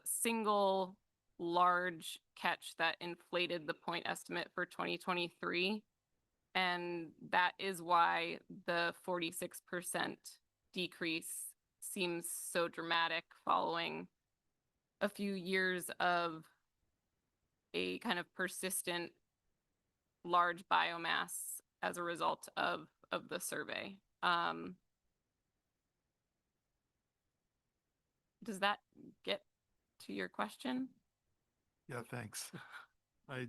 single large catch that inflated the point estimate for 2023. And that is why the 46% decrease seems so dramatic following a few years of a kind of persistent large biomass as a result of the survey. Does that get to your question? Yeah, thanks. I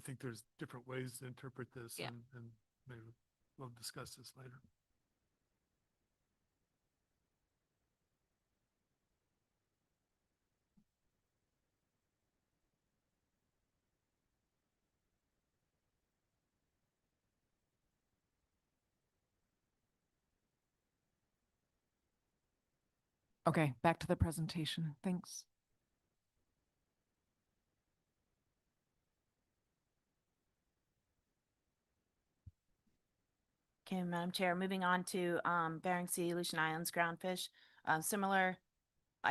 think there's different ways to interpret this, Yeah. and maybe we'll discuss this later. Okay, back to the presentation. Thanks. Okay, Madam Chair, moving on to Bering Sea, Aleutian Islands groundfish. Similar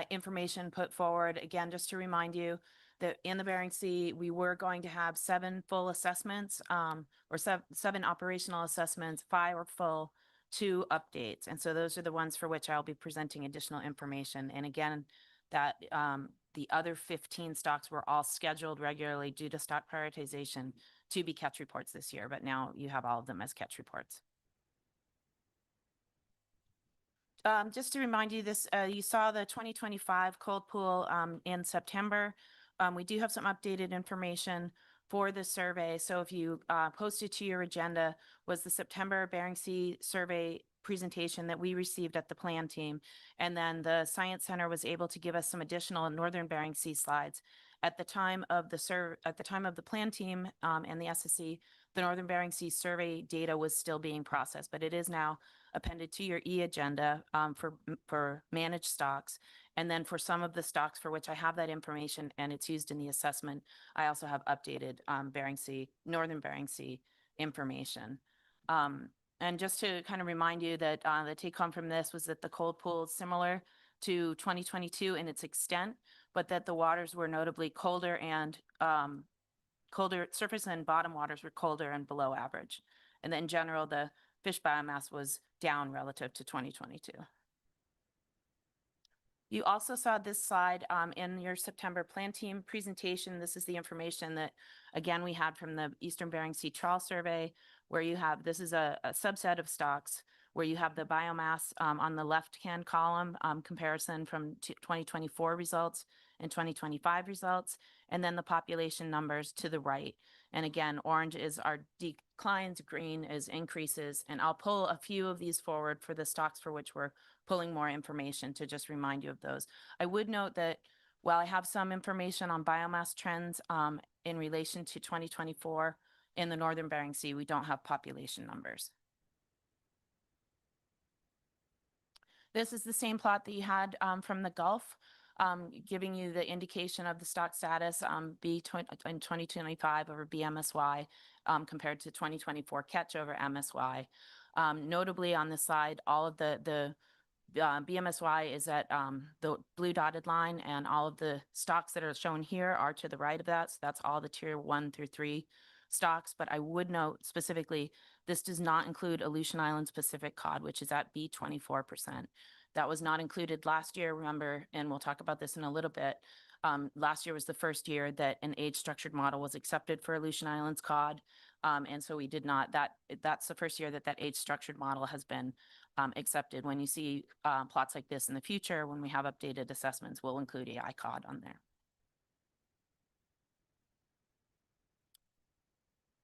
information put forward. Again, just to remind you that in the Bering Sea, we were going to have 7 full assessments, or 7 operational assessments, 5 are full, 2 updates. And so those are the ones for which I'll be presenting additional information. And again, that the other 15 stocks were all scheduled regularly due to stock prioritization to be catch reports this year, but now you have all of them as catch reports. Just to remind you, this you saw the 2025 cold pool in September. We do have some updated information for the survey. So if you posted to your agenda was the September Bering Sea survey presentation that we received at the plan team. And then the Science Center was able to give us some additional Northern Bering Sea slides. At the time of the plan team and the SSC, the Northern Bering Sea survey data was still being processed, but it is now appended to your e-agenda for managed stocks. And then for some of the stocks for which I have that information and it's used in the assessment, I also have updated Northern Bering Sea information. And just to kind of remind you that the take home from this was that the cold pool is similar to 2022 in its extent, but that the waters were notably colder and colder, surface and bottom waters were colder and below average. And then in general, the fish biomass was down relative to 2022. You also saw this slide in your September plan team presentation. This is the information that, again, we had from the Eastern Bering Sea Trawl Survey, where you have, this is a subset of stocks, where you have the biomass on the left-hand column comparison from 2024 results and 2025 results, and then the population numbers to the right. And again, orange is our declines, green is increases, and I'll pull a few of these forward for the stocks for which we're pulling more information to just remind you of those. I would note that while I have some information on biomass trends in relation to 2024 in the Northern Bering Sea, we don't have population numbers. This is the same plot that you had from the Gulf. giving you the indication of the stock status, in 2025 over BMSY, compared to 2024 catch over MSY. Notably on this slide, all of the BMSY is at the blue dotted line, and all of the stocks that are shown here are to the right of that. So that's all the tier 1 through 3 stocks. But I would note specifically, this does not include Aleutian Islands Pacific cod, which is at B24%. That was not included last year, remember, and we'll talk about this in a little bit. Last year was the first year that an age-structured model was accepted for Aleutian Islands cod. And so we did not, that's the first year that that age-structured model has been accepted. When you see plots like this in the future, when we have updated assessments, we'll include AI cod on there.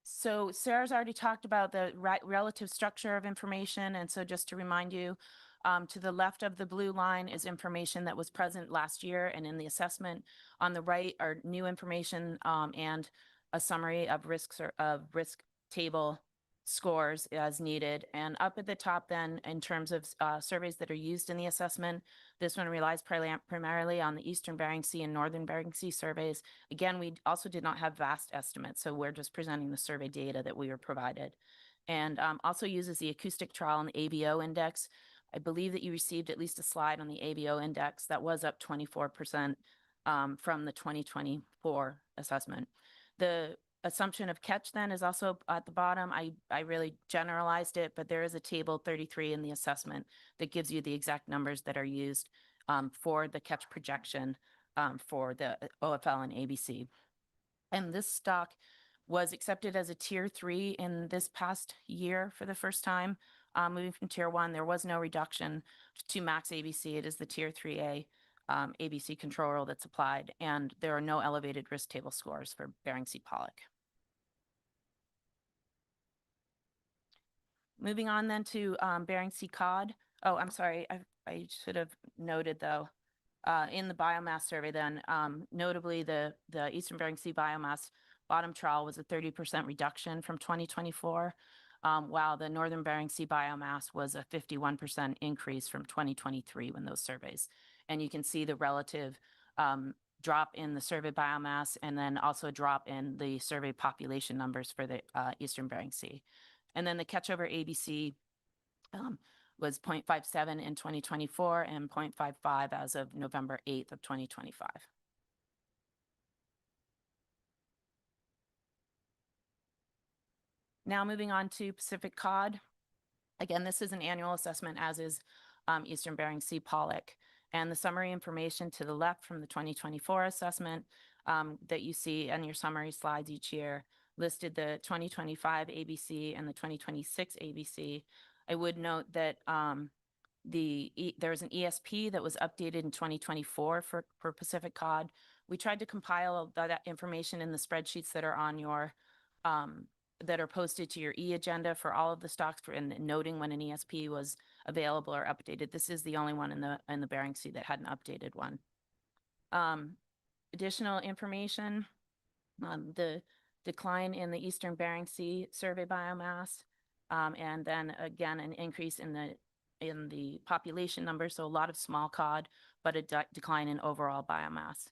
So Sarah's already talked about the relative structure of information. And so just to remind you, to the left of the blue line is information that was present last year and in the assessment. On the right are new information and a summary of risks or of risk table scores as needed. And up at the top then, in terms of surveys that are used in the assessment, this one relies primarily on the Eastern Bering Sea and Northern Bering Sea surveys. Again, we also did not have vast estimates, so we're just presenting the survey data that we were provided. And also uses the acoustic trial and the ABO index. I believe that you received at least a slide on the ABO index that was up 24% from the 2024 assessment. The assumption of catch then is also at the bottom. I really generalized it, but there is a table 33 in the assessment that gives you the exact numbers that are used for the catch projection for the OFL and ABC. And this stock was accepted as a tier 3 in this past year for the first time. Moving from tier 1, there was no reduction to max ABC. It is the tier 3A ABC control rule that's applied, and there are no elevated risk table scores for Bering Sea pollock. Moving on then to Bering Sea cod. Oh, I'm sorry, I should have noted though, in the biomass survey then, notably the Eastern Bering Sea biomass bottom trial was a 30% reduction from 2024, while the Northern Bering Sea biomass was a 51% increase from 2023 when those surveys. And you can see the relative drop in the survey biomass, and then also a drop in the survey population numbers for the Eastern Bering Sea. And then the catch over ABC was 0.57 in 2024 and 0.55 as of November 8th of 2025. Now moving on to Pacific cod. Again, this is an annual assessment, as is Eastern Bering Sea pollock. And the summary information to the left from the 2024 assessment that you see on your summary slides each year listed the 2025 ABC and the 2026 ABC. I would note that there was an ESP that was updated in 2024 for Pacific cod. We tried to compile that information in the spreadsheets that are on your that are posted to your e-agenda for all of the stocks and noting when an ESP was available or updated. This is the only one in the Bering Sea that had an updated one. Additional information, the decline in the Eastern Bering Sea survey biomass, and then again an increase in the population numbers, so a lot of small cod, but a decline in overall biomass.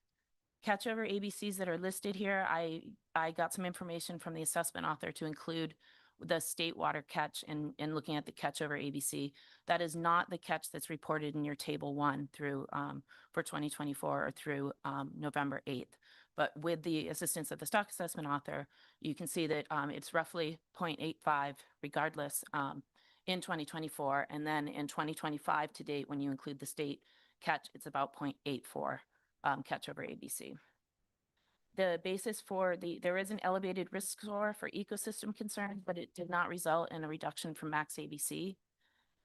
Catch over ABCs that are listed here, I got some information from the assessment author to include the state water catch in looking at the catch over ABC. That is not the catch that's reported in your table 1 through for 2024 or through November 8th. But with the assistance of the stock assessment author, you can see that it's roughly 0.85 regardless in 2024. And then in 2025 to date, when you include the state catch, it's about 0.84 catch over ABC. The basis for there is an elevated risk score for ecosystem concerns, but it did not result in a reduction from max ABC.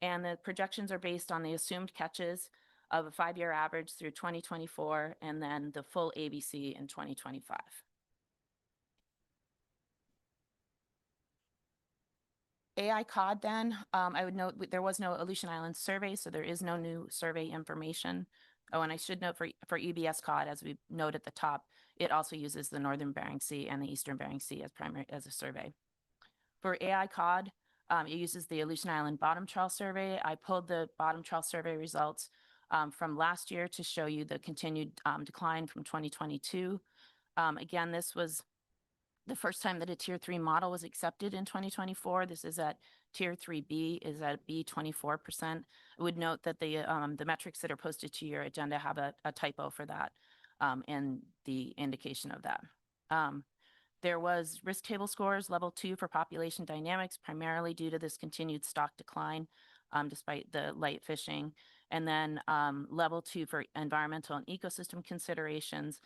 And the projections are based on the assumed catches of a 5-year average through 2024, and then the full ABC in 2025. AI cod then, I would note there was no Aleutian Islands survey, so there is no new survey information. Oh, and I should note for EBS cod, as we note at the top, it also uses the Northern Bering Sea and the Eastern Bering Sea as a survey. For AI cod, it uses the Aleutian Island bottom trawl survey. I pulled the bottom trawl survey results from last year to show you the continued decline from 2022. Again, this was the first time that a Tier 3 model was accepted in 2024. This is at Tier 3B, is at B 24%. I would note that the metrics that are posted to your agenda have a typo for that and the indication of that. There was risk table scores, level 2 for population dynamics, primarily due to this continued stock decline, despite the light fishing. And then level 2 for environmental and ecosystem considerations.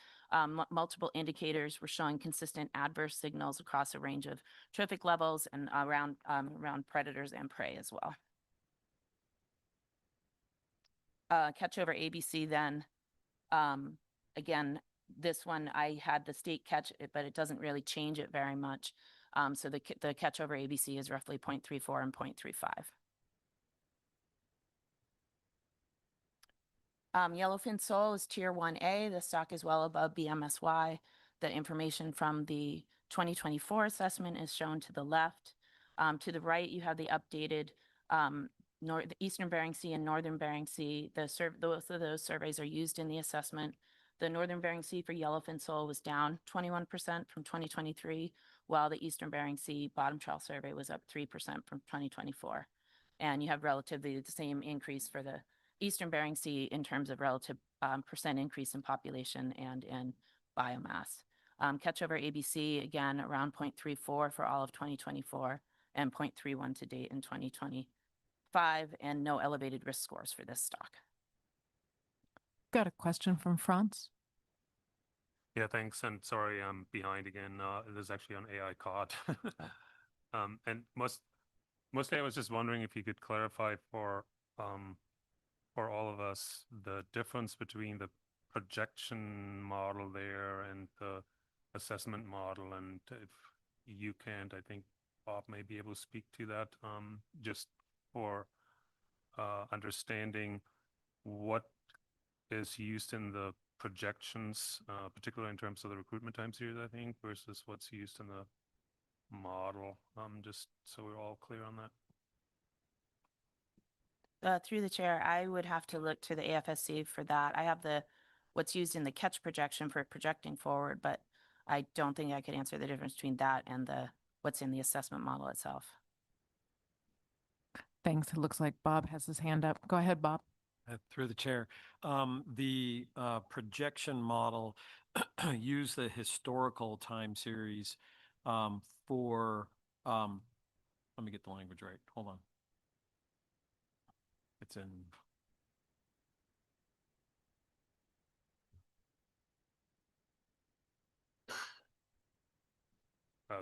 Multiple indicators were showing consistent adverse signals across a range of trophic levels and around predators and prey as well. Catch over ABC then, again, this one I had the state catch it, but it doesn't really change it very much. So the catch over ABC is roughly 0.34 and 0.35. Yellowfin sole is Tier 1A. The stock is well above BMSY. The information from the 2024 assessment is shown to the left. To the right, you have the updated the Eastern Bering Sea and Northern Bering Sea. Both of those surveys are used in the assessment. The Northern Bering Sea for yellowfin sole was down 21% from 2023, while the Eastern Bering Sea bottom trawl survey was up 3% from 2024. And you have relatively the same increase for the Eastern Bering Sea in terms of relative percent increase in population and in biomass. Catch over ABC, again, around 0.34 for all of 2024 and 0.31 to date in 2025, and no elevated risk scores for this stock. Got a question from Franz. Yeah, thanks. And sorry, I'm behind again. It is actually on AI cod. And mostly I was just wondering if you could clarify for all of us the difference between the projection model there and the assessment model. And if you can't, I think Bob may be able to speak to that, just for understanding what is used in the projections, particularly in terms of the recruitment time series, I think, versus what's used in the model, just so we're all clear on that. Through the chair, I would have to look to the AFSC for that. I have what's used in the catch projection for projecting forward, but I don't think I could answer the difference between that and what's in the assessment model itself. Thanks. It looks like Bob has his hand up. Go ahead, Bob. Through the chair, the projection model use the historical time series for, let me get the language right. Hold on. It's in.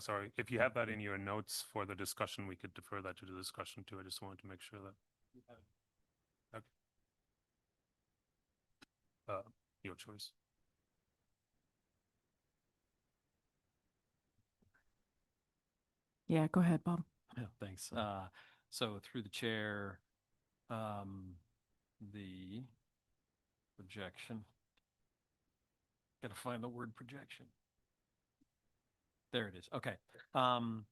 Sorry, if you have that in your notes for the discussion, we could defer that to the discussion too. I just wanted to make sure that. Okay. Your choice. Yeah, go ahead, Bob. Yeah, thanks. So through the chair, the projection. Got to find the word projection. There it is. Okay. No.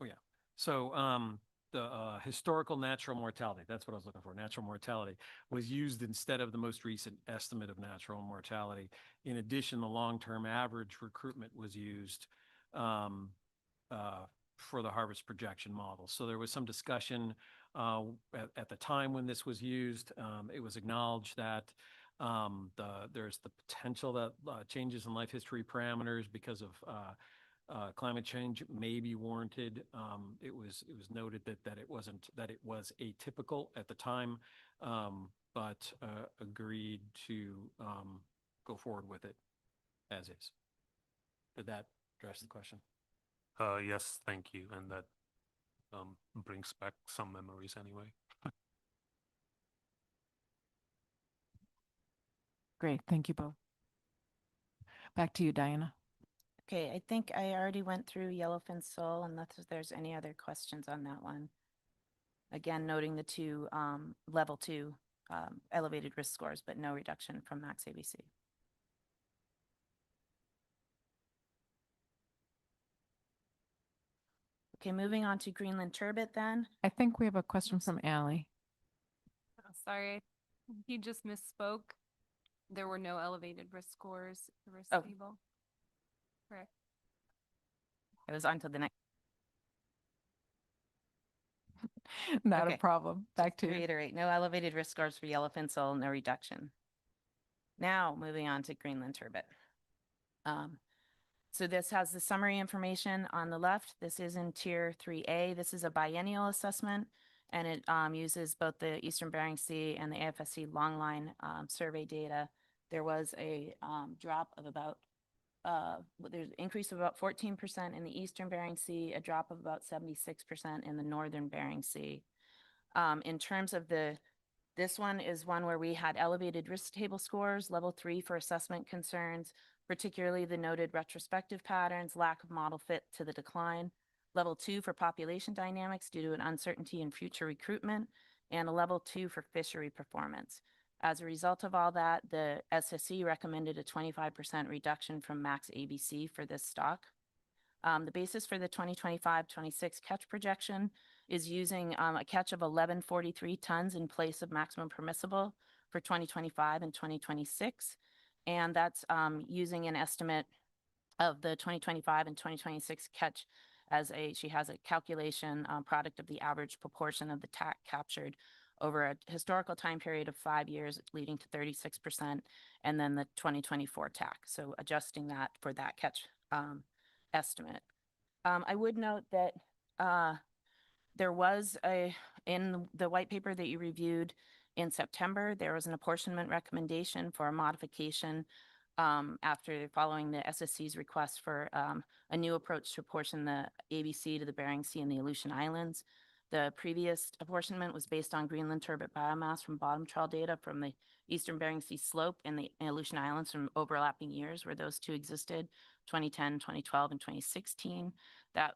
Oh yeah. So the historical natural mortality, that's what I was looking for. Natural mortality was used instead of the most recent estimate of natural mortality. In addition, the long-term average recruitment was used for the harvest projection model. So there was some discussion at the time when this was used. It was acknowledged that there's the potential that changes in life history parameters because of climate change may be warranted. It was noted that it was atypical at the time, but agreed to go forward with it as is. Did that address the question? Yes, thank you. And that brings back some memories anyway. Great. Thank you both. Back to you, Diana. Okay, I think I already went through yellowfin sole, unless there's any other questions on that one. Again, noting the two level 2 elevated risk scores, but no reduction from max ABC. Okay, moving on to Greenland turbot then. I think we have a question from Allie. sorry, he just misspoke. There were no elevated risk scores, the risk Oh. table. Correct. It was on to the next. Not a Okay. problem. Back Just to to you. reiterate, no elevated risk scores for yellow pencil, no reduction. Now, moving on to Greenland turbot. So this has the summary information on the left. This is in Tier 3A. This is a biennial assessment, and it uses both the Eastern Bering Sea and the AFSC longline survey data. There was a drop of about, there's an increase of about 14% in the Eastern Bering Sea, a drop of about 76% in the Northern Bering Sea. In terms of this one is one where we had elevated risk table scores, level 3 for assessment concerns, particularly the noted retrospective patterns, lack of model fit to the decline, level 2 for population dynamics due to an uncertainty in future recruitment, and a level 2 for fishery performance. As a result of all that, the SSC recommended a 25% reduction from max ABC for this stock. The basis for the 2025-26 catch projection is using a catch of 1143 tons in place of maximum permissible for 2025 and 2026. And that's using an estimate of the 2025 and 2026 catch as she has a calculation product of the average proportion of the TAC captured over a historical time period of 5 years, leading to 36%, and then the 2024 TAC. So adjusting that for that catch estimate. I would note that there was in the white paper that you reviewed in September, there was an apportionment recommendation for a modification after following the SSC's request for a new approach to apportion the ABC to the Bering Sea and the Aleutian Islands. The previous apportionment was based on Greenland turbot biomass from bottom trawl data from the Eastern Bering Sea slope and the Aleutian Islands from overlapping years where those two existed, 2010, 2012, and 2016. That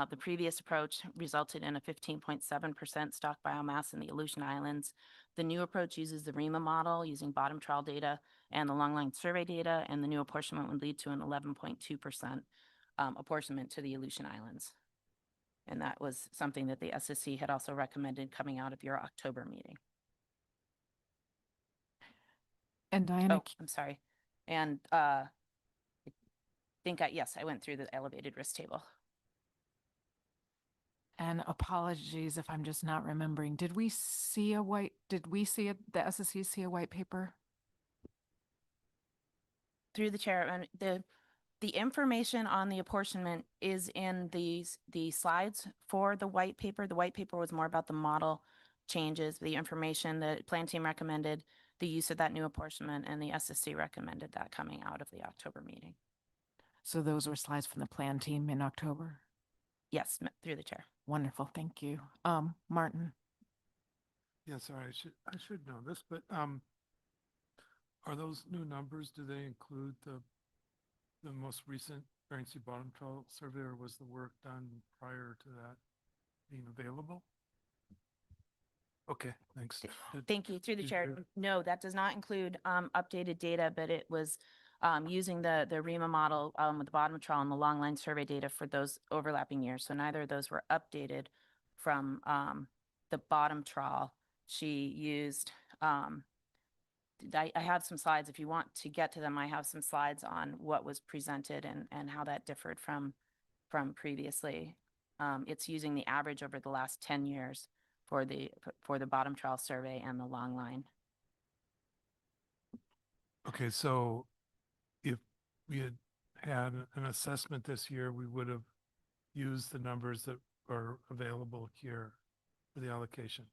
the previous approach resulted in a 15.7% stock biomass in the Aleutian Islands. The new approach uses the REMA model using bottom trawl data and the longline survey data, and the new apportionment would lead to an 11.2% apportionment to the Aleutian Islands. And that was something that the SSC had also recommended coming out of your October meeting. And Diana, Oh, I'm sorry. And I think yes, I went through the elevated risk table. and apologies if I'm just not remembering. Did we see the SSC see a white paper? Through the chair, and the information on the apportionment is in the slides for the white paper. The white paper was more about the model changes, the information that plan team recommended, the use of that new apportionment, and the SSC recommended that coming out of the October meeting. So those were slides from the plan team in October? Yes, through the chair. Wonderful, thank you. Martin? Yeah, sorry, I should know this, but are those new numbers, do they include the most recent Bering Sea bottom trawl survey, or was the work done prior to that being available? Okay, thanks. Thank you. Through the chair. No, that does not include updated data, but it was using the REMA model with the bottom trawl and the longline survey data for those overlapping years. So neither of those were updated from the bottom trawl. She used, I have some slides. If you want to get to them, I have some slides on what was presented and how that differed from previously. It's using the average over the last 10 years for the bottom trawl survey and the long line. Okay, so if we had an assessment this year, we would have used the numbers that are available here for the allocation.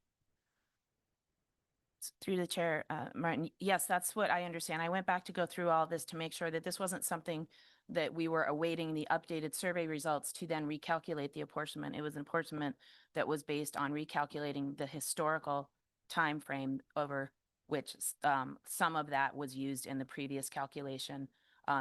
Through the chair, Martin, yes, that's what I understand. I went back to go through all this to make sure that this wasn't something that we were awaiting the updated survey results to then recalculate the apportionment. It was an apportionment that was based on recalculating the historical time frame over which some of that was used in the previous calculation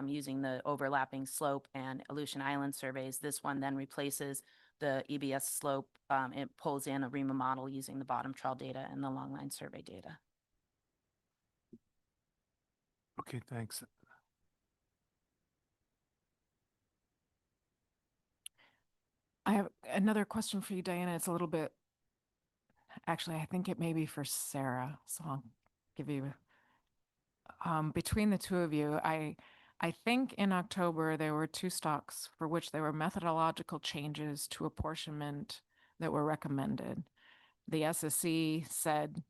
using the overlapping slope and Aleutian Island surveys. This one then replaces the EBS slope. It pulls in a REMA model using the bottom trawl data and the longline survey data. Okay, thanks. I have another question for you, Diana. It's a little bit actually, I think it may be for Sarah, so I'll give you, between the two of you, I think in October, there were two stocks for which there were methodological changes to apportionment that were recommended. The SSC said,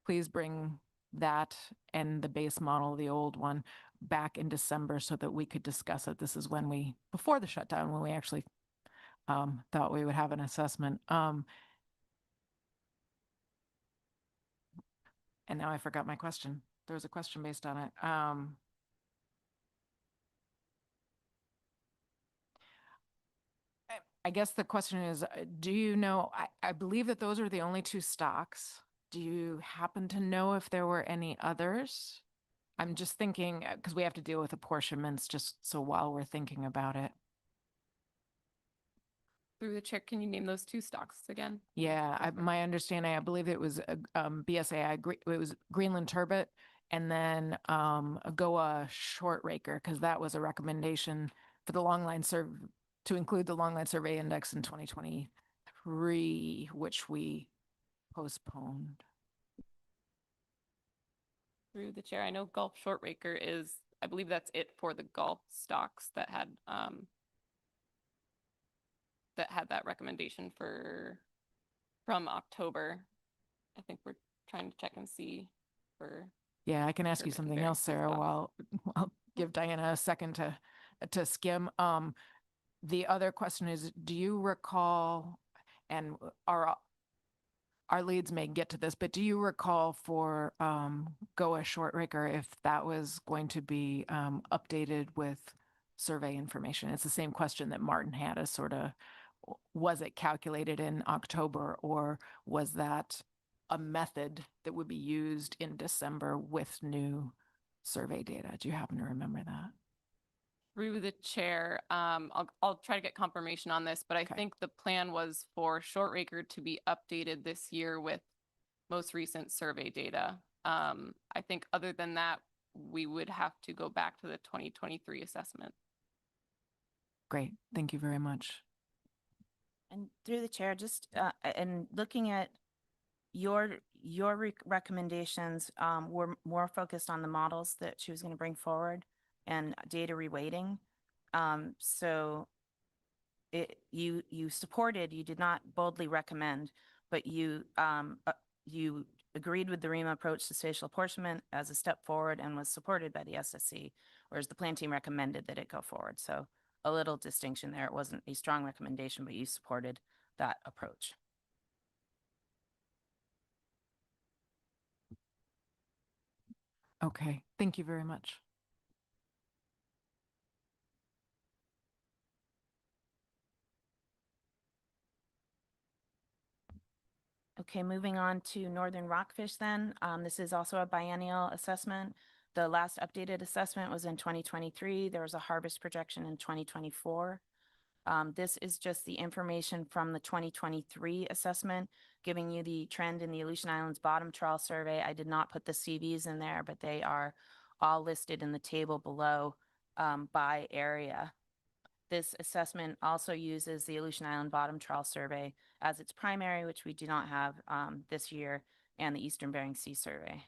please bring that and the base model, the old one, back in December so that we could discuss it. This is when we, before the shutdown, when we actually thought we would have an assessment. And now I forgot my question. There was a question based on it. I guess the question is, do you know, I believe that those are the only two stocks. Do you happen to know if there were any others? I'm just thinking, because we have to deal with apportionments, just so while we're thinking about it. Through the chair, can you name those two stocks again? Yeah, my understanding, I believe it was BSAI, it was Greenland Turbot, and then AGOA Short Raker, because that was a recommendation for the long line to include the long line survey index in 2023, which we postponed. Through the chair, I know Gulf Short Raker is, I believe that's it for the golf stocks that had that recommendation from October. I think we're trying to check and see for. Yeah, I can ask you turbot and something various else, Sarah, stocks. while I'll give Diana a second to skim. The other question is, do you recall, and our leads may get to this, but do you recall for GOA Short Raker if that was going to be updated with survey information? It's the same question that Martin had, as sort of, was it calculated in October, or was that a method that would be used in December with new survey data? Do you happen to remember that? Through the chair, I'll try to get confirmation on this, but I think the plan was for Short Raker to be updated this year with most recent survey data. I think other than that, we would have to go back to the 2023 assessment. Great, thank you very much. And through the chair, just and looking at your recommendations were more focused on the models that she was going to bring forward and data reweighting. So you supported, you did not boldly recommend, but you agreed with the REMA approach to spatial apportionment as a step forward and was supported by the SSC, whereas the plan team recommended that it go forward. So a little distinction there. It wasn't a strong recommendation, but you supported that approach. Okay, thank you very much. Okay, moving on to Northern Rockfish then. This is also a biennial assessment. The last updated assessment was in 2023. There was a harvest projection in 2024. This is just the information from the 2023 assessment, giving you the trend in the Aleutian Islands bottom trawl survey. I did not put the CVs in there, but they are all listed in the table below by area. This assessment also uses the Aleutian Island bottom trawl survey as its primary, which we do not have this year, and the Eastern Bering Sea survey.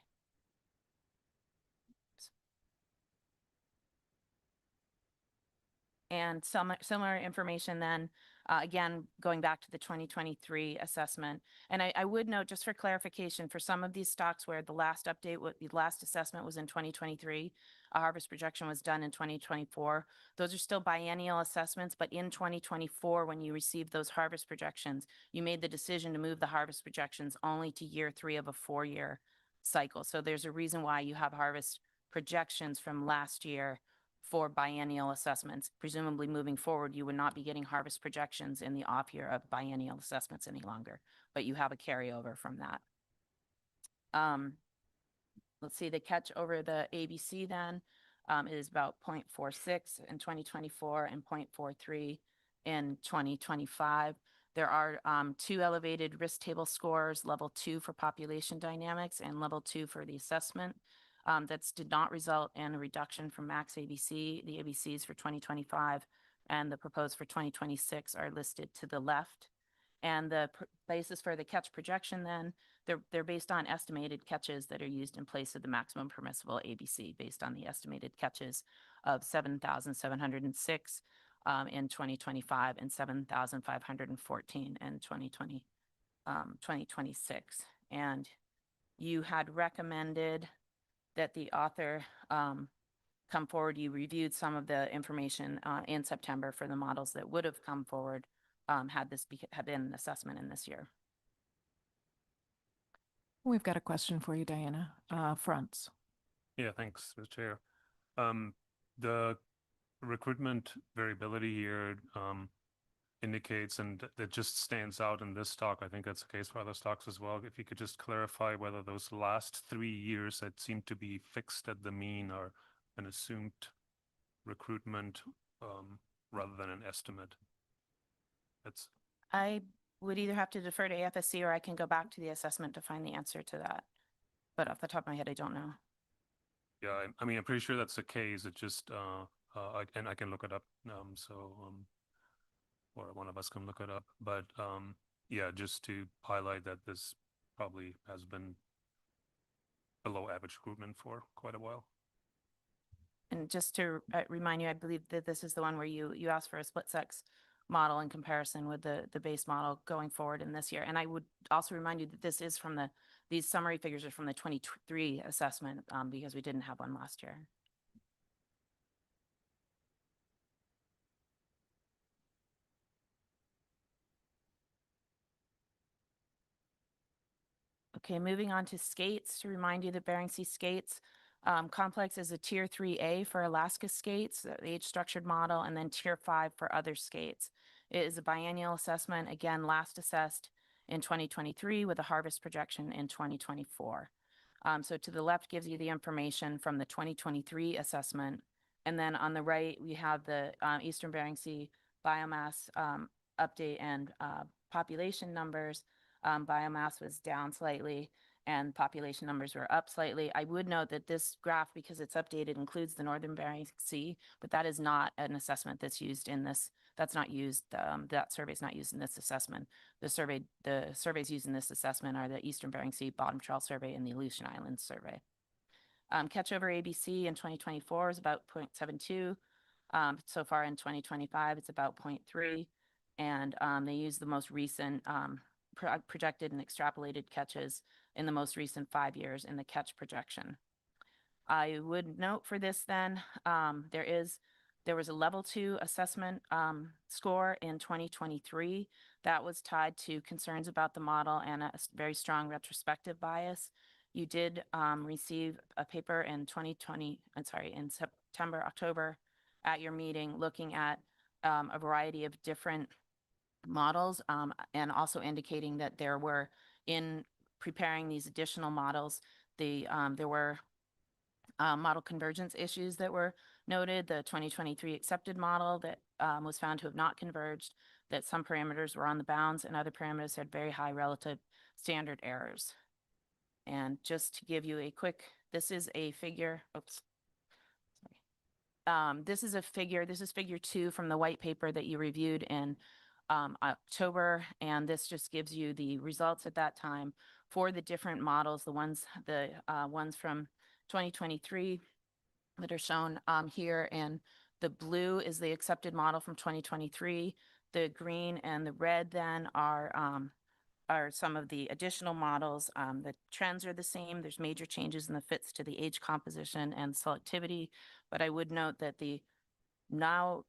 And some similar information then, again, going back to the 2023 assessment. And I would note, just for clarification, for some of these stocks where the last update, the last assessment was in 2023, a harvest projection was done in 2024. Those are still biennial assessments, but in 2024, when you received those harvest projections, you made the decision to move the harvest projections only to year 3 of a 4-year cycle. So there's a reason why you have harvest projections from last year for biennial assessments. Presumably moving forward, you would not be getting harvest projections in the off year of biennial assessments any longer, but you have a carryover from that. Let's see, the catch over the ABC then is about 0.46 in 2024 and 0.43 in 2025. There are 2 elevated risk table scores, level 2 for population dynamics and level 2 for the assessment. That did not result in a reduction from max ABC. The ABCs for 2025 and the proposed for 2026 are listed to the left. And the basis for the catch projection then, they're based on estimated catches that are used in place of the maximum permissible ABC based on the estimated catches of 7,706 in 2025 and 7,514 in 2026. And you had recommended that the author come forward. You reviewed some of the information in September for the models that would have come forward had been an assessment in this year. We've got a question for you, Diana. Franz. Yeah, thanks, Mr. Chair. The recruitment variability here indicates, and that just stands out in this stock. I think that's the case for other stocks as well. If you could just clarify whether those last 3 years that seem to be fixed at the mean are an assumed recruitment rather than an estimate. I would either have to defer to AFSC or I can go back to the assessment to find the answer to that. But off the top of my head, I don't know. Yeah, I mean, I'm pretty sure that's the case. It just, and I can look it up. Or one of us can look it up. But yeah, just to highlight that this probably has been below average recruitment for quite a while. And just to remind you, I believe that this is the one where you asked for a split sex model in comparison with the base model going forward in this year. And I would also remind you that this is from these summary figures are from the 23 assessment because we didn't have one last year. Okay, moving on to skates, to remind you that Bering Sea Skates complex is a tier 3A for Alaska skates, the age structured model, and then tier 5 for other skates. It is a biennial assessment, again, last assessed in 2023 with a harvest projection in 2024. So to the left gives you the information from the 2023 assessment. And then on the right, we have the Eastern Bering Sea biomass update and population numbers. Biomass was down slightly and population numbers were up slightly. I would note that this graph, because it's updated, includes the Northern Bering Sea, but that is not an assessment that's used in this. That's not used, that survey is not used in this assessment. The surveys used in this assessment are the Eastern Bering Sea Bottom Trawl Survey and the Aleutian Islands Survey. Catch over ABC in 2024 is about 0.72. So far in 2025, it's about 0.3. And they use the most recent projected and extrapolated catches in the most recent 5 years in the catch projection. I would note for this then, there was a level 2 assessment score in 2023 that was tied to concerns about the model and a very strong retrospective bias. You did receive a paper in in September, October at your meeting looking at a variety of different models and also indicating that there were, in preparing these additional models, there were model convergence issues that were noted. The 2023 accepted model that was found to have not converged, that some parameters were on the bounds and other parameters had very high relative standard errors. And just to give you a quick, this is a figure, oops. This is figure 2 from the white paper that you reviewed in October, and this just gives you the results at that time for the different models, the ones from 2023 that are shown here. And the blue is the accepted model from 2023. The green and the red then are some of the additional models. The trends are the same. There's major changes in the fits to the age composition and selectivity, but I would note that the now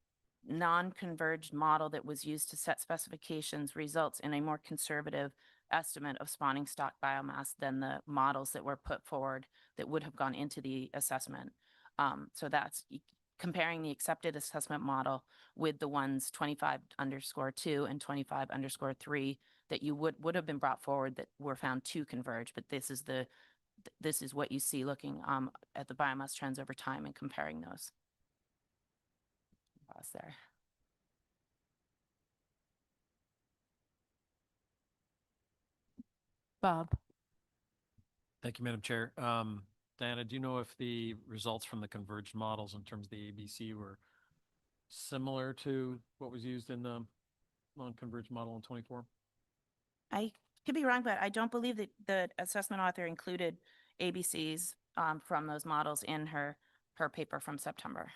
non-converged model that was used to set specifications results in a more conservative estimate of spawning stock biomass than the models that were put forward that would have gone into the assessment. So that's comparing the accepted assessment model with the ones 25_2 and 25_3 that you would have been brought forward that were found to converge. But this is what you see looking at the biomass trends over time and comparing those. Pause there. Bob. Thank you, Madam Chair. Diana, do you know if the results from the converged models in terms of the ABC were similar to what was used in the non-converged model in 24? I could be wrong, but I don't believe that the assessment author included ABCs from those models in her paper from September.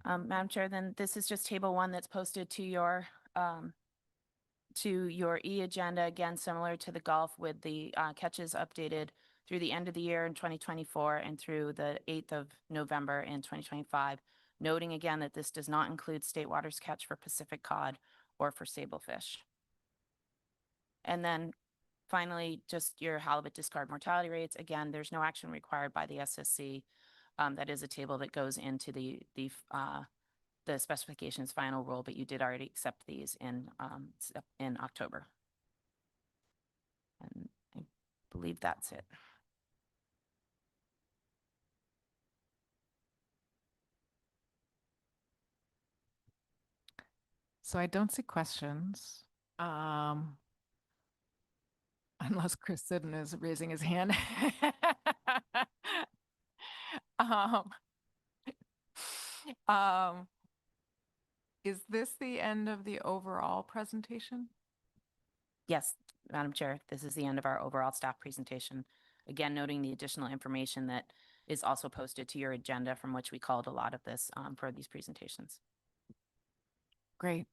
Madam Chair, then this is just table one that's posted to your e-agenda, again, similar to the golf, with the catches updated through the end of the year in 2024 and through the 8th of November in 2025, noting again that this does not include state waters catch for Pacific cod or for sablefish. And then finally, just your halibut discard mortality rates. Again, there's no action required by the SSC. That is a table that goes into the specifications final rule, but you did already accept these in October. And I believe that's it. So I don't see questions. Unless Chris Sidden is raising his hand. Is this the end of the overall presentation? Yes, Madam Chair, this is the end of our overall staff presentation. Again, noting the additional information that is also posted to your agenda, from which we called a lot of this for these presentations. Great.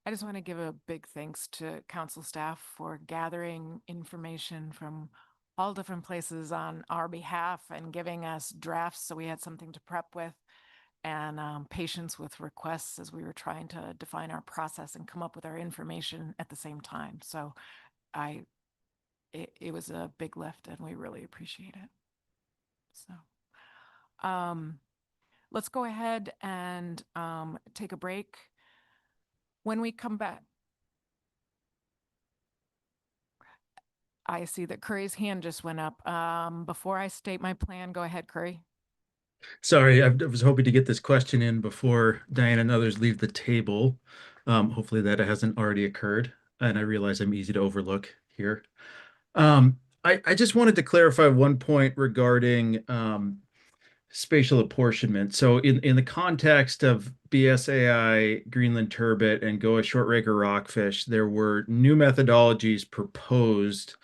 I just want to give a big thanks to council staff for gathering information from all different places on our behalf and giving us drafts so we had something to prep with, and patience with requests as we were trying to define our process and come up with our information at the same time. So it was a big lift and we really appreciate it. So let's go ahead and take a break. When we come back, I see that Curry's hand just went up. Before I state my plan, go ahead, Curry. Sorry, I was hoping to get this question in before Diane and others leave the table. Hopefully that hasn't already occurred, and I realize I'm easy to overlook here. I just wanted to clarify one point regarding spatial apportionment. So in the context of BSAI, Greenland turbot, and Goa shortrekker rockfish, there were new methodologies proposed,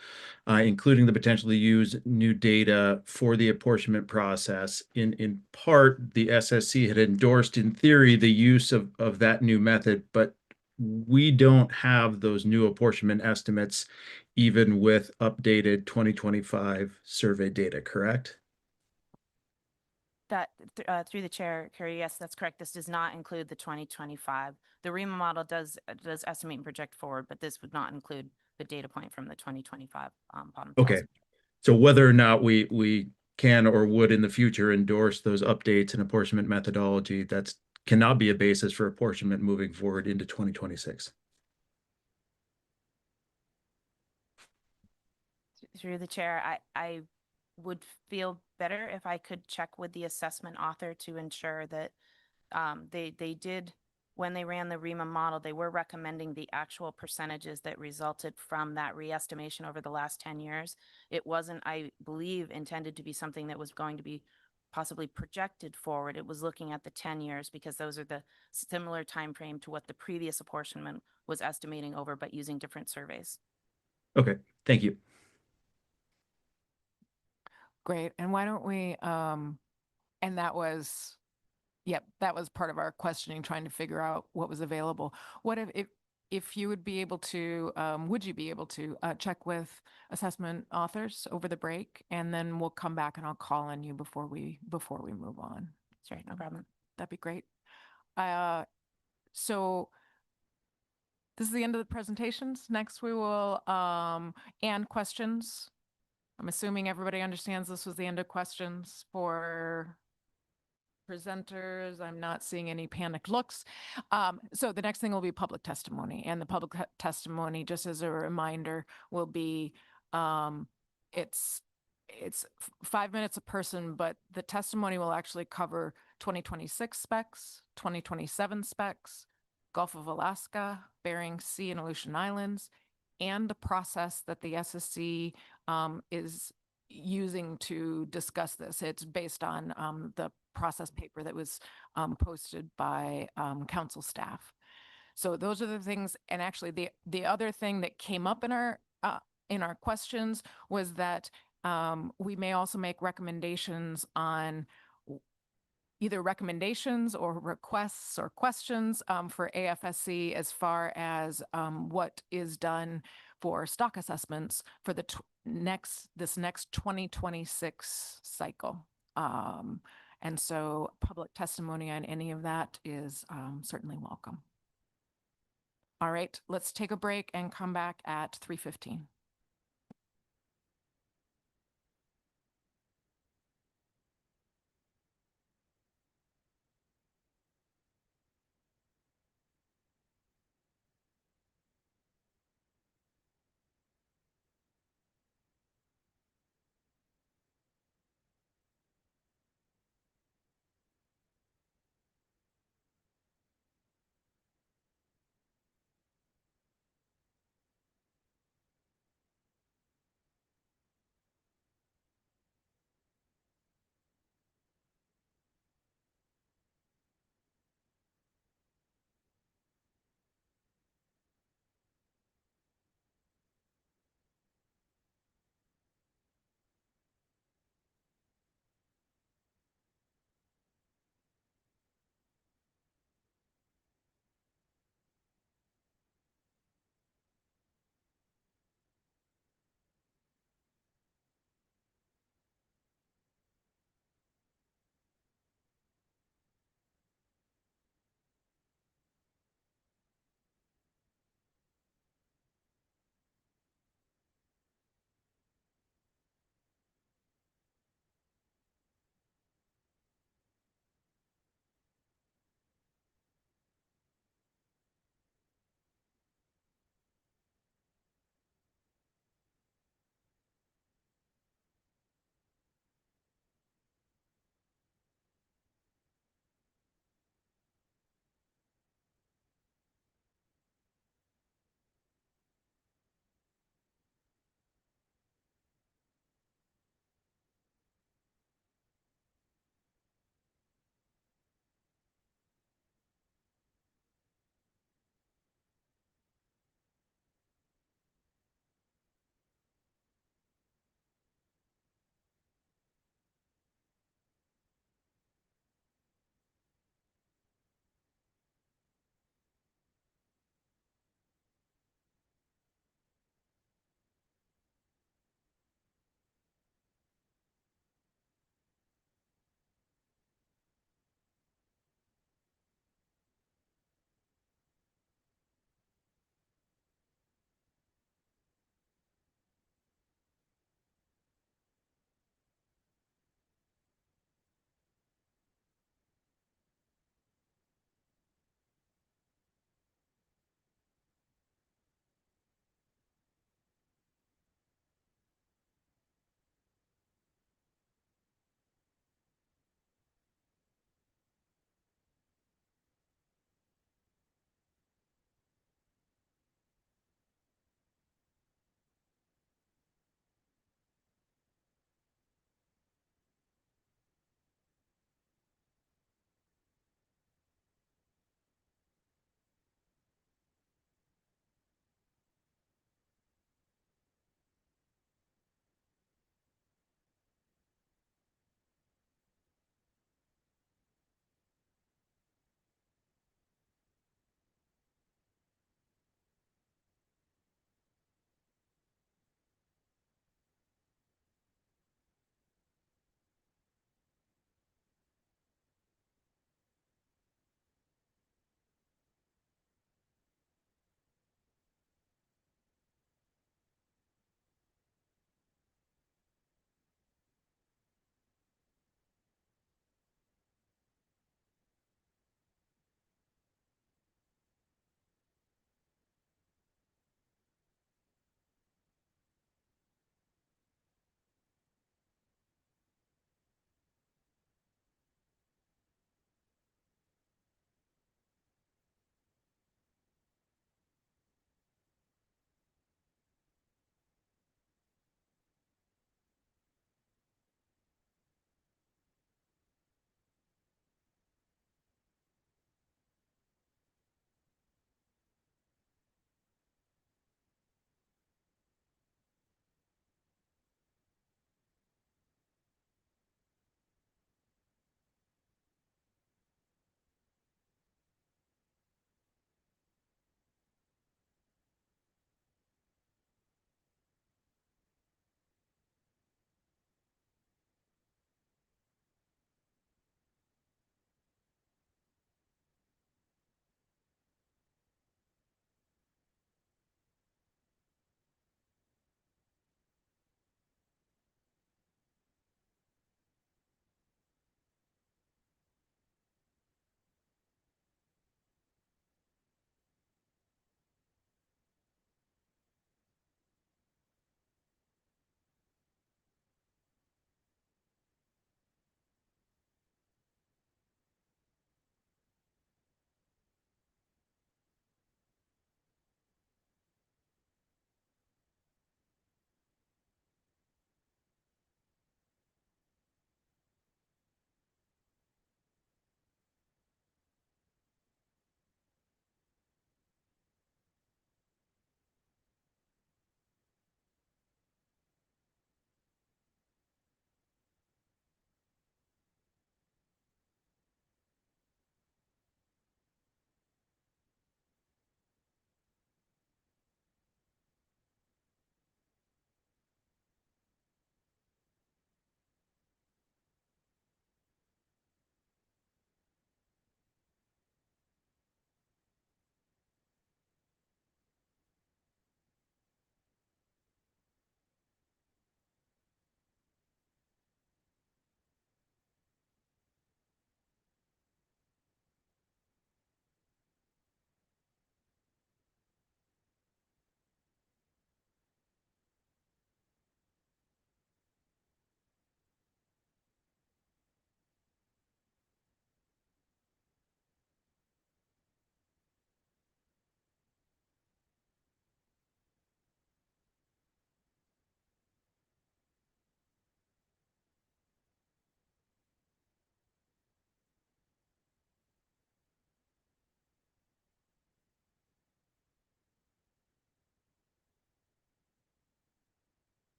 including the potential to use new data for the apportionment process. In part, the SSC had endorsed, in theory, the use of that new method, but we don't have those new apportionment estimates, even with updated 2025 survey data, correct? That through the chair, Carrie, yes, that's correct. This does not include the 2025. The REMA model does estimate and project forward, but this would not include the data point from the 2025 bottom. Okay. So whether or not we can or would in the future endorse those updates and apportionment methodology, that cannot be a basis for apportionment moving forward into 2026. Through the chair, I would feel better if I could check with the assessment author to ensure that they did, when they ran the REMA model, they were recommending the actual percentages that resulted from that re-estimation over the last 10 years. It wasn't, I believe, intended to be something that was going to be possibly projected forward. It was looking at the 10 years because those are the similar time frame to what the previous apportionment was estimating over, but using different surveys. Okay, thank you. Great. And why don't we, and that was, yep, that was part of our questioning, trying to figure out what was available. What if you would be able to, would you be able to check with assessment authors over the break, and then we'll come back and I'll call on you before we move on. Sure, no problem. That'd be great. So this is the end of the presentations. Next we will, and questions. I'm assuming everybody understands this was the end of questions for presenters. I'm not seeing any panicked looks. So the next thing will be public testimony, and the public testimony, just as a reminder, will be, it's 5 minutes a person, but the testimony will actually cover 2026 specs, 2027 specs, Gulf of Alaska, Bering Sea and Aleutian Islands, and the process that the SSC is using to discuss this. It's based on the process paper that was posted by council staff. So those are the things. And actually, the other thing that came up in our questions was that we may also make recommendations on either recommendations or requests or questions for AFSC as far as what is done for stock assessments for the this next 2026 cycle. And so public testimony on any of that is certainly welcome. All right, let's take a break and come back at 3:15.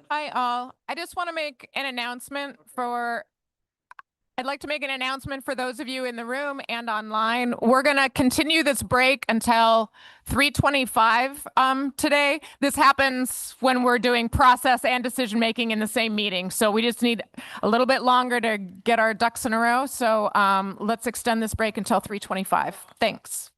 Hi, all. I just want to make an announcement for I'd like to make an announcement for those of you in the room and online. We're going to continue this break until 3:25 today. This happens when we're doing process and decision making in the same meeting. So we just need a little bit longer to get our ducks in a row. So let's extend this break until 3:25. Thanks.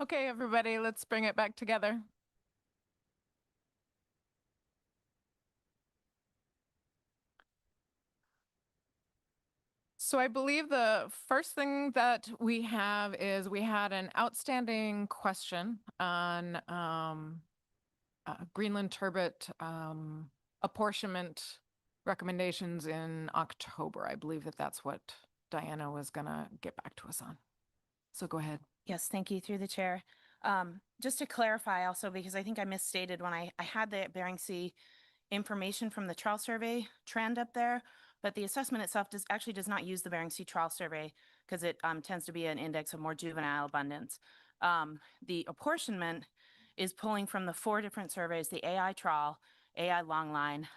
Okay, everybody, let's bring it back together. So I believe the first thing that we have is we had an outstanding question on Greenland turbot apportionment recommendations in October. I believe that that's what Diana was gonna get back to us on. So go ahead. Yes, thank you through the chair. Just to clarify also, because I think I misstated when I had the Bering Sea information from the trawl survey trend up there, but the assessment itself actually does not use the Bering Sea trawl survey because it tends to be an index of more juvenile abundance. The apportionment is pulling from the 4 different surveys: the AI trawl, AI longline,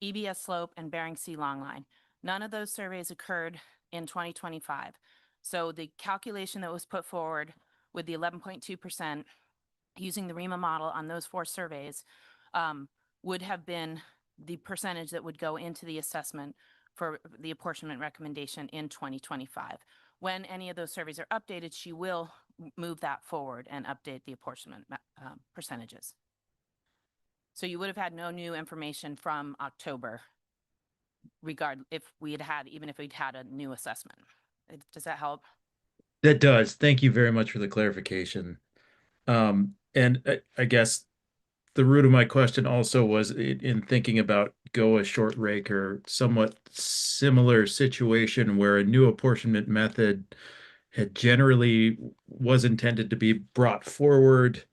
EBS slope, and Bering Sea longline. None of those surveys occurred in 2025. So the calculation that was put forward with the 11.2% using the REMA model on those 4 surveys would have been the percentage that would go into the assessment for the apportionment recommendation in 2025. When any of those surveys are updated, she will move that forward and update the apportionment percentages. So you would have had no new information from October even if we'd had a new assessment. Does that help? That does. Thank you very much for the clarification. And I guess the root of my question also was in thinking about GOA short rake, or somewhat similar situation where a new apportionment method had generally was intended to be brought forward.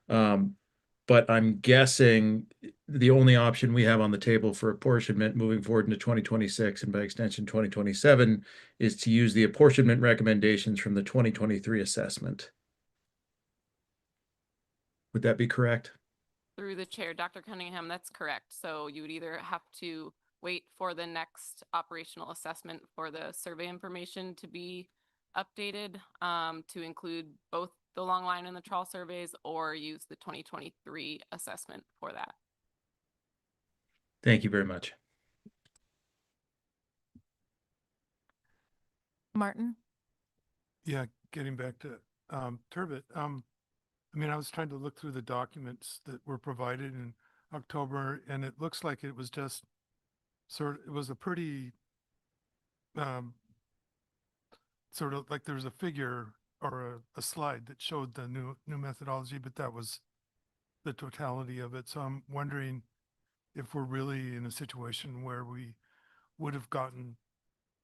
But I'm guessing the only option we have on the table for apportionment moving forward into 2026 and by extension 2027 is to use the apportionment recommendations from the 2023 assessment. Would that be correct? Through the chair, Dr. Cunningham, that's correct. So you would either have to wait for the next operational assessment for the survey information to be updated to include both the long line and the trawl surveys, or use the 2023 assessment for that. Thank you very much. Martin? Yeah, getting back to turbot. I mean, I was trying to look through the documents that were provided in October, and it looks like it was just it was a pretty sort of like there was a figure or a slide that showed the new methodology, but that was the totality of it. So I'm wondering if we're really in a situation where we would have gotten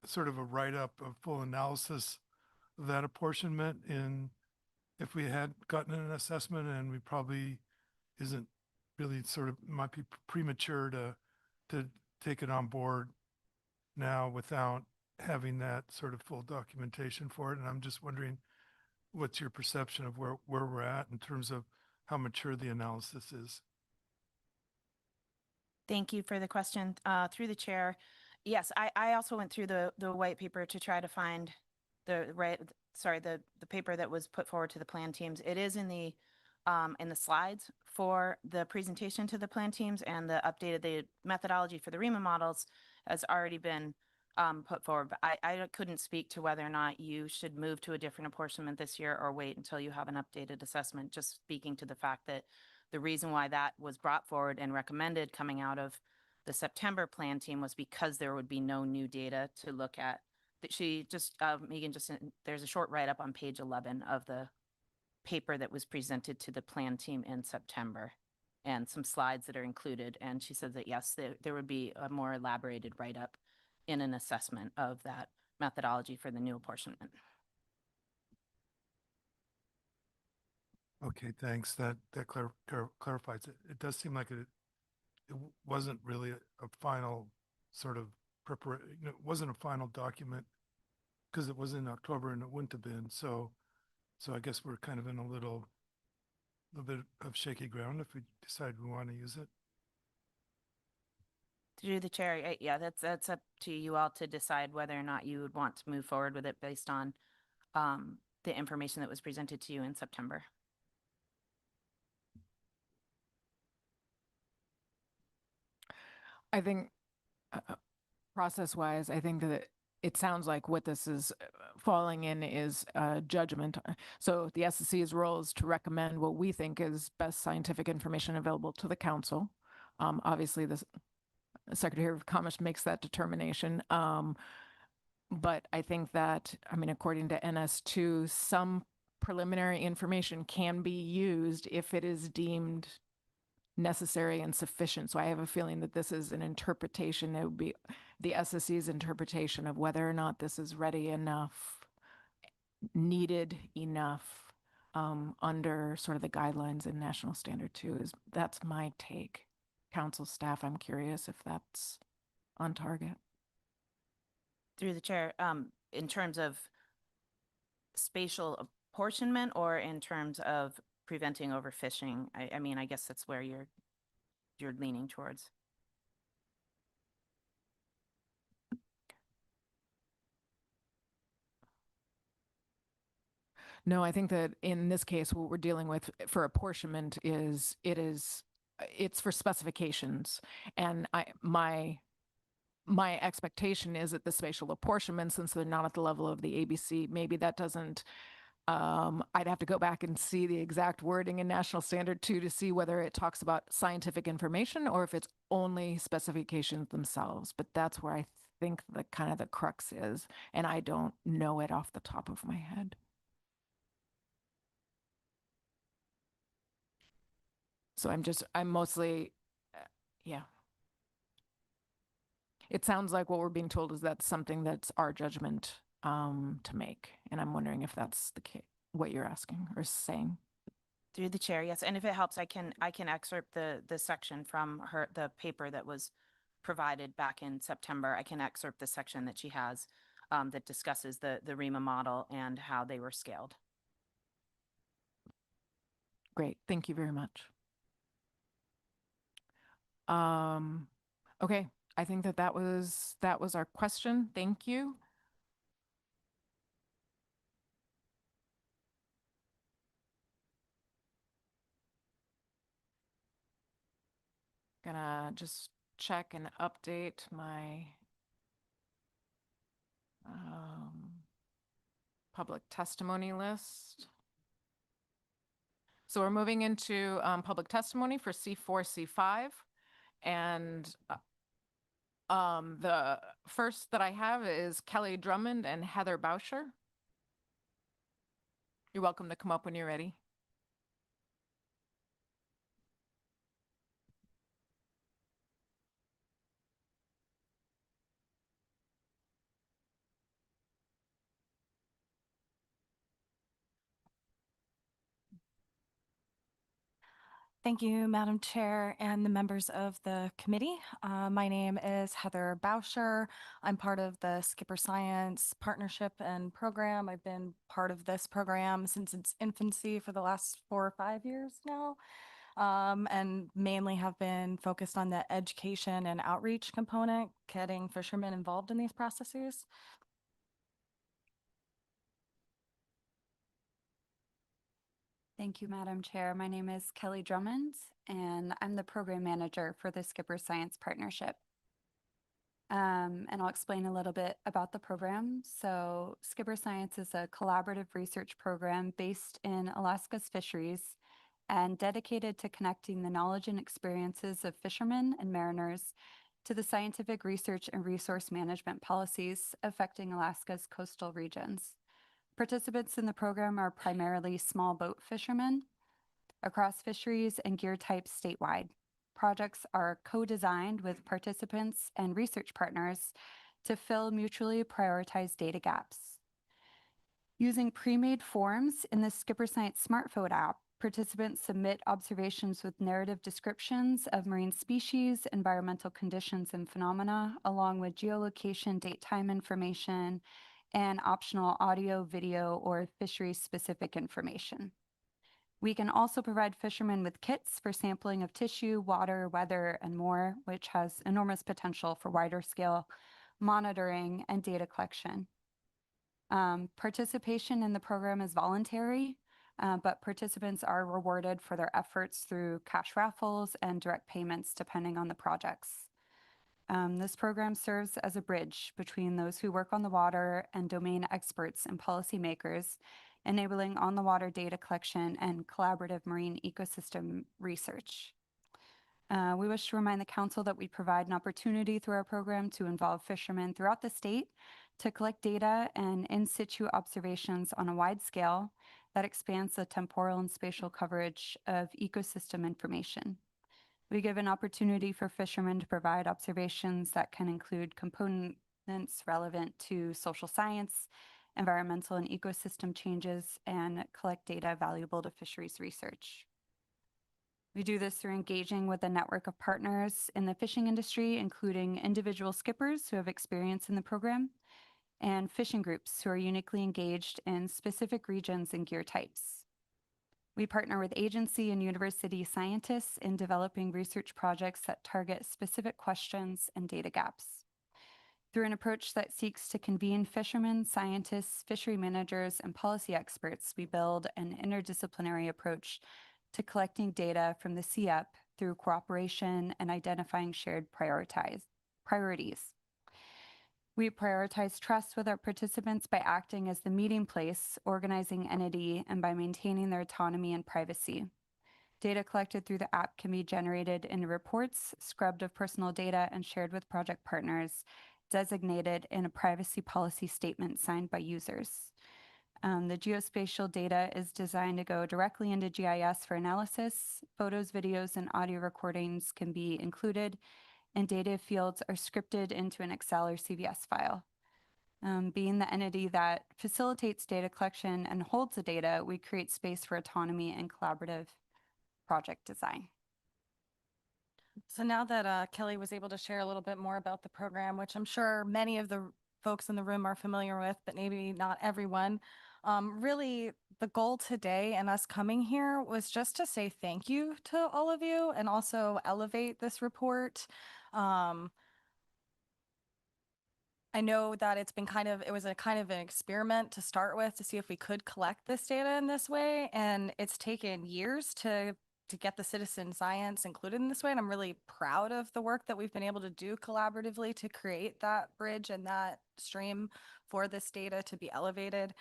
sort of a write-up of full analysis of that apportionment if we had gotten an assessment, and we probably isn't really might be premature to take it on board now without having that sort of full documentation for it. And I'm just wondering, what's your perception of where we're at in terms of how mature the analysis is? Thank you for the question. Through the chair, yes, I also went through the white paper to try to find the paper that was put forward to the plan teams. It is in the slides for the presentation to the plan teams, and the methodology for the REMA models has already been put forward. But I couldn't speak to whether or not you should move to a different apportionment this year or wait until you have an updated assessment, just speaking to the fact that the reason why that was brought forward and recommended coming out of the September plan team was because there would be no new data to look at. Megan there's a short write-up on page 11 of the paper that was presented to the plan team in September, and some slides that are included. And she said that, yes, there would be a more elaborated write-up in an assessment of that methodology for the new apportionment. Okay, thanks. That clarifies it. It does seem like it wasn't really a final sort of preparation. It wasn't a final document because it was in October and it wouldn't have been. So I guess we're kind of in a little bit of shaky ground if we decide we want to use it. Through the chair, yeah, that's up to you all to decide whether or not you would want to move forward with it based on the information that was presented to you in September. I think process-wise, I think that it sounds like what this is falling in is judgment. So the SSC's role is to recommend what we think is best scientific information available to the council. Obviously, the Secretary of Commerce makes that determination. But I think that, I mean, according to NS2, some preliminary information can be used if it is deemed necessary and sufficient. So I have a feeling that this is an interpretation. It would be the SSC's interpretation of whether or not this is ready enough, needed enough under sort of the guidelines in National Standard 2. That's my take. Council staff, I'm curious if that's on target. Through the chair, in terms of spatial apportionment or in terms of preventing overfishing? I mean, I guess that's where you're leaning towards. No, I think that in this case, what we're dealing with for apportionment is it's for specifications, and my expectation is that the spatial apportionment, since they're not at the level of the ABC, maybe that doesn't. I'd have to go back and see the exact wording in National Standard 2 to see whether it talks about scientific information or if it's only specifications themselves. But that's where I think the kind of the crux is, and I don't know it off the top of my head. So I'm mostly, yeah. It sounds like what we're being told is that's something that's our judgment to make. And I'm wondering if that's the case, what you're asking or saying. Through the chair, yes. And if it helps, I can excerpt the section from the paper that was provided back in September. I can excerpt the section that she has that discusses the REMA model and how they were scaled. Great, thank you very much. Okay, I think that was our question. Thank you. Gonna just check and update my public testimony list. So we're moving into public testimony for C4, C5. And the first that I have is Kelly Drummond and Heather Bauscher. You're welcome to come up when you're ready. Thank you, Madam Chair and the members of the committee. My name is Heather Bauscher. I'm part of the Skipper Science Partnership and Program. I've been part of this program since its infancy for the last 4 or 5 years now, and mainly have been focused on the education and outreach component, getting fishermen involved in these processes. Thank you, Madam Chair. My name is Kelly Drummond, and I'm the program manager for the Skipper Science Partnership. And I'll explain a little bit about the program. So Skipper Science is a collaborative research program based in Alaska's fisheries and dedicated to connecting the knowledge and experiences of fishermen and mariners to the scientific research and resource management policies affecting Alaska's coastal regions. Participants in the program are primarily small boat fishermen across fisheries and gear types statewide. Projects are co-designed with participants and research partners to fill mutually prioritized data gaps. Using pre-made forms in the Skipper Science smartphone app, participants submit observations with narrative descriptions of marine species, environmental conditions and phenomena, along with geolocation, date, time information, and optional audio, video, or fishery-specific information. We can also provide fishermen with kits for sampling of tissue, water, weather, and more, which has enormous potential for wider scale monitoring and data collection. Participation in the program is voluntary, but participants are rewarded for their efforts through cash raffles and direct payments depending on the projects. This program serves as a bridge between those who work on the water and domain experts and policymakers, enabling on-the-water data collection and collaborative marine ecosystem research. We wish to remind the council that we provide an opportunity through our program to involve fishermen throughout the state to collect data and in situ observations on a wide scale that expands the temporal and spatial coverage of ecosystem information. We give an opportunity for fishermen to provide observations that can include components relevant to social science, environmental and ecosystem changes, and collect data valuable to fisheries research. We do this through engaging with a network of partners in the fishing industry, including individual skippers who have experience in the program, and fishing groups who are uniquely engaged in specific regions and gear types. We partner with agency and university scientists in developing research projects that target specific questions and data gaps. Through an approach that seeks to convene fishermen, scientists, fishery managers, and policy experts, we build an interdisciplinary approach to collecting data from the CEP through cooperation and identifying shared priorities. We prioritize trust with our participants by acting as the meeting place, organizing entity, and by maintaining their autonomy and privacy. Data collected through the app can be generated in reports, scrubbed of personal data, and shared with project partners, designated in a privacy policy statement signed by users. The geospatial data is designed to go directly into GIS for analysis. Photos, videos, and audio recordings can be included, and data fields are scripted into an Excel or CVS file. Being the entity that facilitates data collection and holds the data, we create space for autonomy and collaborative project design. So now that Kelly was able to share a little bit more about the program, which I'm sure many of the folks in the room are familiar with, but maybe not everyone, really the goal today and us coming here was just to say thank you to all of you and also elevate this report. I know that it was a kind of an experiment to start with to see if we could collect this data in this way. And it's taken years to get the citizen science included in this way. And I'm really proud of the work that we've been able to do collaboratively to create that bridge and that stream for this data to be elevated.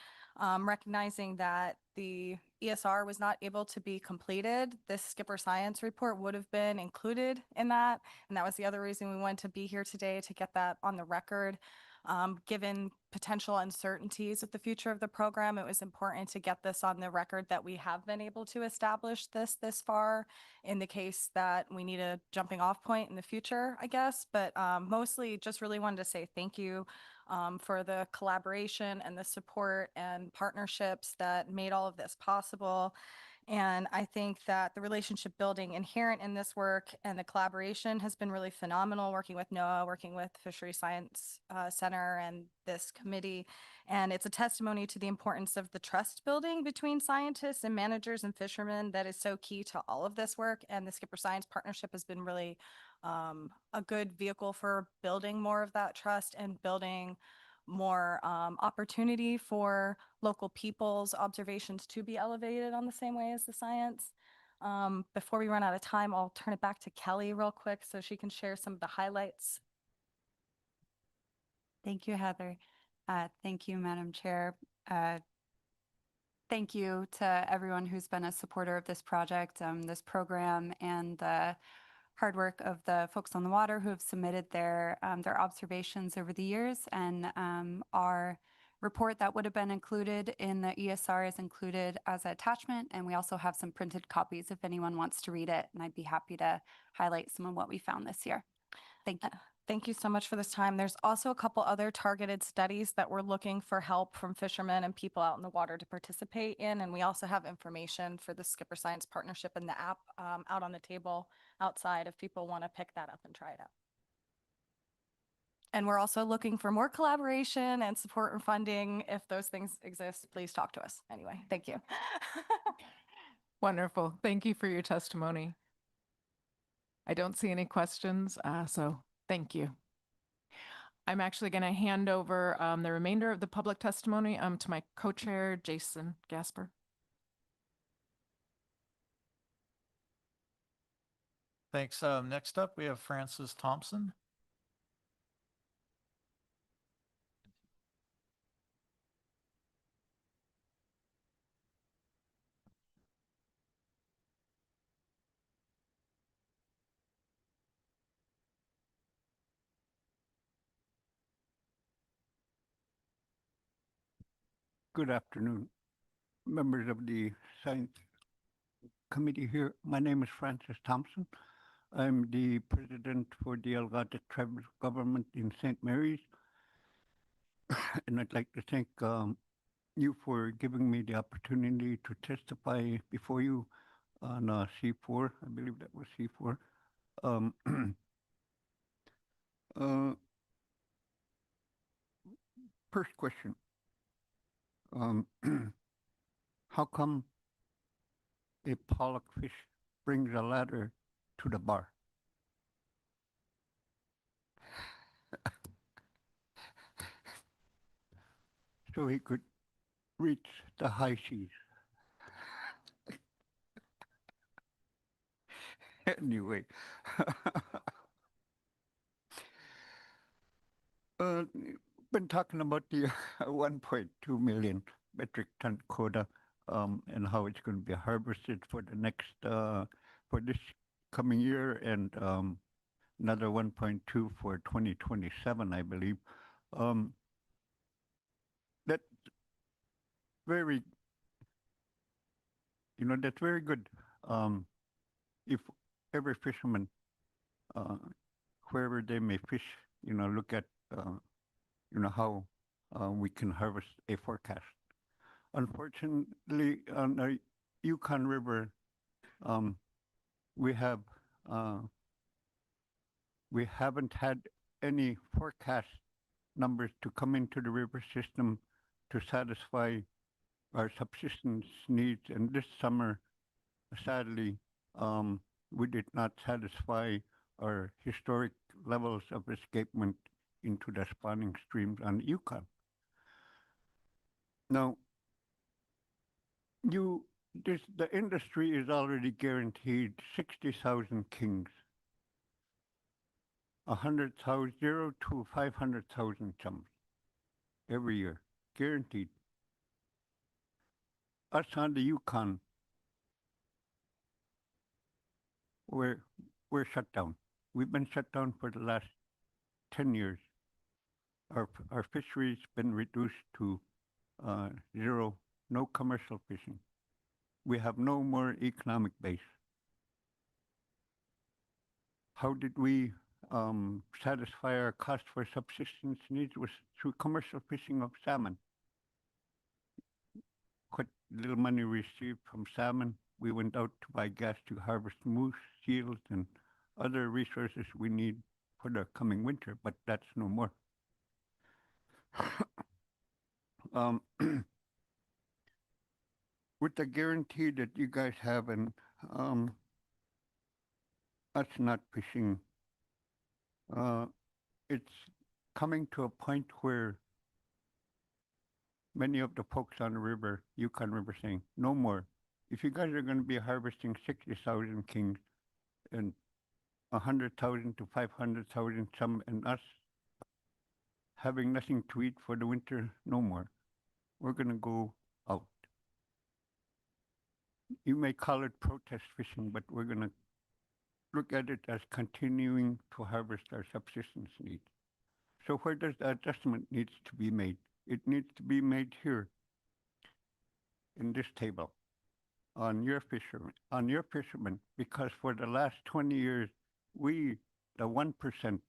Recognizing that the ESR was not able to be completed, this Skipper Science report would have been included in that. And that was the other reason we wanted to be here today, to get that on the record. Given potential uncertainties with the future of the program, it was important to get this on the record that we have been able to establish this far in the case that we need a jumping off point in the future, I guess. But mostly just really wanted to say thank you for the collaboration and the support and partnerships that made all of this possible. And I think that the relationship building inherent in this work and the collaboration has been really phenomenal, working with NOAA, working with Fishery Science Center and this committee. And it's a testimony to the importance of the trust building between scientists and managers and fishermen that is so key to all of this work. And the Skipper Science Partnership has been really a good vehicle for building more of that trust and building more opportunity for local people's observations to be elevated on the same way as the science. Before we run out of time, I'll turn it back to Kelly real quick so she can share some of the highlights. Thank you, Heather. Thank you, Madam Chair. Thank you to everyone who's been a supporter of this project, this program, and the hard work of the folks on the water who have submitted their observations over the years. And our report that would have been included in the ESR is included as an attachment. And we also have some printed copies if anyone wants to read it. And I'd be happy to highlight some of what we found this year. Thank you. Thank you so much for this time. There's also a couple other targeted studies that we're looking for help from fishermen and people out in the water to participate in. And we also have information for the Skipper Science Partnership and the app out on the table outside if people want to pick that up and try it out. And we're also looking for more collaboration and support and funding. If those things exist, please talk to us. Anyway, thank you. Wonderful. Thank you for your testimony. I don't see any questions, so thank you. I'm actually going to hand over the remainder of the public testimony to my co-chair, Jason Gasper. Thanks. Next up, we have Francis Thompson. Good afternoon, members of the Science Committee here. My name is Francis Thompson. I'm the president for the Algata Tribal Government in St. Mary's. And I'd like to thank you for giving me the opportunity to testify before you on C4. I believe that was C4. First question. How come a pollock fish brings a ladder to the bar? So he could reach the high seas. Anyway, been talking about the 1.2 million metric ton quota and how it's going to be harvested for the next for this coming year and another 1.2 for 2027, I believe. That's very, that's very good. If every fisherman, wherever they may fish, look at, how we can harvest a forecast. Unfortunately, on the Yukon River, we haven't had any forecast numbers to come into the river system to satisfy our subsistence needs. And this summer, sadly, we did not satisfy our historic levels of escapement into the spawning streams on the Yukon. Now, the industry is already guaranteed 60,000 kings, 100,000, 0 to 500,000 chums every year, guaranteed. Us on the Yukon, we're shut down. We've been shut down for the last 10 years. Our fishery's been reduced to 0, no commercial fishing. We have no more economic base. How did we satisfy our cost for subsistence needs? Was through commercial fishing of salmon. What little money we received from salmon, we went out to buy gas to harvest moose, seals, and other resources we need for the coming winter, but that's no more. With the guarantee that you guys have and us not fishing, it's coming to a point where many of the folks on the river, Yukon River, saying, no more. If you guys are going to be harvesting 60,000 kings and 100,000 to 500,000 some, and us having nothing to eat for the winter, no more. We're going to go out. You may call it protest fishing, but we're going to look at it as continuing to harvest our subsistence needs. So where does the adjustment needs to be made? It needs to be made here in this table on your fishermen, because for the last 20 years, the 1%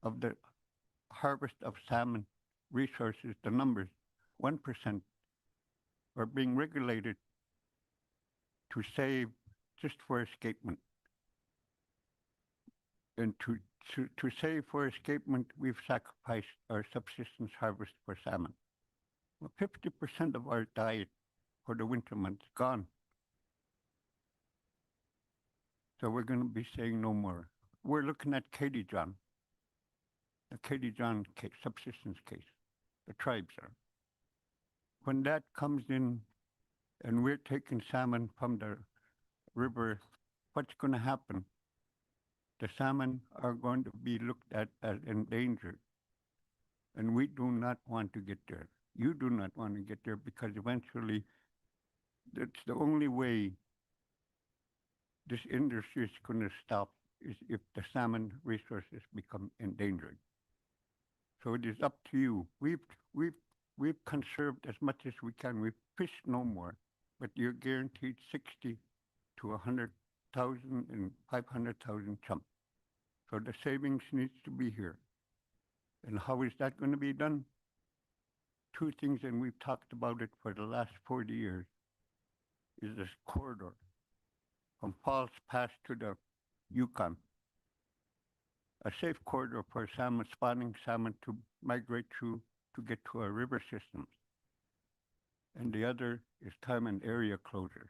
of the harvest of salmon resources, the numbers, 1% are being regulated to save just for escapement. And to save for escapement, we've sacrificed our subsistence harvest for salmon. Well, 50% of our diet for the winter months gone. So we're going to be saying no more. We're looking at Katie John, the Katie John case, subsistence case. The tribes are. When that comes in and we're taking salmon from the river, what's going to happen? The salmon are going to be looked at as endangered. And we do not want to get there. You do not want to get there because eventually that's the only way this industry is going to stop is if the salmon resources become endangered. So it is up to you. We've we've conserved as much as we can. We've fished no more, but you're guaranteed 60 to 100,000 and 500,000 chum. So the savings needs to be here. And how is that going to be done? Two things, and we've talked about it for the last 40 years, is this corridor from Falls Pass to the Yukon. A safe corridor for salmon, spawning salmon to migrate through to get to our river systems. And the other is time and area closures.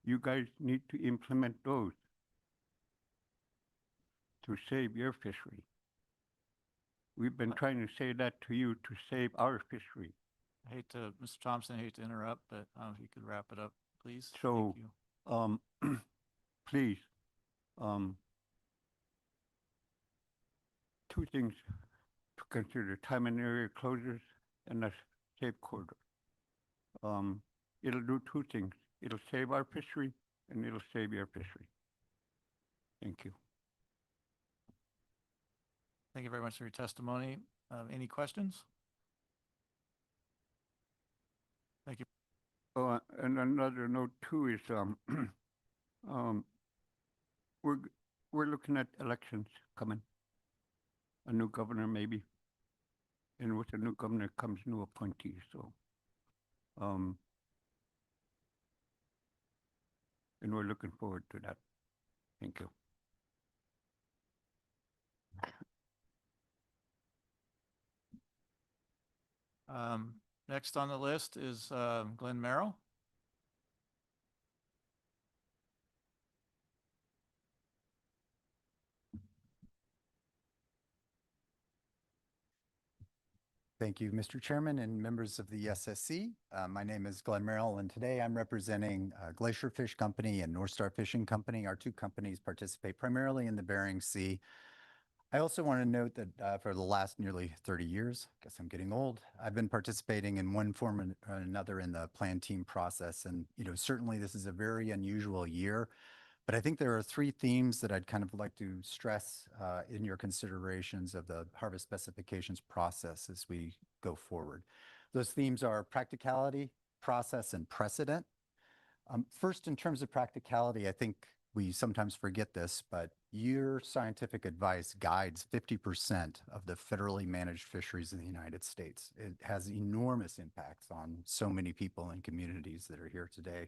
You guys need to implement those to save your fishery. We've been trying to say that to you to save our fishery. I hate to, Mr. Thompson, I hate to interrupt, but if you could wrap it up, please. So, Thank you. please, two things to consider: time and area closures and a safe corridor. It'll do two things. It'll save our fishery and it'll save your fishery. Thank you. Thank you very much for your testimony. Any questions? Thank you. Oh, and another note too is we're looking at elections coming. A new governor maybe, and with a new governor comes new appointees. So, and we're looking forward to that. Thank you. Next on the list is Glenn Merrill. Thank you, Mr. Chairman and members of the SSC. My name is Glenn Merrill, and today I'm representing Glacier Fish Company and North Star Fishing Company. Our two companies participate primarily in the Bering Sea. I also want to note that for the last nearly 30 years, I guess I'm getting old, I've been participating in one form or another in the plan team process. And, certainly this is a very unusual year, but I think there are three themes that I'd kind of like to stress in your considerations of the harvest specifications process as we go forward. Those themes are practicality, process, and precedent. First, in terms of practicality, I think we sometimes forget this, but your scientific advice guides 50% of the federally managed fisheries in the United States. It has enormous impacts on so many people and communities that are here today.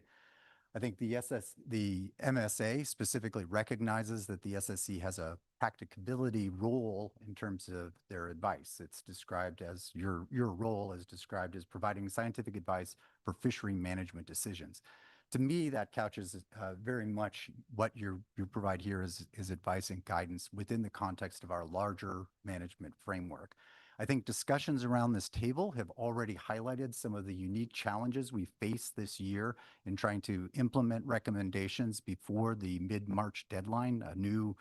I think the MSA specifically recognizes that the SSC has a practicability role in terms of their advice. It's described as your role is described as providing scientific advice for fishery management decisions. To me, that couches very much what you provide here is advice and guidance within the context of our larger management framework. I think discussions around this table have already highlighted some of the unique challenges we face this year in trying to implement recommendations before the mid-March deadline, a new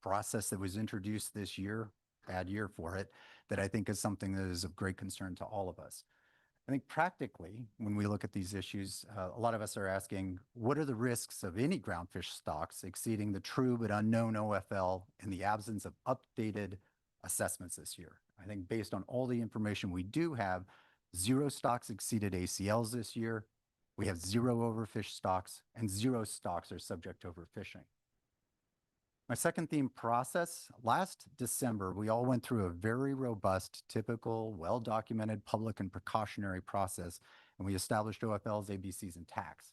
process that was introduced this year, bad year for it, that I think is something that is of great concern to all of us. I think practically, when we look at these issues, a lot of us are asking, what are the risks of any groundfish stocks exceeding the true but unknown OFL in the absence of updated assessments this year? I think based on all the information we do have, 0 stocks exceeded ACLs this year. We have 0 overfish stocks, and 0 stocks are subject to overfishing. My second theme, process. Last December, we all went through a very robust, typical, well-documented public and precautionary process, and we established OFLs, ABCs, and TACs.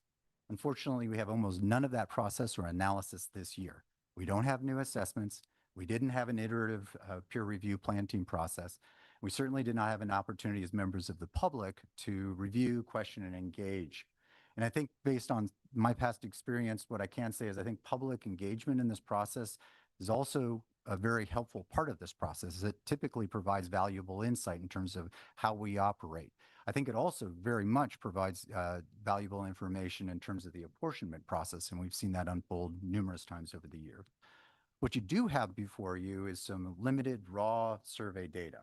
Unfortunately, we have almost none of that process or analysis this year. We don't have new assessments. We didn't have an iterative peer review plan team process. We certainly did not have an opportunity as members of the public to review, question, and engage. And I think based on my past experience, what I can say is I think public engagement in this process is also a very helpful part of this process. It typically provides valuable insight in terms of how we operate. I think it also very much provides valuable information in terms of the apportionment process, and we've seen that unfold numerous times over the year. What you do have before you is some limited raw survey data,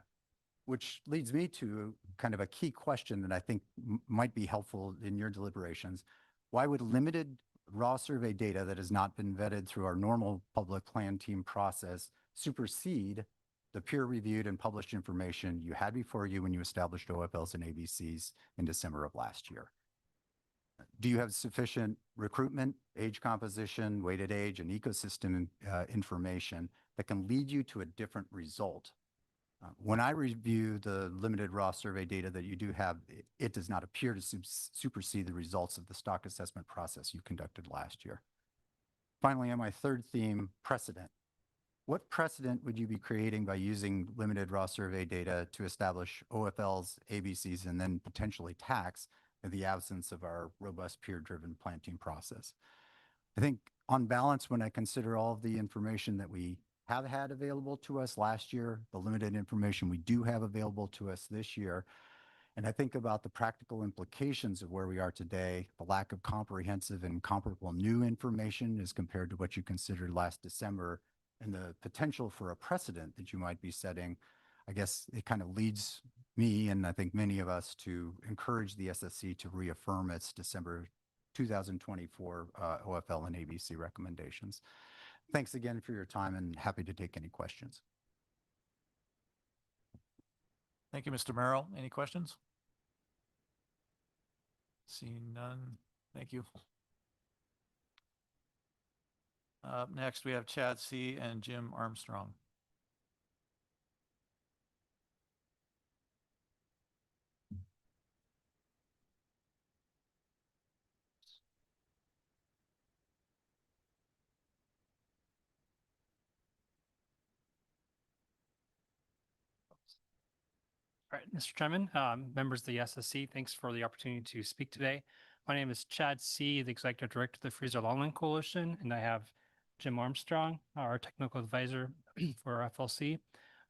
which leads me to kind of a key question that I think might be helpful in your deliberations. Why would limited raw survey data that has not been vetted through our normal public plan team process supersede the peer-reviewed and published information you had before you when you established OFLs and ABCs in December of last year. Do you have sufficient recruitment, age composition, weighted age, and ecosystem information that can lead you to a different result? When I review the limited raw survey data that you do have, it does not appear to supersede the results of the stock assessment process you conducted last year. Finally, on my third theme, precedent. What precedent would you be creating by using limited raw survey data to establish OFLs, ABCs, and then potentially tax in the absence of our robust peer-driven planting process? I think on balance, when I consider all of the information that we have had available to us last year, the limited information we do have available to us this year, and I think about the practical implications of where we are today, the lack of comprehensive and comparable new information as compared to what you considered last December, and the potential for a precedent that you might be setting, I guess it kind of leads me, and I think many of us, to encourage the SSC to reaffirm its December 2024 OFL and ABC recommendations. Thanks again for your time, and happy to take any questions. Thank you, Mr. Merrill. Any questions? Seeing none. Thank you. Up next, we have Chad C. and Jim Armstrong. All right, Mr. Chairman, members of the SSC, thanks for the opportunity to speak today. My name is Chad C., the Executive Director of the Freezer Longland Coalition, and I have Jim Armstrong, our Technical Advisor for FLC,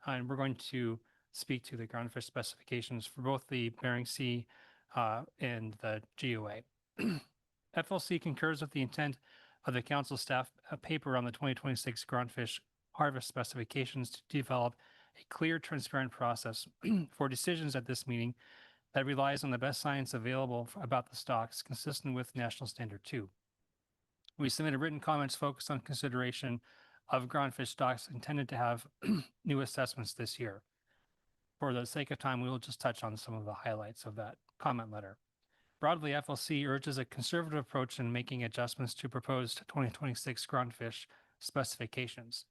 and we're going to speak to the groundfish specifications for both the Bering Sea and the GOA. FLC concurs with the intent of the Council staff paper on the 2026 groundfish harvest specifications to develop a clear, transparent process for decisions at this meeting that relies on the best science available about the stocks, consistent with National Standard 2. We submitted written comments focused on consideration of groundfish stocks intended to have new assessments this year. For the sake of time, we will just touch on some of the highlights of that comment letter. Broadly, FLC urges a conservative approach in making adjustments to proposed 2026 groundfish specifications.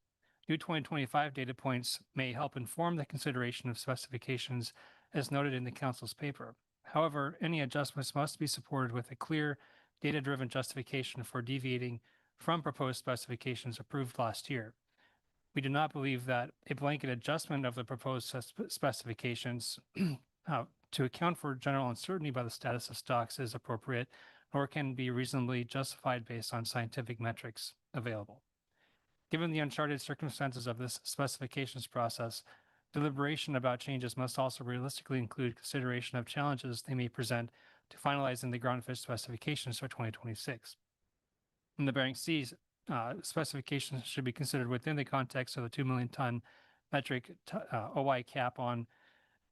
New 2025 data points may help inform the consideration of specifications as noted in the Council's paper. However, any adjustments must be supported with a clear, data-driven justification for deviating from proposed specifications approved last year. We do not believe that a blanket adjustment of the proposed specifications to account for general uncertainty about the status of stocks is appropriate, nor can be reasonably justified based on scientific metrics available. Given the uncharted circumstances of this specifications process, deliberation about changes must also realistically include consideration of challenges they may present to finalizing the groundfish specifications for 2026. In the Bering Sea, specifications should be considered within the context of the 2 million ton metric OI cap on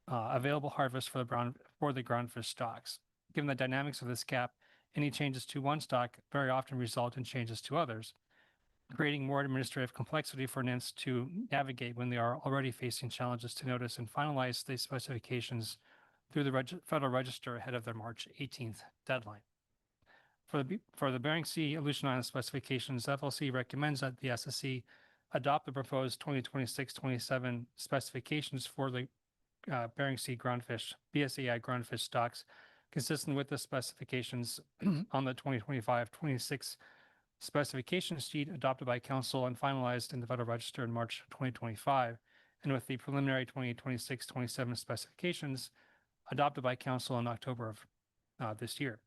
available harvest for the groundfish stocks. Given the dynamics of this cap, any changes to one stock very often result in changes to others, creating more administrative complexity for NIMS to navigate when they are already facing challenges to notice and finalize the specifications through the Federal Register ahead of their March 18th deadline. For the Bering Sea Aleutian Island specifications, FLC recommends that the SSC adopt the proposed 2026-27 specifications for the Bering Sea groundfish, BSAI groundfish stocks, consistent with the specifications on the 2025-26 specification sheet adopted by Council and finalized in the Federal Register in March 2025, and with the preliminary 2026-27 specifications adopted by Council in October of this year.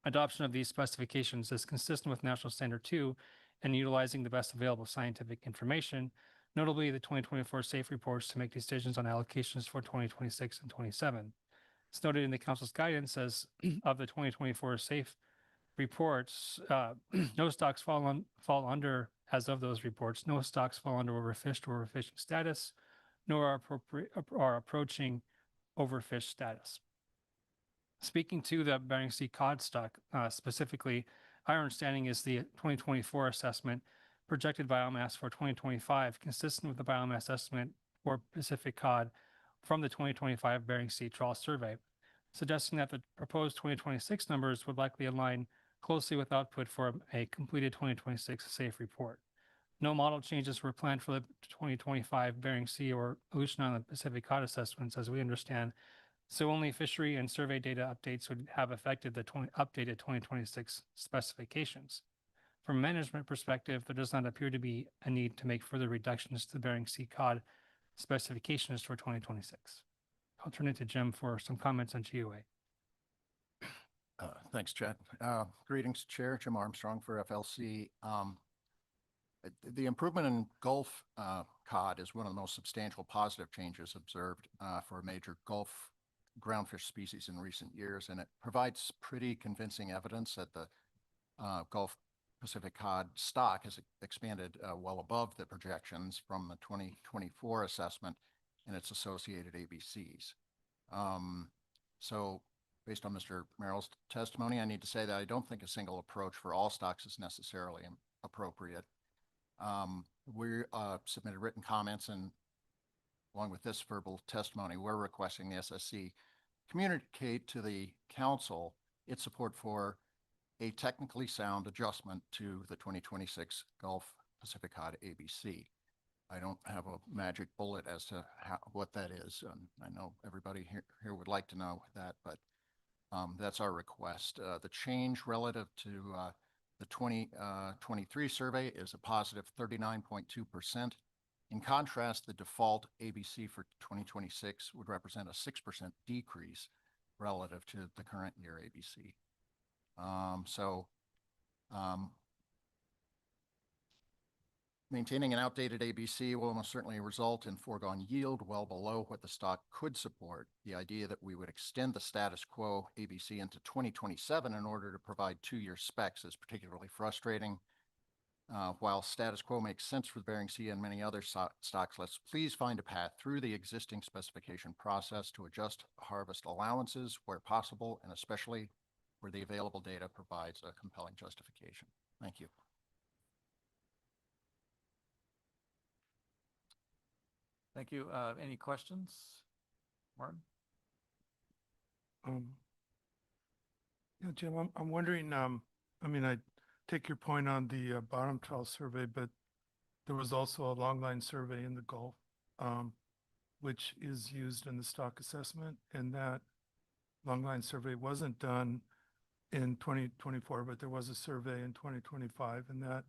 Adoption of these specifications is consistent with National Standard 2 and utilizing the best available scientific information, notably the 2024 SAFE reports, to make decisions on allocations for 2026 and 27. It's noted in the Council's guidance as of the 2024 SAFE reports, no stocks fall under, as of those reports, no stocks fall under overfished or overfishing status, nor are approaching overfished status. Speaking to the Bering Sea cod stock specifically, our understanding is the 2024 assessment projected biomass for 2025, consistent with the biomass estimate for Pacific cod from the 2025 Bering Sea Trawl Survey, suggesting that the proposed 2026 numbers would likely align closely with output for a completed 2026 SAFE report. No model changes were planned for the 2025 Bering Sea or Aleutian Island Pacific cod assessments, as we understand, so only fishery and survey data updates would have affected the updated 2026 specifications. From a management perspective, there does not appear to be a need to make further reductions to the Bering Sea cod specifications for 2026. I'll turn it to Jim for some comments on GOA. Thanks, Chad. Greetings, Chair Jim Armstrong for FLC. The improvement in Gulf cod is one of the most substantial positive changes observed for a major Gulf groundfish species in recent years, and it provides pretty convincing evidence that the Gulf Pacific cod stock has expanded well above the projections from the 2024 assessment and its associated ABCs. So based on Mr. Merrill's testimony, I need to say that I don't think a single approach for all stocks is necessarily appropriate. We submitted written comments, and along with this verbal testimony, we're requesting the SSC communicate to the council its support for a technically sound adjustment to the 2026 Gulf Pacific cod ABC. I don't have a magic bullet as to what that is. I know everybody here would like to know that, but that's our request. The change relative to the 2023 survey is a positive 39.2%. In contrast, the default ABC for 2026 would represent a 6% decrease relative to the current year ABC. Maintaining an outdated ABC will almost certainly result in foregone yield well below what the stock could support. The idea that we would extend the status quo ABC into 2027 in order to provide 2-year specs is particularly frustrating. While status quo makes sense for the Bering Sea and many other stocks, let's please find a path through the existing specification process to adjust harvest allowances where possible, and especially where the available data provides a compelling justification. Thank you. Thank you. Any questions? Martin? Yeah, Jim, I'm wondering, I mean, I take your point on the bottom trawl survey, but there was also a longline survey in the Gulf, which is used in the stock assessment, and that longline survey wasn't done in 2024, but there was a survey in 2025, and that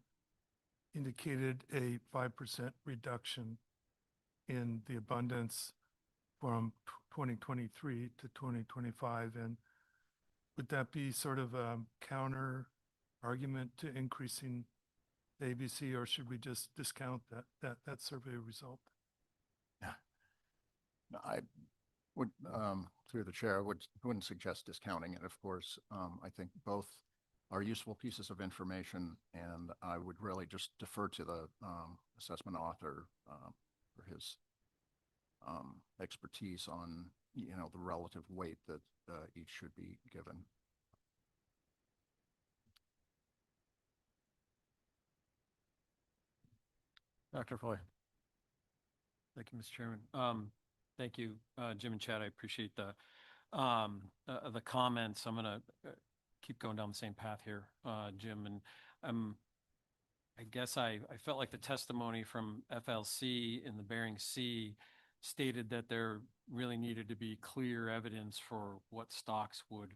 indicated a 5% reduction in the abundance from 2023 to 2025. And would that be sort of a counter argument to increasing the ABC, or should we just discount that survey result? Yeah, I would, through the chair, wouldn't suggest discounting it. Of course, I think both are useful pieces of information, and I would really just defer to the assessment author for his expertise on, the relative weight that each should be given. Dr. Foy. Thank you, Mr. Chairman. Thank you, Jim and Chad. I appreciate the comments. I'm going to keep going down the same path here, Jim. And I guess I felt like the testimony from FLC in the Bering Sea stated that there really needed to be clear evidence for what stocks would,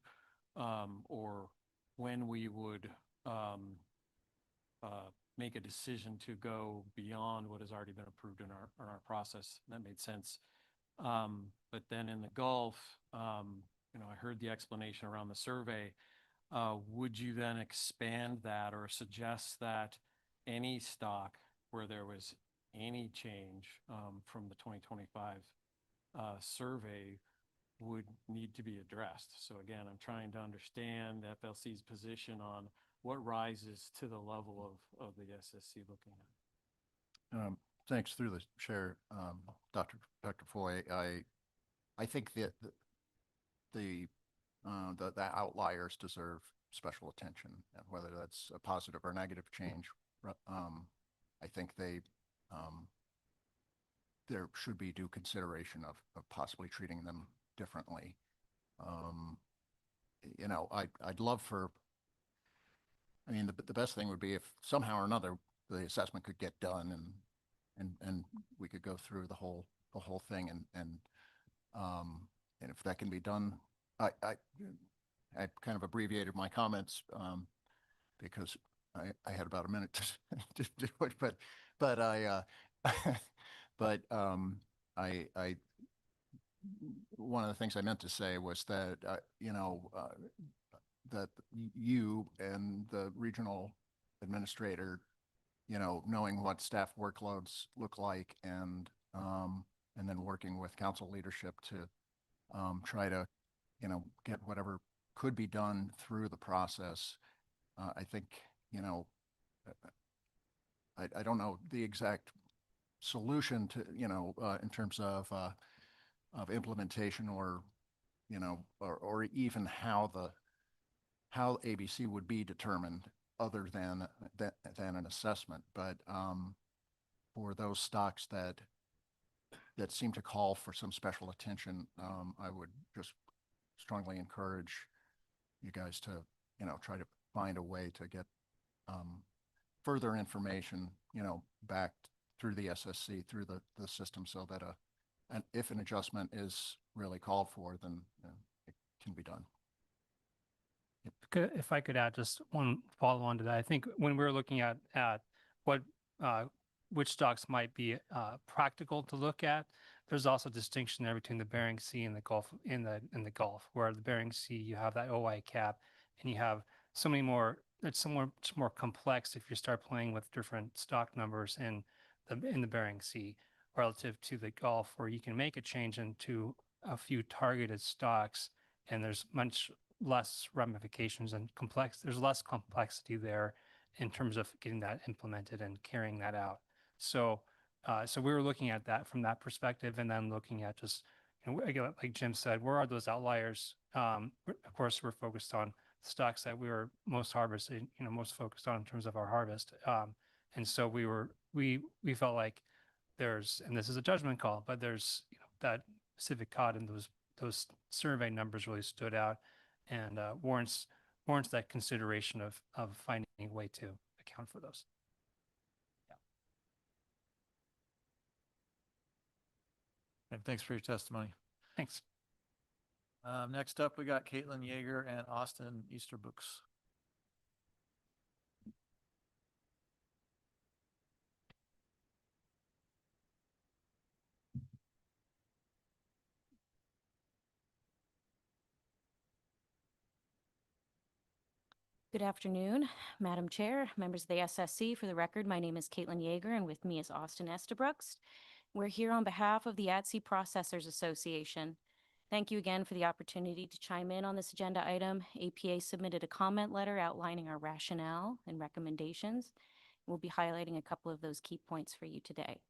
or when we would make a decision to go beyond what has already been approved in our process. That made sense. But then in the Gulf, I heard the explanation around the survey. Would you then expand that or suggest that any stock where there was any change from the 2025 survey would need to be addressed? So again, I'm trying to understand FLC's position on what rises to the level of the SSC looking at. Thanks, through the chair, Dr. Foy. I think that the outliers deserve special attention, and whether that's a positive or negative change. I think they there should be due consideration of possibly treating them differently. You know, I'd love for, I mean, the best thing would be if somehow or another the assessment could get done and we could go through the whole thing and if that can be done, I kind of abbreviated my comments because I had about a minute to do it, but I one of the things I meant to say was that you know, that you and the regional administrator, you know, knowing what staff workloads look like and then working with council leadership to try to, you know, get whatever could be done through the process. I think, you know, I don't know the exact solution to, you know, in terms of implementation or, you know, or even how ABC would be determined other than an assessment. But for those stocks that seem to call for some special attention, I would just strongly encourage you guys to, you know, try to find a way to get further information, you know, back through the SSC, through the system, so that and if an adjustment is really called for, then it can be done. If I could add just one follow on to that, I think when we're looking at what which stocks might be practical to look at, there's also distinction there between the Bering Sea and the Gulf in the Gulf, where the Bering Sea you have that OI cap, and you have so many more. It's so much more complex if you start playing with different stock numbers in the Bering Sea relative to the Gulf, where you can make a change into a few targeted stocks, and there's much less ramifications and there's less complexity there in terms of getting that implemented and carrying that out. So we were looking at that from that perspective, and then looking at just, you know, again, like Jim said, where are those outliers? Of course, we're focused on stocks that we were most harvesting, you know, most focused on in terms of our harvest. And so we felt like there's, and this is a judgment call, but there's, you know, that Pacific cod and those survey numbers really stood out, and warrants that consideration of finding a way to account for those. And thanks for your testimony. Thanks. Next up, we got Caitlin Yeager and Austin Easterbooks. Good afternoon, Madam Chair, members of the SSC. For the record, my name is Caitlin Yeager, and with me is Austin Estabrooks. We're here on behalf of the ATSI Processors Association. Thank you again for the opportunity to chime in on this agenda item. APA submitted a comment letter outlining our rationale and recommendations. We'll be highlighting a couple of those key points for you today.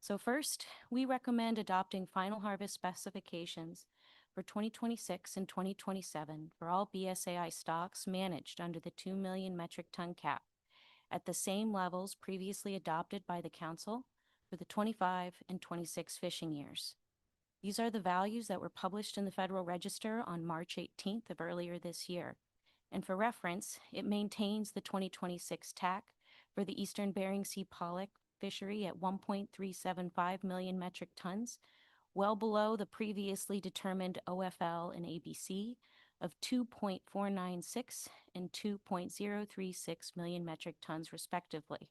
So first, we recommend adopting final harvest specifications for 2026 and 2027 for all BSAI stocks managed under the 2 million metric ton cap at the same levels previously adopted by the Council for the 25 and 26 fishing years. These are the values that were published in the Federal Register on March 18th of earlier this year. And for reference, it maintains the 2026 TAC for the Eastern Bering Sea pollock fishery at 1.375 million metric tons, well below the previously determined OFL and ABC of 2.496 and 2.036 million metric tons respectively.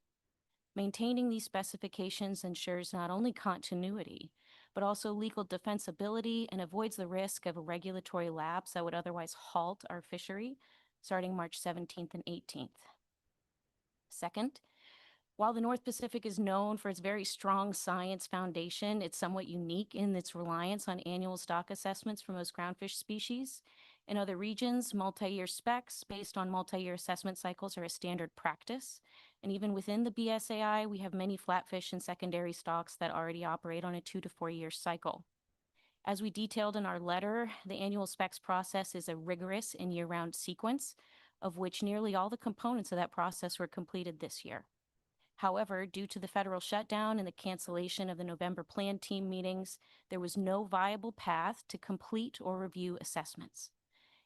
Maintaining these specifications ensures not only continuity, but also legal defensibility, and avoids the risk of a regulatory lapse that would otherwise halt our fishery starting March 17th and 18th. Second, while the North Pacific is known for its very strong science foundation, it's somewhat unique in its reliance on annual stock assessments for most groundfish species. In other regions, multi-year specs based on multi-year assessment cycles are a standard practice. And even within the BSAI, we have many flatfish and secondary stocks that already operate on a 2 to 4 year cycle. As we detailed in our letter, the annual specs process is a rigorous and year-round sequence, of which nearly all the components of that process were completed this year. However, due to the federal shutdown and the cancellation of the November plan team meetings, there was no viable path to complete or review assessments.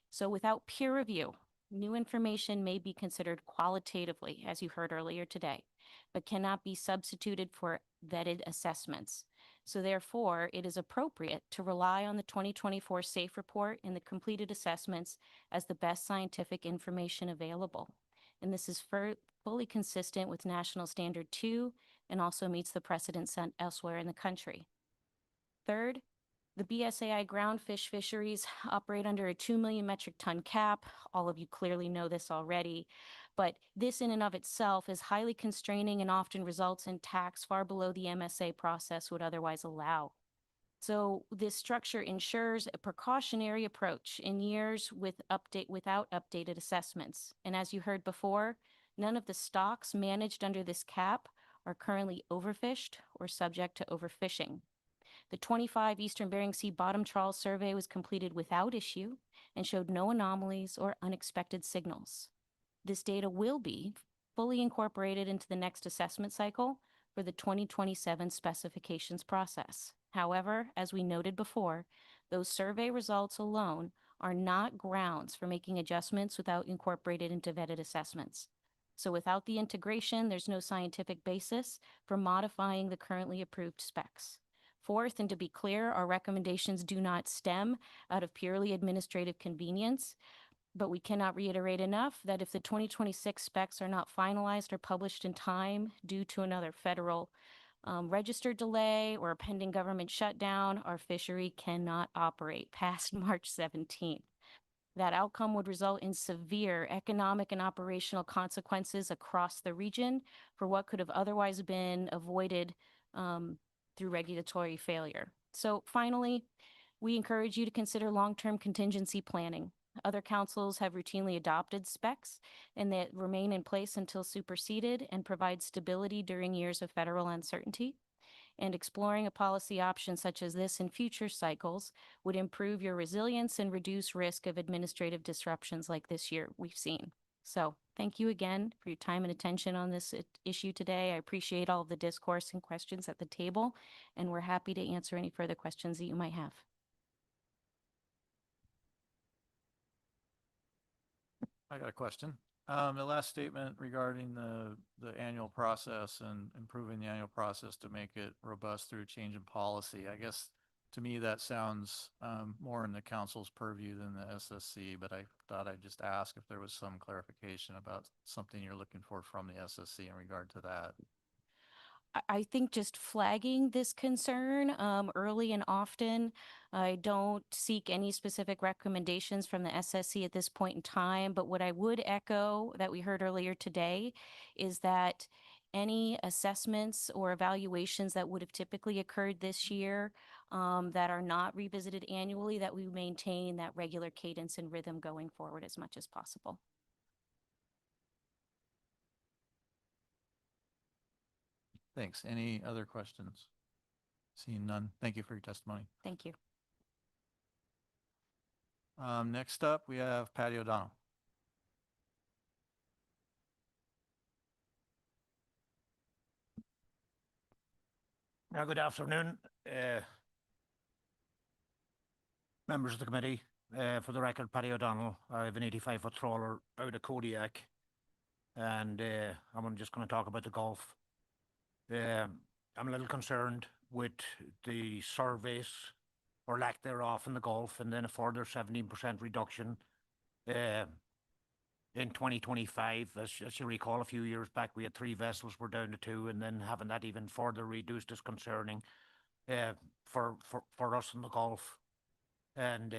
So without peer review, new information may be considered qualitatively, as you heard earlier today, but cannot be substituted for vetted assessments. So therefore, it is appropriate to rely on the 2024 SAFE report and the completed assessments as the best scientific information available. And this is fully consistent with National Standard 2 and also meets the precedent set elsewhere in the country. Third, the BSAI groundfish fisheries operate under a 2 million metric ton cap. All of you clearly know this already, but this in and of itself is highly constraining and often results in tax far below the MSA process would otherwise allow. So this structure ensures a precautionary approach in years without updated assessments. And as you heard before, none of the stocks managed under this cap are currently overfished or subject to overfishing. The 25 Eastern Bering Sea bottom trawl survey was completed without issue and showed no anomalies or unexpected signals. This data will be fully incorporated into the next assessment cycle for the 2027 specifications process. However, as we noted before, those survey results alone are not grounds for making adjustments without incorporated into vetted assessments. So without the integration, there's no scientific basis for modifying the currently approved specs. Fourth, and to be clear, our recommendations do not stem out of purely administrative convenience, but we cannot reiterate enough that if the 2026 specs are not finalized or published in time due to another federal register delay or a pending government shutdown, our fishery cannot operate past March 17th. That outcome would result in severe economic and operational consequences across the region for what could have otherwise been avoided through regulatory failure. So finally, we encourage you to consider long-term contingency planning. Other councils have routinely adopted specs and that remain in place until superseded and provide stability during years of federal uncertainty. And exploring a policy option such as this in future cycles would improve your resilience and reduce risk of administrative disruptions like this year we've seen. So thank you again for your time and attention on this issue today. I appreciate all of the discourse and questions at the table, and we're happy to answer any further questions that you might have. I got a question. The last statement regarding the annual process and improving the annual process to make it robust through change in policy. I guess to me that sounds more in the council's purview than the SSC, but I thought I'd just ask if there was some clarification about something you're looking for from the SSC in regard to that. I think just flagging this concern early and often. I don't seek any specific recommendations from the SSC at this point in time, but what I would echo that we heard earlier today is that any assessments or evaluations that would have typically occurred this year that are not revisited annually, that we maintain that regular cadence and rhythm going forward as much as possible. Thanks. Any other questions? Seeing none. Thank you for your testimony. Thank you. Next up, we have Patty O'Donnell. Now, good afternoon, members of the committee. For the record, Paddy O'Donnell. I have an 85-foot trawler out of Kodiak, and I'm just going to talk about the Gulf. I'm a little concerned with the surveys or lack thereof in the Gulf, and then a further 17% reduction in 2025. As you recall, a few years back, we had 3 vessels, we're down to 2, and then having that even further reduced is concerning for us in the Gulf. And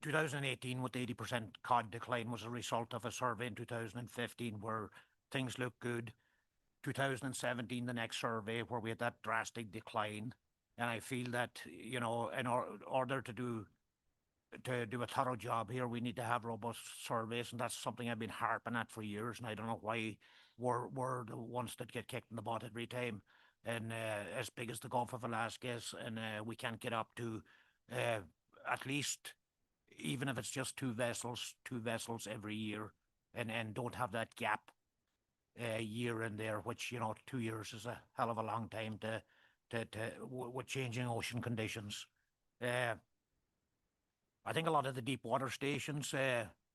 2018 with 80% cod decline was a result of a survey in 2015 where things looked good. 2017, the next survey where we had that drastic decline. And I feel that, you know, in order to do a thorough job here, we need to have robust surveys, and that's something I've been harping at for years, and I don't know why we're the ones that get kicked in the butt every time. And as big as the Gulf of Alaska is, and we can't get up to at least, even if it's just two vessels every year, and don't have that gap year in there, which, 2 years is a hell of a long time with changing ocean conditions. I think a lot of the deep water stations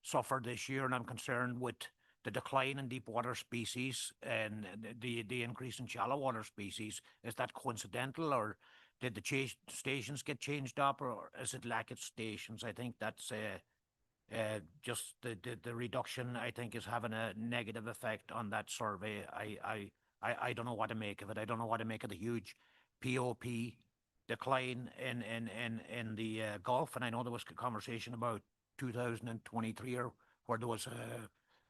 suffered this year, and I'm concerned with the decline in deep water species and the increase in shallow water species. Is that coincidental, or did the stations get changed up, or is it lack of stations? I think that's just the reduction, I think, is having a negative effect on that survey. I don't know what to make of it. I don't know what to make of the huge POP decline in the Gulf. And I know there was a conversation about 2023, or where there was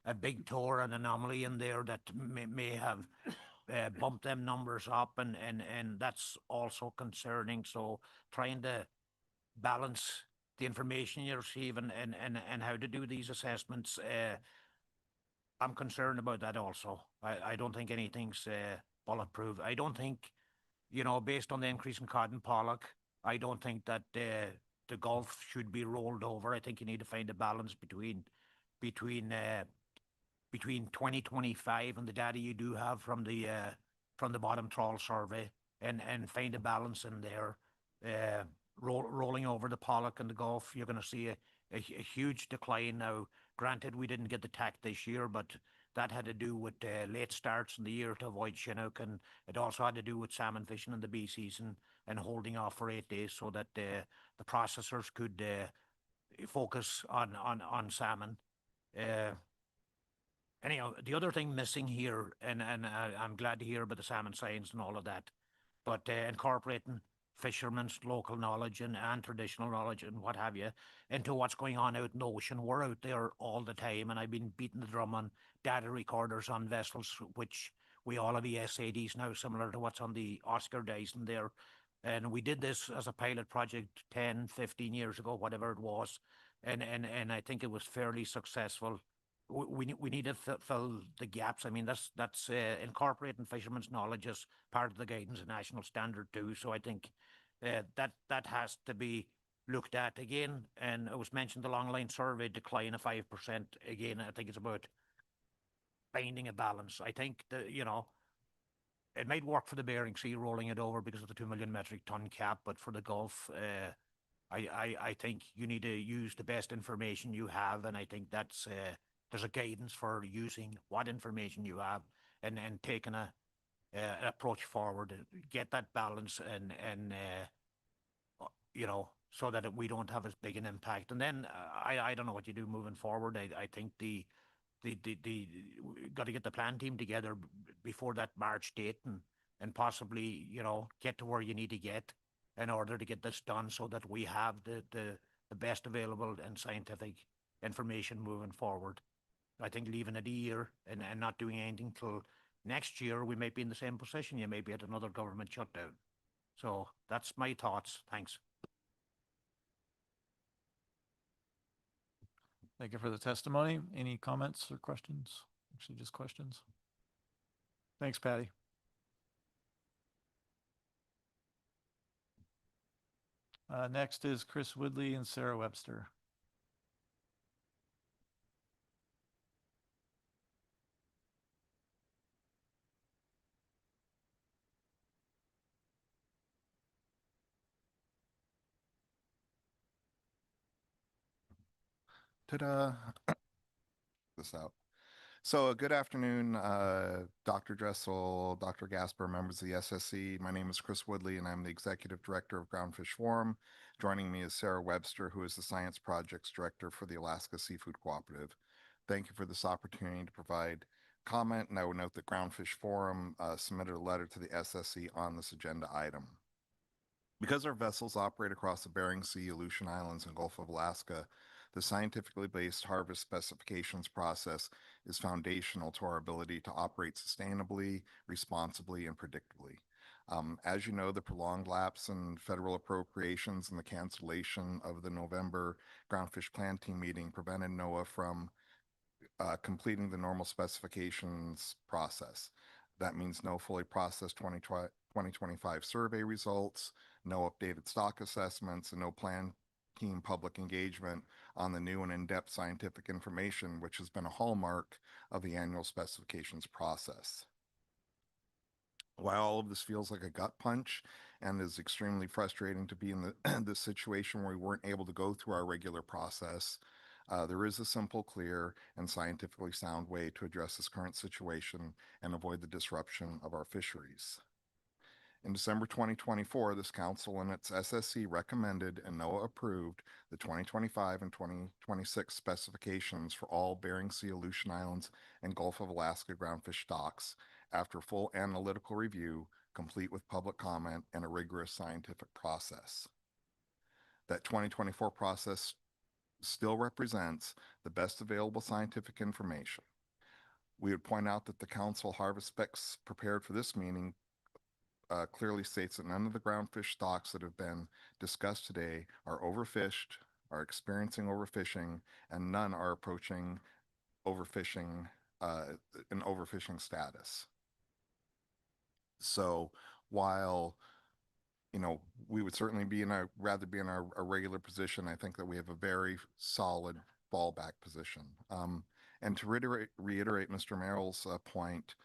a big tour, an anomaly in there that may have bumped them numbers up, and that's also concerning. So trying to balance the information you receive and how to do these assessments, I'm concerned about that also. I don't think anything's bulletproof. I don't think, based on the increase in cod and pollock, I don't think that the Gulf should be rolled over. I think you need to find a balance between 2025 and the data you do have from the bottom trawl survey, and find a balance in there. Rolling over the pollock and the Gulf, you're going to see a huge decline. Now, granted, we didn't get the tack this year, but that had to do with late starts in the year to avoid Chinook, and it also had to do with salmon fishing in the bee season and holding off for 8 days so that the processors could focus on salmon. Anyhow, the other thing missing here, and I'm glad to hear about the salmon science and all of that, but incorporating fishermen's local knowledge and traditional knowledge and what have you into what's going on out in the ocean. We're out there all the time, and I've been beating the drum on data recorders on vessels, which we all have ESADs now, similar to what's on the Oscar Dyson there. And we did this as a pilot project 10, 15 years ago, whatever it was, and I think it was fairly successful. We need to fill the gaps. I mean, that's incorporating fishermen's knowledge as part of the guidance and national standard too. So I think that has to be looked at again. And it was mentioned the longline survey decline of 5%. Again, I think it's about finding a balance. I think it might work for the Bering Sea, rolling it over because of the 2 million metric ton cap, but for the Gulf, I think you need to use the best information you have, and I think that's there's a guidance for using what information you have and taking an approach forward, get that balance, and so that we don't have as big an impact. And then I don't know what you do moving forward. I think the got to get the plan team together before that March date, and possibly get to where you need to get in order to get this done, so that we have the best available and scientific information moving forward. I think leaving it a year and not doing anything till next year, we might be in the same position. You may be at another government shutdown. So that's my thoughts. Thanks. Thank you for the testimony. Any comments or questions? Actually, just questions. Thanks, Patty. Next is Chris Woodley and Sarah Webster. Ta-da. This out. So good afternoon, Dr. Dressel, Dr. Gasper, members of the SSC. My name is Chris Woodley, and I'm the Executive Director of Groundfish Forum. Joining me is Sarah Webster, who is the Science Projects Director for the Alaska Seafood Cooperative. Thank you for this opportunity to provide comment, and I would note that Groundfish Forum submitted a letter to the SSC on this agenda item. Because our vessels operate across the Bering Sea, Aleutian Islands, and Gulf of Alaska, the scientifically based harvest specifications process is foundational to our ability to operate sustainably, responsibly, and predictably. As you know, the prolonged lapse in federal appropriations and the cancellation of the November Groundfish Plan Team meeting prevented NOAA from completing the normal specifications process. That means no fully processed 2025 survey results, no updated stock assessments, and no plan keen public engagement on the new and in-depth scientific information, which has been a hallmark of the annual specifications process. While all of this feels like a gut punch and is extremely frustrating to be in this situation where we weren't able to go through our regular process, there is a simple, clear, and scientifically sound way to address this current situation and avoid the disruption of our fisheries. In December 2024, this council and its SSC recommended and NOAA approved the 2025 and 2026 specifications for all Bering Sea, Aleutian Islands, and Gulf of Alaska groundfish stocks after full analytical review, complete with public comment and a rigorous scientific process. That 2024 process still represents the best available scientific information. We would point out that the council harvest specs prepared for this meeting clearly states that none of the groundfish stocks that have been discussed today are overfished, are experiencing overfishing, and none are approaching overfishing, an overfishing status. So while, you know, we would certainly rather be in our regular position, I think that we have a very solid fallback position. And to reiterate Mr. Merrill's point,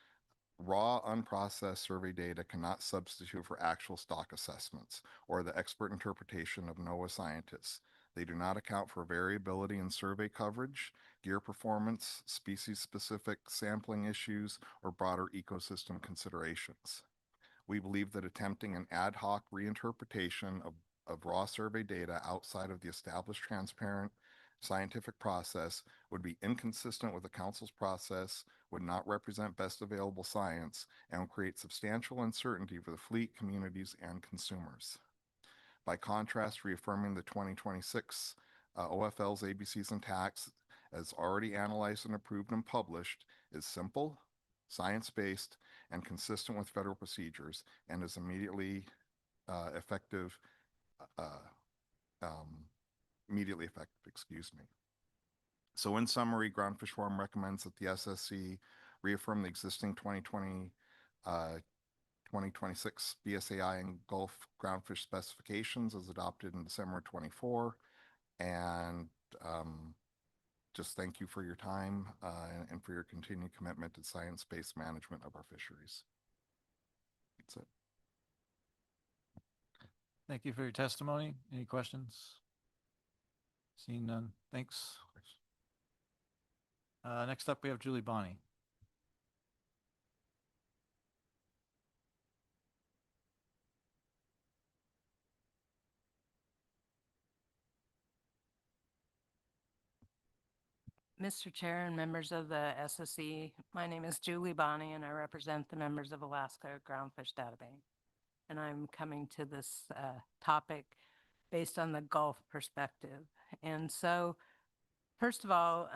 raw, unprocessed survey data cannot substitute for actual stock assessments or the expert interpretation of NOAA scientists. They do not account for variability in survey coverage, gear performance, species-specific sampling issues, or broader ecosystem considerations. We believe that attempting an ad hoc reinterpretation of raw survey data outside of the established transparent scientific process would be inconsistent with the council's process, would not represent best available science, and would create substantial uncertainty for the fleet, communities, and consumers. By contrast, reaffirming the 2026 OFL's ABCs and tax as already analyzed and approved and published is simple, science-based, and consistent with federal procedures, and is immediately effective, excuse me. So in summary, Groundfish Forum recommends that the SSC reaffirm the existing 2026 BSAI and Gulf groundfish specifications as adopted in December 24. And just thank you for your time and for your continued commitment to science-based management of our fisheries. That's it. Thank you for your testimony. Any questions? Seeing none. Thanks. Next up, we have Julie Bonney. Mr. Chair and members of the SSC, my name is Julie Bonney and I represent the members of Alaska Groundfish Data Bank. And I'm coming to this topic based on the Gulf perspective. And so, first of all,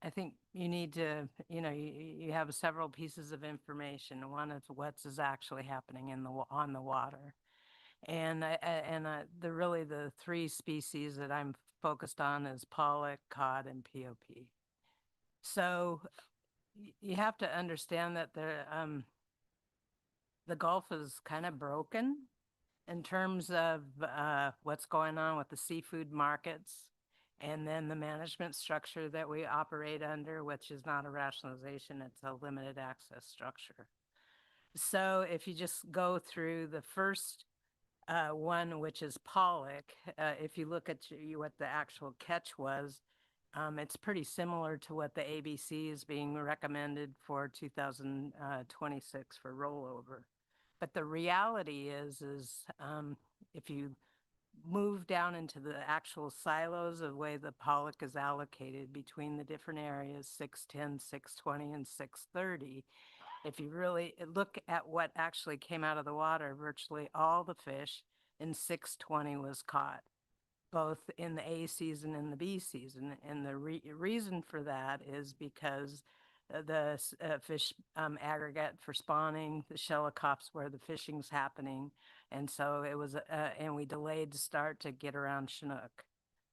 I think you need to, you have several pieces of information. One is what's actually happening on the water. And the three species that I'm focused on is pollock, cod, and POP. So you have to understand that the Gulf is kind of broken in terms of what's going on with the seafood markets and then the management structure that we operate under, which is not a rationalization, it's a limited access structure. So if you just go through the first one, which is pollock, if you look at what the actual catch was, it's pretty similar to what the ABC is being recommended for 2026 for rollover. But the reality is if you move down into the actual silos of the way the pollock is allocated between the different areas, 610, 620, and 630, if you really look at what actually came out of the water, virtually all the fish in 620 was caught, both in the A season and the B season. And the reason for that is because the fish aggregate for spawning, the shellicops where the fishing's happening. And so it was, and we delayed the start to get around Chinook.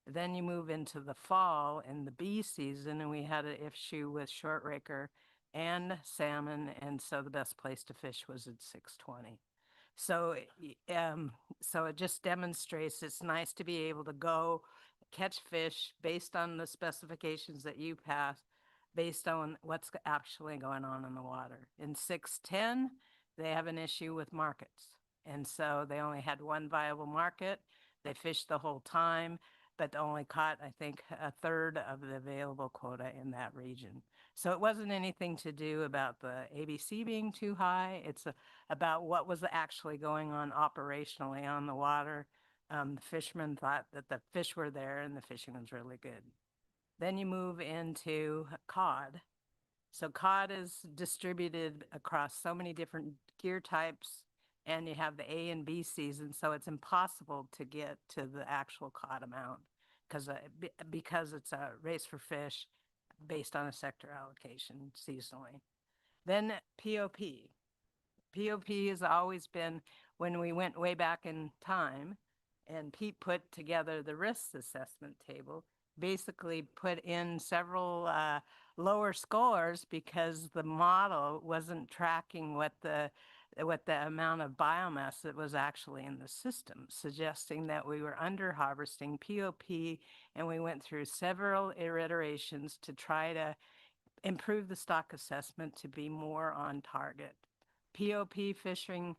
Then you move into the fall in the B season, and we had an issue with short raker and salmon, and so the best place to fish was at 620. So, so it just demonstrates it's nice to be able to go catch fish based on the specifications that you pass, based on what's actually going on in the water. In 610, they have an issue with markets. And so they only had one viable market. They fished the whole time, but only caught, I think, a third of the available quota in that region. So it wasn't anything to do about the ABC being too high. It's about what was actually going on operationally on the water. The fishermen thought that the fish were there and the fishing was really good. Then you move into cod. So cod is distributed across so many different gear types, and you have the A and B season, so it's impossible to get to the actual cod amount because it's a race for fish based on a sector allocation seasonally. Then POP. POP has always been, when we went way back in time, and Pete put together the risk assessment table, basically put in several lower scores because the model wasn't tracking what the amount of biomass that was actually in the system, suggesting that we were under harvesting POP, and we went through several iterations to try to improve the stock assessment to be more on target. POP fishing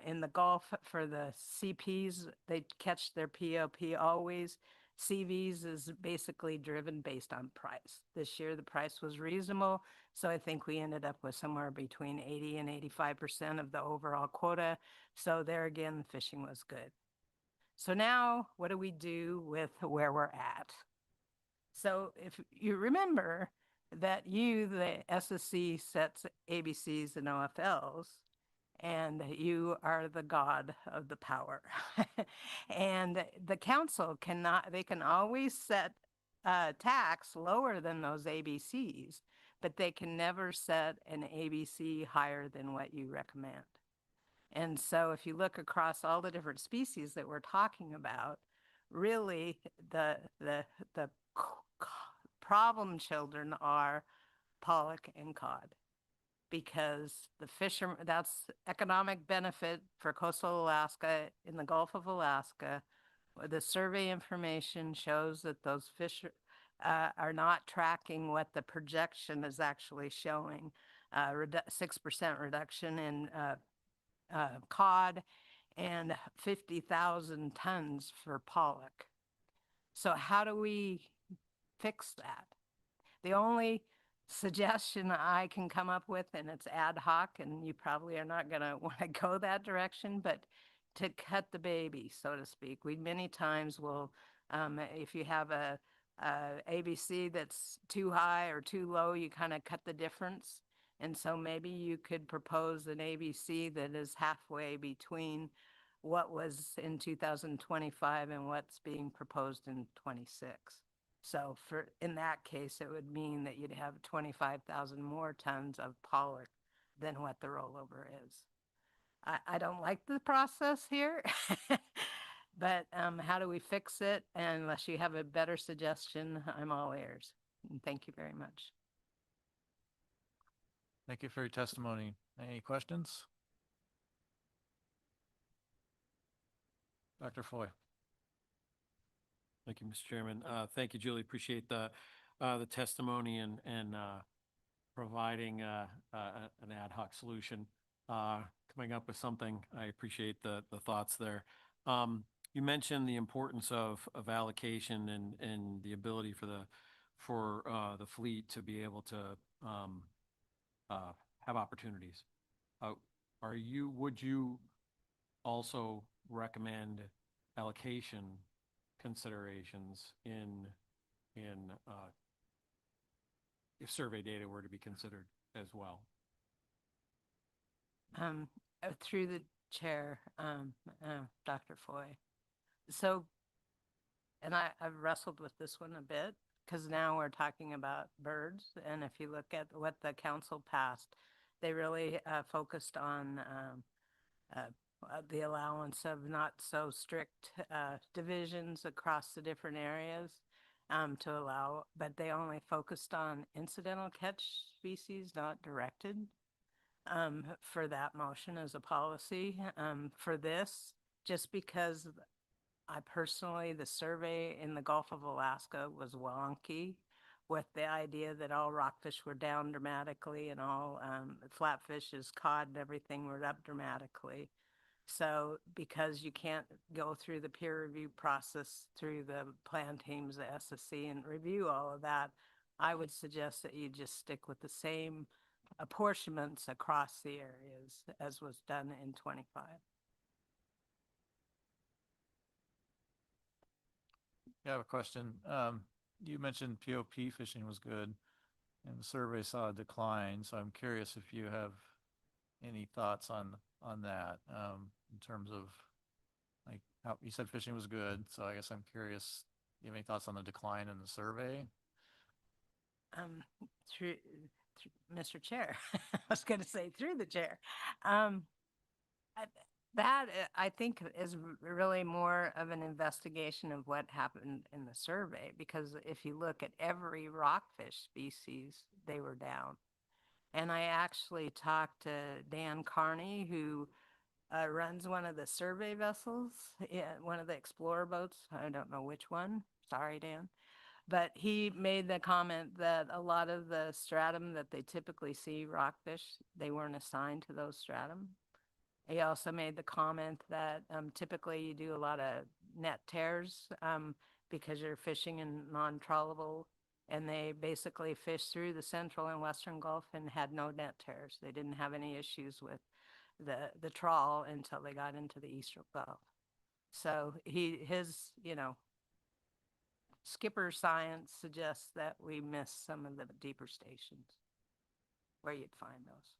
in the Gulf for the CPs, they catch their POP always. CVs is basically driven based on price. This year the price was reasonable, so I think we ended up with somewhere between 80 and 85% of the overall quota. So there again, the fishing was good. So now what do we do with where we're at? So if you remember that the SSC, sets ABCs and OFLs, and you are the god of the power. And the council can always set tax lower than those ABCs, but they can never set an ABC higher than what you recommend. And so if you look across all the different species that we're talking about, really the problem children are pollock and cod, because that's economic benefit for coastal Alaska in the Gulf of Alaska. The survey information shows that those fish are not tracking what the projection is actually showing. 6% reduction in cod and 50,000 tons for pollock. So how do we fix that? The only suggestion I can come up with, and it's ad hoc, and you probably are not going to want to go that direction, but to cut the baby, so to speak. We many times will, if you have a ABC that's too high or too low, you kind of cut the difference. And so maybe you could propose an ABC that is halfway between what was in 2025 and what's being proposed in 26. So in that case, it would mean that you'd have 25,000 more tons of pollock than what the rollover is. I don't like the process here, but how do we fix it? And unless you have a better suggestion, I'm all ears. And thank you very much. Thank you for your testimony. Any questions? Dr. Foy. Thank you, Mr. Chairman. Thank you, Julie. Appreciate the testimony and providing an ad hoc solution. Coming up with something. I appreciate the thoughts there. You mentioned the importance of allocation and the ability for the fleet to be able to have opportunities. Would you also recommend allocation considerations if survey data were to be considered as well? Through the chair, Dr. Foy. So, and I've wrestled with this one a bit, because now we're talking about birds. And if you look at what the council passed, they really focused on the allowance of not so strict divisions across the different areas to allow, but they only focused on incidental catch species, not directed. for that motion as a policy, for this, just because I personally, the survey in the Gulf of Alaska was wonky with the idea that all rockfish were down dramatically and all flatfishes, cod and everything were up dramatically. So because you can't go through the peer review process through the plan teams, the SSC, and review all of that, I would suggest that you just stick with the same apportionments across the areas as was done in 25. I have a question. You mentioned POP fishing was good and the survey saw a decline. So I'm curious if you have any thoughts on that, in terms of like how you said fishing was good. So I guess I'm curious, you have any thoughts on the decline in the survey? Through Mr. Chair, I was going to say through the chair. I think is really more of an investigation of what happened in the survey, because if you look at every rockfish species, they were down. And I actually talked to Dan Carney, who runs one of the survey vessels, one of the explorer boats. I don't know which one. Sorry, Dan. But he made the comment that a lot of the stratum that they typically see rockfish, they weren't assigned to those stratum. He also made the comment that typically you do a lot of net tears because you're fishing in non-trawlable, and they basically fished through the Central and Western Gulf and had no net tears. They didn't have any issues with the trawl until they got into the Eastern Gulf. So his skipper science suggests that we missed some of the deeper stations where you'd find those.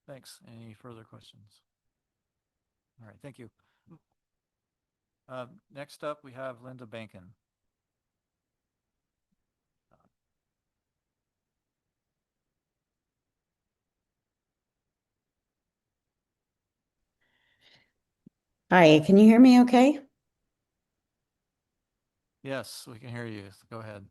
Thanks. Any further questions? All right, thank you. Next up, we have Linda Bankin. Hi, can you hear me okay? Yes, we can hear you. Go ahead.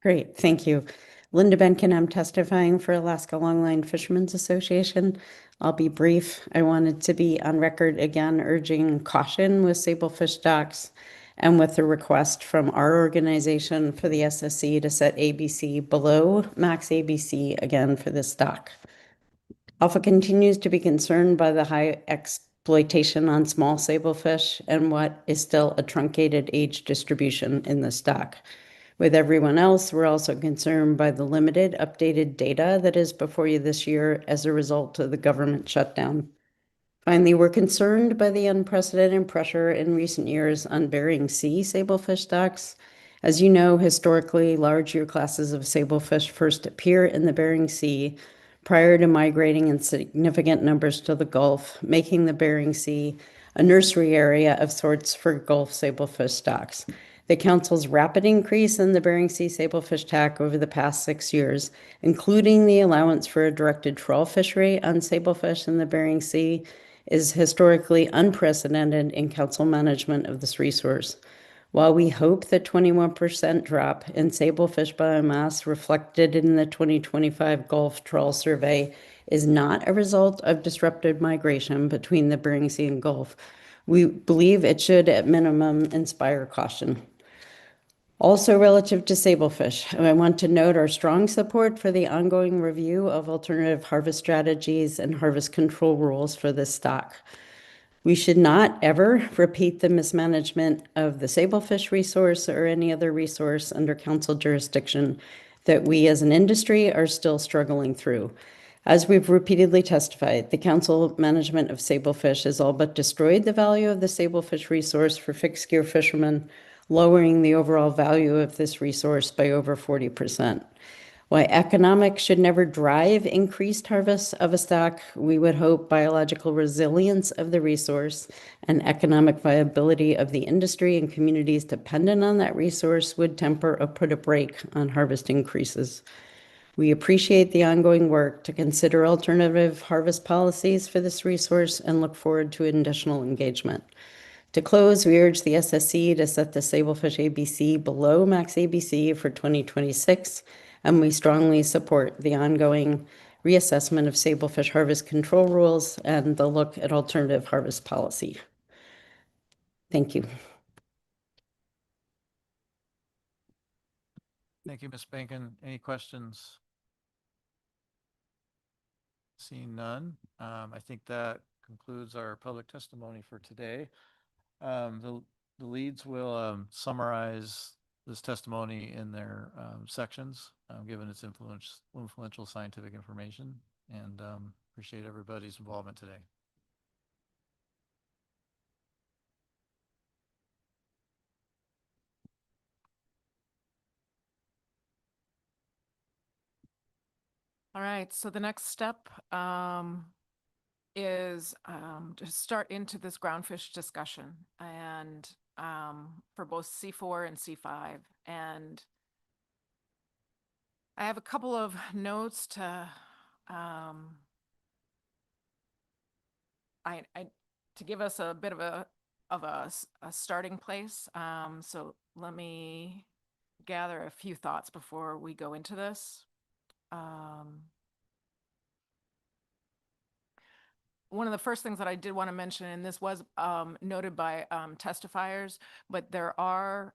Great, thank you. Linda Benkin, I'm testifying for Alaska Longline Fishermen's Association. I'll be brief. I wanted to be on record again urging caution with sablefish stocks and with the request from our organization for the SSC to set ABC below max ABC again for this stock. Alpha continues to be concerned by the high exploitation on small sablefish and what is still a truncated age distribution in the stock. With everyone else, we're also concerned by the limited updated data that is before you this year as a result of the government shutdown. Finally, we're concerned by the unprecedented pressure in recent years on Bering Sea sablefish stocks. As you know, historically, large year classes of sablefish first appear in the Bering Sea prior to migrating in significant numbers to the Gulf, making the Bering Sea a nursery area of sorts for Gulf sablefish stocks. The Council's rapid increase in the Bering Sea sablefish TAC over the past 6 years, including the allowance for a directed trawl fishery on sablefish in the Bering Sea, is historically unprecedented in Council management of this resource. While we hope the 21% drop in sablefish biomass reflected in the 2025 Gulf Trawl Survey is not a result of disrupted migration between the Bering Sea and Gulf, we believe it should, at minimum, inspire caution. Also relative to sablefish, I want to note our strong support for the ongoing review of alternative harvest strategies and harvest control rules for this stock. We should not ever repeat the mismanagement of the sablefish resource or any other resource under Council jurisdiction that we as an industry are still struggling through. As we've repeatedly testified, the Council management of sablefish has all but destroyed the value of the sablefish resource for fixed gear fishermen, lowering the overall value of this resource by over 40%. While economics should never drive increased harvests of a stock, we would hope biological resilience of the resource and economic viability of the industry and communities dependent on that resource would temper or put a brake on harvest increases. We appreciate the ongoing work to consider alternative harvest policies for this resource and look forward to additional engagement. To close, we urge the SSC to set the sablefish ABC below max ABC for 2026 and we strongly support the ongoing reassessment of sablefish harvest control rules and the look at alternative harvest policy. Thank you. Thank you, Ms. Bankin. Any questions? Seeing none, I think that concludes our public testimony for today. The leads will summarize this testimony in their sections, given its influential scientific information, and appreciate everybody's involvement today. All right, so the next step is to start into this groundfish discussion, and for both C4 and C5. And I have a couple of notes to to give us a bit of a starting place. So let me gather a few thoughts before we go into this. One of the first things that I did want to mention, and this was noted by testifiers, but there are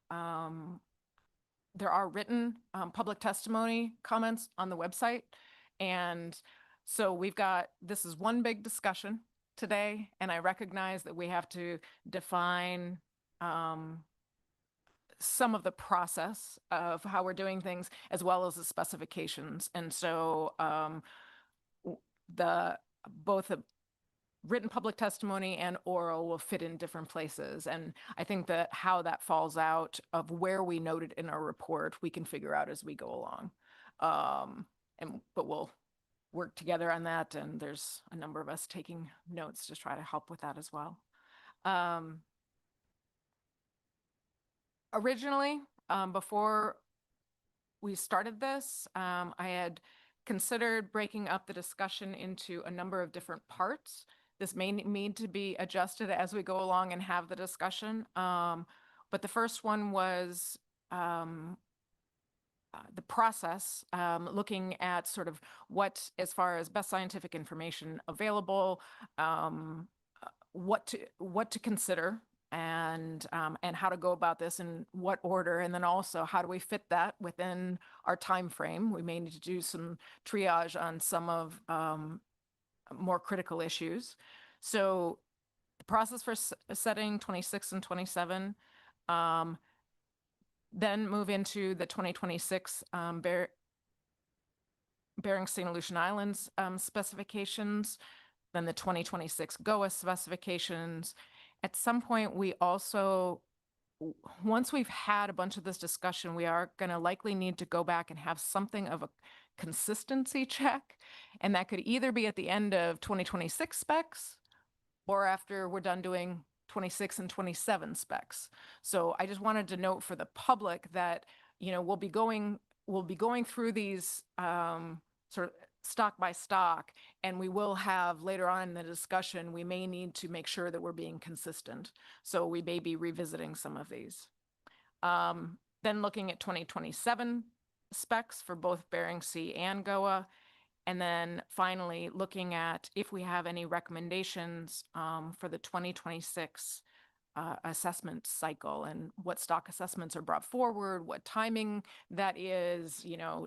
written public testimony comments on the website. And so this is one big discussion today, and I recognize that we have to define some of the process of how we're doing things, as well as the specifications. And so both the written public testimony and oral will fit in different places. And I think that how that falls out of where we noted in our report, we can figure out as we go along. But we'll work together on that. And there's a number of us taking notes to try to help with that as well. Originally, before we started this, I had considered breaking up the discussion into a number of different parts. This may need to be adjusted as we go along and have the discussion. But the first one was the process, looking at sort of what, as far as best scientific information available, what to consider, and how to go about this in what order, and then also how do we fit that within our time frame. We may need to do some triage on some of more critical issues. So the process for setting 26 and 27, then move into the 2026 Bering Sea and Aleutian Islands specifications, then the 2026 GOA specifications. At some point, we also, once we've had a bunch of this discussion, we are going to likely need to go back and have something of a consistency check. And that could either be at the end of 2026 specs or after we're done doing 26 and 27 specs. So I just wanted to note for the public that, we'll be going through these sort of stock by stock, and we will have later on in the discussion, we may need to make sure that we're being consistent. So we may be revisiting some of these. Then looking at 2027 specs for both Bering Sea and GOA. And then finally looking at if we have any recommendations for the 2026 assessment cycle, and what stock assessments are brought forward, what timing that is,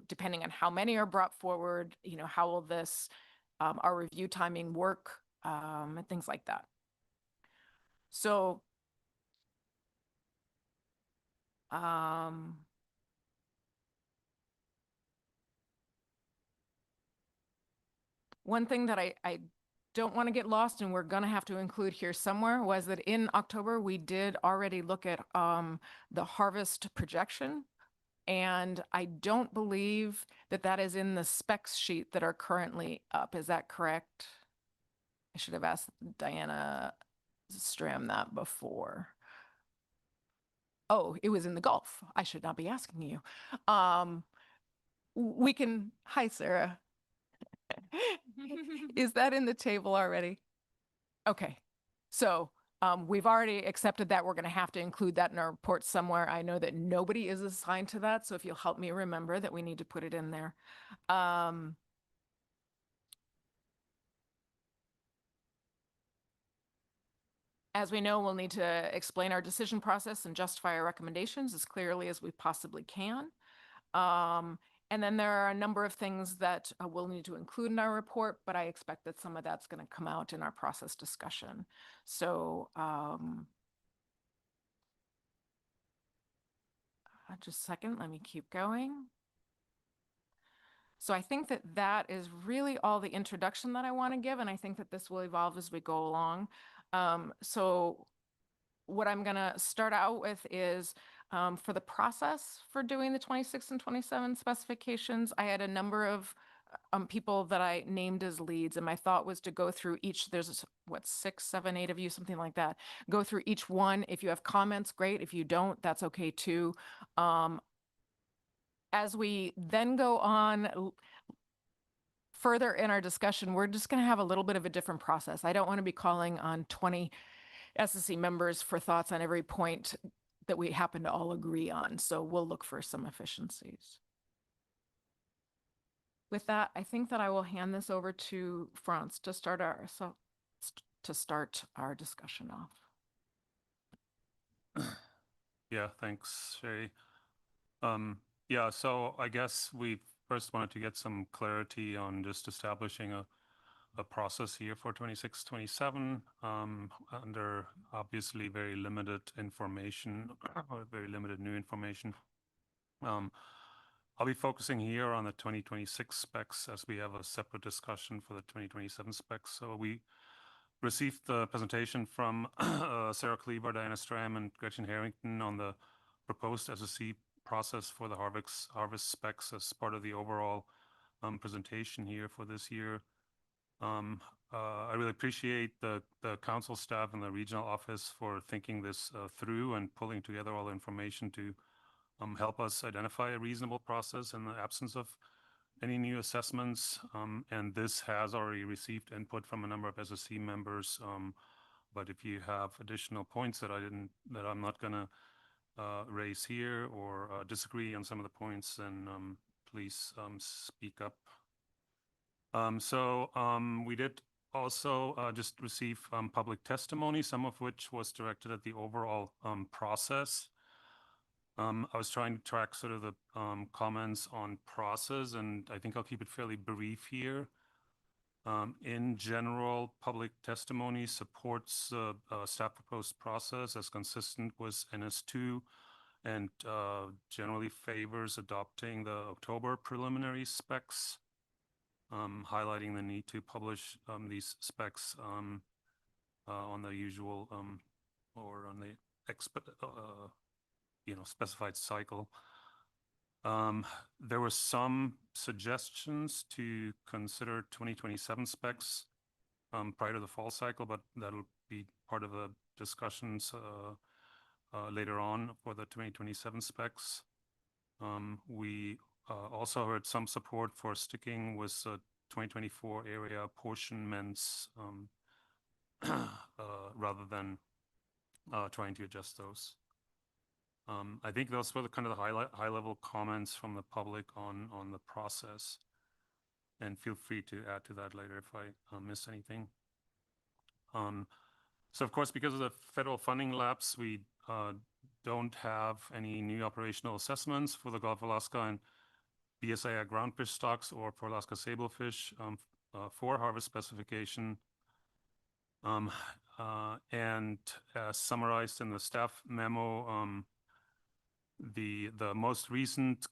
depending on how many are brought forward, how will this, our review timing work, and things like that. So, one thing that I don't want to get lost, and we're going to have to include here somewhere, was that in October, we did already look at the harvest projection. And I don't believe that that is in the specs sheet that are currently up. Is that correct? I should have asked Diana Stram that before. Oh, it was in the Gulf. I should not be asking you. Hi, Sarah. Is that in the table already? Okay. So We've already accepted that. We're going to have to include that in our report somewhere. I know that nobody is assigned to that, so if you'll help me remember that we need to put it in there. As we know, we'll need to explain our decision process and justify our recommendations as clearly as we possibly can. And then there are a number of things that we'll need to include in our report, but I expect that some of that's going to come out in our process discussion. So just a second, let me keep going. So I think that that is really all the introduction that I want to give, and I think that this will evolve as we go along. So what I'm going to start out with is for the process for doing the 26 and 27 specifications, I had a number of people that I named as leads, and my thought was to go through each. There's what, 6, 7, 8 of you, something like that. Go through each one. If you have comments, great. If you don't, that's okay too. As we then go on further in our discussion, we're just going to have a little bit of a different process. I don't want to be calling on 20 SSC members for thoughts on every point that we happen to all agree on. So we'll look for some efficiencies. With that, I think that I will hand this over to Franz to start our discussion off. Yeah, thanks, Shay. Yeah, so I guess we first wanted to get some clarity on just establishing a process here for 26, 27 under obviously very limited information, or very limited new information. I'll be focusing here on the 2026 specs as we have a separate discussion for the 2027 specs. So we received the presentation from Sarah Cleaver, Diana Stram, and Gretchen Harrington on the proposed SSC process for the harvest specs as part of the overall presentation here for this year. I really appreciate the council staff and the regional office for thinking this through and pulling together all the information to help us identify a reasonable process in the absence of any new assessments. And this has already received input from a number of SSC members. But if you have additional points that I'm not going to raise here or disagree on some of the points, then please speak up. We did also just receive public testimony, some of which was directed at the overall process. I was trying to track sort of the comments on process, and I think I'll keep it fairly brief here. In general, public testimony supports the staff proposed process as consistent with NS2 and generally favors adopting the October preliminary specs, highlighting the need to publish these specs on the usual or on the specified cycle. There were some suggestions to consider 2027 specs prior to the fall cycle, but that'll be part of the discussions later on for the 2027 specs. We also heard some support for sticking with 2024 area apportionments rather than trying to adjust those. I think those were the kind of the high-level comments from the public on the process, and feel free to add to that later if I miss anything. So of course, because of the federal funding lapse, we don't have any new operational assessments for the Gulf of Alaska and BSAI groundfish stocks or for Alaska sablefish for harvest specification. And as summarized in the staff memo, the most recent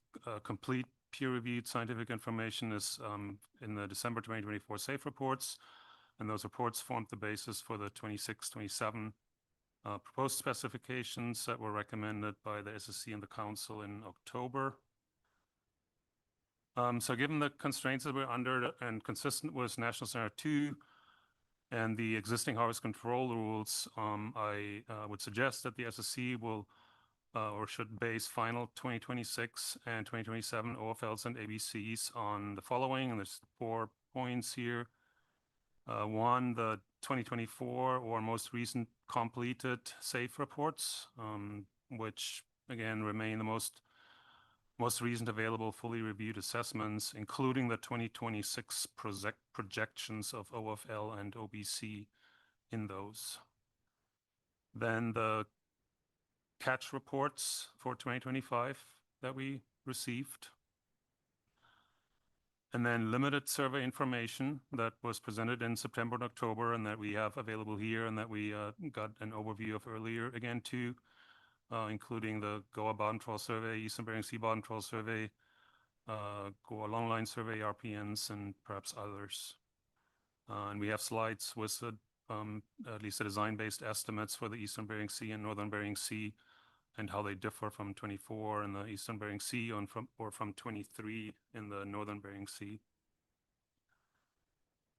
complete peer-reviewed scientific information is in the December 2024 SAFE reports, and those reports formed the basis for the 26-27 proposed specifications that were recommended by the SSC and the Council in October. So given the constraints that we're under and consistent with National Standard 2 and the existing harvest control rules, I would suggest that the SSC will or should base final 2026 and 2027 OFLs and ABCs on the following, and there's 4 points here. One, the 2024 or most recent completed SAFE reports, which again remain the most recent available fully reviewed assessments, including the 2026 projections of OFL and OBC in those. Then the catch reports for 2025 that we received. And then limited survey information that was presented in September and October and that we have available here and that we got an overview of earlier again too, including the Goa Bottom Trawl Survey, Eastern Bering Sea Bottom Trawl Survey, Goa Longline Survey, RPNs, and perhaps others. And we have slides with at least the design-based estimates for the Eastern Bering Sea and Northern Bering Sea and how they differ from 24 in the Eastern Bering Sea or from 23 in the Northern Bering Sea.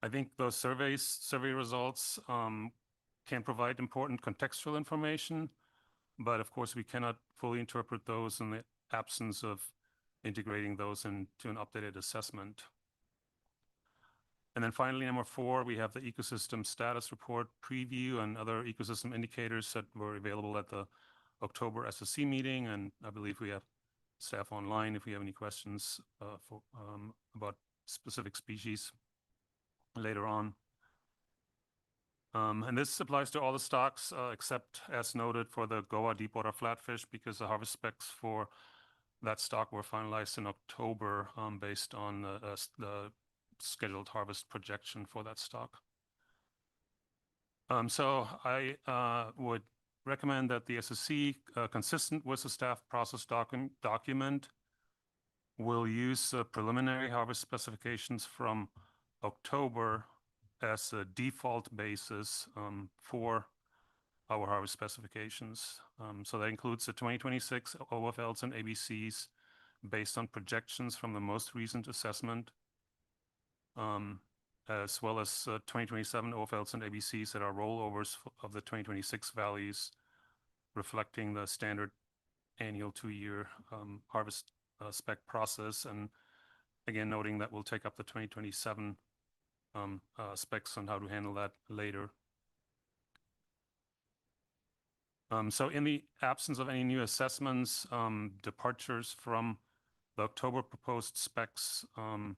I think those survey results can provide important contextual information, but of course we cannot fully interpret those in the absence of integrating those into an updated assessment. And then finally, number 4, we have the ecosystem status report preview and other ecosystem indicators that were available at the October SSC meeting, and I believe we have staff online if we have any questions about specific species later on. And this applies to all the stocks except as noted for the Goa deepwater flatfish, because the harvest specs for that stock were finalized in October based on the scheduled harvest projection for that stock. So I would recommend that the SSC, consistent with the staff process document, will use the preliminary harvest specifications from October as a default basis for our harvest specifications. So that includes the 2026 OFLs and ABCs based on projections from the most recent assessment, as well as 2027 OFLs and ABCs that are rollovers of the 2026 values, reflecting the standard annual 2-year harvest spec process. And again, noting that we'll take up the 2027 specs on how to handle that later. So in the absence of any new assessments, departures from the October proposed specs are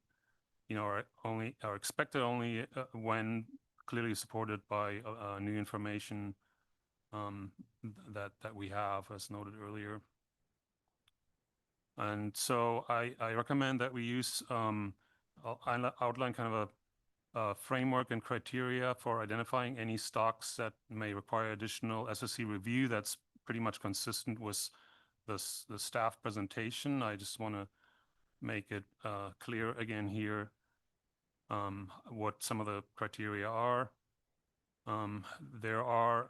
expected only when clearly supported by new information that we have, as noted earlier. And so I recommend that we use outline kind of a framework and criteria for identifying any stocks that may require additional SSC review. That's pretty much consistent with the staff presentation. I just want to make it clear again here what some of the criteria are. There are,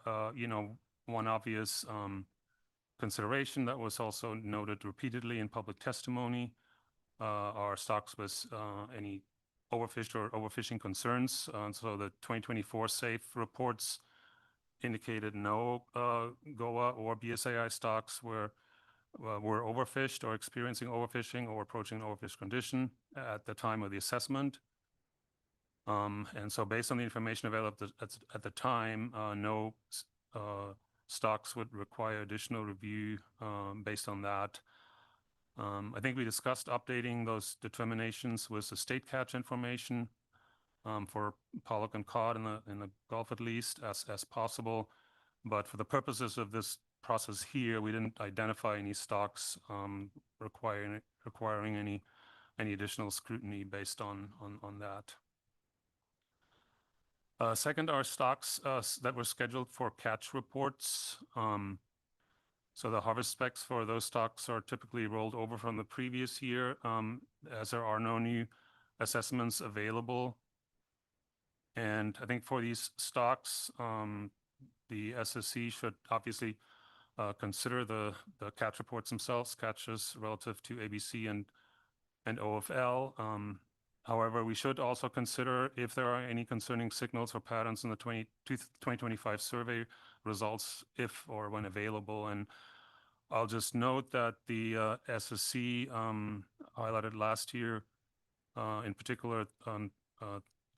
one obvious consideration that was also noted repeatedly in public testimony are stocks with any overfished or overfishing concerns. So the 2024 SAFE reports indicated no GOA or BSAI stocks were overfished or experiencing overfishing or approaching an overfish condition at the time of the assessment. And so based on the information available at the time, no stocks would require additional review based on that. I think we discussed updating those determinations with the state catch information for pollock and cod in the Gulf at least as possible. But for the purposes of this process here, we didn't identify any stocks requiring any additional scrutiny based on that. Second are stocks that were scheduled for catch reports. So the harvest specs for those stocks are typically rolled over from the previous year as there are no new assessments available. And I think for these stocks, the SSC should obviously consider the catch reports themselves, catches relative to ABC and OFL. However, we should also consider if there are any concerning signals or patterns in the 2025 survey results, if or when available. And I'll just note that the SSC highlighted last year, in particular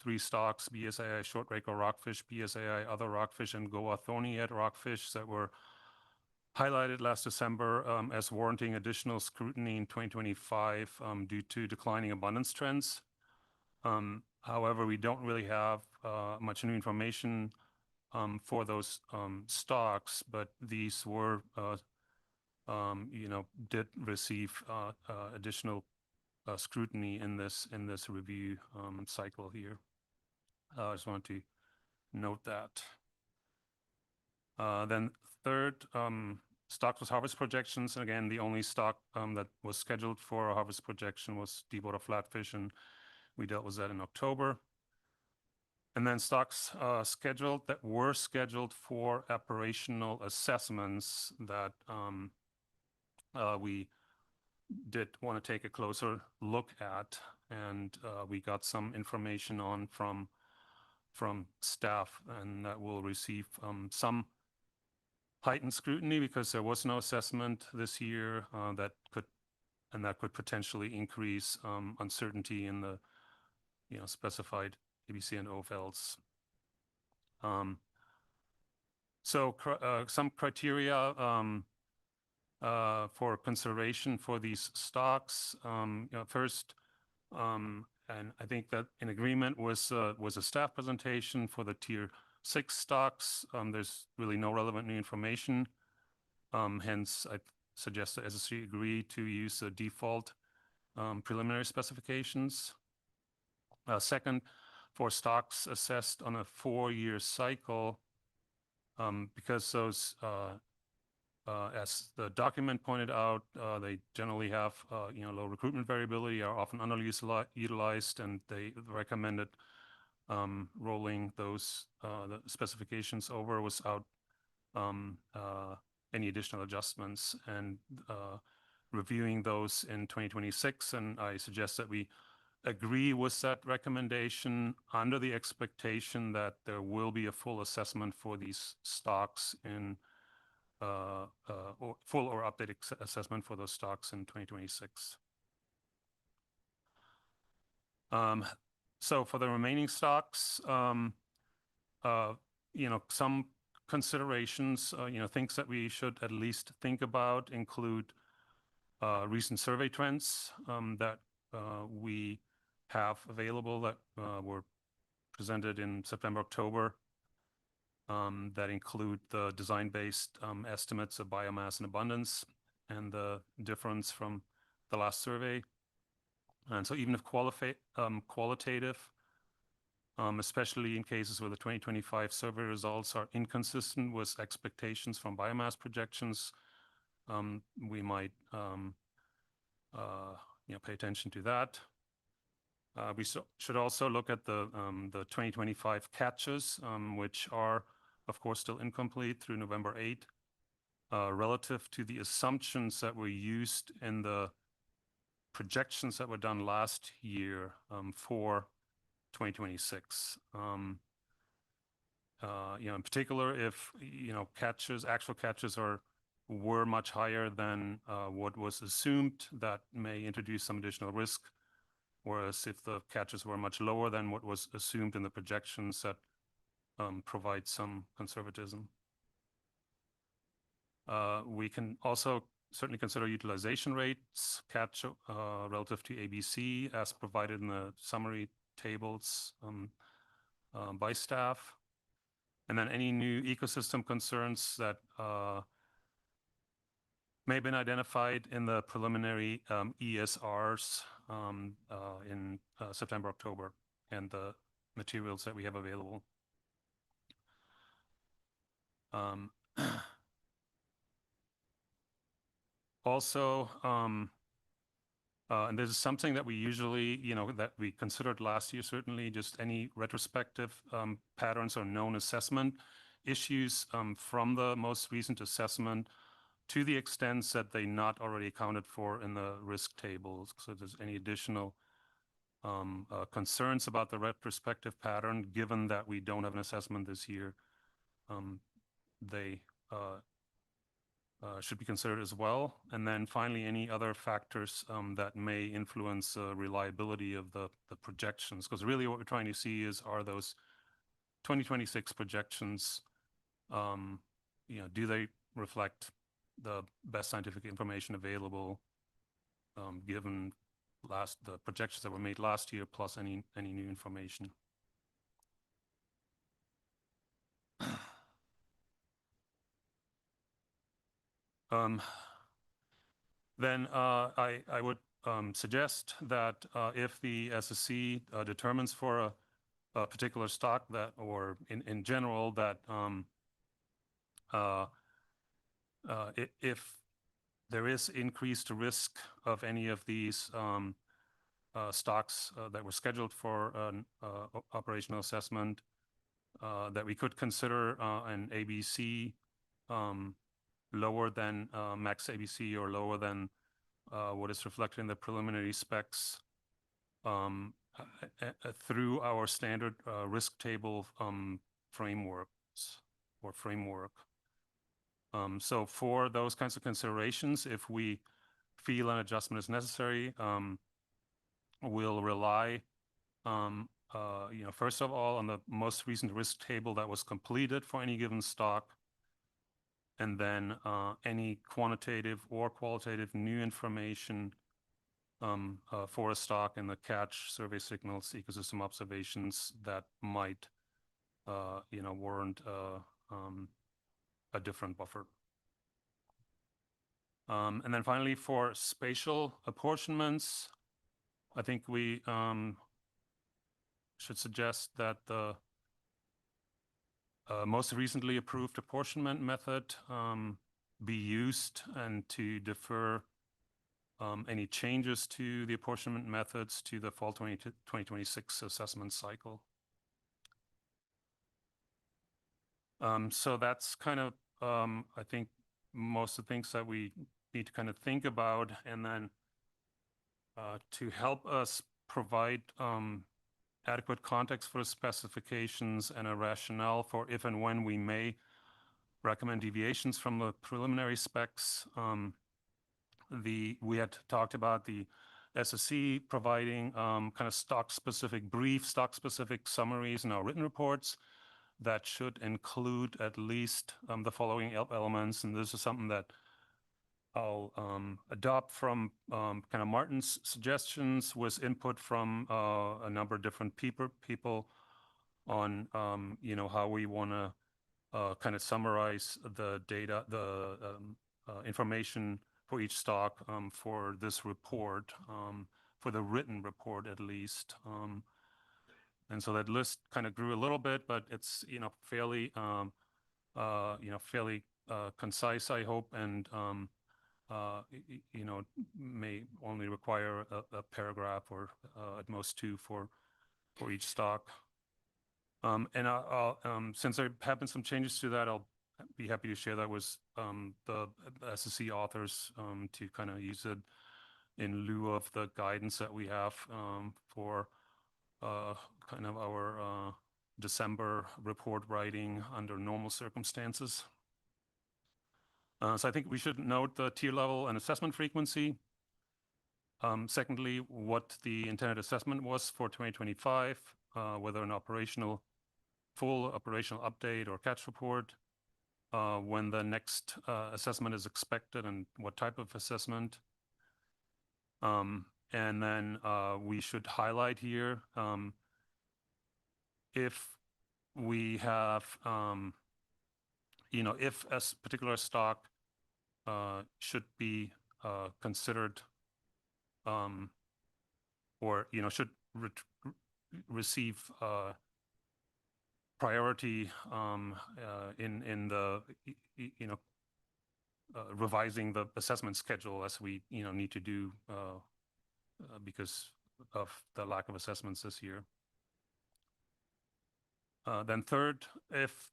three stocks: BSAI short rake or rockfish, BSAI other rockfish, and Goa thorny-head rockfish that were highlighted last December as warranting additional scrutiny in 2025 due to declining abundance trends. However, we don't really have much new information for those stocks, but these were, did receive additional scrutiny in this review cycle here. I just want to note that. Then third, stocks with harvest projections. And again, the only stock that was scheduled for a harvest projection was deepwater flatfish, and we dealt with that in October. And then stocks that were scheduled for operational assessments that we did want to take a closer look at, and we got some information on from staff, and that will receive some heightened scrutiny because there was no assessment this year that could potentially increase uncertainty in the specified ABC and OFLs. Some criteria for consideration for these stocks. First, and I think that in agreement was a staff presentation for the tier 6 stocks. There's really no relevant new information. Hence, I suggest that SSC agree to use the default preliminary specifications. Second, for stocks assessed on a 4-year cycle, because those, as the document pointed out, they generally have low recruitment variability, are often underutilized, and they recommended rolling those the specifications over without any additional adjustments and reviewing those in 2026. And I suggest that we agree with that recommendation under the expectation that there will be a full assessment for these stocks in or full or updated assessment for those stocks in 2026. So for the remaining stocks, some considerations, things that we should at least think about include recent survey trends that we have available that were presented in September, October, that include the design-based estimates of biomass and abundance and the difference from the last survey. And so even if qualitative, especially in cases where the 2025 survey results are inconsistent with expectations from biomass projections, we might pay attention to that. We should also look at the 2025 catches, which are, of course, still incomplete through November 8, relative to the assumptions that were used in the projections that were done last year for 2026. In particular, if actual catches were much higher than what was assumed, that may introduce some additional risk. Whereas if the catches were much lower than what was assumed in the projections, that provide some conservatism. We can also certainly consider utilization rates, catch relative to ABC as provided in the summary tables by staff. And then any new ecosystem concerns that may have been identified in the preliminary ESRs in September, October, and the materials that we have available. Also, and this is something that we usually, that we considered last year, certainly just any retrospective patterns or known assessment issues from the most recent assessment to the extent that they not already accounted for in the risk tables. So if there's any additional concerns about the retrospective pattern, given that we don't have an assessment this year, they should be considered as well. And then finally, any other factors that may influence reliability of the projections. Because really what we're trying to see is, are those 2026 projections, do they reflect the best scientific information available, given the projections that were made last year, plus any new information. Then I would suggest that if the SSC determines for a particular stock that, or in general, that if there is increased risk of any of these stocks that were scheduled for an operational assessment, that we could consider an ABC lower than max ABC or lower than what is reflected in the preliminary specs through our standard risk table frameworks or framework. So for those kinds of considerations, if we feel an adjustment is necessary, we'll rely, first of all, on the most recent risk table that was completed for any given stock, and then any quantitative or qualitative new information for a stock in the catch, survey signals, ecosystem observations that might, warrant a different buffer. And then finally, for spatial apportionments, I think we should suggest that the most recently approved apportionment method be used, and to defer any changes to the apportionment methods to the fall 2026 assessment cycle. So that's kind of, I think, most of the things that we need to kind of think about. And then to help us provide adequate context for the specifications and a rationale for if and when we may recommend deviations from the preliminary specs, we had talked about the SSC providing kind of stock-specific summaries in our written reports that should include at least the following elements. And this is something that I'll adopt from kind of Martin's suggestions, with input from a number of different people on how we want to kind of summarize the data, the information for each stock for this report, for the written report at least. And so that list kind of grew a little bit, but it's fairly concise, I hope, and may only require a paragraph or at most two for each stock. And I'll since there have been some changes to that, I'll be happy to share that with the SSC authors to kind of use it in lieu of the guidance that we have for kind of our December report writing under normal circumstances. So I think we should note the tier level and assessment frequency. Secondly, what the intended assessment was for 2025, whether an full operational update or catch report, when the next assessment is expected and what type of assessment. And then we should highlight here if we have, if a particular stock should be considered or should receive priority in the revising the assessment schedule, as we need to do because of the lack of assessments this year. Then third, if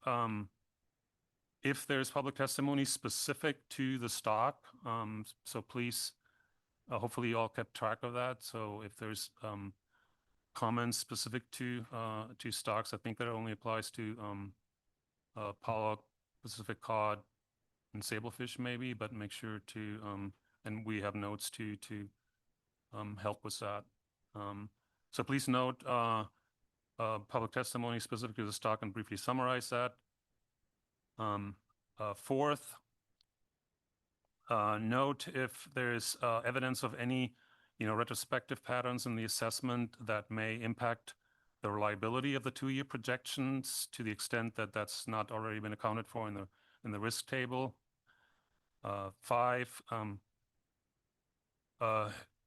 there's public testimony specific to the stock, so please, hopefully you all kept track of that. So if there's comments specific to stocks, I think that only applies to Pollock, Pacific Cod, sablefish maybe, but make sure to, and we have notes to help with that. So please note public testimony specific to the stock and briefly summarize that. Fourth, note if there's evidence of any, retrospective patterns in the assessment that may impact the reliability of the 2-year projections to the extent that that's not already been accounted for in the risk table. 5,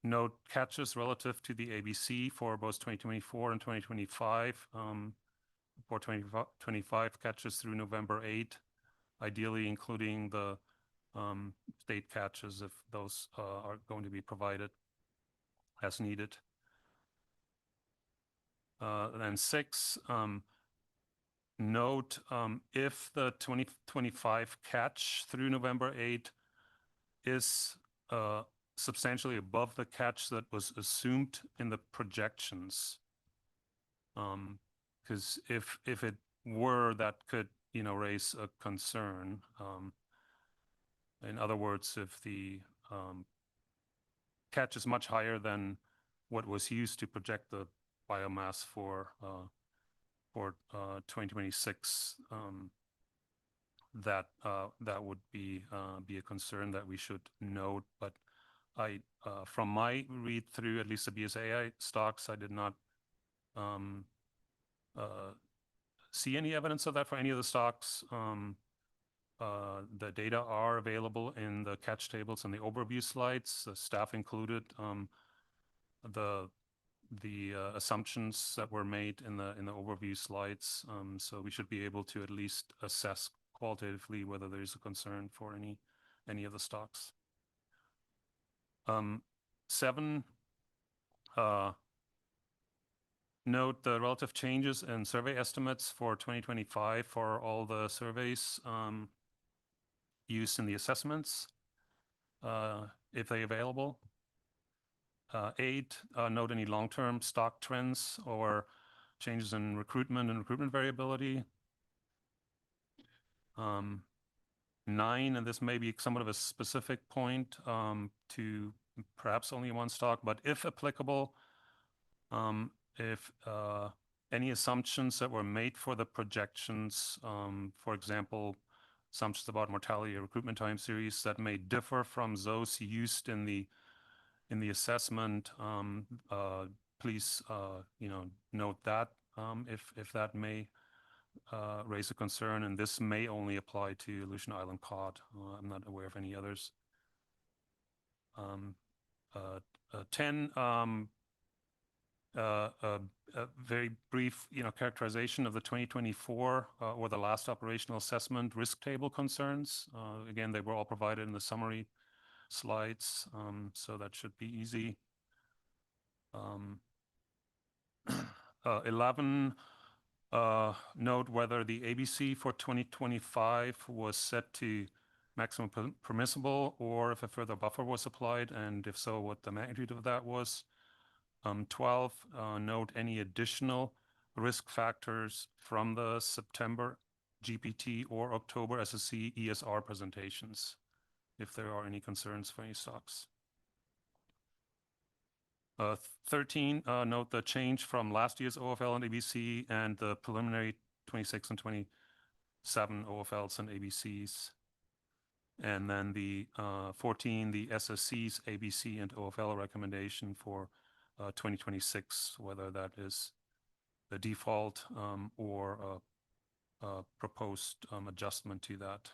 note catches relative to the ABC for both 2024 and 2025. For 2025 catches through November 8, ideally including the state catches if those are going to be provided as needed. Then 6, note if the 2025 catch through November 8 is substantially above the catch that was assumed in the projections. Because if it were, that could, raise a concern. In other words, if the catch is much higher than what was used to project the biomass for 2026, that would be a concern that we should note. But I, from my read through at least the BSAI stocks, I did not see any evidence of that for any of the stocks. The data are available in the catch tables and the overview slides. The staff included the assumptions that were made in the overview slides. So we should be able to at least assess qualitatively whether there's a concern for any of the stocks. 7, note the relative changes in survey estimates for 2025 for all the surveys used in the assessments, if they're available. 8, note any long-term stock trends or changes in recruitment and recruitment variability. 9, and this may be somewhat of a specific point to perhaps only one stock, but if applicable, if any assumptions that were made for the projections, for example, assumptions about mortality or recruitment time series that may differ from those used in the assessment, please note that if that may raise a concern, and this may only apply to Aleutian Island cod. I'm not aware of any others. 10, a very brief, characterization of the 2024 or the last operational assessment risk table concerns. Again, they were all provided in the summary slides, so that should be easy. 11, note whether the ABC for 2025 was set to maximum permissible or if a further buffer was applied, and if so, what the magnitude of that was. 12, note any additional risk factors from the September GPT or October SSC ESR presentations, if there are any concerns for any stocks. 13, note the change from last year's OFL and ABC and the preliminary 26 and 27 OFLs and ABCs. And then the 14, the SSC's ABC and OFL recommendation for 2026, whether that is the default or a proposed adjustment to that.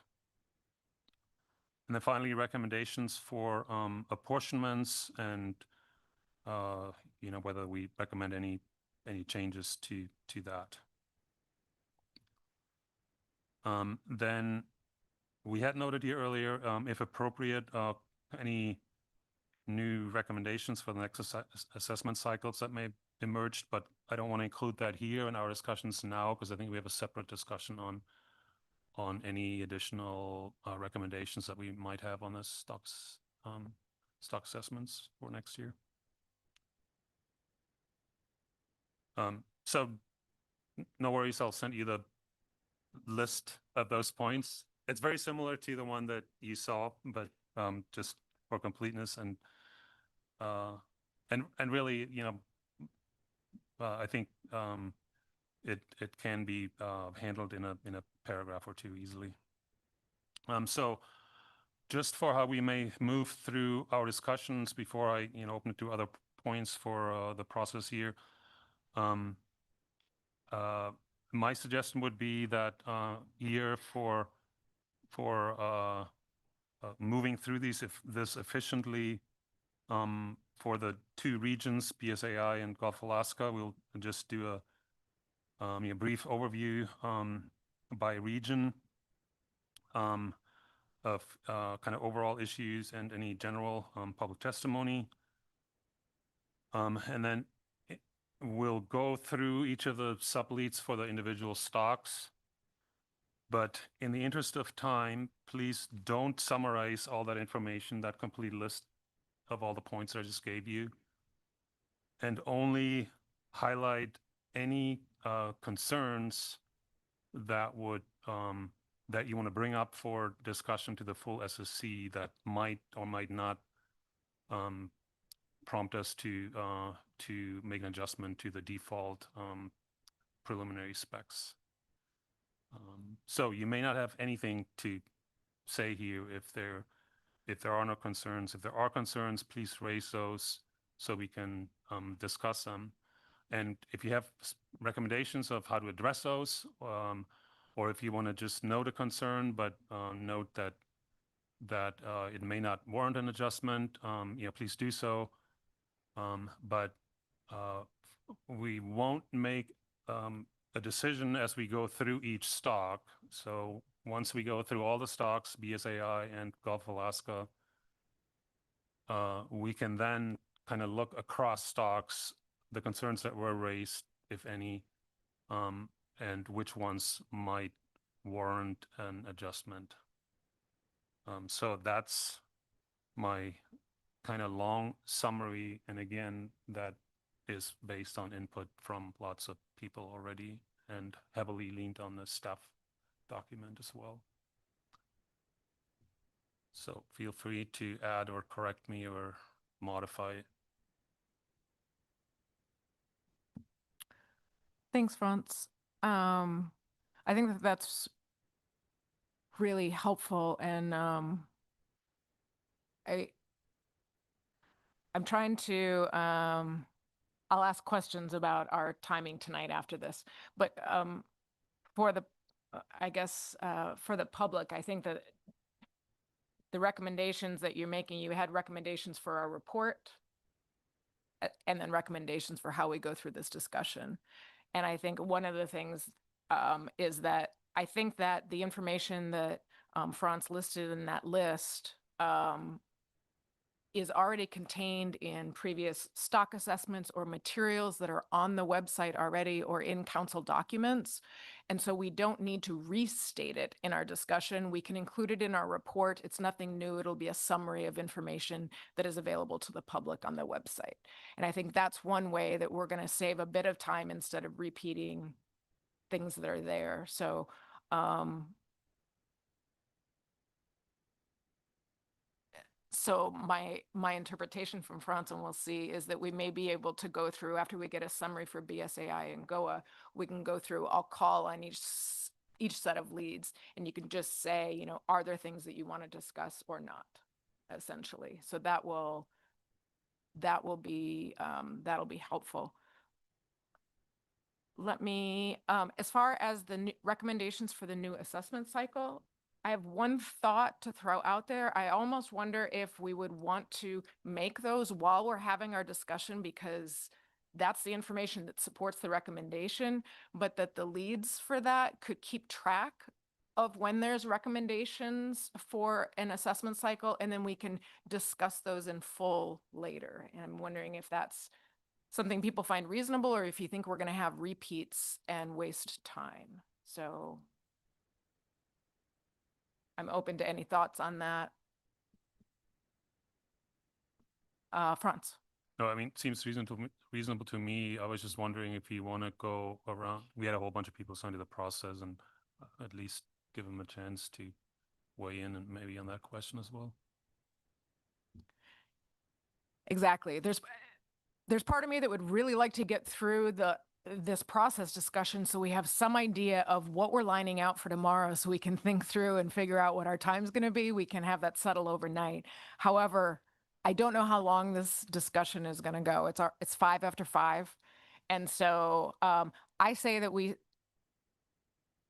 And then finally, recommendations for apportionments and whether we recommend any changes to that. Then we had noted here earlier, if appropriate, any new recommendations for the next assessment cycles that may emerge, but I don't want to include that here in our discussions now because I think we have a separate discussion on any additional recommendations that we might have on the stock assessments for next year. So no worries, I'll send you the list of those points it's very similar to the one that you saw, but just for completeness and really, I think it can be handled in a paragraph or two easily. So just for how we may move through our discussions before I open it to other points for the process here. My suggestion would be that here for moving through this efficiently for the two regions, BSAI and Gulf Alaska, we'll just do a brief overview by region of kind of overall issues and any general public testimony. And then we'll go through each of the subleads for the individual stocks. But in the interest of time, please don't summarize all that information, that complete list of all the points I just gave you, and only highlight any concerns that would that you want to bring up for discussion to the full SSC that might or might not prompt us to make an adjustment to the default preliminary specs. So you may not have anything to say here if there are no concerns. If there are concerns, please raise those so we can discuss them. And if you have recommendations of how to address those, or if you want to just note a concern but note that it may not warrant an adjustment, please do so. But we won't make a decision as we go through each stock. So once we go through all the stocks, BSAI and Gulf Alaska, we can then kind of look across stocks, the concerns that were raised, if any, and which ones might warrant an adjustment. So that's my kind of long summary. And again, that is based on input from lots of people already and heavily leaned on the staff document as well. So feel free to add or correct me or modify it. Thanks, Franz. I think that's really helpful, and I'm trying to I'll ask questions about our timing tonight after this, but for the I guess for the public, I think that the recommendations that you're making, you had recommendations for our report and then recommendations for how we go through this discussion. And I think one of the things is that I think that the information that Franz listed in that list is already contained in previous stock assessments or materials that are on the website already or in council documents. And so we don't need to restate it in our discussion. We can include it in our report. It's nothing new. It'll be a summary of information that is available to the public on the website. And I think that's one way that we're going to save a bit of time instead of repeating things that are there. So So my interpretation from Franz, and we'll see, is that we may be able to go through, after we get a summary for BSAI and GOA, we can go through, I'll call on each set of leads, and you can just say, are there things that you want to discuss or not, essentially. So that'll be helpful. Let me, as far as the recommendations for the new assessment cycle, I have one thought to throw out there. I almost wonder if we would want to make those while we're having our discussion, because that's the information that supports the recommendation, but that the leads for that could keep track of when there's recommendations for an assessment cycle, and then we can discuss those in full later. And I'm wondering if that's something people find reasonable, or if you think we're going to have repeats and waste time. So I'm open to any thoughts on that. Franz. No, I mean, it seems reasonable to me. I was just wondering if you want to go around. We had a whole bunch of people signed to the process, and at least give them a chance to weigh in and maybe on that question as well. Exactly. There's part of me that would really like to get through this process discussion so we have some idea of what we're lining out for tomorrow so we can think through and figure out what our time's going to be. We can have that settle overnight. However, I don't know how long this discussion is going to go. It's 5 after 5. And so I say that we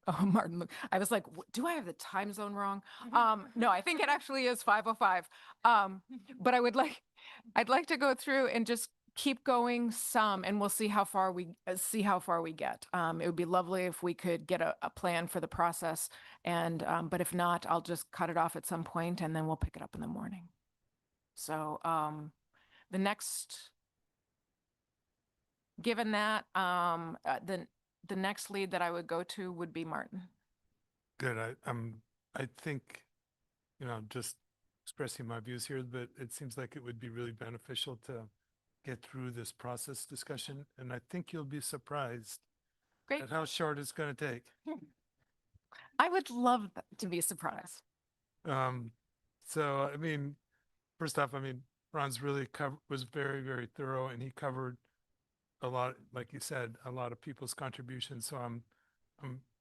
Oh, Martin, look, I was like, do I have the time zone wrong? No, I think it actually is 5:05. But I'd like to go through and just keep going some, and we'll see how far we get. It would be lovely if we could get a plan for the process, and but if not, I'll just cut it off at some point, and then we'll pick it up in the morning. So given that, the next lead that I would go to would be Martin. Good. I think, just expressing my views here, but it seems like it would be really beneficial to get through this process discussion. And I think you'll be surprised at how short it's going to take. I would love to be surprised. So, I mean, first off, Ron's really was very, very thorough, and he covered a lot, like you said, a lot of people's contributions. So I'm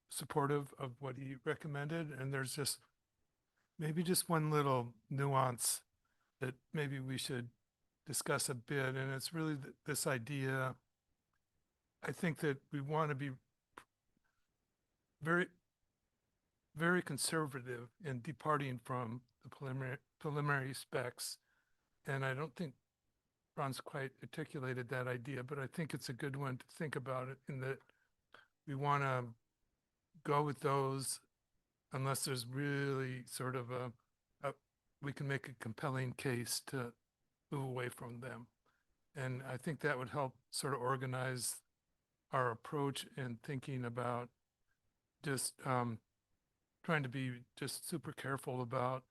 supportive of what he recommended. And there's maybe just one little nuance that maybe we should discuss a bit. And it's really this idea. I think that we want to be very, very conservative in departing from the preliminary specs. And I don't think Ron's quite articulated that idea, but I think it's a good one to think about it, in that we want to go with those unless there's really sort of we can make a compelling case to move away from them. And I think that would help sort of organize our approach and thinking about just trying to be just super careful about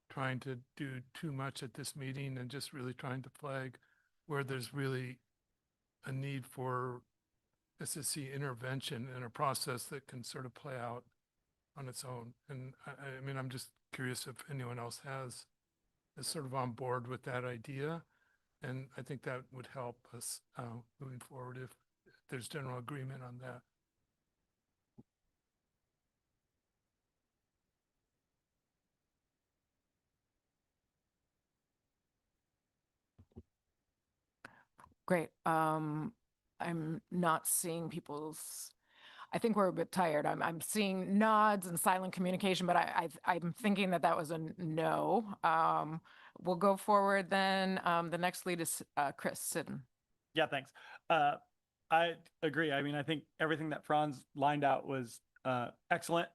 trying to do too much at this meeting, and just really trying to flag where there's really a need for SSC intervention in a process that can sort of play out on its own. And I'm just curious if anyone else is sort of on board with that idea. And I think that would help us moving forward if there's general agreement on that. Great. I'm not seeing I think we're a bit tired. I'm seeing nods and silent communication, but I'm thinking that was a no. We'll go forward then. The next lead is Chris Siddon. Yeah, thanks. I agree. I think everything that Franz lined out was excellent.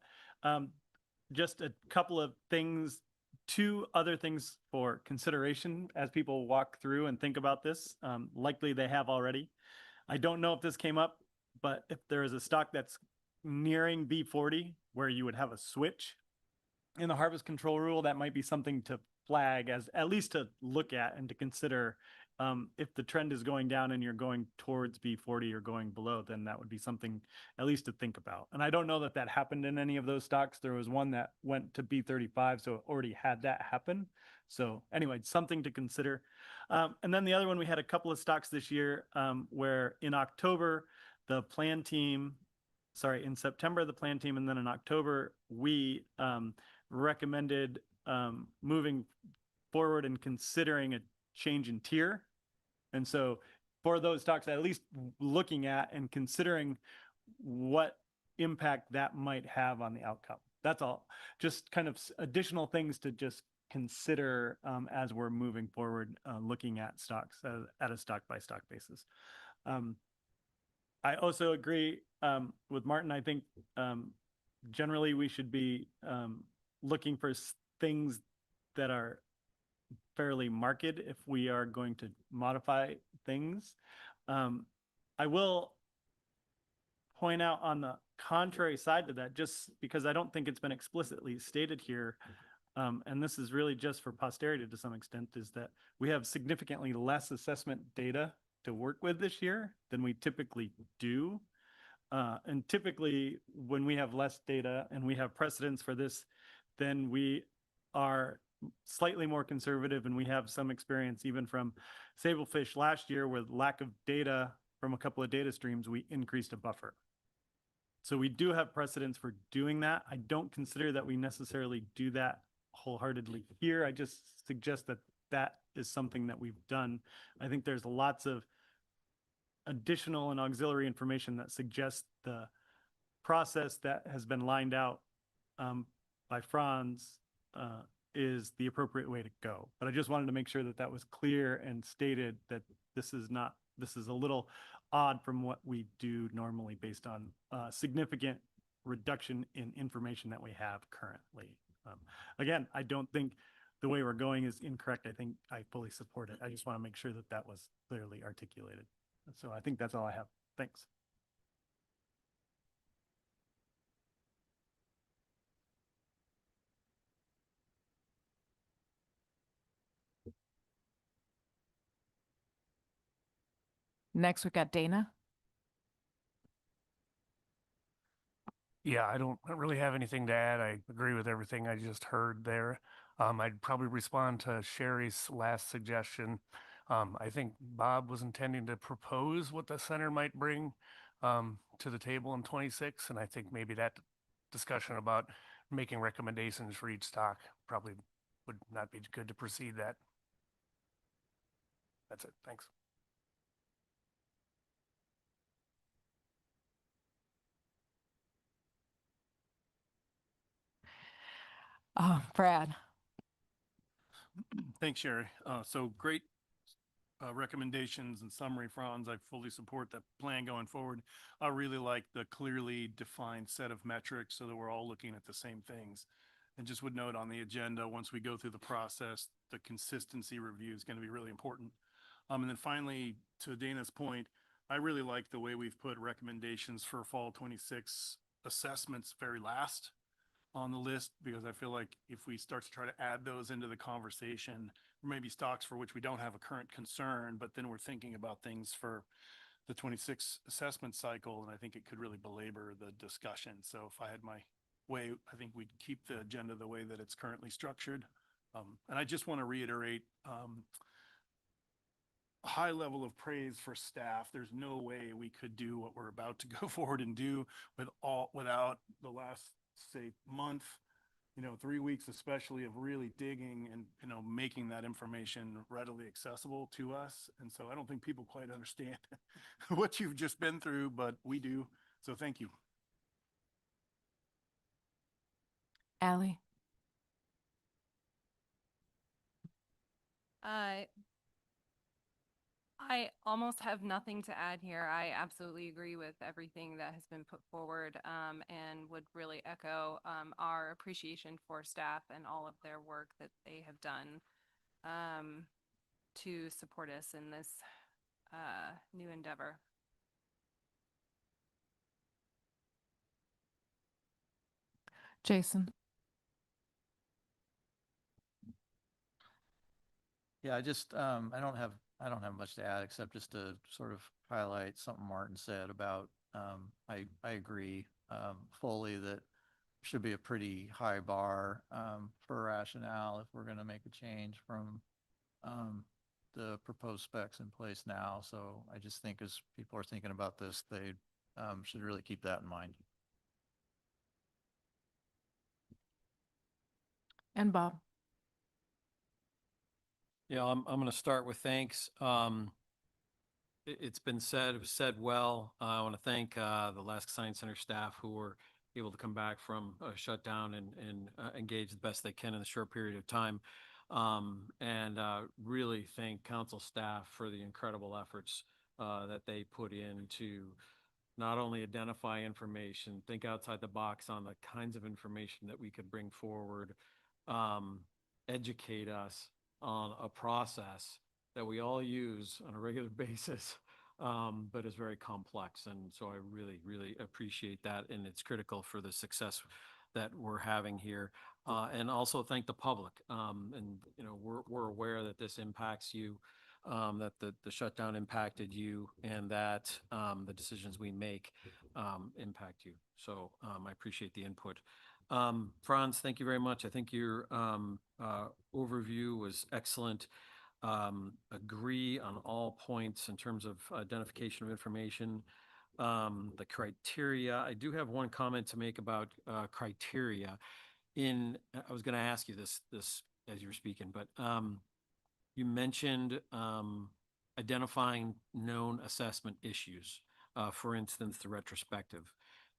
Just a couple of things, 2 other things for consideration as people walk through and think about this. Likely they have already. I don't know if this came up, but if there is a stock that's nearing B40 where you would have a switch in the harvest control rule, that might be something to flag, as at least to look at and to consider. If the trend is going down and you're going towards B40 or going below, then that would be something at least to think about. And I don't know that happened in any of those stocks. There was one that went to B35, so it already had that happen. So anyway, something to consider. And then the other one, we had a couple of stocks this year where in October, the plan team, in September, the plan team, and then in October, we recommended moving forward and considering a change in tier. And so for those stocks, at least looking at and considering what impact that might have on the outcome. That's all. Just kind of additional things to just consider as we're moving forward, looking at stocks at a stock by stock basis. I also agree with Martin. I think generally we should be looking for things that are fairly marked if we are going to modify things. I will point out on the contrary side to that, just because I don't think it's been explicitly stated here, and this is really just for posterity to some extent, is that we have significantly less assessment data to work with this year than we typically do. And typically when we have less data and we have precedents for this, then we are slightly more conservative, and we have some experience even from sablefish last year with lack of data from a couple of data streams, we increased a buffer. So we do have precedents for doing that. I don't consider that we necessarily do that wholeheartedly here. I just suggest that that is something that we've done. I think there's lots of additional and auxiliary information that suggests the process that has been lined out by Franz is the appropriate way to go. But I just wanted to make sure that that was clear and stated that this is a little odd from what we do normally based on significant reduction in information that we have currently. Again, I don't think the way we're going is incorrect. I think I fully support it. I just want to make sure that that was clearly articulated. So I think that's all I have. Thanks. Next, we've got Dana. Yeah, I don't really have anything to add. I agree with everything I just heard there. I'd probably respond to Sherry's last suggestion. I think Bob was intending to propose what the center might bring to the table in 26, and I think maybe that discussion about making recommendations for each stock probably would not be good to proceed that. That's it. Thanks. Brad. Thanks, Sherry. So great recommendations and summary, Franz. I fully support that plan going forward. I really like the clearly defined set of metrics so that we're all looking at the same things. And just would note on the agenda, once we go through the process, the consistency review is going to be really important. And then finally, to Dana's point, I really like the way we've put recommendations for fall 26 assessments very last on the list, because I feel like if we start to try to add those into the conversation, there may be stocks for which we don't have a current concern, but then we're thinking about things for the 26 assessment cycle, and I think it could really belabor the discussion. So if I had my way, I think we'd keep the agenda the way that it's currently structured. And I just want to reiterate a high level of praise for staff. There's no way we could do what we're about to go forward and do without the last, say, month, 3 weeks especially, of really digging and making that information readily accessible to us. And so I don't think people quite understand what you've just been through, but we do. So thank you. Allie. I almost have nothing to add here. I absolutely agree with everything that has been put forward, and would really echo our appreciation for staff and all of their work that they have done to support us in this new endeavor. Jason. Yeah, I just I don't have much to add except just to sort of highlight something Martin said about I agree fully that should be a pretty high bar for rationale if we're going to make a change from the proposed specs in place now. So I just think as people are thinking about this, they should really keep that in mind. And Bob. Yeah, I'm going to start with thanks. It's been said, it was said well. I want to thank the Alaska Science Center staff who were able to come back from a shutdown and engage the best they can in a short period of time. And really thank council staff for the incredible efforts that they put in to not only identify information, think outside the box on the kinds of information that we could bring forward, educate us on a process that we all use on a regular basis, but is very complex. And so I really, really appreciate that. And it's critical for the success that we're having here. And also thank the public. And, we're aware that this impacts you, that the shutdown impacted you, and that the decisions we make impact you. So I appreciate the input. Franz, thank you very much. I think your overview was excellent. Agree on all points in terms of identification of information. The criteria, I do have one comment to make about criteria. I was going to ask you this as you were speaking, but you mentioned identifying known assessment issues, for instance, the retrospective.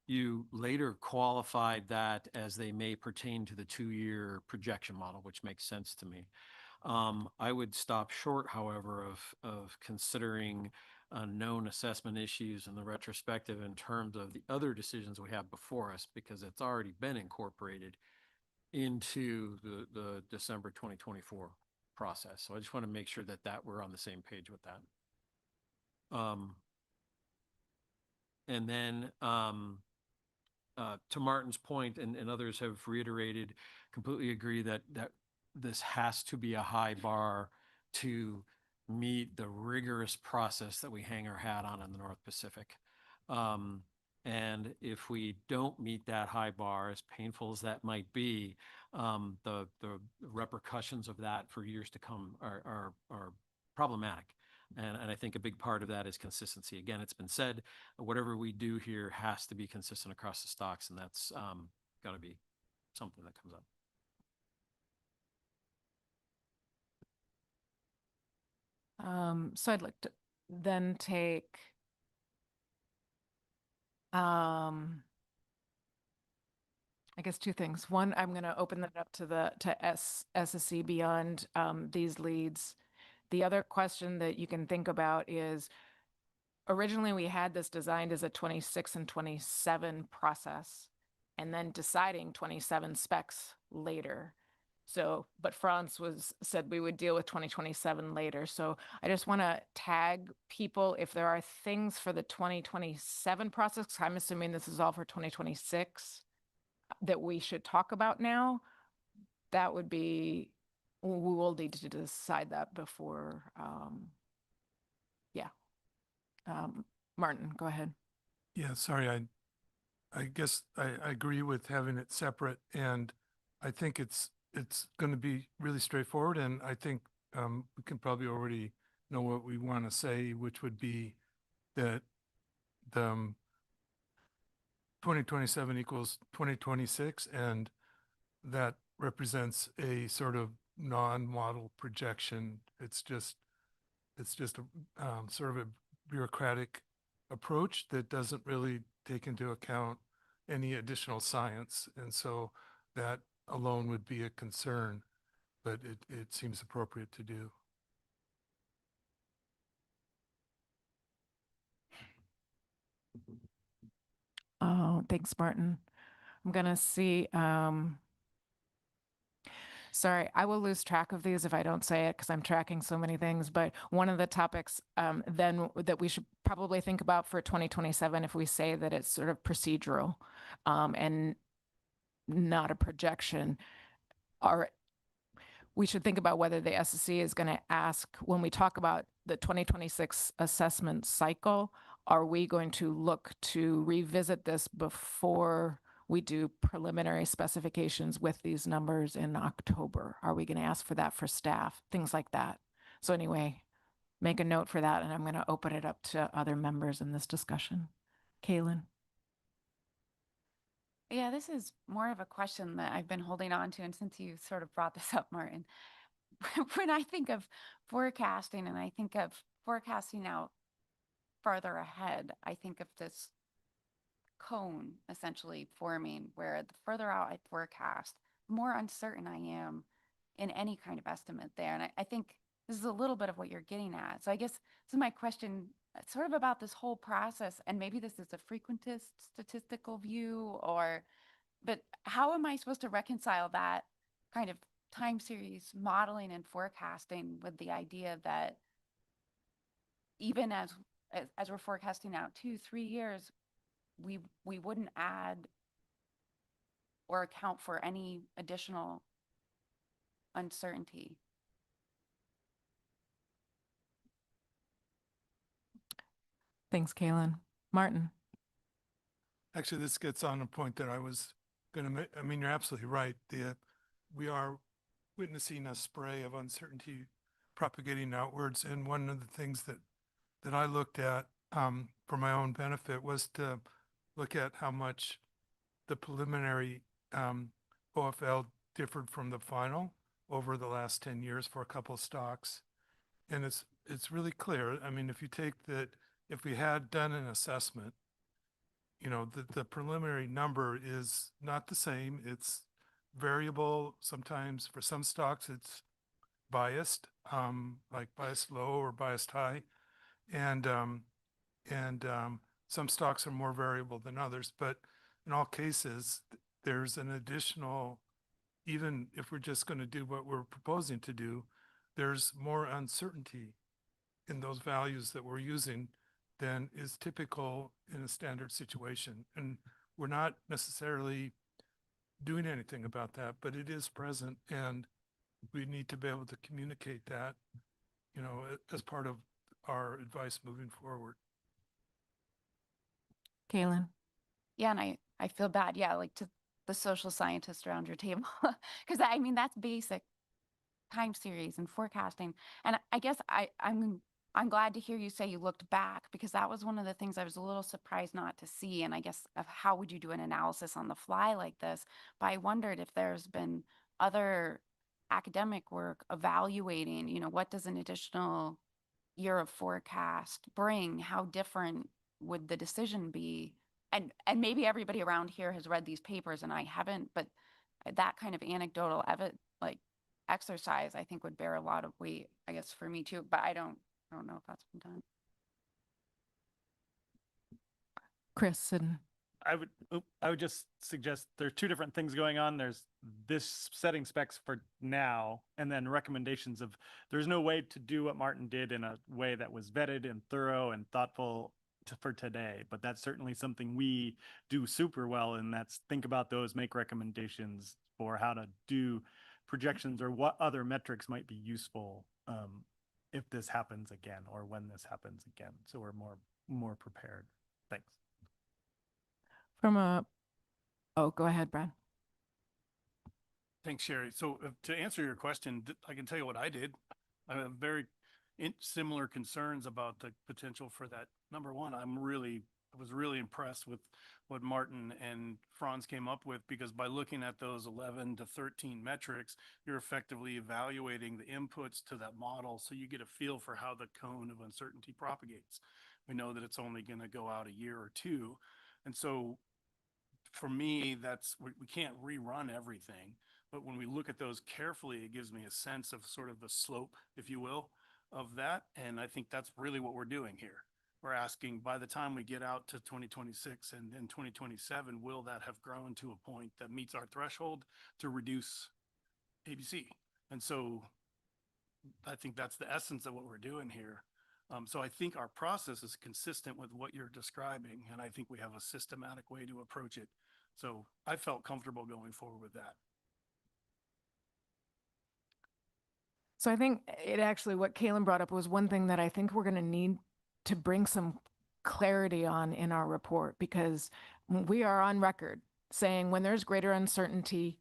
You later qualified that as they may pertain to the 2-year projection model, which makes sense to me. I would stop short, however, of considering known assessment issues in the retrospective in terms of the other decisions we have before us, because it's already been incorporated into the December 2024 process. So I just want to make sure that we're on the same page with that. And then to Martin's point, and others have reiterated, completely agree that this has to be a high bar to meet the rigorous process that we hang our hat on in the North Pacific. And if we don't meet that high bar, as painful as that might be, the repercussions of that for years to come are problematic. And I think a big part of that is consistency. Again, it's been said, whatever we do here has to be consistent across the stocks, and that's got to be something that comes up. So I'd like to then take I guess 2 things. One, I'm going to open that up to SSC beyond these leads. The other question that you can think about is, originally we had this designed as a 26 and 27 process, and then deciding 27 specs later. So, but Franz said we would deal with 2027 later. So I just want to tag people if there are things for the 2027 process, 'cause I'm assuming this is all for 2026, that we should talk about now. That would be, we will need to decide that before, yeah. Martin, go ahead. Yeah, sorry, I guess I agree with having it separate, and I think it's going to be really straightforward, and I think we can probably already know what we want to say, which would be that the 2027 equals 2026, and that represents a sort of non-model projection. It's just a sort of a bureaucratic approach that doesn't really take into account any additional science. And so that alone would be a concern, but it seems appropriate to do. Oh, thanks, Martin. I'm going to see, sorry, I will lose track of these if I don't say it because I'm tracking so many things. But one of the topics then that we should probably think about for 2027, if we say that it's sort of procedural and not a projection, we should think about whether the SSC is going to ask, when we talk about the 2026 assessment cycle, are we going to look to revisit this before we do preliminary specifications with these numbers in October? Are we going to ask for that for staff? Things like that. So anyway, make a note for that, and I'm going to open it up to other members in this discussion. Kaylin. Yeah, this is more of a question that I've been holding on to, and since you sort of brought this up, Martin, when I think of forecasting and I think of forecasting out farther ahead, I think of this cone essentially forming where the further out I forecast, the more uncertain I am in any kind of estimate there. And I think this is a little bit of what you're getting at. So I guess this is my question sort of about this whole process, and maybe this is a frequentist statistical view, but how am I supposed to reconcile that kind of time series modeling and forecasting with the idea that even as we're forecasting out 2-3 years, we wouldn't add or account for any additional uncertainty? Thanks, Kaylin. Martin. Actually, this gets on a point that I was I mean, you're absolutely right. We are witnessing a spray of uncertainty propagating outwards. And one of the things that I looked at for my own benefit was to look at how much the preliminary OFL differed from the final over the last 10 years for a couple of stocks. And it's really clear. I mean, if you take that, if we had done an assessment, you know, the preliminary number is not the same. It's variable. Sometimes for some stocks, it's biased, like biased low or biased high. And some stocks are more variable than others, but in all cases, there's an additional, even if we're just going to do what we're proposing to do, there's more uncertainty in those values that we're using than is typical in a standard situation. And we're not necessarily doing anything about that, but it is present, and we need to be able to communicate that, you know, as part of our advice moving forward. Kaylin? Yeah, and I feel bad. Yeah, like to the social scientist around your table, because I mean that's basic time series and forecasting. And I guess I'm glad to hear you say you looked back, because that was one of the things I was a little surprised not to see. And I guess of how would you do an analysis on the fly like this? But I wondered if there's been other academic work evaluating, you know, what does an additional year of forecast bring? How different would the decision be? And maybe everybody around here has read these papers and I haven't, but that kind of anecdotal exercise I think would bear a lot of weight, I guess, for me too. But I don't know if that's been done. Chris and I would just suggest there's two different things going on. There's this setting specs for now, and then recommendations of, there's no way to do what Martin did in a way that was vetted and thorough and thoughtful for today, but that's certainly something we do super well, and that's think about those, make recommendations for how to do projections or what other metrics might be useful if this happens again or when this happens again, so we're more prepared. Thanks. Go ahead, Brad. Thanks, Sherry. So to answer your question, I can tell you what I did. I have very similar concerns about the potential for that. Number one, I was really impressed with what Martin and Franz came up with, because by looking at those 11 to 13 metrics, you're effectively evaluating the inputs to that model, so you get a feel for how the cone of uncertainty propagates. We know that it's only going to go out a year or two. And so for me, we can't rerun everything, but when we look at those carefully, it gives me a sense of sort of the slope, if you will, of that. And I think that's really what we're doing here. We're asking, by the time we get out to 2026 and then 2027, will that have grown to a point that meets our threshold to reduce ABC? And so I think that's the essence of what we're doing here. So I think our process is consistent with what you're describing, and I think we have a systematic way to approach it. So I felt comfortable going forward with that. So I think what Kaylin brought up was one thing that I think we're going to need to bring some clarity on in our report, because we are on record saying when there's greater uncertainty,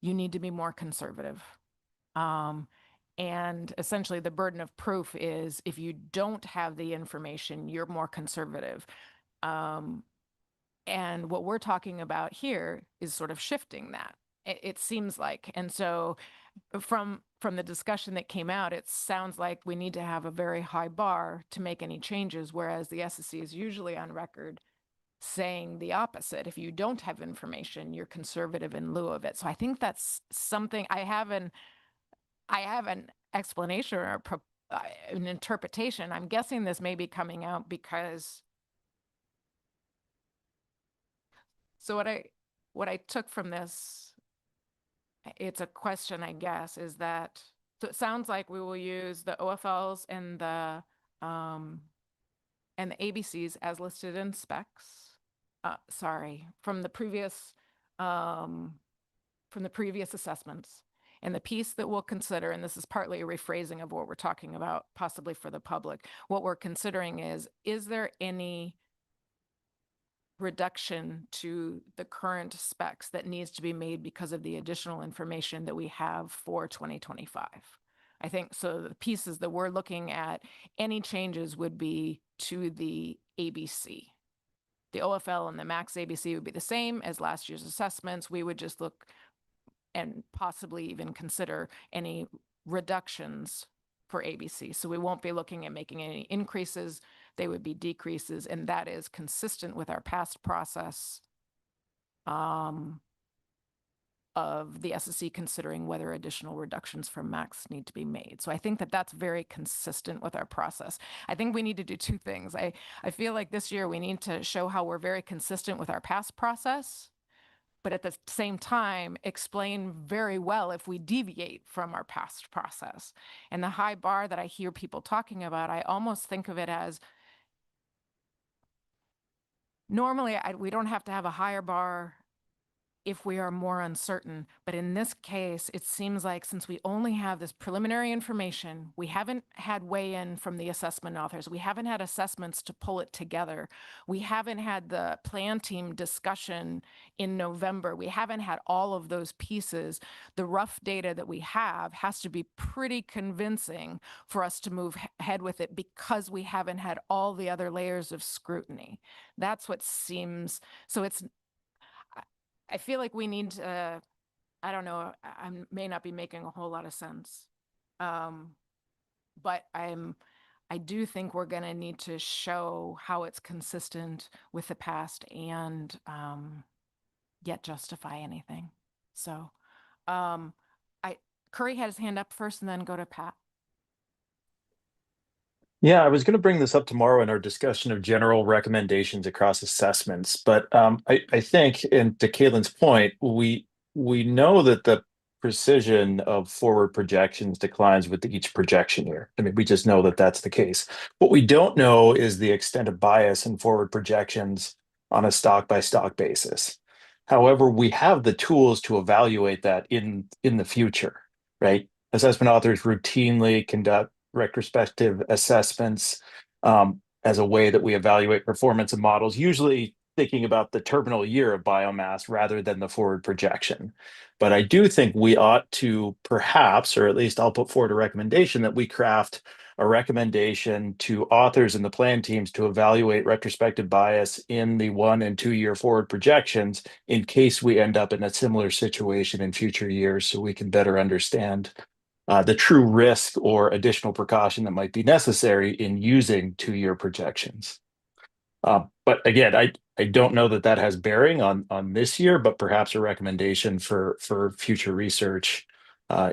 you need to be more conservative. And essentially the burden of proof is if you don't have the information, you're more conservative. And what we're talking about here is sort of shifting that, it seems like. And so from the discussion that came out, it sounds like we need to have a very high bar to make any changes, whereas the SSC is usually on record saying the opposite. If you don't have information, you're conservative in lieu of it. So I think that's something I have an explanation or an interpretation. I'm guessing this may be coming out because. So what I took from this, it's a question, I guess, is that, so it sounds like we will use the OFLs and the ABCs as listed in specs. From the previous assessments. And the piece that we'll consider, and this is partly a rephrasing of what we're talking about, possibly for the public, what we're considering is there any reduction to the current specs that needs to be made because of the additional information that we have for 2025. I think so the pieces that we're looking at, any changes would be to the ABC. The OFL and the max ABC would be the same as last year's assessments. We would just look and possibly even consider any reductions for ABC. So we won't be looking at making any increases. They would be decreases, and that is consistent with our past process of the SSC considering whether additional reductions from max need to be made. So I think that that's very consistent with our process. I think we need to do two things. I feel like this year we need to show how we're very consistent with our past process, but at the same time, explain very well if we deviate from our past process. And the high bar that I hear people talking about, I almost think of it as normally we don't have to have a higher bar if we are more uncertain. But in this case, it seems like since we only have this preliminary information, we haven't had weigh-in from the assessment authors, we haven't had assessments to pull it together, we haven't had the plan team discussion in November, we haven't had all of those pieces. The rough data that we have has to be pretty convincing for us to move ahead with it because we haven't had all the other layers of scrutiny. That's what seems, so I feel like we need to, I don't know, I may not be making a whole lot of sense. But I do think we're going to need to show how it's consistent with the past and yet justify anything. So Curry had his hand up first and then go to Pat. Yeah, I was going to bring this up tomorrow in our discussion of general recommendations across assessments, but I think, and to Caitlin's point, we know that the precision of forward projections declines with each projection year. I mean, we just know that that's the case. What we don't know is the extent of bias in forward projections on a stock by stock basis. However, we have the tools to evaluate that in the future, right? Assessment authors routinely conduct retrospective assessments as a way that we evaluate performance of models, usually thinking about the terminal year of biomass rather than the forward projection. But I do think we ought to perhaps, or at least I'll put forward a recommendation that we craft a recommendation to authors and the plan teams to evaluate retrospective bias in the 1 and 2 year forward projections in case we end up in a similar situation in future years, so we can better understand the true risk or additional precaution that might be necessary in using 2 year projections. But again, I don't know that that has bearing on this year, but perhaps a recommendation for future research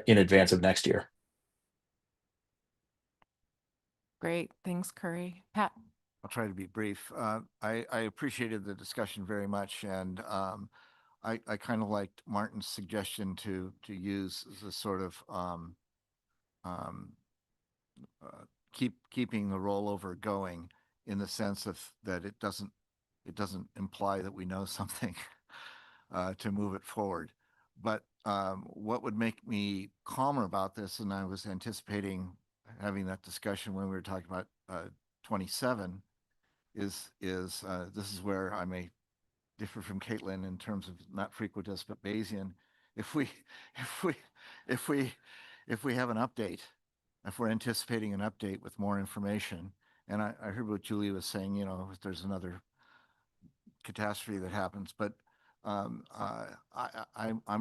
in advance of next year. Great, thanks, Curry. Pat. I'll try to be brief. I appreciated the discussion very much, and I kind of liked Martin's suggestion to use the sort of keeping the rollover going, in the sense of that it doesn't imply that we know something to move it forward. But what would make me calmer about this, and I was anticipating having that discussion when we were talking about 27, is this is where I may differ from Caitlin in terms of not frequentist but Bayesian. If we have an update, if we're anticipating an update with more information, and I heard what Julie was saying, if there's another catastrophe that happens, but I'm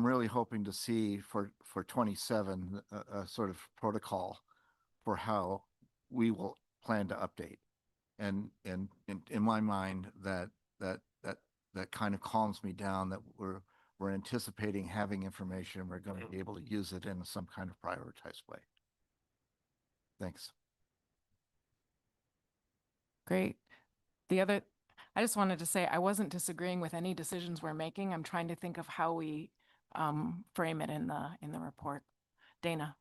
really hoping to see for 27 a sort of protocol for how we will plan to update, and in my mind that kind of calms me down, that we're anticipating having information and we're going to be able to use it in some kind of prioritized way. Thanks. Great. I just wanted to say I wasn't disagreeing with any decisions we're making. I'm trying to think of how we frame it in the report. Dana.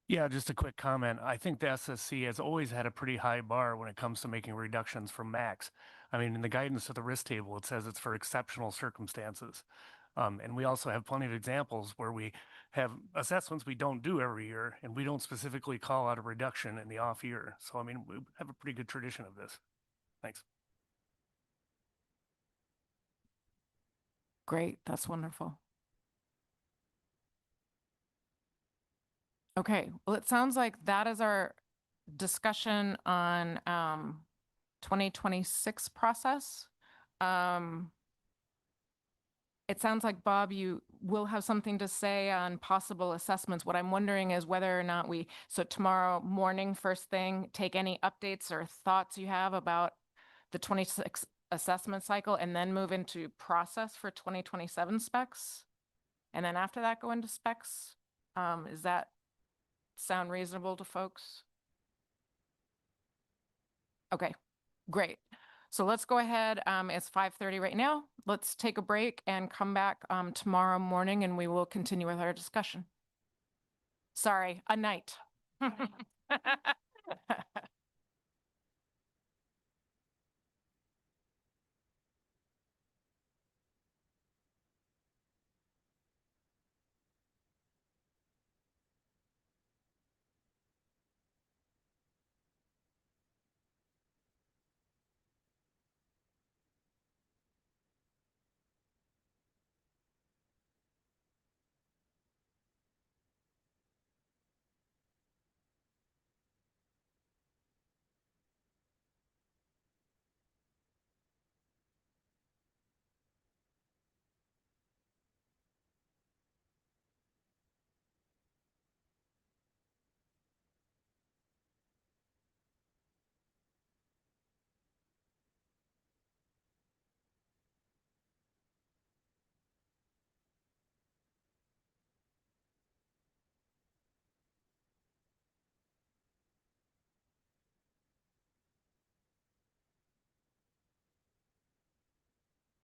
Yeah, just a quick comment. I think the SSC has always had a pretty high bar when it comes to making reductions from max. I mean, in the guidance of the risk table, it says it's for exceptional circumstances. And we also have plenty of examples where we have assessments we don't do every year, and we don't specifically call out a reduction in the off year. So, I mean, we have a pretty good tradition of this. Thanks. Great, that's wonderful. Okay, well, it sounds like that is our discussion on 2026 process. It sounds like, Bob, you will have something to say on possible assessments. What I'm wondering is whether or not so tomorrow morning, first thing, take any updates or thoughts you have about the 26 assessment cycle and then move into process for 2027 specs. And then after that, go into specs. Is that sound reasonable to folks? Okay, great. So let's go ahead. It's 5:30 right now. Let's take a break and come back tomorrow morning and we will continue with our discussion. Sorry, a night.